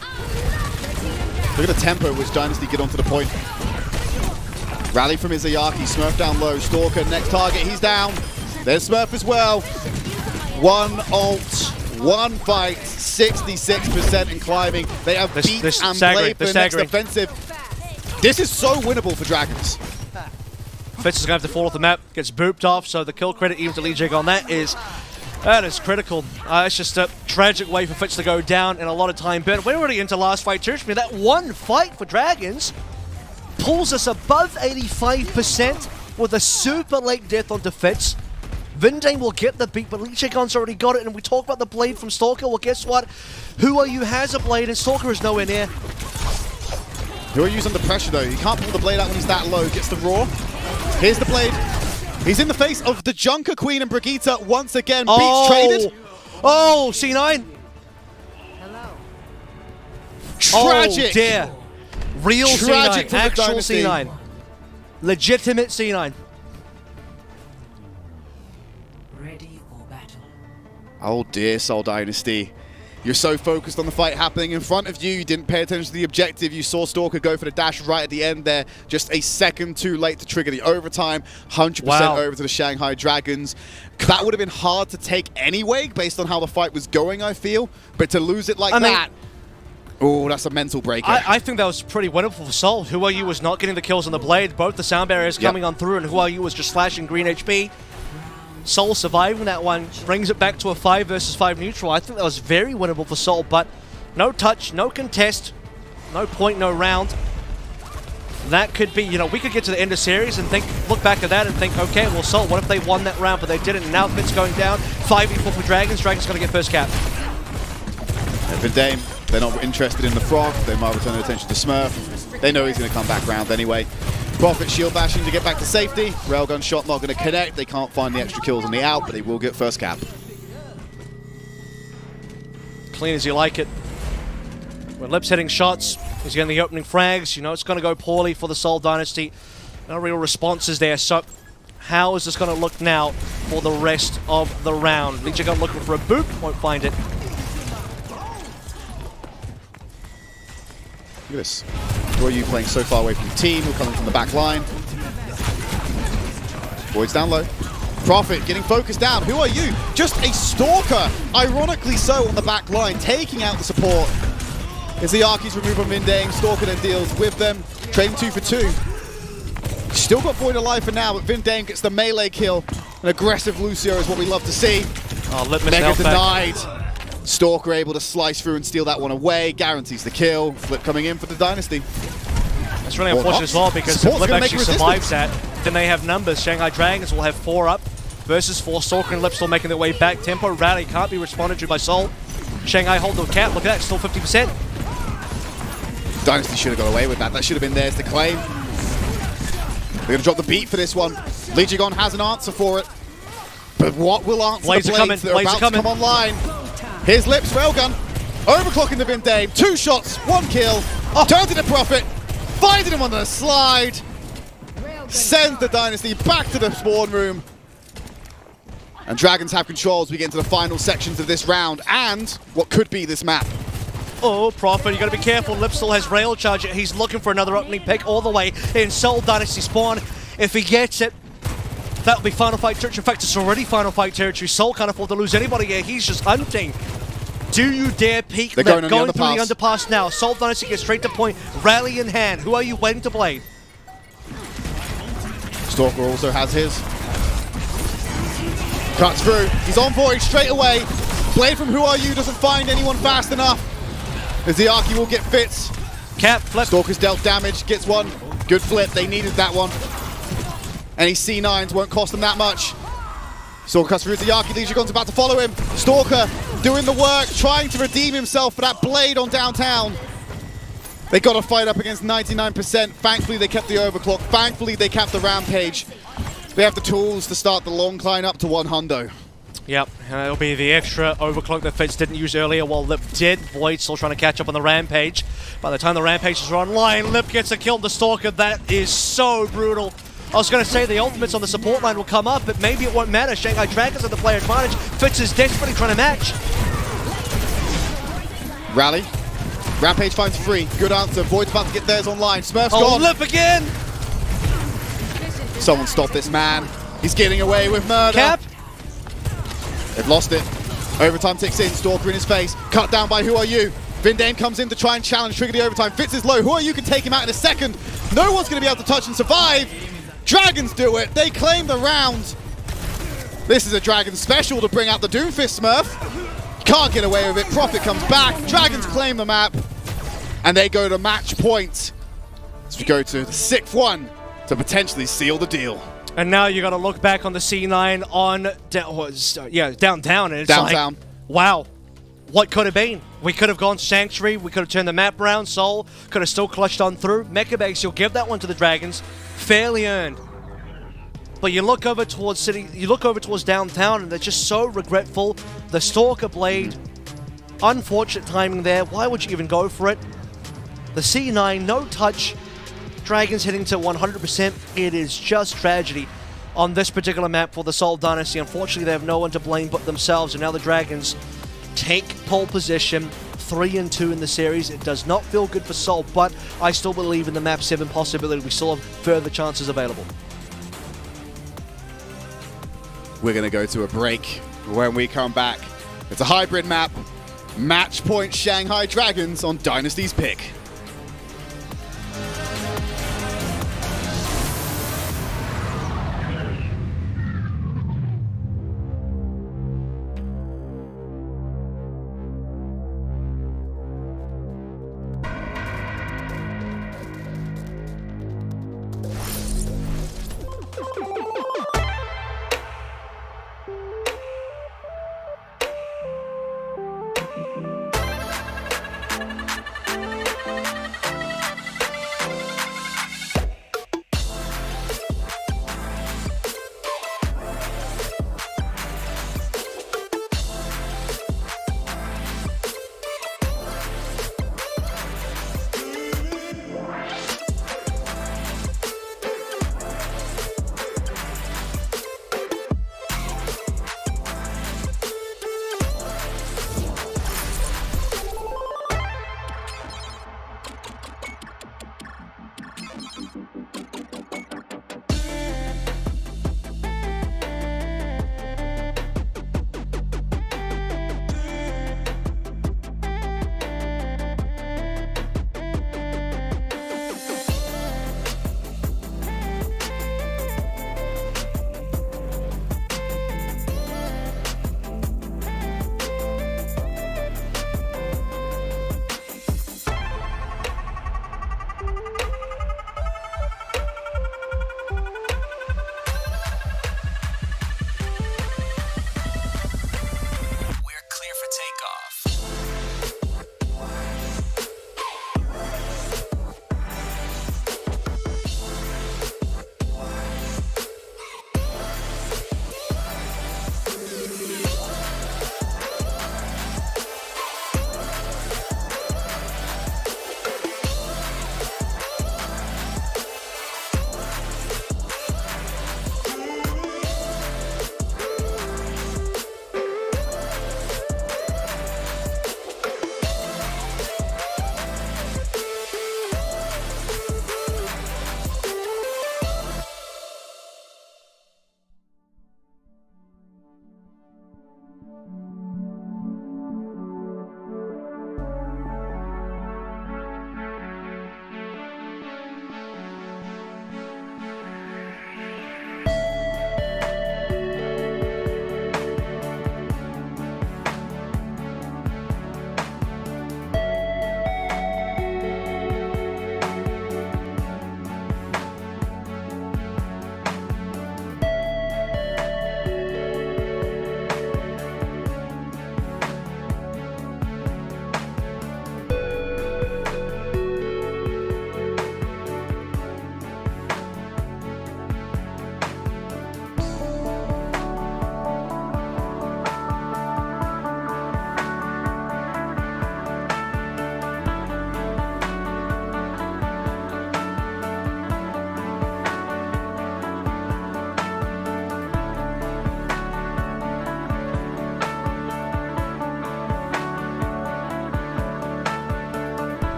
Look at the tempo which Dynasty get onto the point. Rally from Izayaki, Smurf down low, Stalker, next target, he's down. There's Smurf as well. 1 ult, 1 fight, 66% in climbing. They have beat and play for the next offensive. This is so winnable for Dragons. Fitz is going to have to fall off the map, gets booped off, so the kill credit even to Lee Jig on that is critical. It's just a tragic way for Fitz to go down and a lot of time burnt. We're already into last fight territory. That 1 fight for Dragons pulls us above 85% with a super late death onto Fitz. Vindane will get the beat, but Lee Jagon's already got it, and we talk about the blade from Stalker. Well, guess what? Who Are You has a blade, and Stalker is nowhere near. Who Are You's under pressure, though. He can't pull the blade out when he's that low. Gets the raw. Here's the blade. He's in the face of the Junker Queen and Brigitte once again. Beats traded. Oh, C9. Hello. Tragic. Oh, dear. Real Tragic C9. Actual Dynasty. C9. Legitimate C9. Ready for battle. Oh dear, Seoul Dynasty. You're so focused on the fight happening in front of you, you didn't pay attention to the objective. You saw Stalker go for the dash right at the end there, just a second too late to trigger the overtime. 100% over to the Shanghai Dragons. That would have been hard to take anyway, based on how the fight was going, I feel. But to lose it like that, oh, that's a mental breaker. I think that was pretty winnable for Seoul. Who Are You was not getting the kills on the blade. Both the sound barriers coming on through, and Who Are You was just slashing green HP. Seoul surviving that one brings it back to a 5 versus 5 neutral. I think that was very winnable for Seoul, but no touch, no contest, no point, no round. That could be, you know, we could get to the end of series and look back at that and think, okay, well, Seoul, what if they won that round, but they didn't, and now Fitz going down. 5v4 for Dragons. Dragons going to get first cap. And for Dame, they're not interested in the frog. They might return their attention to Smurf. They know he's going to come back round anyway. Prophet shield bashing to get back to safety. Railgun shot not going to connect. They can't find the extra kills on the out, but they will get first cap. Clean as you like it. When Lip's hitting shots, he's getting the opening frags. You know it's going to go poorly for the Seoul Dynasty. No real responses there. So how is this going to look now for the rest of the round? Lee Jagon looking for a boop, won't find it. Look at this. Who Are You playing so far away from the team? We're coming from the back line. Void's down low. Prophet getting focused down. Who Are You? Just a stalker, ironically so, on the back line, taking out the support. As the Arkies remove on Vindane, Stalker then deals with them. Train 2 for 2. Still got Void alive for now, but Vindane gets the melee kill. An aggressive Lucio is what we love to see. Oh, Lip Mega denied. Stalker able to slice through and steal that one away. Guarantees the kill. Flip coming in for the Dynasty. That's really unfortunate as well, because if Lip actually survives that, then they have numbers. Shanghai Dragons will have 4 up versus 4. Stalker and Lip still making their way back. Tempo rally can't be responded to by Seoul. Shanghai hold the cap. Look at that, still 50%. Dynasty should have got away with that. That should have been theirs to claim. They're going to drop the beat for this one. Lee Jagon has an answer for it. But what will answer Blades the blades that are about to come online? Here's Lips, Railgun. Overclocking the Vindame. 2 shots, 1 kill. Turns into Profit. Finding him on the slide. Sends the Dynasty back to the spawn room. And Dragons have control as we get into the final sections of this round and what could be this map. Oh, Prophet, you gotta be careful. Lips still has Rail Charge. He's looking for another opening pick all the way in Seoul Dynasty spawn. If he gets it, that'll be Final Fight territory. In fact, it's already Final Fight territory. Seoul can't afford to lose anybody here. He's just hunting. Do you dare peek? They're Lip? going Through the underpass now. Seoul Dynasty gets straight to point. Rally in hand. Who are you waiting to blade? Stalker also has his. Cuts through. He's on Void straight away. Blade from Who Are You doesn't find anyone fast enough. As the Arky will get fits. Cap, flip. Stalker's dealt damage, gets one. Good flip, they needed that one. Any C9s won't cost them that much. Stalker cuts through the Arky, Legion's about to follow him. Stalker doing the work, trying to redeem himself for that blade on downtown. They got to fight up against 99%. Thankfully, they kept the overclock. Thankfully, they kept the rampage. They have the tools to start the long climb up to 100. Yep, it'll be the extra overclock that Fitz didn't use earlier while Lip did. Void still trying to catch up on the Rampage. By the time the Rampages are online, Lip gets a kill on the Stalker. That is so brutal. I was going to say the ultimates on the support line will come up, but maybe it won't matter. Shanghai Dragons have the player advantage. Fitz is desperately trying to match. Rally. Rampage finds 3. Good answer. Void's about to get theirs online. Smurf's Oh, gone. Lip again! Someone stop this man. He's getting away with murder. Cap! They've lost it. Overtime ticks in. Stalker in his face. Cut down by Who Are You? Vindame comes in to try and challenge, trigger the overtime. Fitz is low. Who Are You can take him out in a second. No one's going to be able to touch and survive. Dragons do it. They claim the round. This is a Dragon special to bring out the Doomfist Smurf. Can't get away with it. Profit comes back. Dragons claim the map. And they go to match point. As we go to the 6th one to potentially seal the deal. And now you got to look back on the C9 on downtown, and it's Downtown. like, wow, what could have been? We could have gone Sanctuary, we could have turned the map around, Seoul could have still clutched on through. Mechabags, you'll give that one to the Dragons, fairly earned. But you look over towards City, you look over towards downtown, and they're just so regretful. The Stalker Blade, unfortunate timing there. Why would you even go for it? The C9, no touch. Dragons hitting to 100%. It is just tragedy on this particular map for the Seoul Dynasty. Unfortunately, they have no one to blame but themselves, and now the Dragons take pole position, 3-2 in the series. It does not feel good for Seoul, but I still believe in the map 7 possibility. We still have further chances available. We're going to go to a break. When we come back, it's a hybrid map. Match point Shanghai Dragons on Dynasty's pick.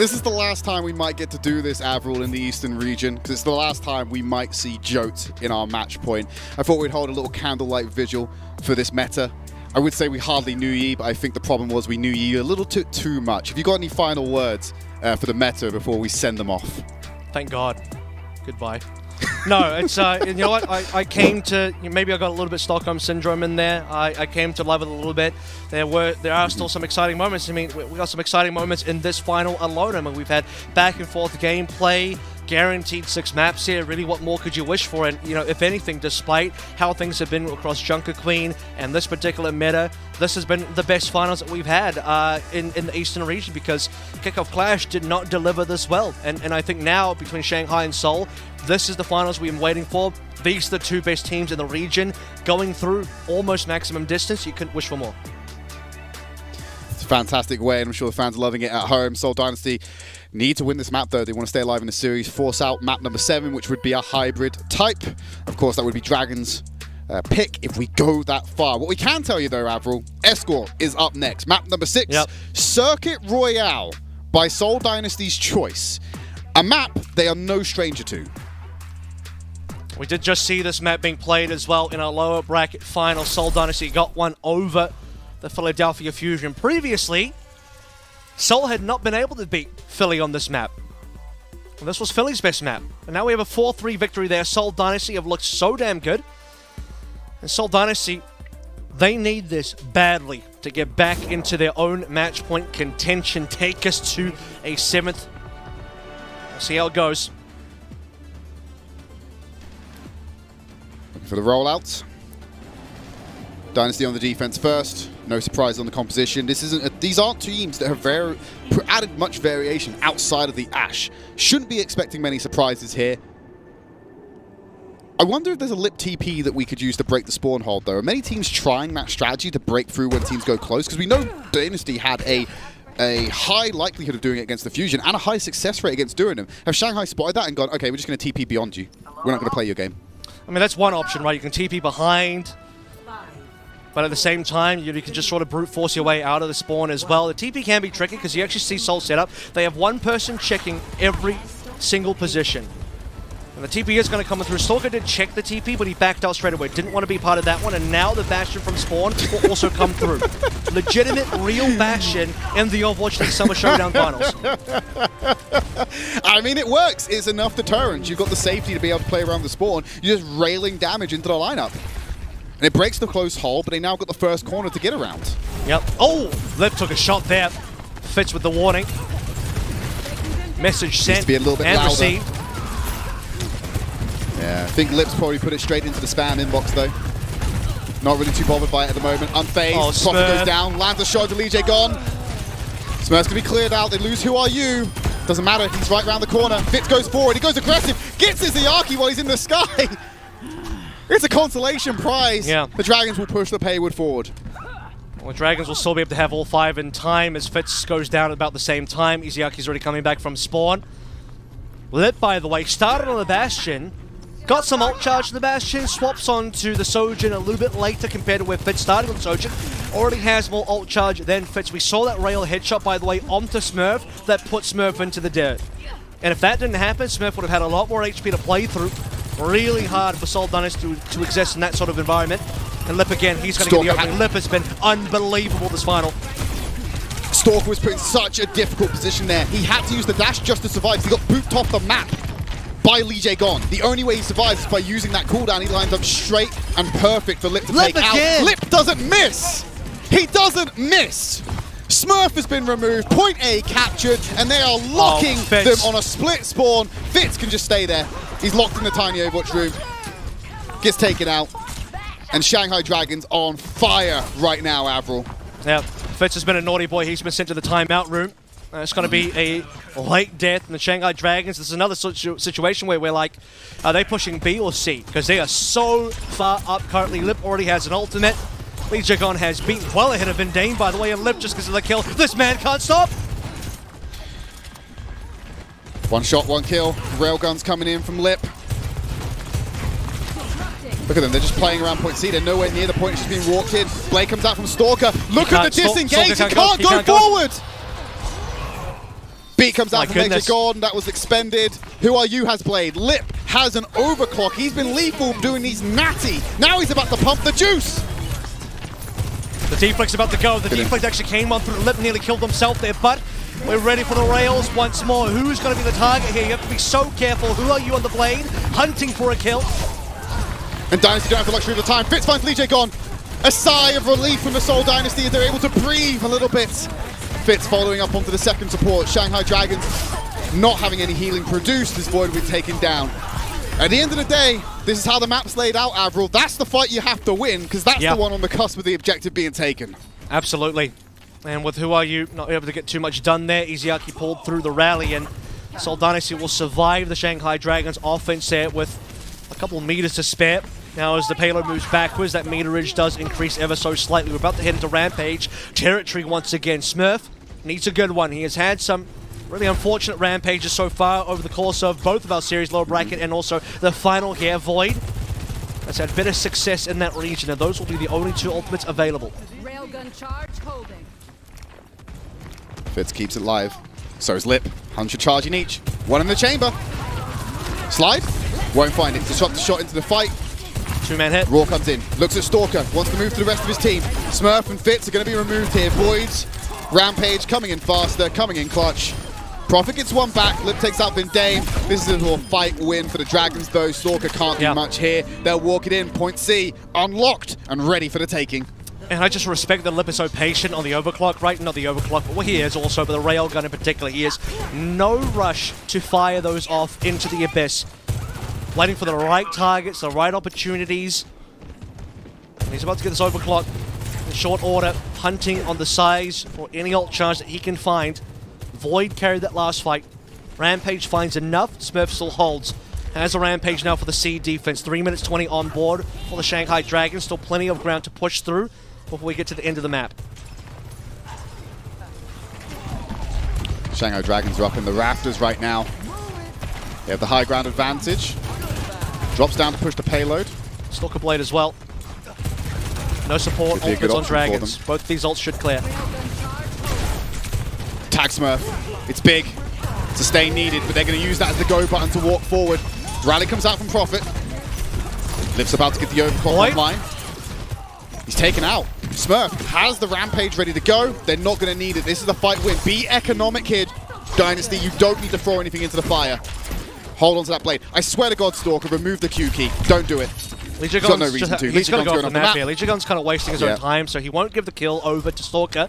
This is the last time we might get to do this, Avril, in the Eastern region, because it's the last time we might see Jote in our match point. I thought we'd hold a little candlelight vigil for this meta. I would say we hardly knew ye, but I think the problem was we knew ye a little too much. Have you got any final words for the meta before we send them off? Thank God. Goodbye. No, it's you know what? I came to, maybe I got a little bit Stockholm syndrome in there. I came to love it a little bit. There are still some exciting moments. I mean, we got some exciting moments in this final alone. I mean, we've had back and forth gameplay, guaranteed 6 maps here. Really, what more could you wish for? And you know, if anything, despite how things have been across Junker Queen and this particular meta, this has been the best finals that we've had in the Eastern region, because Kickoff Clash did not deliver this well. And I think now, between Shanghai and Seoul, this is the finals we've been waiting for. These are the 2 best teams in the region, going through almost maximum distance. You couldn't wish for more. It's a fantastic way, and I'm sure the fans are loving it at home. Seoul Dynasty need to win this map, though. They want to stay alive in the series. Force out map number 7, which would be a hybrid type. Of course, that would be Dragons' pick if we go that far. What we can tell you, though, Avril, Escort is up next. Map number 6, Circuit Royale by Seoul Dynasty's choice. A map they are no stranger to. We did just see this map being played as well in our lower bracket final. Seoul Dynasty got one over the Philadelphia Fusion. Previously, Seoul had not been able to beat Philly on this map. And this was Philly's best map. And now we have a 4-3 victory there. Seoul Dynasty have looked so damn good. And Seoul Dynasty, they need this badly to get back into their own match point contention. Take us to a 7th. We'll see how it goes. For the rollouts, Dynasty on the defense first. No surprise on the composition. These aren't teams that have added much variation outside of the Ash. Shouldn't be expecting many surprises here. I wonder if there's a lip TP that we could use to break the spawn hold, though. Are many teams trying that strategy to break through when teams go close? Because we know Dynasty had a high likelihood of doing it against the Fusion and a high success rate against doing them. Have Shanghai spotted that and gone, okay, we're just going to TP beyond you. We're not going to play your game. I mean, that's one option, right? You can TP behind, but at the same time, you can just sort of brute force your way out of the spawn as well. The TP can be tricky because you actually see Seoul set up. They have one person checking every single position. And the TP is going to come through. Stalker did check the TP, but he backed out straight away. Didn't want to be part of that one, and now the Bastion from spawn will also come through. Legitimate, real Bastion in the Overwatch League Summer Showdown Finals. I mean, it works. It's enough deterrence. You've got the safety to be able to play around the spawn. You're just railing damage into the lineup. And it breaks the close hole, but they now got the first corner to get around. Yep. Oh! Lip took a shot there. Fits with the warning. Message sent to be a little bit and louder. received. Yeah, I think Lip's probably put it straight into the spam inbox, though. Not really too bothered by it at the moment. Unfazed. Oh, Prophet goes down. Lands a shot to Lige gone. Smurf's going to be cleared out. They lose Who Are You? Doesn't matter. He's right around the corner. Fitz goes forward. He goes aggressive. Gets his Iyaki while he's in the sky. It's a consolation prize. Yeah. The Dragons will push the Paywood forward. Well, the Dragons will still be able to have all 5 in time as Fitz goes down at about the same time. Iziaki's already coming back from spawn. Lip, by the way, started on the Bastion. Got some ult charge to the Bastion, swaps onto the Sojin a little bit later compared to where Fitz started on Sojin. Already has more ult charge than Fitz. We saw that rail headshot, by the way, onto Smurf that put Smurf into the dirt. And if that didn't happen, Smurf would have had a lot more HP to play through. Really hard for Seoul Dynasty to exist in that sort of environment. And Lip again, he's going to get the opening. Lip has been unbelievable this final. Stalker was put in such a difficult position there. He had to use the dash just to survive. He got booped off the map by Lige Gon. The only way he survives is by using that cooldown. He lines up straight and perfect for Lip to take out. Lip doesn't miss! He doesn't miss! Smurf has been removed, point A captured, and they are locking them on a split spawn. Fitz can just stay there. He's locked in the tiny Overwatch room. Gets taken out. And Shanghai Dragons on fire right now, Avril. Yeah, Fitz has been a naughty boy. He's been sent to the timeout room. It's going to be a late death in the Shanghai Dragons. This is another situation where we're like, are they pushing B or C? Because they are so far up currently. Lip already has an ultimate. Lee Jagon has beaten well ahead of Vindane, by the way, and Lip just because of the kill. This man can't stop. One shot, one kill. Railguns coming in from Lip. Look at them, they're just playing around point C. They're nowhere near the point. It's just being walked in. Blade comes out from Stalker. Look at the disengage. He can't go forward. Beat comes out My from Major goodness. Gordon, that was expended. Who Are You has Blade. Lip has an overclock. He's been lethal doing these natty. Now he's about to pump the juice. The deflect's about to go. The deflect actually came on through Lip, nearly killed himself there, but we're ready for the rails once more. Who's going to be the target here? You have to be so careful. Who Are You on the Blade? Hunting for a kill. And Dynasty don't have the luxury of the time. Fitz finds Lee J gone. A sigh of relief from the Seoul Dynasty as they're able to breathe a little bit. Fitz following up onto the second support. Shanghai Dragons not having any healing produced as Void will be taken down. At the end of the day, this is how the map's laid out, Avril. That's the fight you have to win, because that's the one on the cusp of the objective being taken. Absolutely. And with Who Are You not able to get too much done there, Iziaki pulled through the rally, and Seoul Dynasty will survive the Shanghai Dragons offense there with a couple of meters to spare. Now as the payload moves backwards, that meterage does increase ever so slightly. We're about to head into Rampage territory once again. Smurf needs a good one. He has had some really unfortunate rampages so far over the course of both of our series, lower bracket and also the final here. Void has had better success in that region, and those will be the only two ultimates available. Railgun charge holding. Fitz keeps it live. So is Lip. 100 charging each. One in the chamber. Slide. Won't find it. Disrupt the shot into the fight. Two-man hit. Raw comes in. Looks at Stalker. Wants to move to the rest of his team. Smurf and Fitz are going to be removed here. Voids. Rampage coming in faster. Coming in clutch. Prophet gets one back. Lip takes out Vindame. This is a little fight win for the Dragons though. Stalker can't do much here. They'll walk it in. Point C. Unlocked and ready for the taking. And I just respect that Lip is so patient on the overclock, right? Not the overclock, but well, he is also, but the railgun in particular. He has no rush to fire those off into the abyss. Waiting for the right targets, the right opportunities. And he's about to get this overclock in short order, hunting on the sides for any ult charge that he can find. Void carried that last fight. Rampage finds enough. Smurf still holds. Has a Rampage now for the C defense. 3 minutes 20 on board for the Shanghai Dragons. Still plenty of ground to push through before we get to the end of the map. Shanghai Dragons are up in the rafters right now. They have the high ground advantage. Drops down to push the payload. Stalker Blade as well. No support, Could be a good ultimates on option for Dragons. them. Both these ults should clear. Tag Smurf. It's big. Sustain needed, but they're going to use that as the go button to walk forward. Rally comes out from Prophet. Lip's about to get the overclock online. He's taken out. Smurf has the Rampage ready to go. They're not going to need it. This is a fight win. Be economic here, Dynasty. You don't need to throw anything into the fire. Hold on to that blade. I swear to God, Stalker, remove the Q key. Don't do it. He's got no reason to. He's going to go off the map map. here. Legiagun's kind of wasting his own time, so he won't give the kill over to Stalker.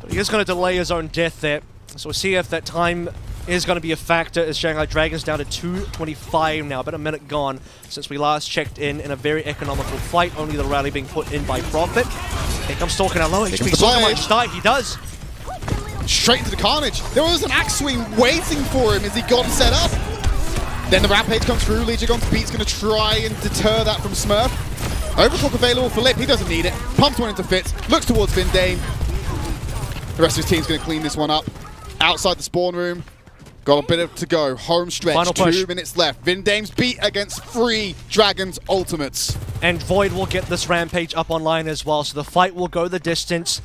But he is going to delay his own death there. So we'll see if that time is going to be a factor as Shanghai Dragons down to 2:25 now. About a minute gone since we last checked in a very economical fight. Only the rally being put in by Prophet. Here comes Stalker now, low HP. Stalker might just die. He does. Straight into the carnage. There was an axe swing waiting for him as he got set up. Then the Rampage comes through. Legiagun's beat's going to try and deter that from Smurf. Overclock available for Lip. He doesn't need it. Pumps one into Fitz. Looks towards Vindame. The rest of his team's going to clean this one up. Outside the spawn room. Got a bit to go. Home stretch. Final push. 2 minutes left. Vindame's beat against 3 Dragons ultimates. And Void will get this Rampage up online as well, so the fight will go the distance.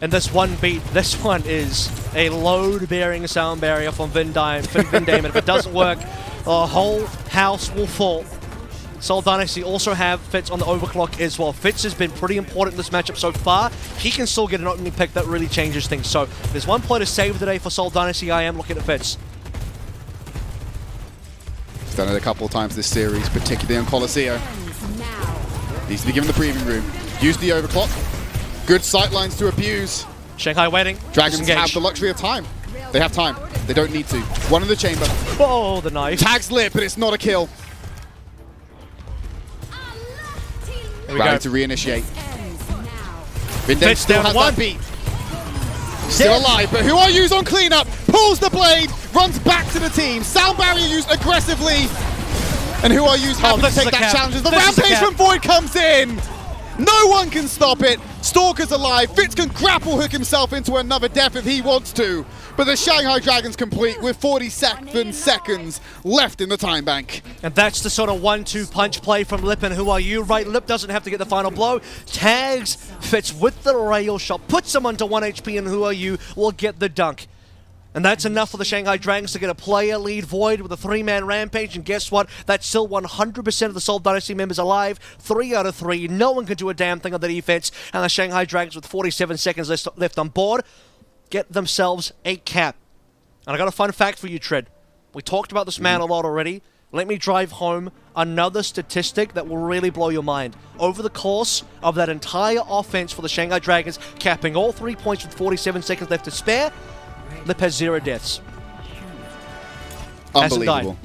And this one beat, this one is a load-bearing sound barrier from Vindame. And if it doesn't work, the whole house will fall. Seoul Dynasty also have Fitz on the overclock as well. Fitz has been pretty important in this matchup so far. He can still get an opening pick that really changes things. So there's one play to save today for Seoul Dynasty. I am looking at Fitz. He's done it a couple of times this series, particularly on Colosseo. Needs to be given the breathing room. Use the overclock. Good sight lines to abuse. Shanghai waiting. Dragons Disengage. have the luxury of time. They have time. They don't need to. One in the chamber. Oh, the knife. Tags Lip, but it's not a kill. Here we Rally go. to reinitiate. Vindame Fitz still down has one. that beat. Still alive, but Who Are You's on cleanup. Pulls the blade, runs back to the team. Sound barrier used aggressively. And Who Are You's happy to this is take a that cap. challenge as the This is a Rampage cap. from Void comes in. No one can stop it. Stalker's alive. Fitz can grapple hook himself into another death if he wants to. But the Shanghai Dragons complete with 47 seconds left in the time bank. And that's the sort of 1-2 punch play from Lip and Who Are You, right? Lip doesn't have to get the final blow. Tags Fitz with the rail shot, puts him onto 1 HP, and Who Are You will get the dunk. And that's enough for the Shanghai Dragons to get a player lead. Void with a 3-man rampage, and guess what? That's still 100% of the Seoul Dynasty members alive. 3 out of 3. No one can do a damn thing on the defense. And the Shanghai Dragons, with 47 seconds left on board, get themselves a cap. And I got a fun fact for you, Tread. We talked about this man a lot already. Let me drive home another statistic that will really blow your mind. Over the course of that entire offense for the Shanghai Dragons, capping all 3 points with 47 seconds left to spare, Lip has 0 deaths. Unbelievable.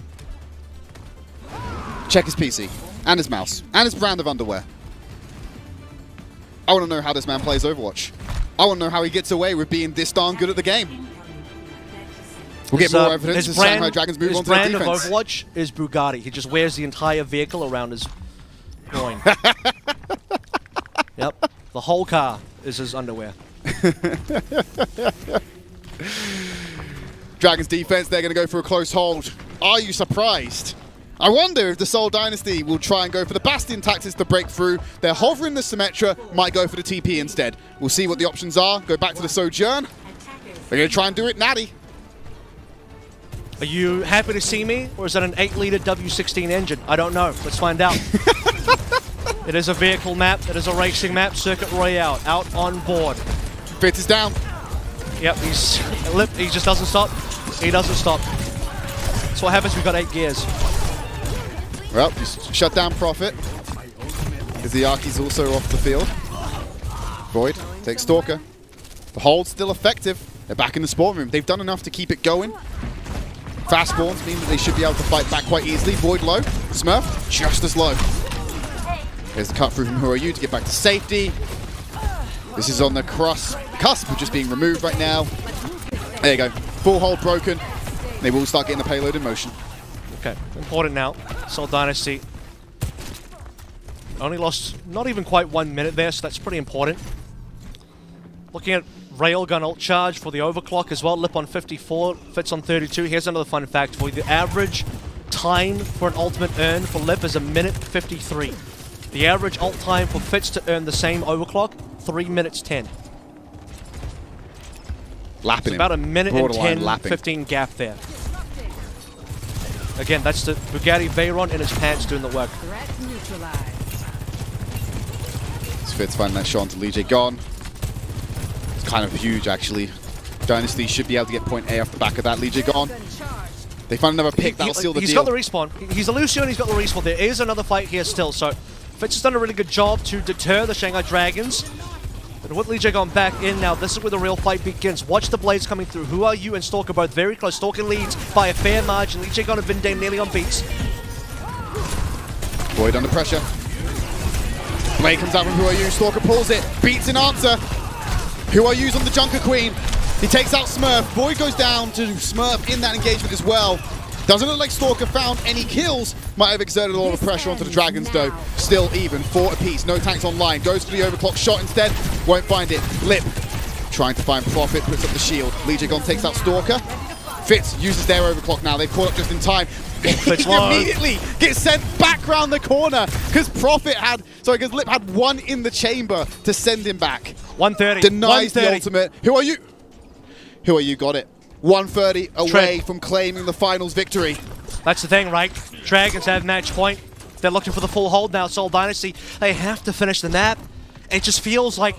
Check his PC, and his mouse, and his brand of underwear. I want to know how this man plays Overwatch. I want to know how he gets away with being this darn good at the game. We'll get more evidence as Shanghai Dragons move on to the defense. His brand of Overwatch is Bugatti. He just wears the entire vehicle around his groin. Yep. The whole car is his underwear. Dragons defense, they're going to go for a close hold. Are you surprised? I wonder if the Seoul Dynasty will try and go for the Bastion tactics to break through. They're hovering the Symmetra, might go for the TP instead. We'll see what the options are. Go back to the Sojourn. They're going to try and do it natty. Are you happy to see me, or is that an 8-liter W16 engine? I don't know. Let's find out. It is a vehicle map. It is a racing map. Circuit Royale out on board. Fitz is down. Yep, he just doesn't stop. He doesn't stop. That's what happens. We've got 8 gears. Well, just shut down Prophet. Izayaki's also off the field. Void takes Stalker. The hold's still effective. They're back in the spawn room. They've done enough to keep it going. Fast spawns mean that they should be able to fight back quite easily. Void low. Smurf just as low. There's the cut through from Who Are You to get back to safety. This is on the cusp of just being removed right now. There you go. Full hold broken. They will start getting the payload in motion. Okay, important now. Seoul Dynasty only lost not even quite 1 minute there, so that's pretty important. Looking at Railgun ult charge for the overclock as well. Lip on 54, Fitz on 32. Here's another fun fact for you. The average time for an ultimate earn for Lip is 1:53. The average ult time for Fitz to earn the same overclock, 3 minutes 10. Lapping it's about a minute and 10, lapping. 15 gap there. Again, that's the Bugatti Veyron in his pants doing the work. Threat neutralized. Fitz finding that shot onto Lee J gone. It's kind of huge, actually. Dynasty should be able to get point A off the back of that. Lee J gone. They find another pick that'll seal the deal. He's got the respawn. He's a Lucio and he's got the respawn. There is another fight here still, so Fitz has done a really good job to deter the Shanghai Dragons. But with Lee J gone back in now, this is where the real fight begins. Watch the blades coming through. Who Are You and Stalker both very close. Stalker leads by a fair margin. Lee J gone and Vindane nearly on beats. Void under pressure. Blade comes out from Who Are You. Stalker pulls it. Beats in answer. Who Are You's on the Junker Queen. He takes out Smurf. Void goes down to Smurf in that engagement as well. Doesn't look like Stalker found any kills. Might have exerted a lot of pressure onto the Dragons though. Still even, 4 apiece. No tanks online. Goes for the overclock shot instead. Won't find it. Lip trying to find Prophet. Puts up the shield. Legion takes out Stalker. Fitz uses their overclock now. They've caught up just in time. He immediately gets sent back round the corner because because Lip had 1 in the chamber to send him back. 130. Denies the ultimate. Who Are You? Who Are You got it. 130 away from claiming the finals victory. That's the thing, right? Dragons have match point. They're looking for the full hold now. Seoul Dynasty, they have to finish the map. It just feels like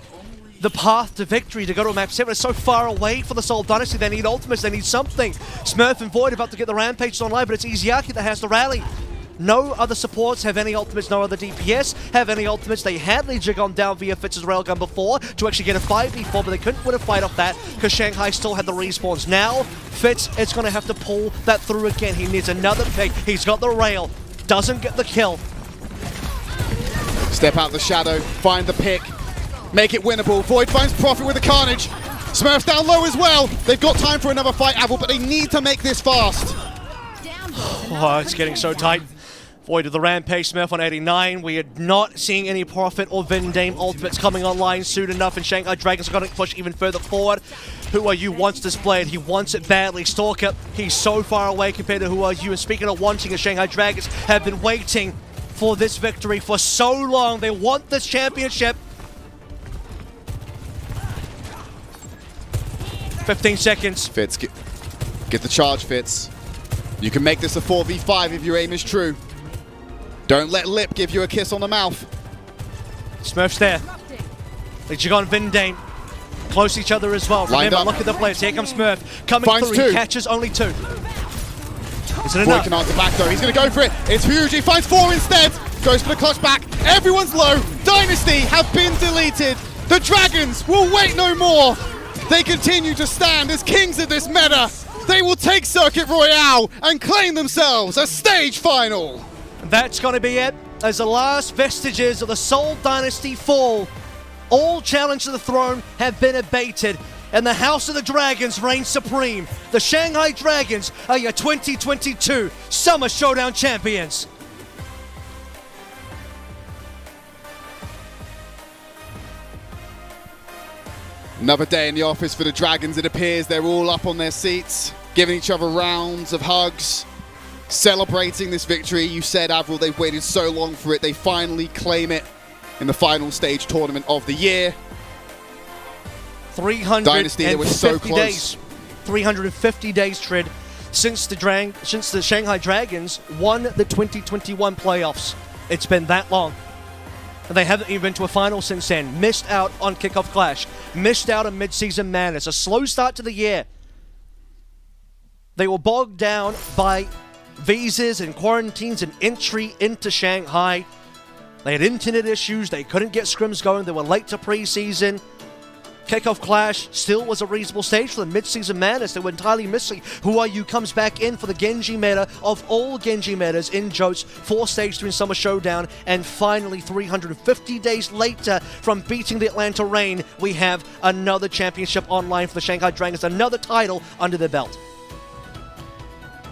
the path to victory to go to map 7 is so far away for the Seoul Dynasty. They need ultimates, they need something. Smurf and Void about to get the rampages online, but it's Izayaki that has to rally. No other supports have any ultimates, no other DPS have any ultimates. They had Lee Jig on down via Fitz's railgun before to actually get a 5v4, but they couldn't win a fight off that because Shanghai still had the respawns. Now, Fitz is going to have to pull that through again. He needs another pick. He's got the rail. Doesn't get the kill. Step out the shadow, find the pick, make it winnable. Void finds Prophet with the carnage. Smurf's down low as well. They've got time for another fight, Avil, but they need to make this fast. Oh, it's getting so tight. Void of the Rampage, Smurf on 89. We are not seeing any Prophet or Vindame ultimates coming online soon enough, and Shanghai Dragons are going to push even further forward. Who Are You wants this blade. He wants it badly. Stalker, he's so far away compared to Who Are You. And speaking of wanting, the Shanghai Dragons have been waiting for this victory for so long. They want this championship. 15 seconds. Fitz Get the charge, Fitz. You can make this a 4v5 if your aim is true. Don't let Lip give you a kiss on the mouth. Smurf's there. Lijigon and Vindane close to each other as well. Lined Remember, up. look at the players. Here comes Smurf. Coming Finds through. He two. catches only 2. Is it Boy enough? can answer back though. He's going to go for it. It's huge. He finds 4 instead. Goes for the clutch back. Everyone's low. Dynasty have been deleted. The Dragons will wait no more. They continue to stand as kings of this meta. They will take Circuit Royale and claim themselves a stage final. That's going to be it. As the last vestiges of the Seoul Dynasty fall, all challenge to the throne have been abated, and the House of the Dragons reigns supreme. The Shanghai Dragons are your 2022 Summer Showdown champions. Another day in the office for the Dragons. It appears they're all up on their seats, giving each other rounds of hugs, celebrating this victory. You said, Avril, they've waited so long for it. They finally claim it in the final stage tournament of the year. 350 Dynasty, they were so close. days. 350 days, Trid, since the Shanghai Dragons won the 2021 playoffs. It's been that long. And they haven't even been to a final since then. Missed out on Kickoff Clash. Missed out on Mid-Season Madness. A slow start to the year. They were bogged down by visas and quarantines and entry into Shanghai. They had internet issues. They couldn't get scrims going. They were late to preseason. Kickoff Clash still was a reasonable stage for the Mid-Season Madness. They were entirely missing. Who Are You comes back in for the Genji meta of all Genji metas in Jotes for Stage 3 in Summer Showdown. And finally, 350 days later from beating the Atlanta Reign, we have another championship online for the Shanghai Dragons, another title under their belt.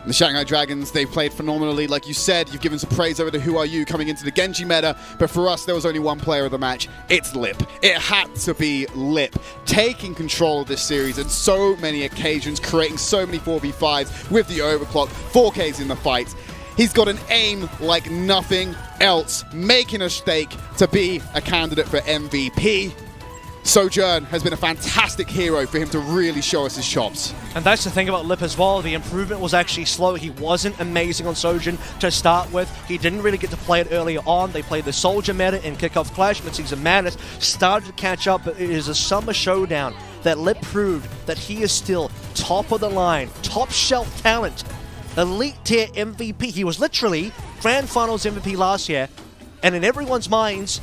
The Shanghai Dragons, they've played phenomenally. Like you said, you've given some praise over to Who Are You coming into the Genji meta, but for us, there was only one player of the match. It's Lip. It had to be Lip, taking control of this series on so many occasions, creating so many 4v5s with the overclock, 4Ks in the fights. He's got an aim like nothing else, making a stake to be a candidate for MVP. Sojourn has been a fantastic hero for him to really show us his chops. And that's the thing about Lip as well. The improvement was actually slow. He wasn't amazing on Sojourn to start with. He didn't really get to play it earlier on. They played the Soldier meta in Kickoff Clash, Mid-Season Madness, started to catch up, but it is a Summer Showdown that Lip proved that he is still top of the line, top shelf talent, elite tier MVP. He was literally Grand Finals MVP last year, and in everyone's minds,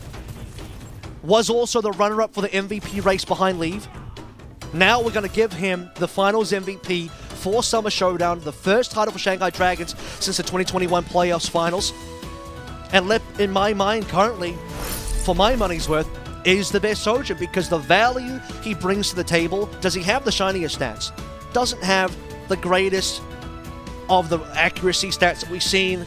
was also the runner-up for the MVP race behind Leave. Now we're going to give him the Finals MVP for Summer Showdown, the first title for Shanghai Dragons since the 2021 Playoffs Finals. And Lip, in my mind currently, for my money's worth, is the best Soldier because the value he brings to the table, does he have the shiniest stats? Doesn't have the greatest of the accuracy stats that we've seen.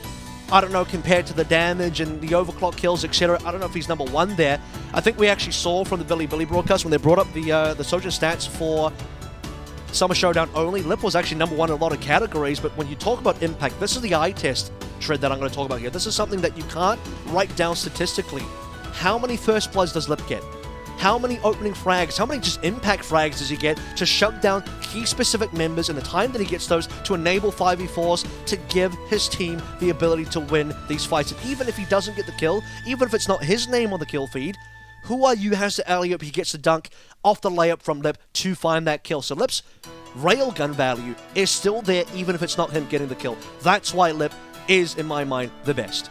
I don't know, compared to the damage and the overclock kills, etc. I don't know if he's number one there. I think we actually saw from the Billy broadcast when they brought up the Soldier stats for Summer Showdown only, Lip was actually number one in a lot of categories, but when you talk about impact, this is the eye test, Trid, that I'm going to talk about here. This is something that you can't write down statistically. How many first bloods does Lip get? How many opening frags, how many just impact frags does he get to shut down key specific members in the time that he gets those to enable 5v4s to give his team the ability to win these fights? And even if he doesn't get the kill, even if it's not his name on the kill feed, Who Are You has the alley-up, he gets the dunk off the layup from Lip to find that kill. So Lip's railgun value is still there even if it's not him getting the kill. That's why Lip is, in my mind, the best.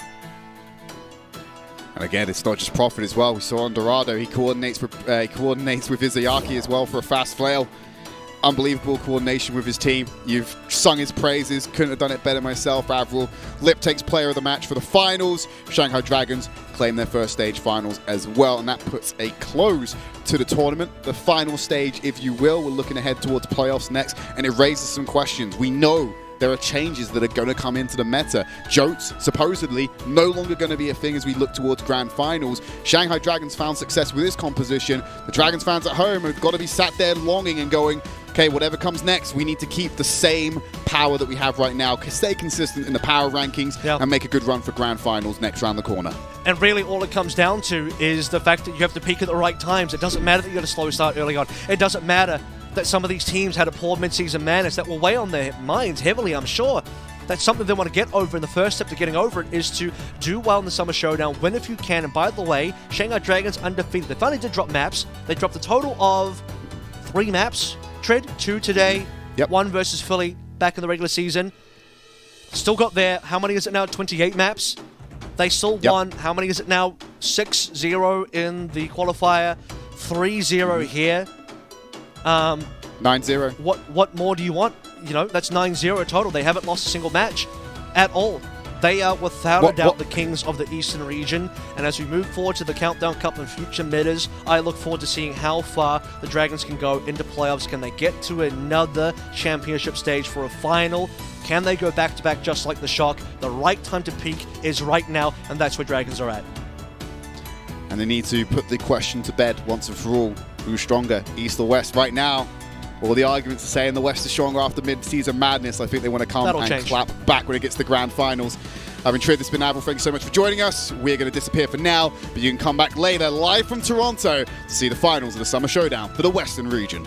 And again, it's not just Prophet as well. We saw on Dorado, he coordinates with Izayaki as well for a fast flail. Unbelievable coordination with his team. You've sung his praises. Couldn't have done it better myself, Avril. Lip takes player of the match for the finals. Shanghai Dragons claim their first stage finals as well, and that puts a close to the tournament. The final stage, if you will. We're looking ahead towards playoffs next, and it raises some questions. We know there are changes that are going to come into the meta. Jotes, supposedly, no longer going to be a thing as we look towards grand finals. Shanghai Dragons found success with this composition. The Dragons fans at home have got to be sat there longing and going, okay, whatever comes next, we need to keep the same power that we have right now, stay consistent in the power rankings, and make a good run for grand finals next round the corner. And really all it comes down to is the fact that you have to peak at the right times. It doesn't matter that you got a slow start early on. It doesn't matter that some of these teams had a poor mid-season madness that will weigh on their minds heavily, I'm sure. That's something they want to get over, and the first step to getting over it is to do well in the Summer Showdown, win if you can. And by the way, Shanghai Dragons undefeated. They finally did drop maps. They dropped a total of 3 maps. Trid, 2 today, 1 versus Philly back in the regular season. Still got there. How many is it now? 28 maps. They still won. How many is it now? 6-0 in the qualifier, 3-0 here. 9-0. What more do you want? You know, that's 9-0 total. They haven't lost a single match at all. They are without a doubt the kings of the Eastern region. And as we move forward to the Countdown Cup and future metas, I look forward to seeing how far the Dragons can go into playoffs. Can they get to another championship stage for a final? Can they go back-to-back just like the Shock? The right time to peak is right now, and that's where Dragons are at. And they need to put the question to bed once and for all. Who's stronger, East or West? Right now, all the arguments are saying the West is stronger after mid-season madness. I think they want to come and clap back when it gets to the grand finals. I've been Trid, this has been Avril. Thank you so much for joining us. We're going to disappear for now, but you can come back later live from Toronto to see the finals of the Summer Showdown for the Western region.